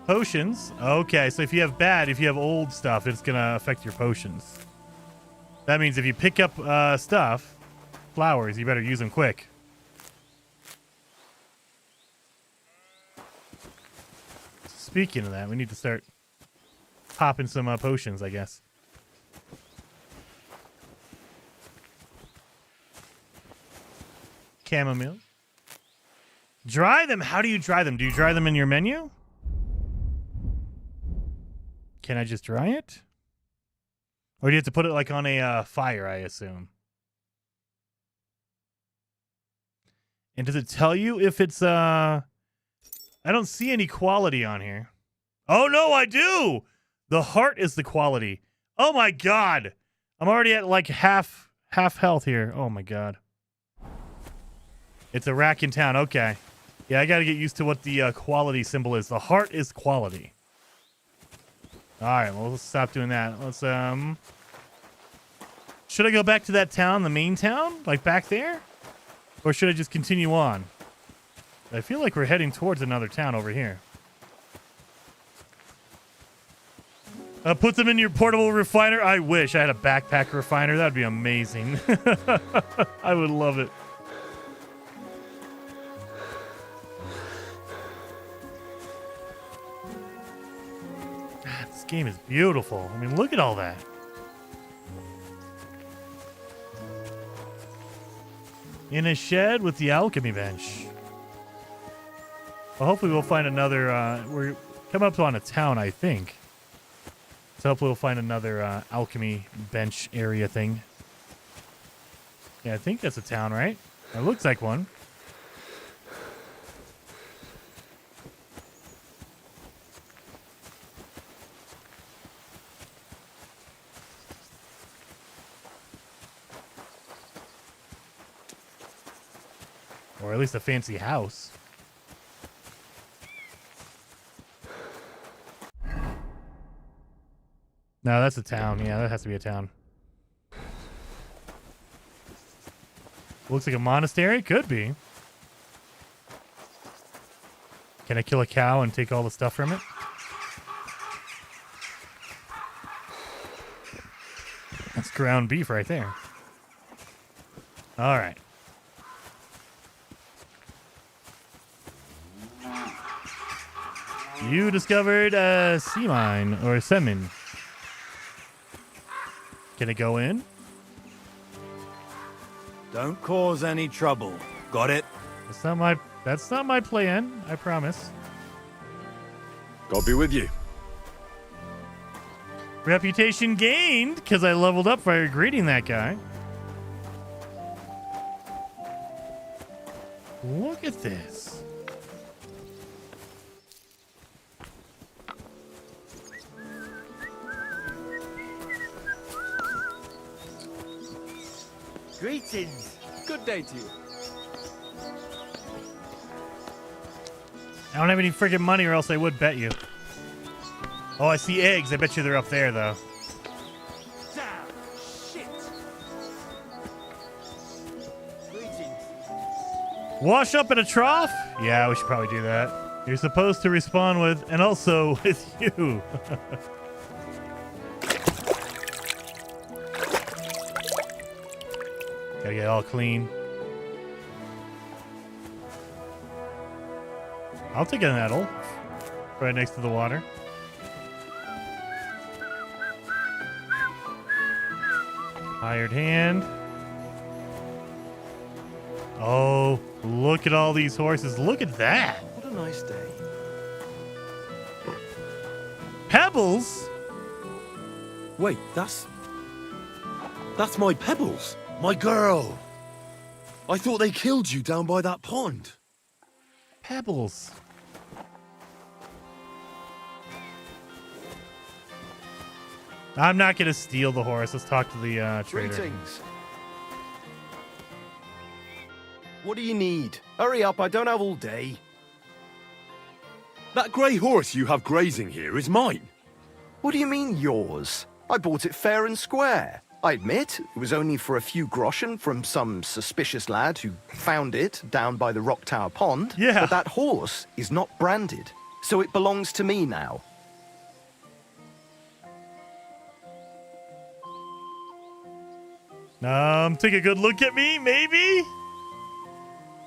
S1: potions. Okay, so if you have old stuff, it's gonna affect your potions. That means if you pick up stuff, flowers, you better use them quick. Speaking of that, we need to start popping some potions, I guess. Chamomile. Dry them. How do you dry them? Do you dry them in your menu? Can I just dry it? Or do you have to put it like on a fire, I assume? And does it tell you if it's I don't see any quality on here. Oh no, I do. The heart is the quality. Oh my god. I'm already at like half health here. Oh my god. It's a rack in town. Okay. Yeah, I got to get used to what the quality symbol is. The heart is quality. All right, well, let's stop doing that. Let's should I go back to that town, the main town, like back there? Or should I just continue on? I feel like we're heading towards another town over here. Put them in your portable refiner. I wish I had a backpack refiner. That'd be amazing. I would love it. God, this game is beautiful. I mean, look at all that. In a shed with the alchemy bench. Well, hopefully we'll find another, we're coming up on a town, I think. So hopefully we'll find another alchemy bench area thing. Yeah, I think that's a town, right? It looks like one. Or at least a fancy house. No, that's a town. Yeah, that has to be a town. Looks like a monastery? Could be. Can I kill a cow and take all the stuff from it? That's ground beef right there. All right. You discovered a sea mine or a semen. Can it go in?
S3: Don't cause any trouble. Got it?
S1: That's not my plan, I promise.
S12: God be with you.
S1: Reputation gained because I leveled up by greeting that guy. Look at this.
S7: Greetings.
S18: Good day to you.
S1: I don't have any freaking money or else I would bet you. Oh, I see eggs. I bet you they're up there, though.
S7: Damn shit. Greetings.
S1: Wash up in a trough? Yeah, we should probably do that. You're supposed to respond with, and also with you. Gotta get all clean. I'll take a nettle. Right next to the water. Hired hand. Oh, look at all these horses. Look at that.
S17: What a nice day.
S1: Pebbles?
S12: Wait, that's my Pebbles. My girl. I thought they killed you down by that pond.
S1: Pebbles. I'm not going to steal the horse. Let's talk to the trader.
S17: Greetings. What do you need? Hurry up, I don't have all day.
S12: That grey horse you have grazing here is mine.
S17: What do you mean, yours? I bought it fair and square. I admit, it was only for a few groschen from some suspicious lad who found it down by the Rock Tower Pond.
S1: Yeah.
S17: But that horse is not branded, so it belongs to me now.
S1: Take a good look at me, maybe?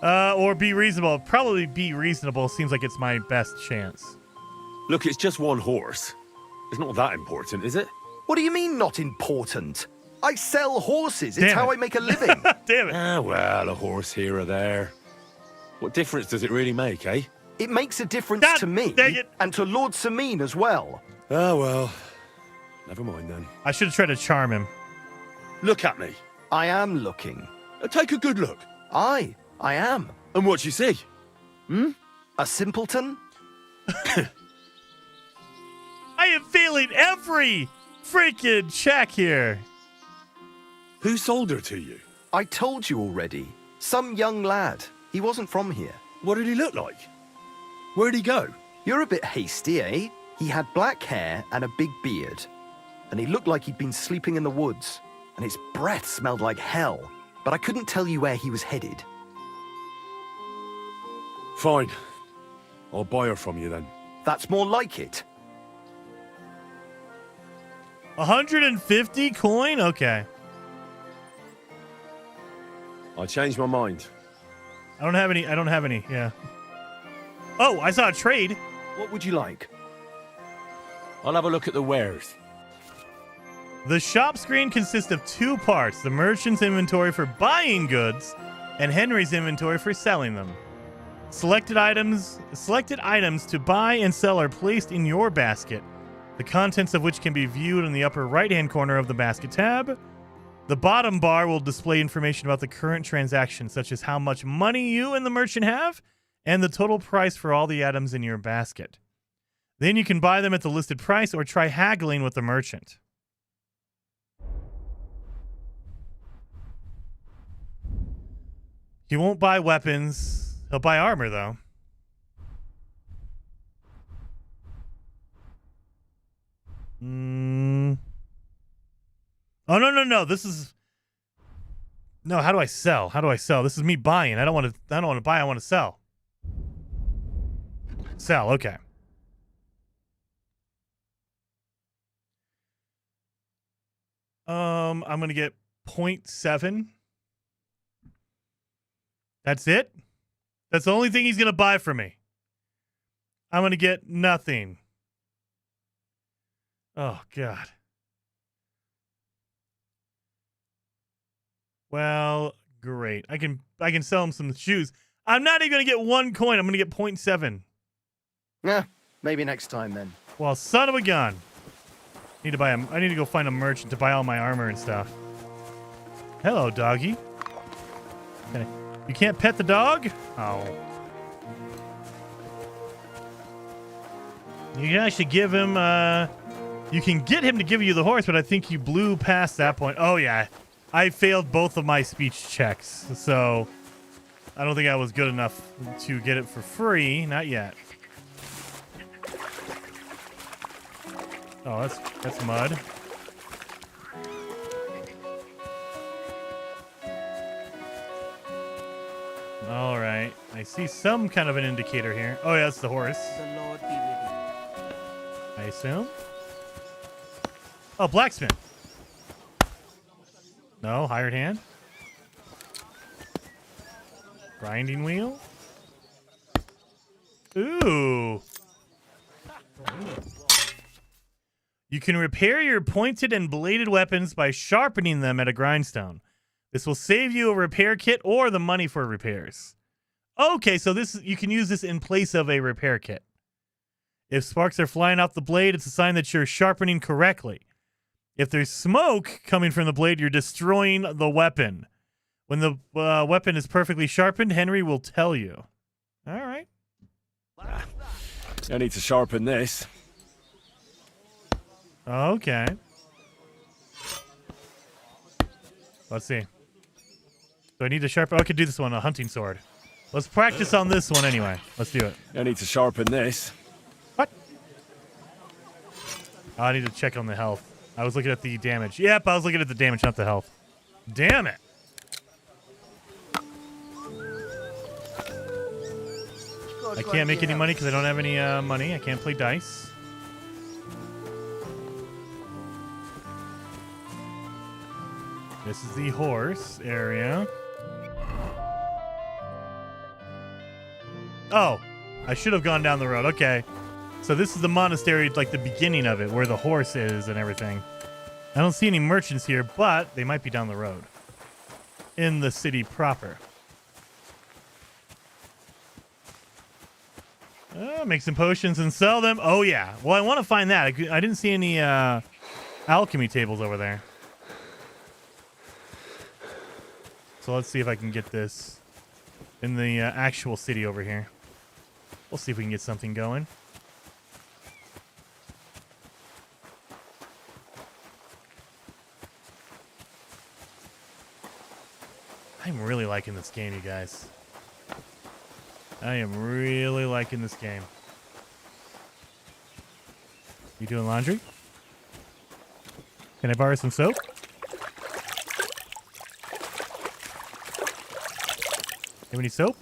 S1: Or be reasonable. Probably be reasonable. Seems like it's my best chance.
S12: Look, it's just one horse. It's not that important, is it?
S17: What do you mean, not important? I sell horses. It's how I make a living.
S1: Damn it.
S12: Ah, well, a horse here or there. What difference does it really make, eh?
S17: It makes a difference to me and to Lord Sameen as well.
S12: Ah, well. Never mind then.
S1: I should have tried to charm him.
S12: Look at me.
S17: I am looking.
S12: Take a good look.
S17: I am.
S12: And what you see?
S17: A simpleton?
S1: I am failing every freaking check here.
S12: Who sold her to you?
S17: I told you already. Some young lad. He wasn't from here.
S12: What did he look like? Where'd he go?
S17: You're a bit hasty, eh? He had black hair and a big beard. And he looked like he'd been sleeping in the woods. And his breath smelled like hell. But I couldn't tell you where he was headed.
S12: Fine. I'll buy her from you then.
S17: That's more like it.
S1: 150 coin? Okay.
S12: I changed my mind.
S1: I don't have any. Yeah. Oh, I saw a trade.
S17: What would you like?
S12: I'll have a look at the wares.
S1: The shop screen consists of two parts, the merchant's inventory for buying goods and Henry's inventory for selling them. Selected items to buy and sell are placed in your basket, the contents of which can be viewed in the upper right-hand corner of the basket tab. The bottom bar will display information about the current transaction, such as how much money you and the merchant have and the total price for all the items in your basket. Then you can buy them at the listed price or try haggling with the merchant. He won't buy weapons. He'll buy armor, though. Oh, no. This is... No, how do I sell? This is me buying. I don't want to buy. I want to sell. Sell, okay. I'm going to get 0.7. That's it? That's the only thing he's going to buy from me. I'm going to get nothing. Oh, God. Well, great. I can sell him some shoes. I'm not even going to get 1 coin. I'm going to get 0.7.
S17: Yeah, maybe next time then.
S1: Well, son of a gun. I need to go find a merchant to buy all my armor and stuff. Hello, doggy. Okay. You can't pet the dog? Oh. You can actually give him, you can get him to give you the horse, but I think you blew past that point. Oh, yeah. I failed both of my speech checks, so I don't think I was good enough to get it for free. Not yet. Oh, that's mud. All right. I see some kind of an indicator here. Oh, yeah, that's the horse.
S15: The Lord be with you.
S1: I assume. Oh, blacksmith. No, hired hand. Grinding wheel. Ooh. You can repair your pointed and bladed weapons by sharpening them at a grindstone. This will save you a repair kit or the money for repairs. Okay, so you can use this in place of a repair kit. If sparks are flying off the blade, it's a sign that you're sharpening correctly. If there's smoke coming from the blade, you're destroying the weapon. When the weapon is perfectly sharpened, Henry will tell you. All right.
S9: I need to sharpen this.
S1: Okay. Let's see. Do I need to sharpen? Oh, I could do this one, a hunting sword. Let's practice on this one anyway. Let's do it.
S9: I need to sharpen this.
S1: What? Oh, I need to check on the health. I was looking at the damage. Yep, I was looking at the damage, not the health. Damn it. I can't make any money because I don't have any money. I can't play dice. This is the horse area. Oh, I should have gone down the road. Okay. So this is the monastery, like the beginning of it, where the horse is and everything. I don't see any merchants here, but they might be down the road. In the city proper. Make some potions and sell them. Oh, yeah. Well, I want to find that. I didn't see any alchemy tables over there. So let's see if I can get this in the actual city over here. We'll see if we can get something going. I'm really liking this game, you guys. I am really liking this game. You doing laundry? Can I borrow some soap? Have any soap?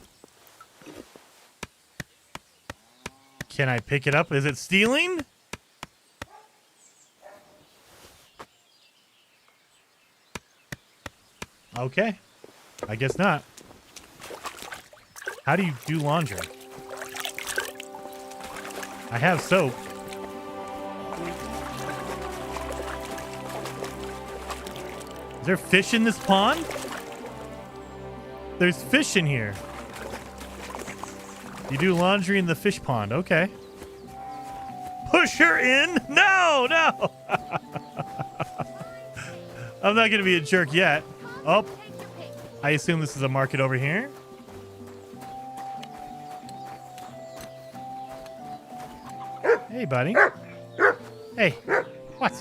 S1: Can I pick it up? Is it stealing? Okay. I guess not. How do you do laundry? I have soap. Is there fish in this pond? There's fish in here. You do laundry in the fish pond. Okay. Push her in? No, no. I'm not going to be a jerk yet. Oh, I assume this is a market over here. Hey, buddy. Hey, what?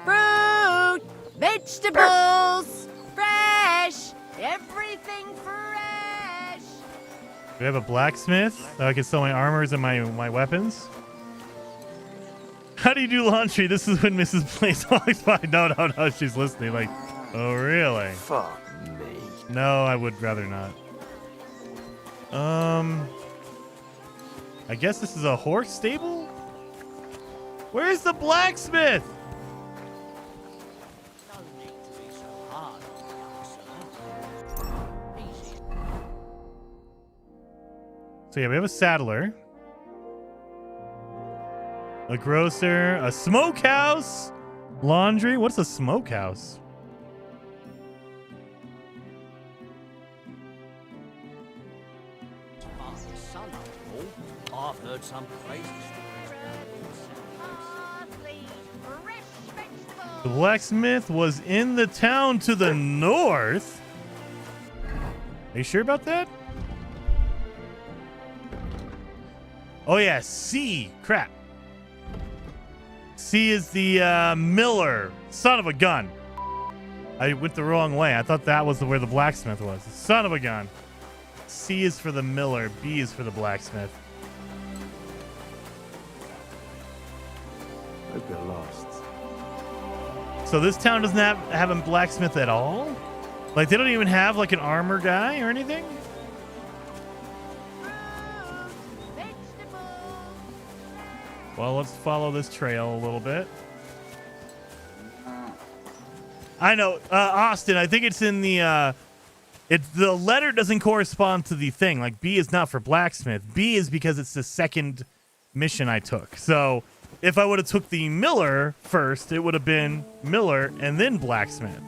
S20: Fruit, vegetables, fresh, everything fresh.
S1: Do we have a blacksmith? So I can sell my armors and my weapons? How do you do laundry? This is when Mrs. Blaze walks by. No, she's listening. Like, oh, really?
S17: Fuck me.
S1: No, I would rather not. I guess this is a horse stable? Where's the blacksmith? So yeah, we have a saddler, a grocer, a smokehouse, laundry. What's a smokehouse?
S15: I've heard some crazy
S1: The blacksmith was in the town to the north. Are you sure about that? Oh yeah, C. Crap. C is the miller. Son of a gun. I went the wrong way. I thought that was where the blacksmith was. Son of a gun. C is for the miller. B is for the blacksmith.
S14: Hope you're lost.
S1: So this town doesn't have a blacksmith at all? Like they don't even have like an armor guy or anything? Well, let's follow this trail a little bit. I know, Austin, I think it's in the The letter doesn't correspond to the thing. Like, B is not for blacksmith. B is because it's the second mission I took. So if I would have took the miller first, it would have been miller and then blacksmith.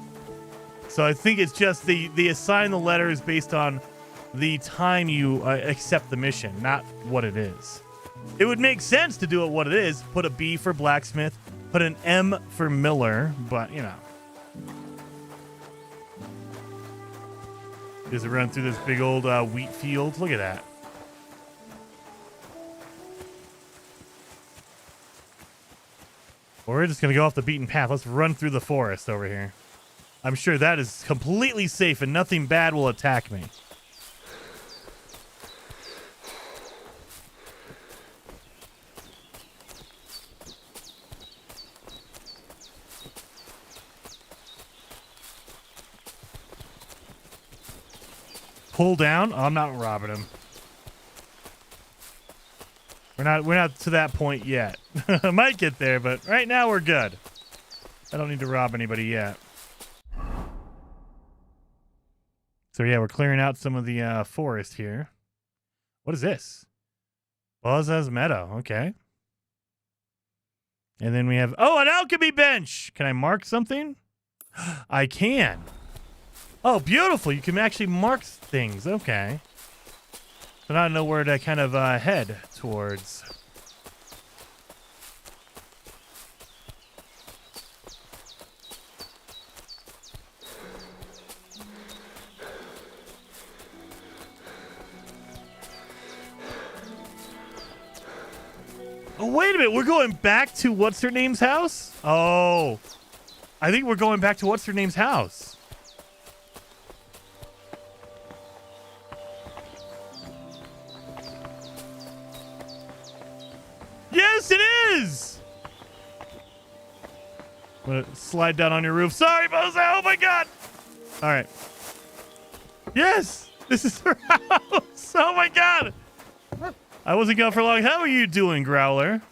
S1: So I think it's just they assign the letters based on the time you accept the mission, not what it is. It would make sense to do it what it is. Put a B for blacksmith, put an M for miller, but you know. Just run through this big old wheat field. Look at that. Or we're just going to go off the beaten path. Let's run through the forest over here. I'm sure that is completely safe and nothing bad will attack me. Pull down? Oh, I'm not robbing him. We're not to that point yet. I might get there, but right now we're good. I don't need to rob anybody yet. So yeah, we're clearing out some of the forest here. What is this? Bozza's Meadow. Okay. And then we have... Oh, an alchemy bench! Can I mark something? I can. Oh, beautiful. You can actually mark things. Okay. So now I know where to kind of head towards. Oh, wait a minute. We're going back to what's-her-name's house? Oh. I think we're going back to what's-her-name's house. Yes, it is! I'm gonna slide down on your roof. Sorry, Boza. Oh, my God. All right. Yes, this is her house. Oh, my God. I wasn't gone for long. How are you doing, Growler?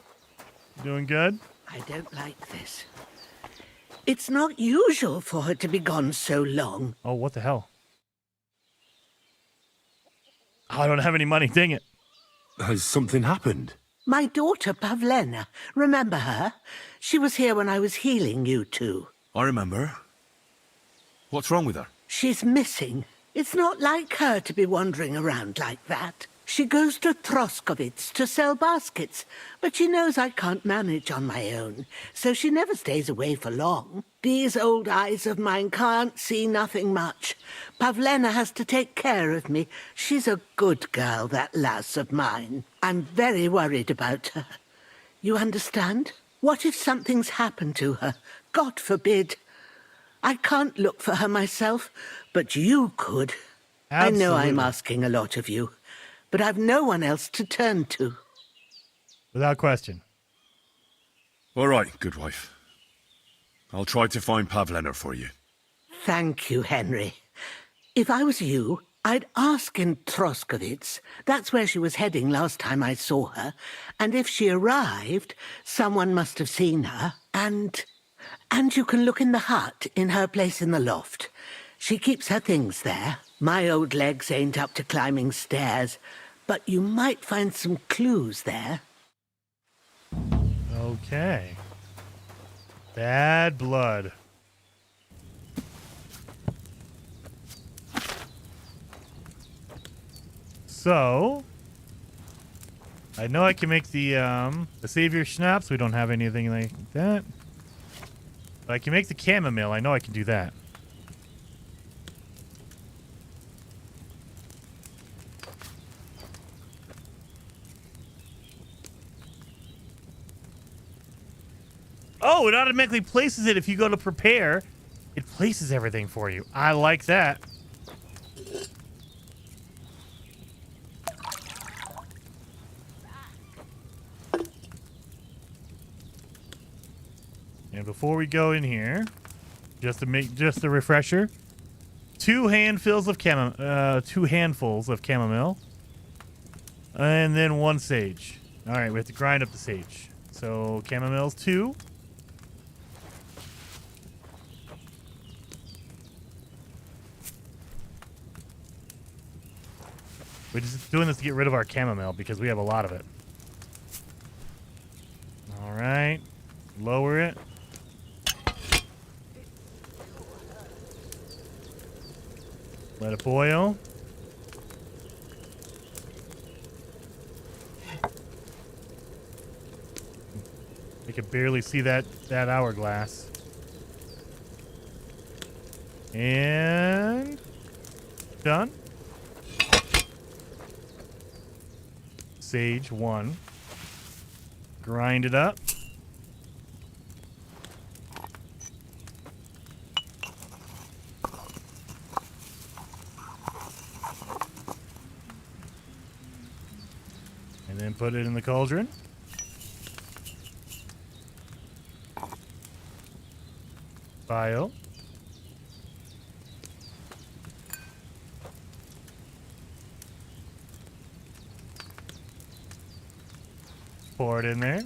S1: Doing good?
S2: I don't like this. It's not usual for her to be gone so long.
S1: Oh, what the hell? Oh, I don't have any money. Dang it.
S12: Has something happened?
S2: My daughter, Pavlena. Remember her? She was here when I was healing you two.
S12: I remember. What's wrong with her?
S2: She's missing. It's not like her to be wandering around like that. She goes to Troskovitz to sell baskets, but she knows I can't manage on my own, so she never stays away for long. These old eyes of mine can't see nothing much. Pavlena has to take care of me. She's a good girl, that lass of mine. I'm very worried about her. You understand? What if something's happened to her? God forbid. I can't look for her myself, but you could.
S1: Absolutely.
S2: I know I'm asking a lot of you, but I've no one else to turn to.
S1: Without question.
S12: All right, good wife. I'll try to find Pavlena for you.
S2: Thank you, Henry. If I was you, I'd ask in Troskovitz. That's where she was heading last time I saw her. And if she arrived, someone must have seen her. And you can look in the hut in her place in the loft. She keeps her things there. My old legs ain't up to climbing stairs, but you might find some clues there.
S1: Okay. Bad blood. So, I know I can make the Savior Schnapps. We don't have anything like that. But I can make the chamomile. I know I can do that. Oh, it automatically places it if you go to prepare. It places everything for you. I like that. And before we go in here, just a refresher, two handfuls of chamomile, and then one sage. All right, we have to grind up the sage. So chamomile's 2. We're just doing this to get rid of our chamomile because we have a lot of it. All right. Lower it. Let it boil. I can barely see that hourglass. And done. Sage 1. Grind it up. And then put it in the cauldron. File. Pour it in there.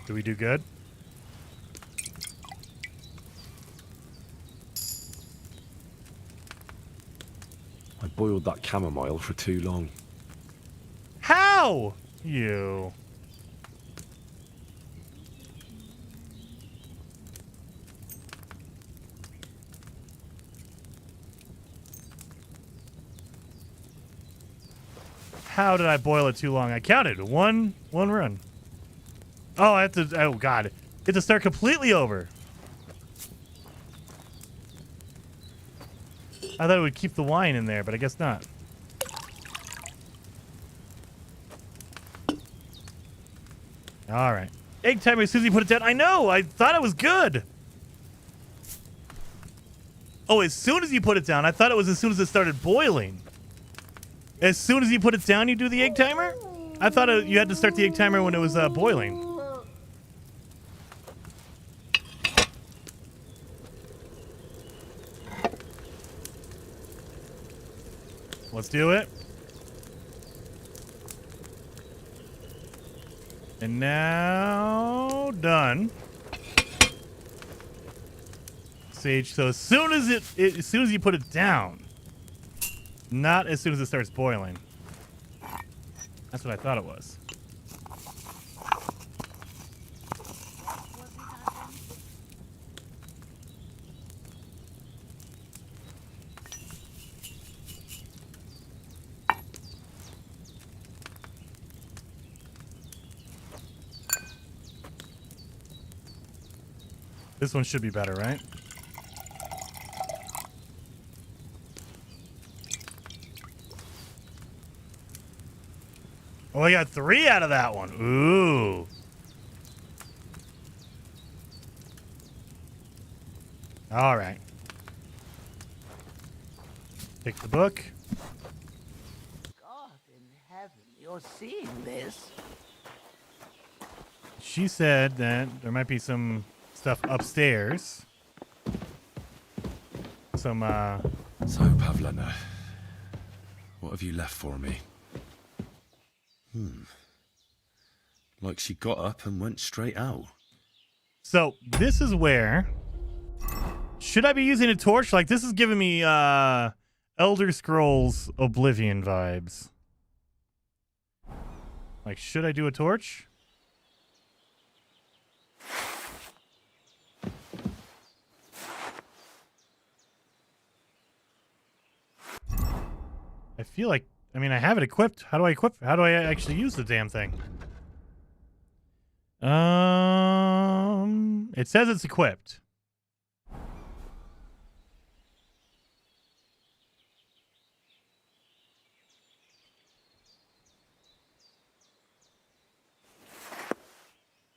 S1: Do we do good?
S12: I boiled that chamomile for too long.
S1: How? You. How did I boil it too long? I counted one run. Oh, I have to. Oh God, I have to start completely over. I thought it would keep the wine in there, but I guess not. All right. Egg timer as soon as you put it down. I know. I thought it was good. Oh, as soon as you put it down. I thought it was as soon as it started boiling. As soon as you put it down, you do the egg timer? I thought you had to start the egg timer when it was boiling. Let's do it. And now, done. Sage. So as soon as you put it down. Not as soon as it starts boiling. That's what I thought it was. This one should be better, right? Oh, I got 3 out of that one. Ooh. All right. Take the book.
S2: God in heaven, you're seeing this.
S1: She said that there might be some stuff upstairs. Some,
S12: So, Pavlena, what have you left for me? Like she got up and went straight out.
S1: So, this is where... Should I be using a torch? Like, this is giving me, Elder Scrolls Oblivion vibes. Like, should I do a torch? I feel like... I mean, I have it equipped. How do I equip? How do I actually use the damn thing? It says it's equipped.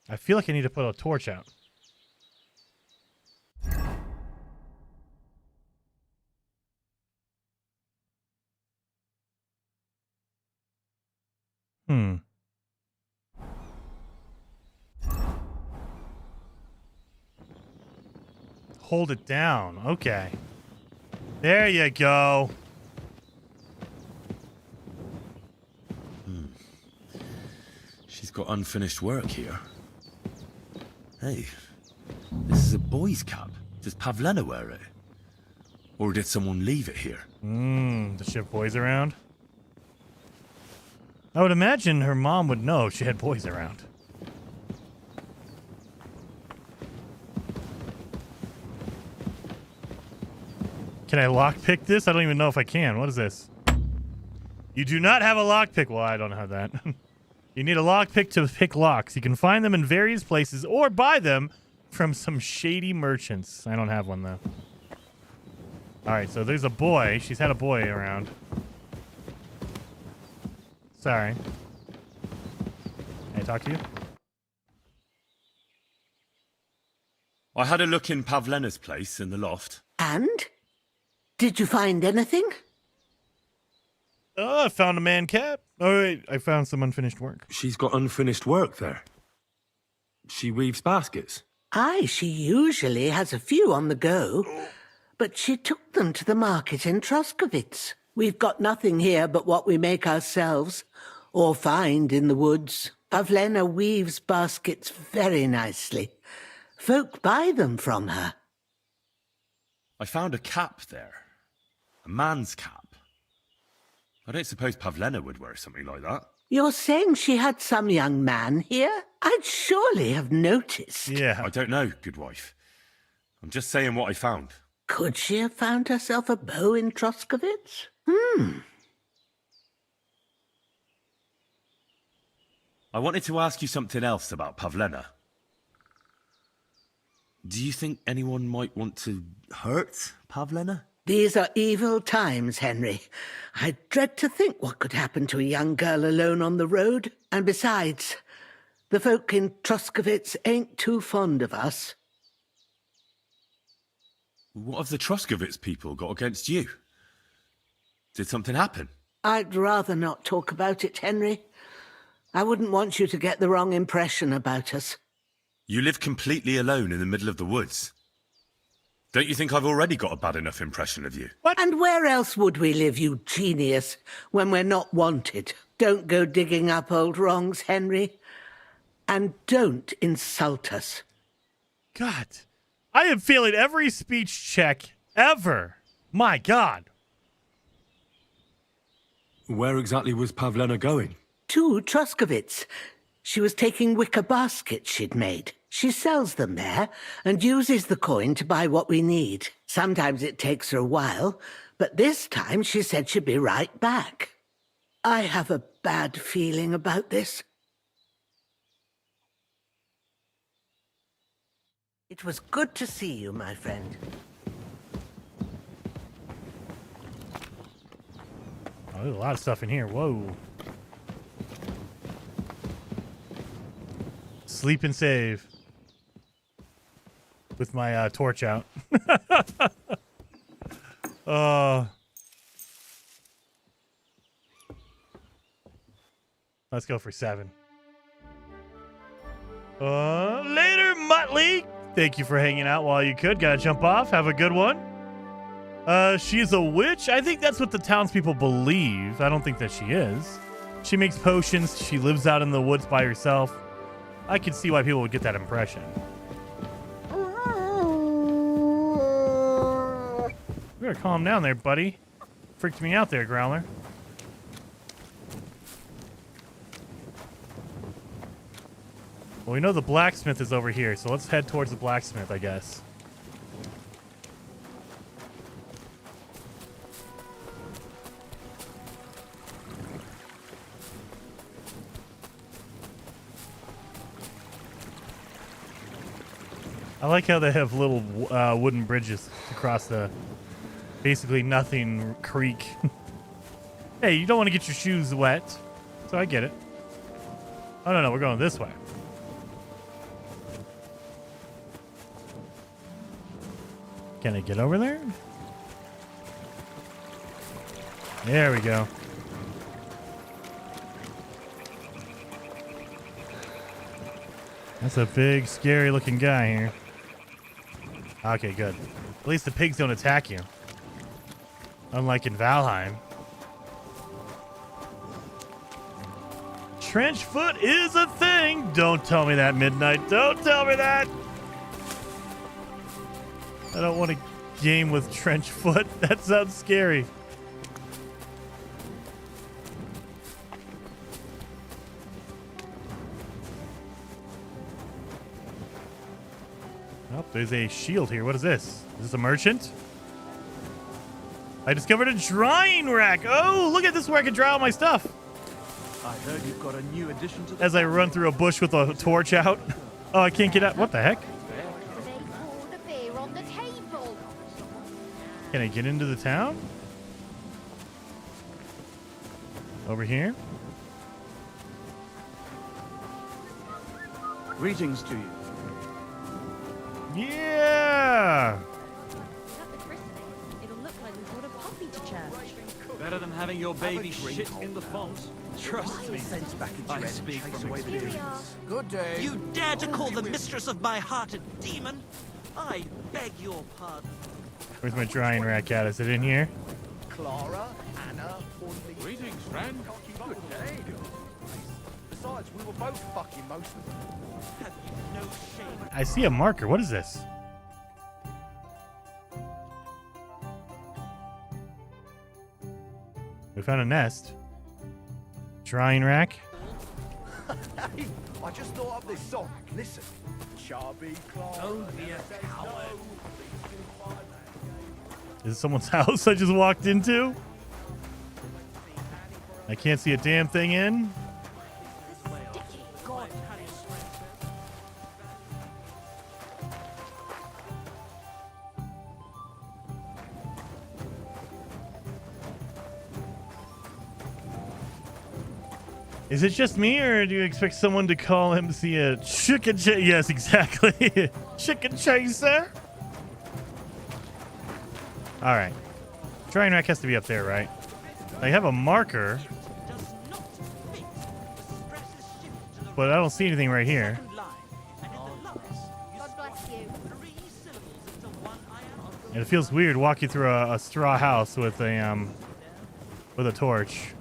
S1: I feel like I need to put a torch out. Hold it down. Okay. There you go.
S12: She's got unfinished work here. Hey, this is a boy's cap. Does Pavlena wear it? Or did someone leave it here?
S1: Does she have boys around? I would imagine her mom would know if she had boys around. Can I lockpick this? I don't even know if I can. What is this? You do not have a lockpick. Well, I don't have that. You need a lockpick to pick locks. You can find them in various places or buy them from some shady merchants. I don't have one, though. All right, so there's a boy. She's had a boy around. Sorry. Can I talk to you?
S12: I had a look in Pavlena's place in the loft.
S2: And? Did you find anything?
S1: Oh, I found a man cap. All right, I found some unfinished work.
S12: She's got unfinished work there. She weaves baskets.
S2: Aye, she usually has a few on the go. But she took them to the market in Troskowitz. We've got nothing here but what we make ourselves, or find in the woods. Pavlena weaves baskets very nicely. Folk buy them from her.
S12: I found a cap there. A man's cap. I don't suppose Pavlena would wear something like that.
S2: You're saying she had some young man here? I'd surely have noticed.
S1: Yeah.
S12: I don't know, good wife. I'm just saying what I found.
S2: Could she have found herself a beau in Troskowitz?
S12: I wanted to ask you something else about Pavlena. Do you think anyone might want to hurt Pavlena?
S2: These are evil times, Henry. I dread to think what could happen to a young girl alone on the road. And besides, the folk in Troskowitz ain't too fond of us.
S12: What have the Troskowitz people got against you? Did something happen?
S2: I'd rather not talk about it, Henry. I wouldn't want you to get the wrong impression about us.
S12: You live completely alone in the middle of the woods. Don't you think I've already got a bad enough impression of you?
S2: What? And where else would we live, you genius, when we're not wanted? Don't go digging up old wrongs, Henry. And don't insult us.
S1: God, I am failing every speech check ever. My God.
S12: Where exactly was Pavlena going?
S2: To Troskowitz. She was taking wicker baskets she'd made. She sells them there and uses the coin to buy what we need. Sometimes it takes her a while, but this time she said she'd be right back. I have a bad feeling about this. It was good to see you, my friend.
S1: Oh, there's a lot of stuff in here. Whoa. Sleep and save. With my torch out. Let's go for 7. Later, Muttley. Thank you for hanging out while you could. Gotta jump off. Have a good one. She's a witch. I think that's what the townspeople believe. I don't think that she is. She makes potions. She lives out in the woods by herself. I can see why people would get that impression. You better calm down there, buddy. Freaked me out there, Growler. Well, we know the blacksmith is over here, so let's head towards the blacksmith, I guess. I like how they have little wooden bridges across the basically nothing creek. Hey, you don't want to get your shoes wet, so I get it. Oh, no, we're going this way. Can I get over there? There we go. That's a big, scary looking guy here. Okay, good. At least the pigs don't attack you. Unlike in Valheim. Trench foot is a thing! Don't tell me that, Midnight. Don't tell me that! I don't want to game with trench foot. That sounds scary. Oh, there's a shield here. What is this? Is this a merchant? I discovered a drying rack. Oh, look at this where I can dry all my stuff.
S3: I heard you've got a new addition to the
S1: As I run through a bush with a torch out. Oh, I can't get out. What the heck?
S5: The beer on the table.
S1: Can I get into the town? Over here?
S3: Greetings to you.
S1: Yeah!
S10: It'll look like we brought a puppy to church.
S3: Better than having your baby shit in the font. Trust me. I speak from experience.
S15: Good day.
S13: You dare to call the mistress of my heart a demon? I beg your pardon.
S1: Where's my drying rack at? Is it in here?
S15: Clara, Anna,
S11: Greetings, friend.
S15: Good day. Besides, we were both fucking most of them.
S13: Have you no shame?
S1: I see a marker. What is this? We found a nest. Drying rack.
S15: Hey, I just thought of this song. Listen. Chubby Clara.
S13: Don't be a coward.
S1: Is it someone's house I just walked into? I can't see a damn thing in. Is it just me, or do you expect someone to call him see a chicken chaser? Yes, exactly. Chicken chaser. All right. Drying rack has to be up there, right? I have a marker, but I don't see anything right here.
S5: God bless you.
S1: And it feels weird walking through a straw house with a torch.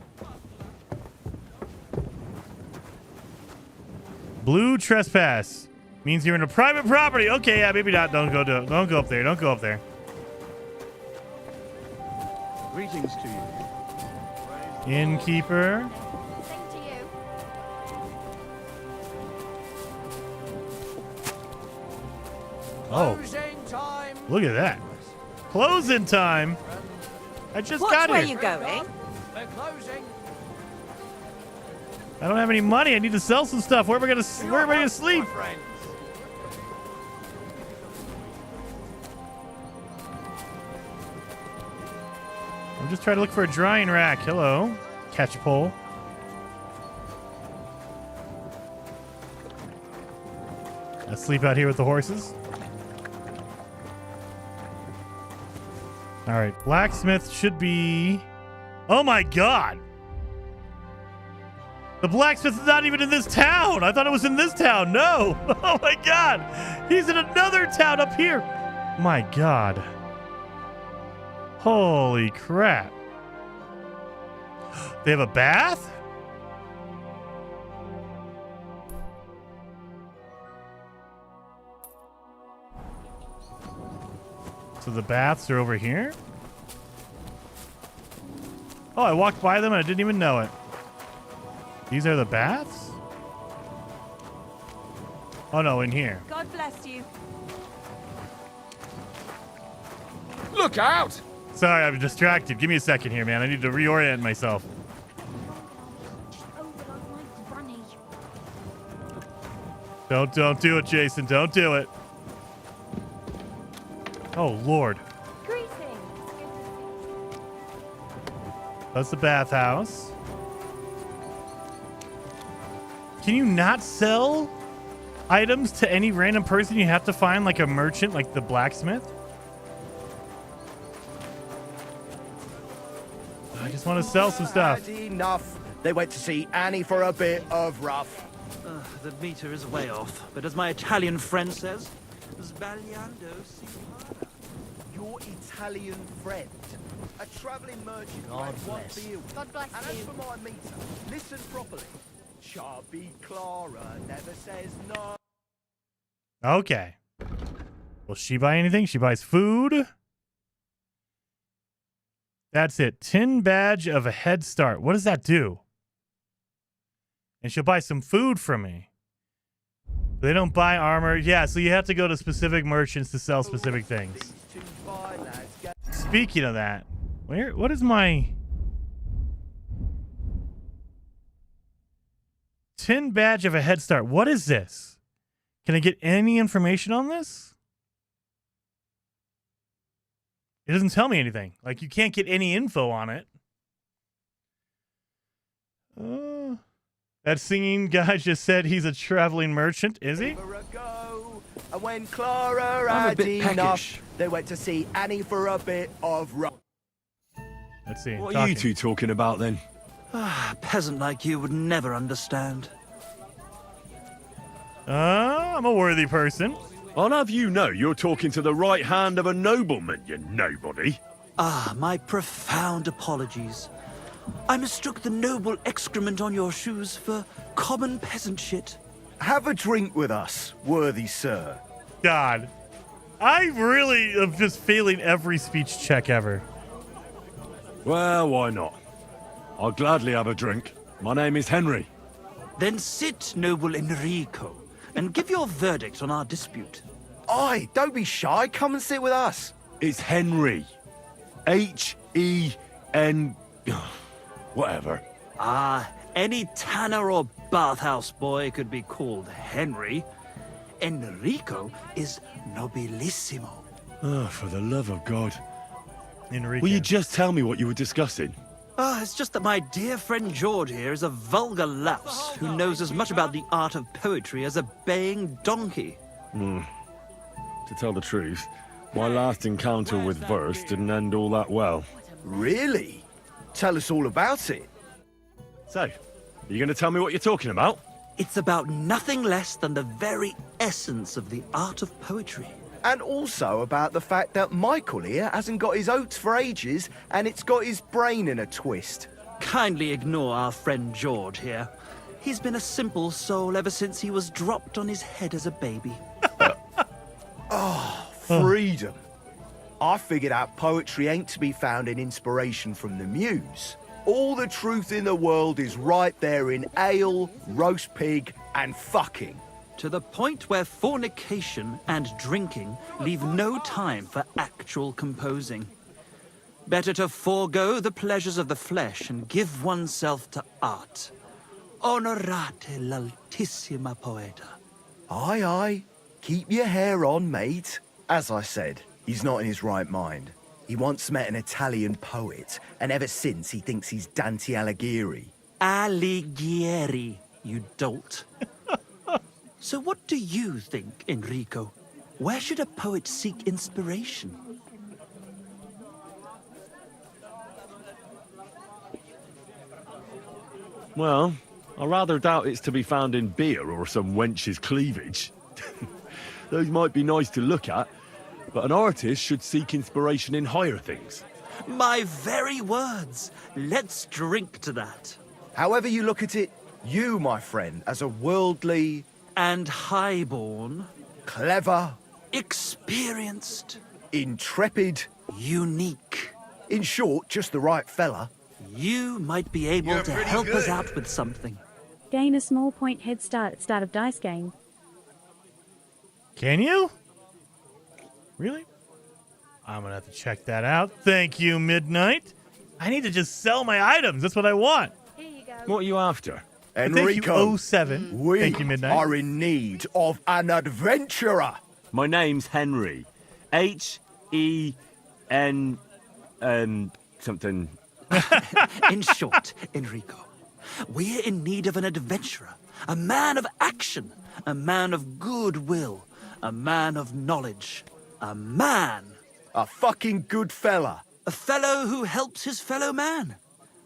S1: Blue trespass means you're in a private property. Okay, yeah, maybe not. Don't go up there. Don't go up there.
S3: Greetings to you.
S1: Innkeeper.
S5: Same to you.
S1: Oh,
S15: Closing time.
S1: look at that. Closing time. I just got
S20: Where
S1: here.
S20: you going?
S15: They're closing.
S1: I don't have any money. I need to sell some stuff. Where am I gonna sleep?
S15: My friends.
S1: I'm just trying to look for a drying rack. Hello. Catch a pole. Let's sleep out here with the horses. All right. Blacksmith should be... Oh my god. The blacksmith is not even in this town. I thought it was in this town. No. Oh my god. He's in another town up here. My god. Holy crap. They have a bath? So the baths are over here? Oh, I walked by them and I didn't even know it. These are the baths? Oh no, in here.
S20: God bless you.
S11: Look out!
S1: Sorry, I'm distracted. Give me a second here, man. I need to reorient myself. Don't do it, Jason. Don't do it. Oh, Lord.
S5: Greetings.
S1: That's the bathhouse. Can you not sell items to any random person? You have to find like a merchant, like the blacksmith? I just want to sell some stuff.
S15: Had enough. They went to see Annie for a bit of rough.
S13: The meter is way off, but as my Italian friend says, sbagliando si para.
S15: Your Italian friend. A travelling merchant.
S13: God
S15: who had
S13: bless.
S15: one beer with.
S5: God bless
S15: And as
S5: you.
S15: for my meter, listen properly. Chubby Clara never says no.
S1: Okay. Will she buy anything? She buys food. That's it. Tin badge of a head start. What does that do? And she'll buy some food from me. They don't buy armor. Yeah, so you have to go to specific merchants to sell specific things. Speaking of that, what is my... Tin badge of a head start. What is this? Can I get any information on this? It doesn't tell me anything. Like, you can't get any info on it. That singing guy just said he's a traveling merchant. Is he?
S16: And when Clara had enough, they went to see Annie for a bit of
S1: Let's see.
S12: What are you two talking about then?
S13: A peasant like you would never understand.
S1: I'm a worthy person.
S12: I'll have you know you're talking to the right hand of a nobleman, you nobody.
S13: Ah, my profound apologies. I mistook the noble excrement on your shoes for common peasant shit.
S16: Have a drink with us, worthy sir.
S1: God. I really am just failing every speech check ever.
S12: Well, why not? I'll gladly have a drink. My name is Henry.
S13: Then sit, noble Enrico, and give your verdict on our dispute.
S16: Aye, don't be shy. Come and sit with us.
S12: It's Henry. H-E-N... whatever.
S13: Ah, any tanner or bathhouse boy could be called Henry. Enrico is nobilissimo.
S12: Oh, for the love of God.
S1: Enrico.
S12: Will you just tell me what you were discussing?
S13: Ah, it's just that my dear friend George here is a vulgar louse who knows as much about the art of poetry as a baying donkey.
S12: To tell the truth, my last encounter with verse didn't end all that well.
S16: Really? Tell us all about it.
S12: So, are you going to tell me what you're talking about?
S13: It's about nothing less than the very essence of the art of poetry.
S16: And also about the fact that Michael here hasn't got his oats for ages and it's got his brain in a twist.
S13: Kindly ignore our friend George here. He's been a simple soul ever since he was dropped on his head as a baby.
S16: Freedom. I figured out poetry ain't to be found in inspiration from the muse. All the truth in the world is right there in ale, roast pig, and fucking.
S13: To the point where fornication and drinking leave no time for actual composing. Better to forego the pleasures of the flesh and give oneself to art. Honorate l'altissima poeta.
S16: Aye, aye. Keep your hair on, mate. As I said, he's not in his right mind. He once met an Italian poet, and ever since he thinks he's Dante Alighieri.
S13: Alighieri, you dolt. So what do you think, Enrico? Where should a poet seek inspiration?
S12: Well, I rather doubt it's to be found in beer or some wench's cleavage. Those might be nice to look at, but an artist should seek inspiration in higher things.
S13: My very words. Let's drink to that.
S16: However you look at it, you, my friend, as a worldly...
S13: and highborn...
S16: clever...
S13: experienced...
S16: intrepid...
S13: unique...
S16: in short, just the right fella.
S13: You might be able to help us out with something.
S21: Gain a small point head start at start of dice game.
S1: Can you? Really? I'm gonna have to check that out. Thank you, Midnight. I need to just sell my items. That's what I want.
S21: Here you go.
S12: What are you after?
S16: Enrico,
S1: 07.
S16: We
S1: Thank you, Midnight.
S16: are in need of an adventurer.
S12: My name's Henry. H-E-N... something...
S13: In short, Enrico, we're in need of an adventurer, a man of action, a man of goodwill, a man of knowledge, a man.
S16: A fucking good fella.
S13: A fellow who helps his fellow man.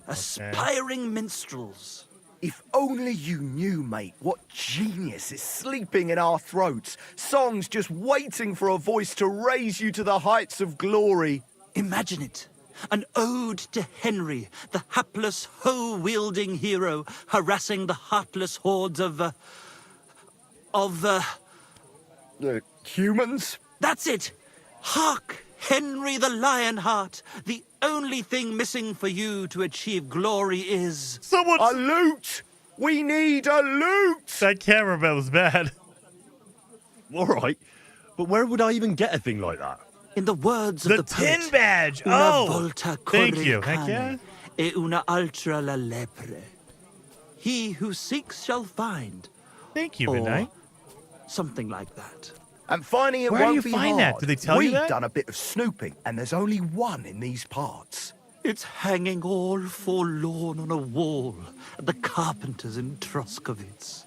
S13: Aspiring minstrels.
S16: If only you knew, mate, what genius is sleeping in our throats. Songs just waiting for a voice to raise you to the heights of glory.
S13: Imagine it. An ode to Henry, the hapless, hoe-wielding hero, harassing the heartless hordes of
S16: humans?
S13: That's it! Hark, Henry the Lionheart, the only thing missing for you to achieve glory is...
S16: A loot! We need a loot!
S1: That camera bell was bad.
S12: All right, but where would I even get a thing like that?
S13: In the words of
S1: The
S13: the
S1: tin
S13: poet,
S1: badge!
S13: Una
S1: Oh!
S13: volta
S1: Thank you.
S13: corre
S1: Heck yeah.
S13: cane, E una altra la lepre. He who seeks shall find.
S1: Thank you,
S13: or
S1: Midnight.
S13: something like that.
S16: And finding it
S1: Where do
S16: won't
S1: you
S16: be
S1: find
S16: hard.
S1: that? Did they tell you
S16: We've
S1: that?
S16: done a bit of snooping, and there's only one in these parts.
S13: It's hanging all forlorn on a wall at the carpenters in Troskowitz.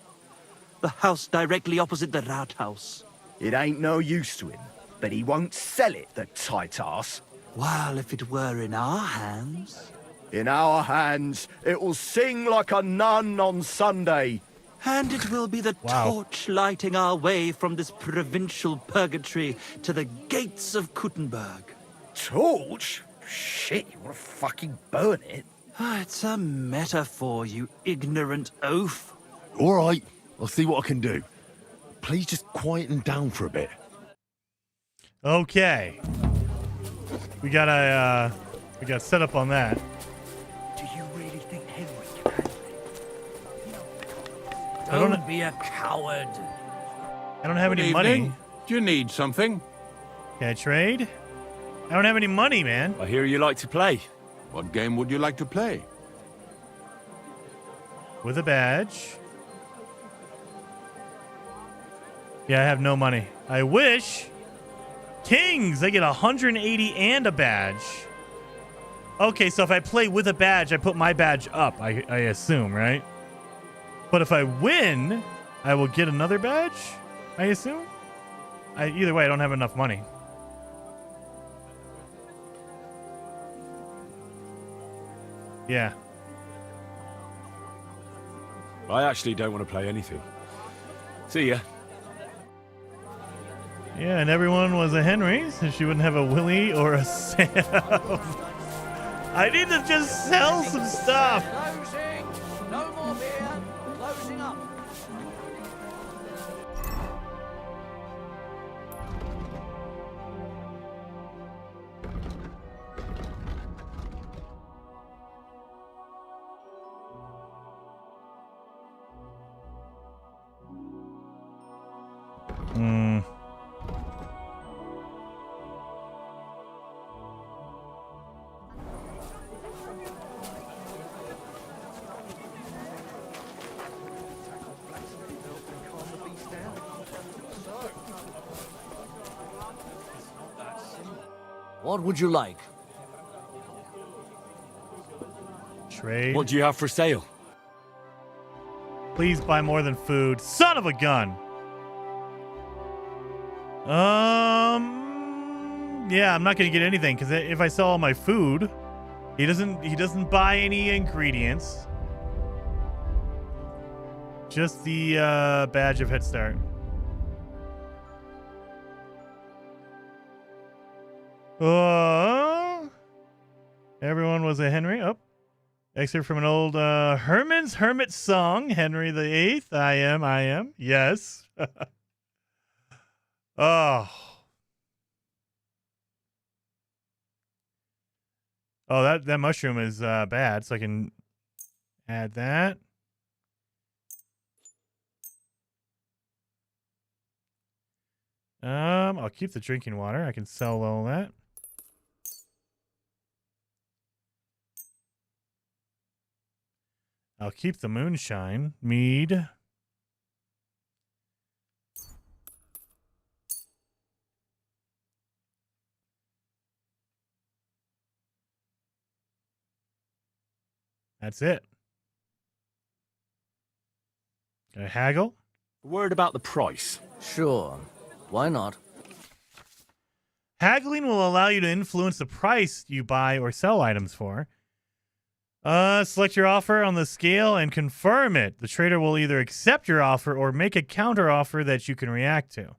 S13: The house directly opposite the Rathaus.
S16: It ain't no use to him, but he won't sell it, the tight ass.
S13: While if it were in our hands...
S16: In our hands, it will sing like a nun on Sunday.
S13: And it will be the torch lighting our way from this provincial purgatory to the gates of Kuttenberg.
S16: Torch? Shit, you want to fucking burn it?
S13: It's a metaphor, you ignorant oaf.
S12: All right, I'll see what I can do. Please just quieten down for a bit.
S1: Okay. We got set up on that.
S15: Do you really think Henry can handle it?
S1: I don't-
S15: Don't be a coward.
S1: I don't have
S11: Good
S1: any
S11: evening.
S1: money.
S11: Do you need something?
S1: Can I trade? I don't have any money, man.
S11: I hear you like to play. What game would you like to play?
S1: With a badge. Yeah, I have no money. I wish. Kings, I get 180 and a badge. Okay, so if I play with a badge, I put my badge up, I assume, right? But if I win, I will get another badge, I assume? Either way, I don't have enough money. Yeah.
S9: I actually don't want to play anything. See ya.
S1: Yeah, and everyone was a Henry, so she wouldn't have a Willie or a Sam. I need to just sell some stuff.
S15: Closing. No more beer. Closing up.
S1: Hmm.
S15: What would you like?
S1: Trade.
S9: What do you have for sale?
S1: Please buy more than food. Son of a gun. Yeah, I'm not gonna get anything because if I sell all my food, he doesn't buy any ingredients. Just the badge of Head Start. Everyone was a Henry. Oh, excerpt from an old Herman's Hermit song. Henry the Eighth. I am. Yes. Oh. Oh, that mushroom is bad, so I can add that. I'll keep the drinking water. I can sell all that. I'll keep the moonshine. Mead. That's it. Can I haggle?
S9: A word about the price.
S15: Sure. Why not?
S1: Haggling will allow you to influence the price you buy or sell items for. Select your offer on the scale and confirm it. The trader will either accept your offer or make a counter offer that you can react to.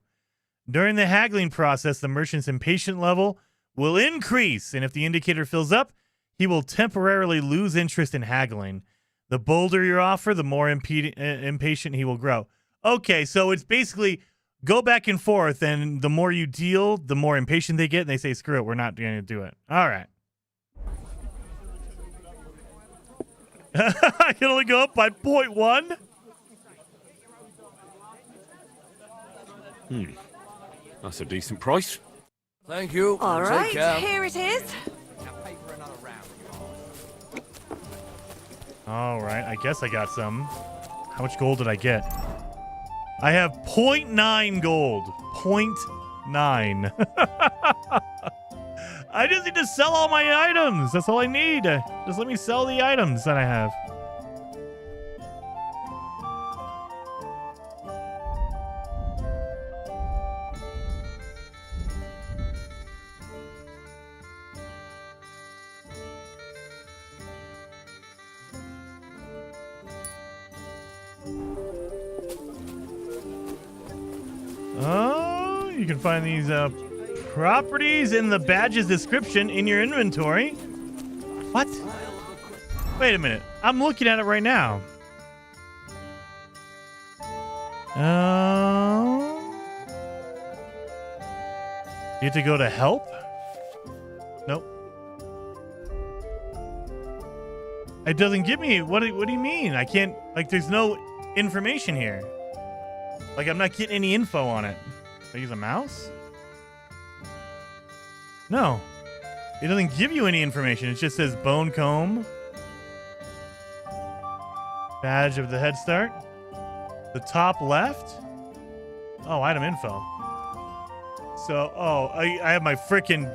S1: During the haggling process, the merchant's impatient level will increase, and if the indicator fills up, he will temporarily lose interest in haggling. The bolder your offer, the more impatient he will grow. Okay, so it's basically go back and forth, and the more you deal, the more impatient they get, and they say, screw it, we're not going to do it. All right. I can only go up by 0.1?
S12: That's a decent price.
S3: Thank you.
S20: All
S3: Take
S20: right,
S3: care.
S20: here it is.
S1: All right, I guess I got some. How much gold did I get? I have 0.9 gold. 0.9. I just need to sell all my items. That's all I need. Just let me sell the items that I have. Oh, you can find these properties in the badge's description in your inventory. What? Wait a minute. I'm looking at it right now. You have to go to help? Nope. It doesn't give me... What do you mean? I can't... Like, there's no information here. Like, I'm not getting any info on it. Do I use a mouse? No. It doesn't give you any information. It just says bone comb. Badge of the head start. The top left. Oh, item info. So, I have my frickin'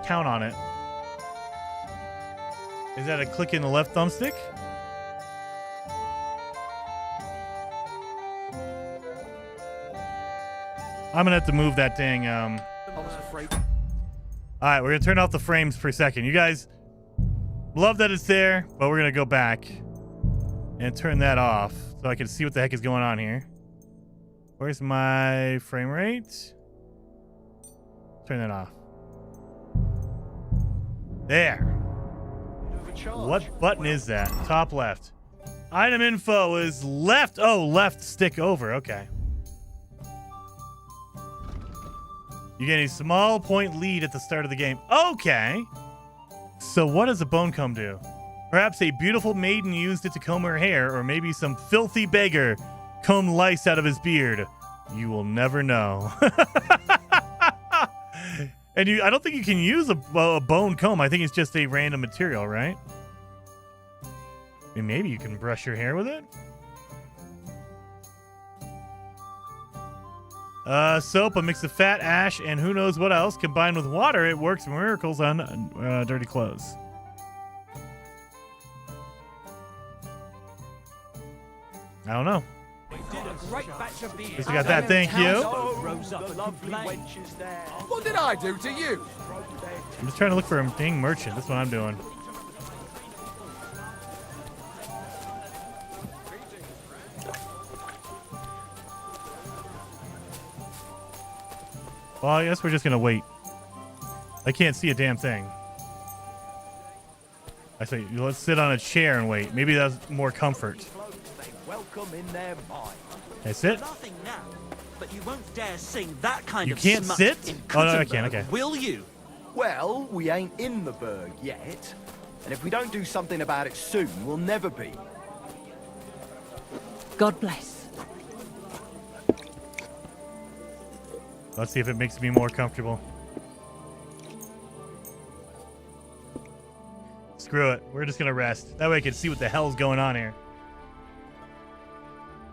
S1: count on it. Is that a click in the left thumbstick? I'm gonna have to move that dang, All right, we're gonna turn off the frames per second. You guys love that it's there, but we're gonna go back and turn that off so I can see what the heck is going on here. Where's my frame rate? Turn that off. There. What button is that? Top left. Item info is left. Oh, left stick over. Okay. You get a small point lead at the start of the game. Okay. So what does a bone comb do? Perhaps a beautiful maiden used it to comb her hair, or maybe some filthy beggar combed lice out of his beard. You will never know. And I don't think you can use a bone comb. I think it's just a random material, right? I mean, maybe you can brush your hair with it. Soap, a mix of fat, ash, and who knows what else. Combined with water, it works miracles on dirty clothes. I don't know. At least I got that, thank you.
S4: What did I do to you?
S1: I'm just trying to look for a dang merchant. That's what I'm doing. Well, I guess we're just gonna wait. I can't see a damn thing. I say, let's sit on a chair and wait. Maybe that's more comfort. That's it?
S13: Nothing now, but you won't dare sing that kind
S1: You
S13: of
S1: can't
S13: smut
S1: sit?
S13: in
S1: Oh, no, I
S13: Kuttenberg,
S1: can, okay.
S13: Will you?
S16: Well, we ain't in the Berg yet. And if we don't do something about it soon, we'll never be.
S20: God bless.
S1: Let's see if it makes me more comfortable. Screw it. We're just going to rest. That way I can see what the hell's going on here.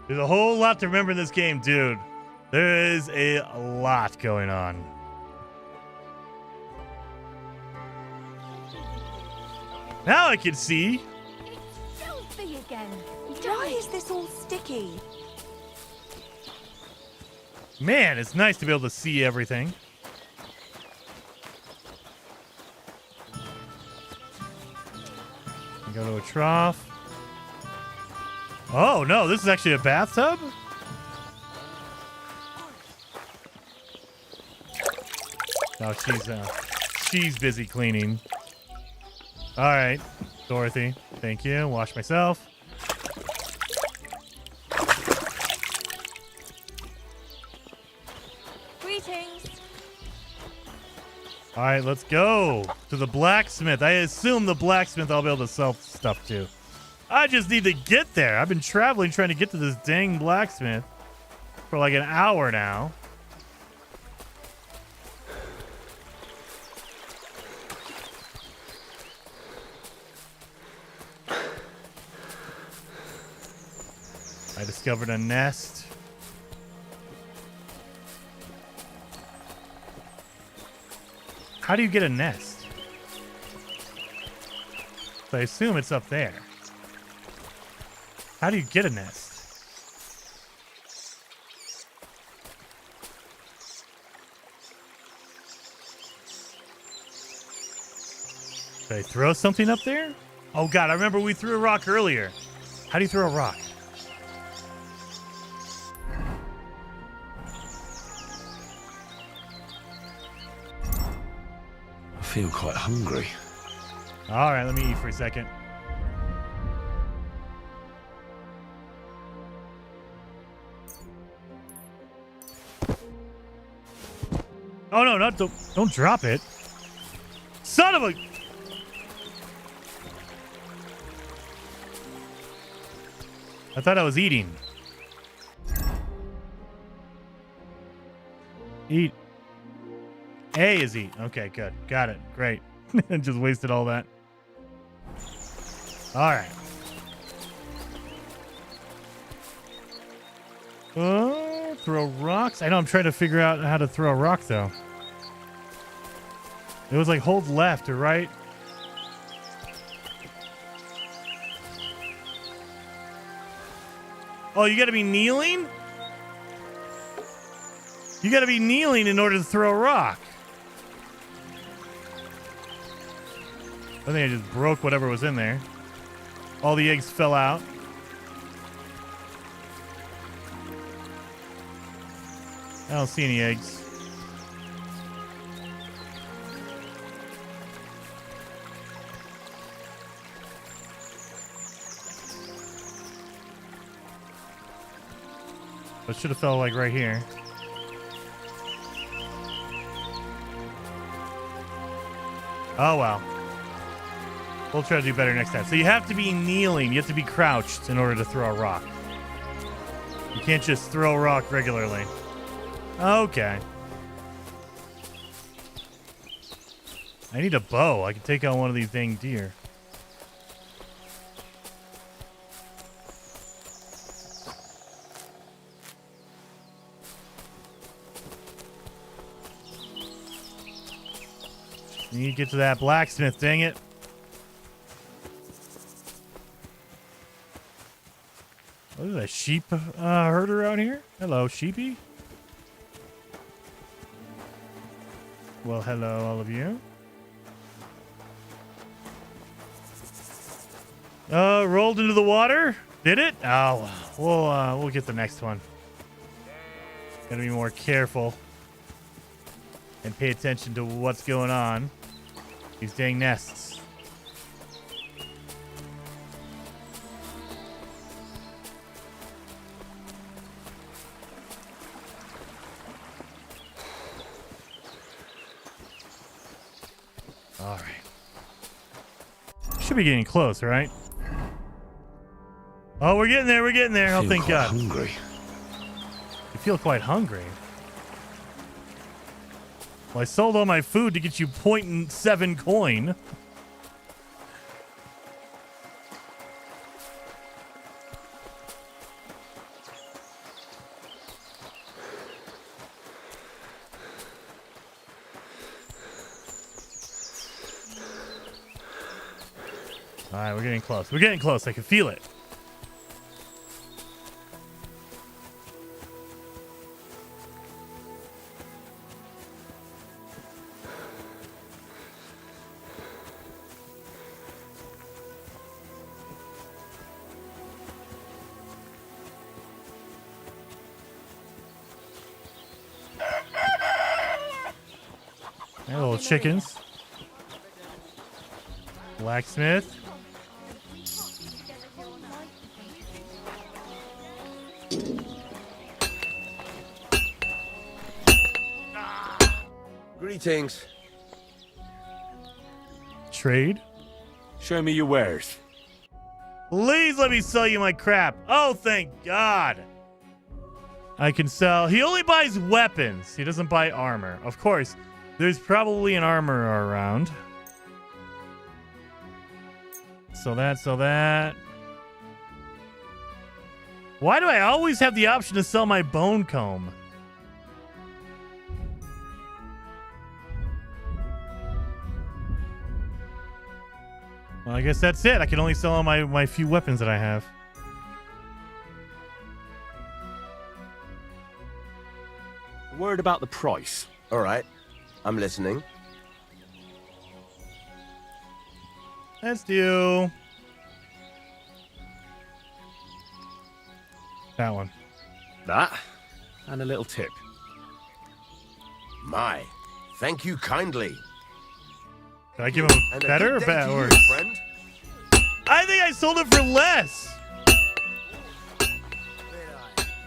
S1: There's a whole lot to remember in this game, dude. There is a lot going on. Now I can see.
S5: Filthy again.
S20: Why is this all sticky?
S1: Man, it's nice to be able to see everything. Go to a trough. Oh, no, this is actually a bathtub? No, she's busy cleaning. All right, Dorothy. Thank you. Wash myself. All right, let's go to the blacksmith. I assume the blacksmith I'll be able to sell stuff to. I just need to get there. I've been traveling trying to get to this dang blacksmith for like an hour now. I discovered a nest. How do you get a nest? So I assume it's up there. How do you get a nest? Did I throw something up there? Oh god, I remember we threw a rock earlier. How do you throw a rock?
S8: I feel quite hungry.
S1: All right, let me eat for a second. Oh no, don't drop it. Son of a... I thought I was eating. Eat. A is eat. Okay, good. Got it. Great. Just wasted all that. All right. Throw rocks. I know I'm trying to figure out how to throw a rock though. It was like hold left or right. Oh, you gotta be kneeling? You gotta be kneeling in order to throw a rock. I think I just broke whatever was in there. All the eggs fell out. I don't see any eggs. It should have fell like right here. Oh well. We'll try to do better next time. So you have to be kneeling. You have to be crouched in order to throw a rock. You can't just throw a rock regularly. Okay. I need a bow. I can take out one of these dang deer. You need to get to that blacksmith, dang it. Oh, there's a sheep herder out here. Hello, sheepy. Well, hello, all of you. Rolled into the water. Did it? Oh, we'll get the next one. Gotta be more careful and pay attention to what's going on. These dang nests. All right. Should be getting close, right? Oh, we're getting there. We're getting there. Oh, thank God.
S8: Hungry.
S1: You feel quite hungry. Well, I sold all my food to get you 0.7 coin. All right, we're getting close. We're getting close. I can feel it. Hey, little chickens. Blacksmith.
S19: Greetings.
S1: trade?
S12: Show me your wares.
S1: Please let me sell you my crap. Oh, thank God. I can sell. He only buys weapons. He doesn't buy armor. Of course, there's probably an armor around. So that. Why do I always have the option to sell my bone comb? Well, I guess that's it. I can only sell all my few weapons that I have.
S12: A word about the price.
S19: All right. I'm listening.
S1: Let's do that one.
S12: That and a little tip.
S19: My, thank you kindly.
S1: Did I give him
S19: And a
S1: better or
S19: good day
S1: bad?
S19: to
S1: Or...
S19: you, friend.
S1: I think I sold it for less.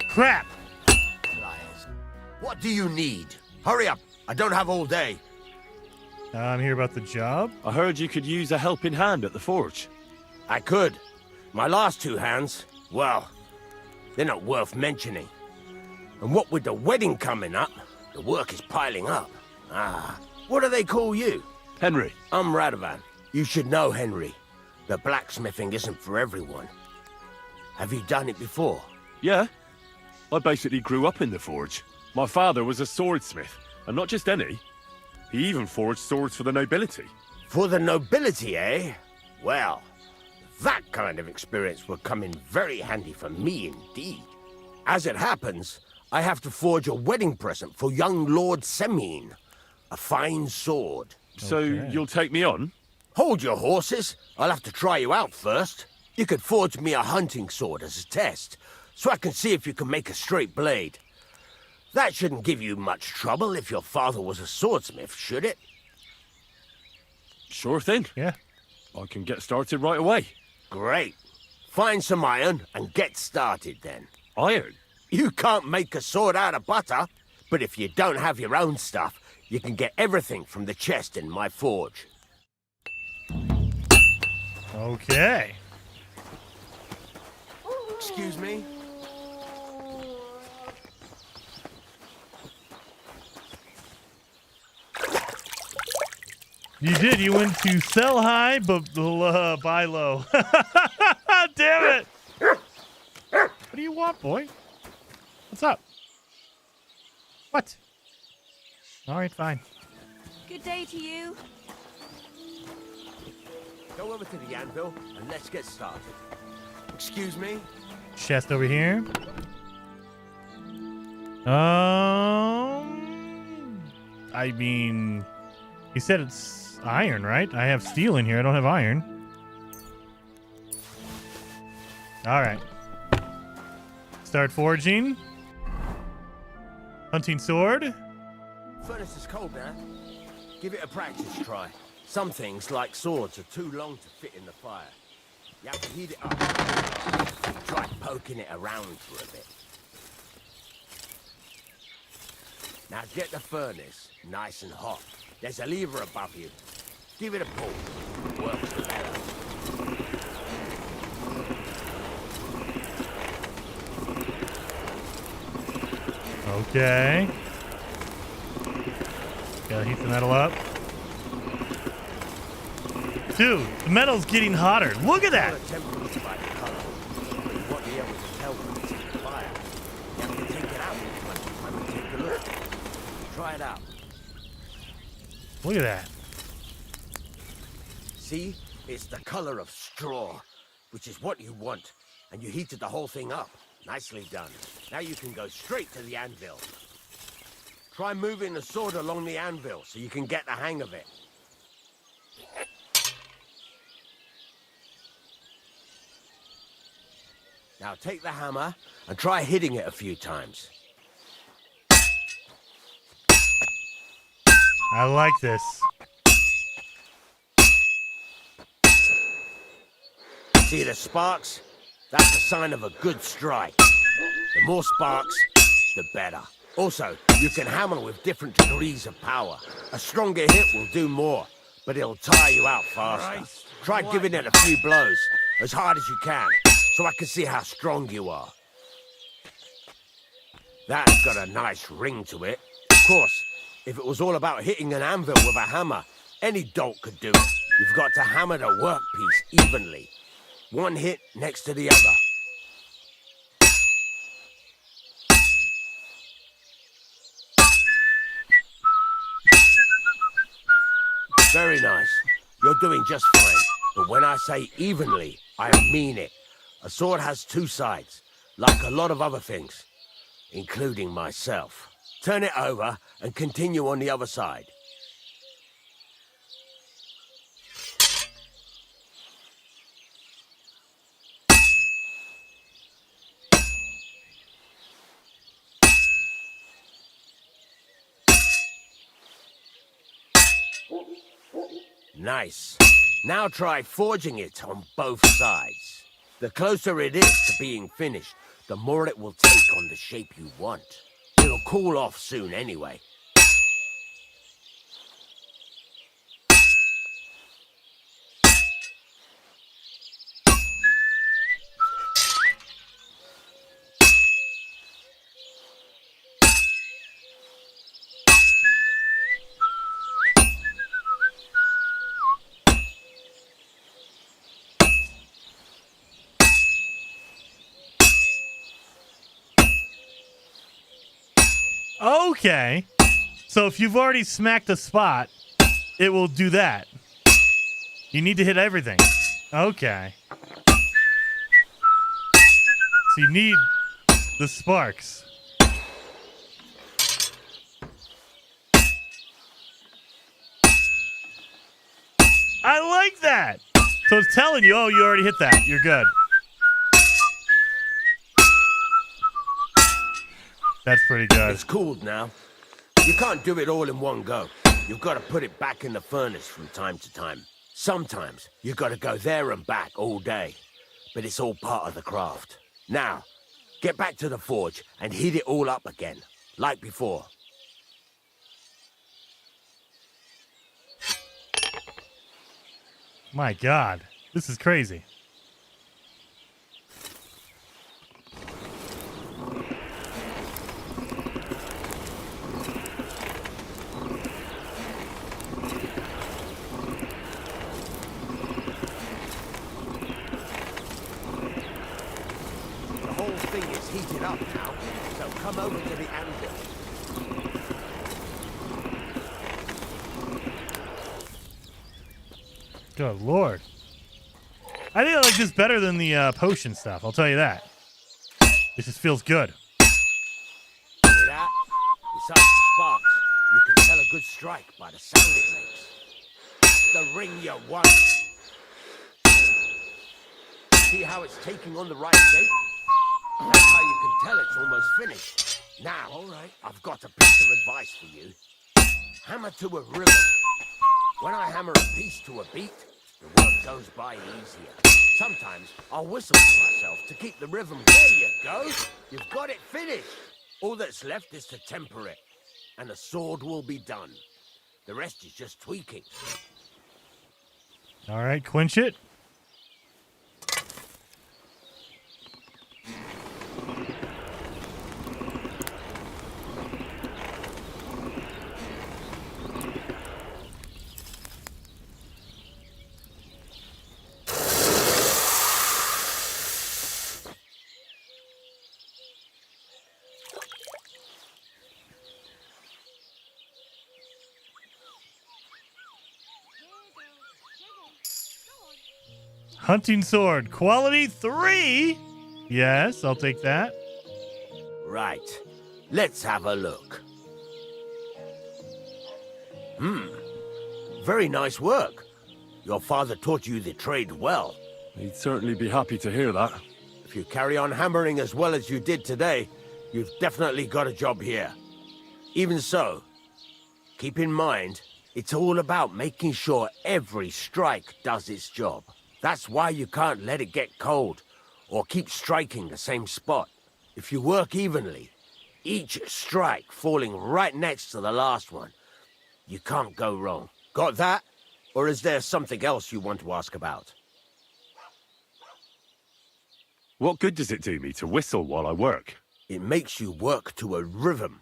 S1: Crap.
S19: What do you need? Hurry up. I don't have all day.
S1: I'm here about the job.
S12: I heard you could use a helping hand at the forge.
S19: I could. My last two hands, well, they're not worth mentioning. And what with the wedding coming up, the work is piling up. What do they call you?
S12: Henry.
S19: I'm Radovan. You should know, Henry. The blacksmithing isn't for everyone. Have you done it before?
S12: Yeah. I basically grew up in the forge. My father was a swordsmith, and not just any. He even forged swords for the nobility.
S19: For the nobility, eh? Well, that kind of experience will come in very handy for me indeed. As it happens, I have to forge a wedding present for young Lord Semine. A fine sword.
S12: So you'll take me on?
S19: Hold your horses. I'll have to try you out first. You could forge me a hunting sword as a test, so I can see if you can make a straight blade. That shouldn't give you much trouble if your father was a swordsmith, should it?
S12: Sure thing.
S1: Yeah.
S12: I can get started right away.
S19: Great. Find some iron and get started then.
S12: Iron?
S19: You can't make a sword out of butter, but if you don't have your own stuff, you can get everything from the chest in my forge.
S1: Okay.
S19: Excuse me?
S1: You did. You went to sell high, but buy low. Damn it. What do you want, boy? What's up? What? All right, fine.
S20: Good day to you.
S19: Go over to the anvil and let's get started. Excuse me?
S1: Chest over here. I mean, he said it's iron, right? I have steel in here. I don't have iron. All right. Start forging. Hunting sword.
S19: Furnace is cold now. Give it a practice try. Some things, like swords, are too long to fit in the fire. You have to heat it up. Try poking it around for a bit. Now get the furnace nice and hot. There's a lever above you. Give it a pull. Works better.
S1: Okay. Gotta heat the metal up. Dude, the metal's getting hotter. Look at that.
S19: Try it out.
S1: Look at that.
S19: See? It's the color of straw, which is what you want. And you heated the whole thing up. Nicely done. Now you can go straight to the anvil. Try moving the sword along the anvil so you can get the hang of it. Now take the hammer and try hitting it a few times.
S1: I like this.
S19: See the sparks? That's a sign of a good strike. The more sparks, the better. Also, you can hammer with different degrees of power. A stronger hit will do more, but it'll tire you out faster. Try giving it a few blows, as hard as you can, so I can see how strong you are. That's got a nice ring to it. Of course, if it was all about hitting an anvil with a hammer, any dolt could do it. You've got to hammer the workpiece evenly. One hit next to the other. Very nice. You're doing just fine. But when I say evenly, I mean it. A sword has two sides, like a lot of other things, including myself. Turn it over and continue on the other side. Nice. Now try forging it on both sides. The closer it is to being finished, the more it will take on the shape you want. It'll cool off soon anyway.
S1: Okay. So if you've already smacked a spot, it will do that. You need to hit everything. Okay. So you need the sparks. I like that. So it's telling you, oh, you already hit that. You're good. That's pretty good.
S19: It's cooled now. You can't do it all in one go. You've got to put it back in the furnace from time to time. Sometimes you've got to go there and back all day. But it's all part of the craft. Now, get back to the forge and heat it all up again, like before.
S1: My God, this is crazy.
S19: Heat it up now, so come over to the anvil.
S1: Good Lord. I think I like this better than the potion stuff, I'll tell you that. This just feels good.
S19: Hear that? Besides the sparks, you can tell a good strike by the sound it makes. That's the ring you want. See how it's taking on the right shape? That's how you can tell it's almost finished. Now, all right, I've got a piece of advice for you. Hammer to a rhythm. When I hammer a piece to a beat, the work goes by easier. Sometimes I'll whistle to myself to keep the rhythm. There you go. You've got it finished. All that's left is to temper it, and the sword will be done. The rest is just tweaking.
S1: All right, quench it. Hunting sword, quality 3. Yes, I'll take that.
S19: Right. Let's have a look. Very nice work. Your father taught you the trade well.
S12: He'd certainly be happy to hear that.
S19: If you carry on hammering as well as you did today, you've definitely got a job here. Even so, keep in mind, it's all about making sure every strike does its job. That's why you can't let it get cold, or keep striking the same spot. If you work evenly, each strike falling right next to the last one, you can't go wrong. Got that? Or is there something else you want to ask about?
S12: What good does it do me to whistle while I work?
S19: It makes you work to a rhythm.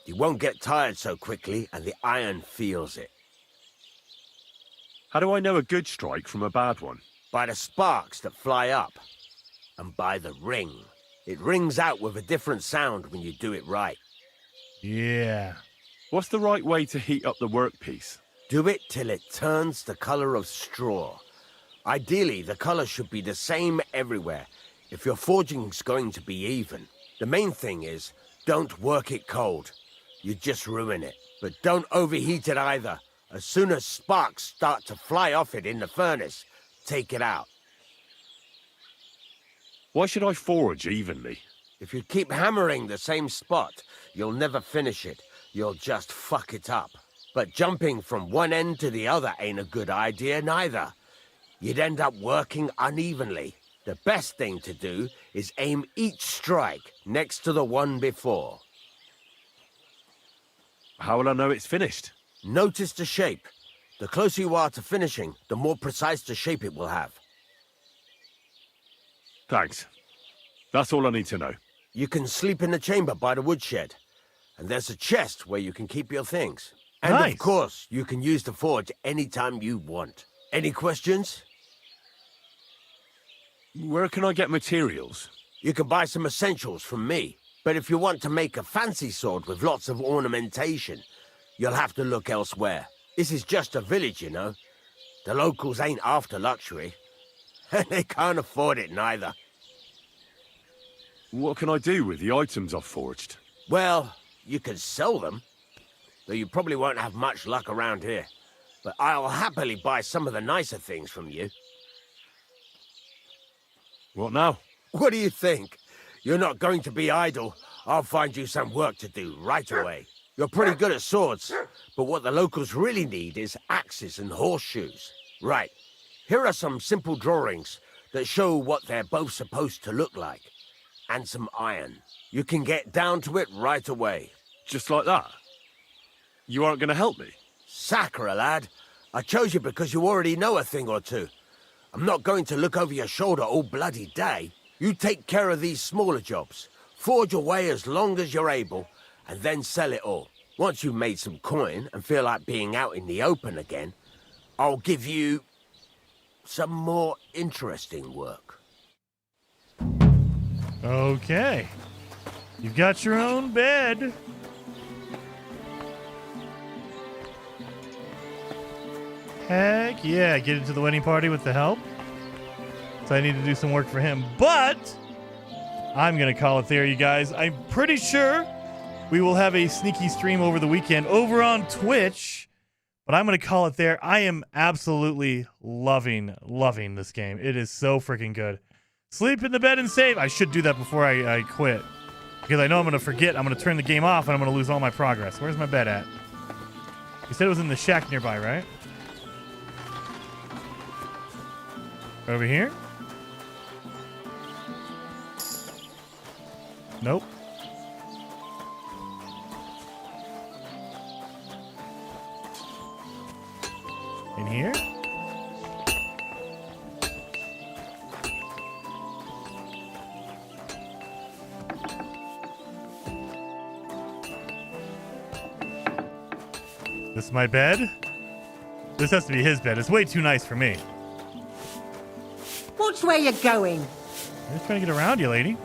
S19: You won't get tired so quickly, and the iron feels it.
S12: How do I know a good strike from a bad one?
S19: By the sparks that fly up. And by the ring. It rings out with a different sound when you do it right.
S1: Yeah.
S12: What's the right way to heat up the workpiece?
S19: Do it till it turns the color of straw. Ideally, the color should be the same everywhere, if your forging's going to be even. The main thing is, don't work it cold. You just ruin it. But don't overheat it either. As soon as sparks start to fly off it in the furnace, take it out.
S12: Why should I forge evenly?
S19: If you keep hammering the same spot, you'll never finish it. You'll just fuck it up. But jumping from one end to the other ain't a good idea neither. You'd end up working unevenly. The best thing to do is aim each strike next to the one before.
S12: How will I know it's finished?
S19: Notice the shape. The closer you are to finishing, the more precise the shape it will have.
S12: Thanks. That's all I need to know.
S19: You can sleep in the chamber by the woodshed. And there's a chest where you can keep your things. And
S1: Nice.
S19: of course, you can use the forge anytime you want. Any questions?
S12: Where can I get materials?
S19: You can buy some essentials from me. But if you want to make a fancy sword with lots of ornamentation, you'll have to look elsewhere. This is just a village, you know. The locals ain't after luxury. And they can't afford it neither.
S12: What can I do with the items I've forged?
S19: Well, you can sell them. Though you probably won't have much luck around here. But I'll happily buy some of the nicer things from you.
S12: What now?
S19: What do you think? You're not going to be idle. I'll find you some work to do right away. You're pretty good at swords, but what the locals really need is axes and horseshoes. Right, here are some simple drawings that show what they're both supposed to look like. And some iron. You can get down to it right away.
S12: Just like that? You aren't going to help me?
S19: Sacre, lad. I chose you because you already know a thing or two. I'm not going to look over your shoulder all bloody day. You take care of these smaller jobs. Forge away as long as you're able, and then sell it all. Once you've made some coin and feel like being out in the open again, I'll give you some more interesting work.
S1: Okay. You've got your own bed. Heck yeah, get into the wedding party with the help. So I need to do some work for him. But I'm going to call it there, you guys. I'm pretty sure we will have a sneaky stream over the weekend over on Twitch. But I'm going to call it there. I am absolutely loving this game. It is so freaking good. Sleep in the bed and save. I should do that before I quit. Because I know I'm going to forget. I'm going to turn the game off and I'm going to lose all my progress. Where's my bed at? You said it was in the shack nearby, right? Over here? Nope. In here? This is my bed? This has to be his bed. It's way too nice for me.
S6: Watch where you're going.
S1: I'm just trying to get around you, lady.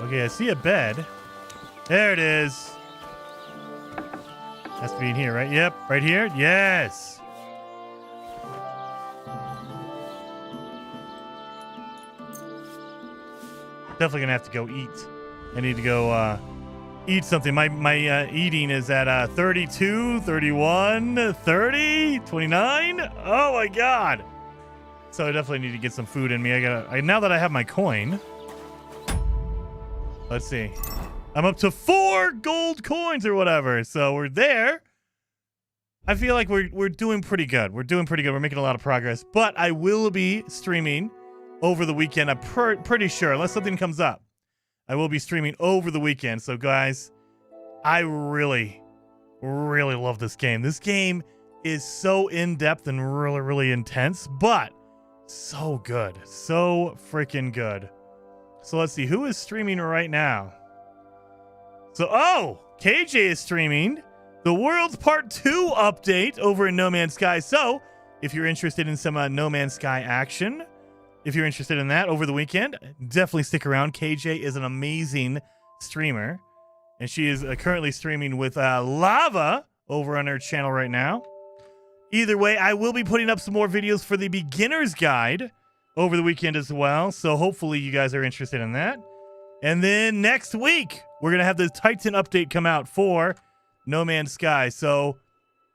S1: Okay, I see a bed. There it is. Has to be in here, right? Yep, right here. Yes. Definitely gonna have to go eat. I need to go eat something. My eating is at 32, 31, 30, 29. Oh my god. So I definitely need to get some food in me. Now that I have my coin. Let's see. I'm up to 4 gold coins or whatever. So we're there. I feel like we're doing pretty good. We're doing pretty good. We're making a lot of progress. But I will be streaming over the weekend. I'm pretty sure, unless something comes up. I will be streaming over the weekend. So, guys, I really, really love this game. This game is so in-depth and really, really intense, but so good. So freaking good. So let's see. Who is streaming right now? So, KJ is streaming the World's Part 2 update over in No Man's Sky. So, if you're interested in some No Man's Sky action, if you're interested in that over the weekend, definitely stick around. KJ is an amazing streamer, and she is currently streaming with Lava over on her channel right now. Either way, I will be putting up some more videos for the beginner's guide over the weekend as well, so hopefully you guys are interested in that. And then next week, we're going to have the Titan update come out for No Man's Sky. So,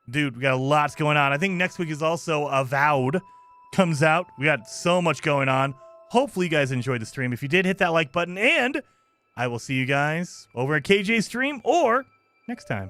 S1: dude, we got lots going on. I think next week is also Avowed comes out. We got so much going on. Hopefully you guys enjoyed the stream. If you did, hit that like button, and I will see you guys over at KJ's stream or next time.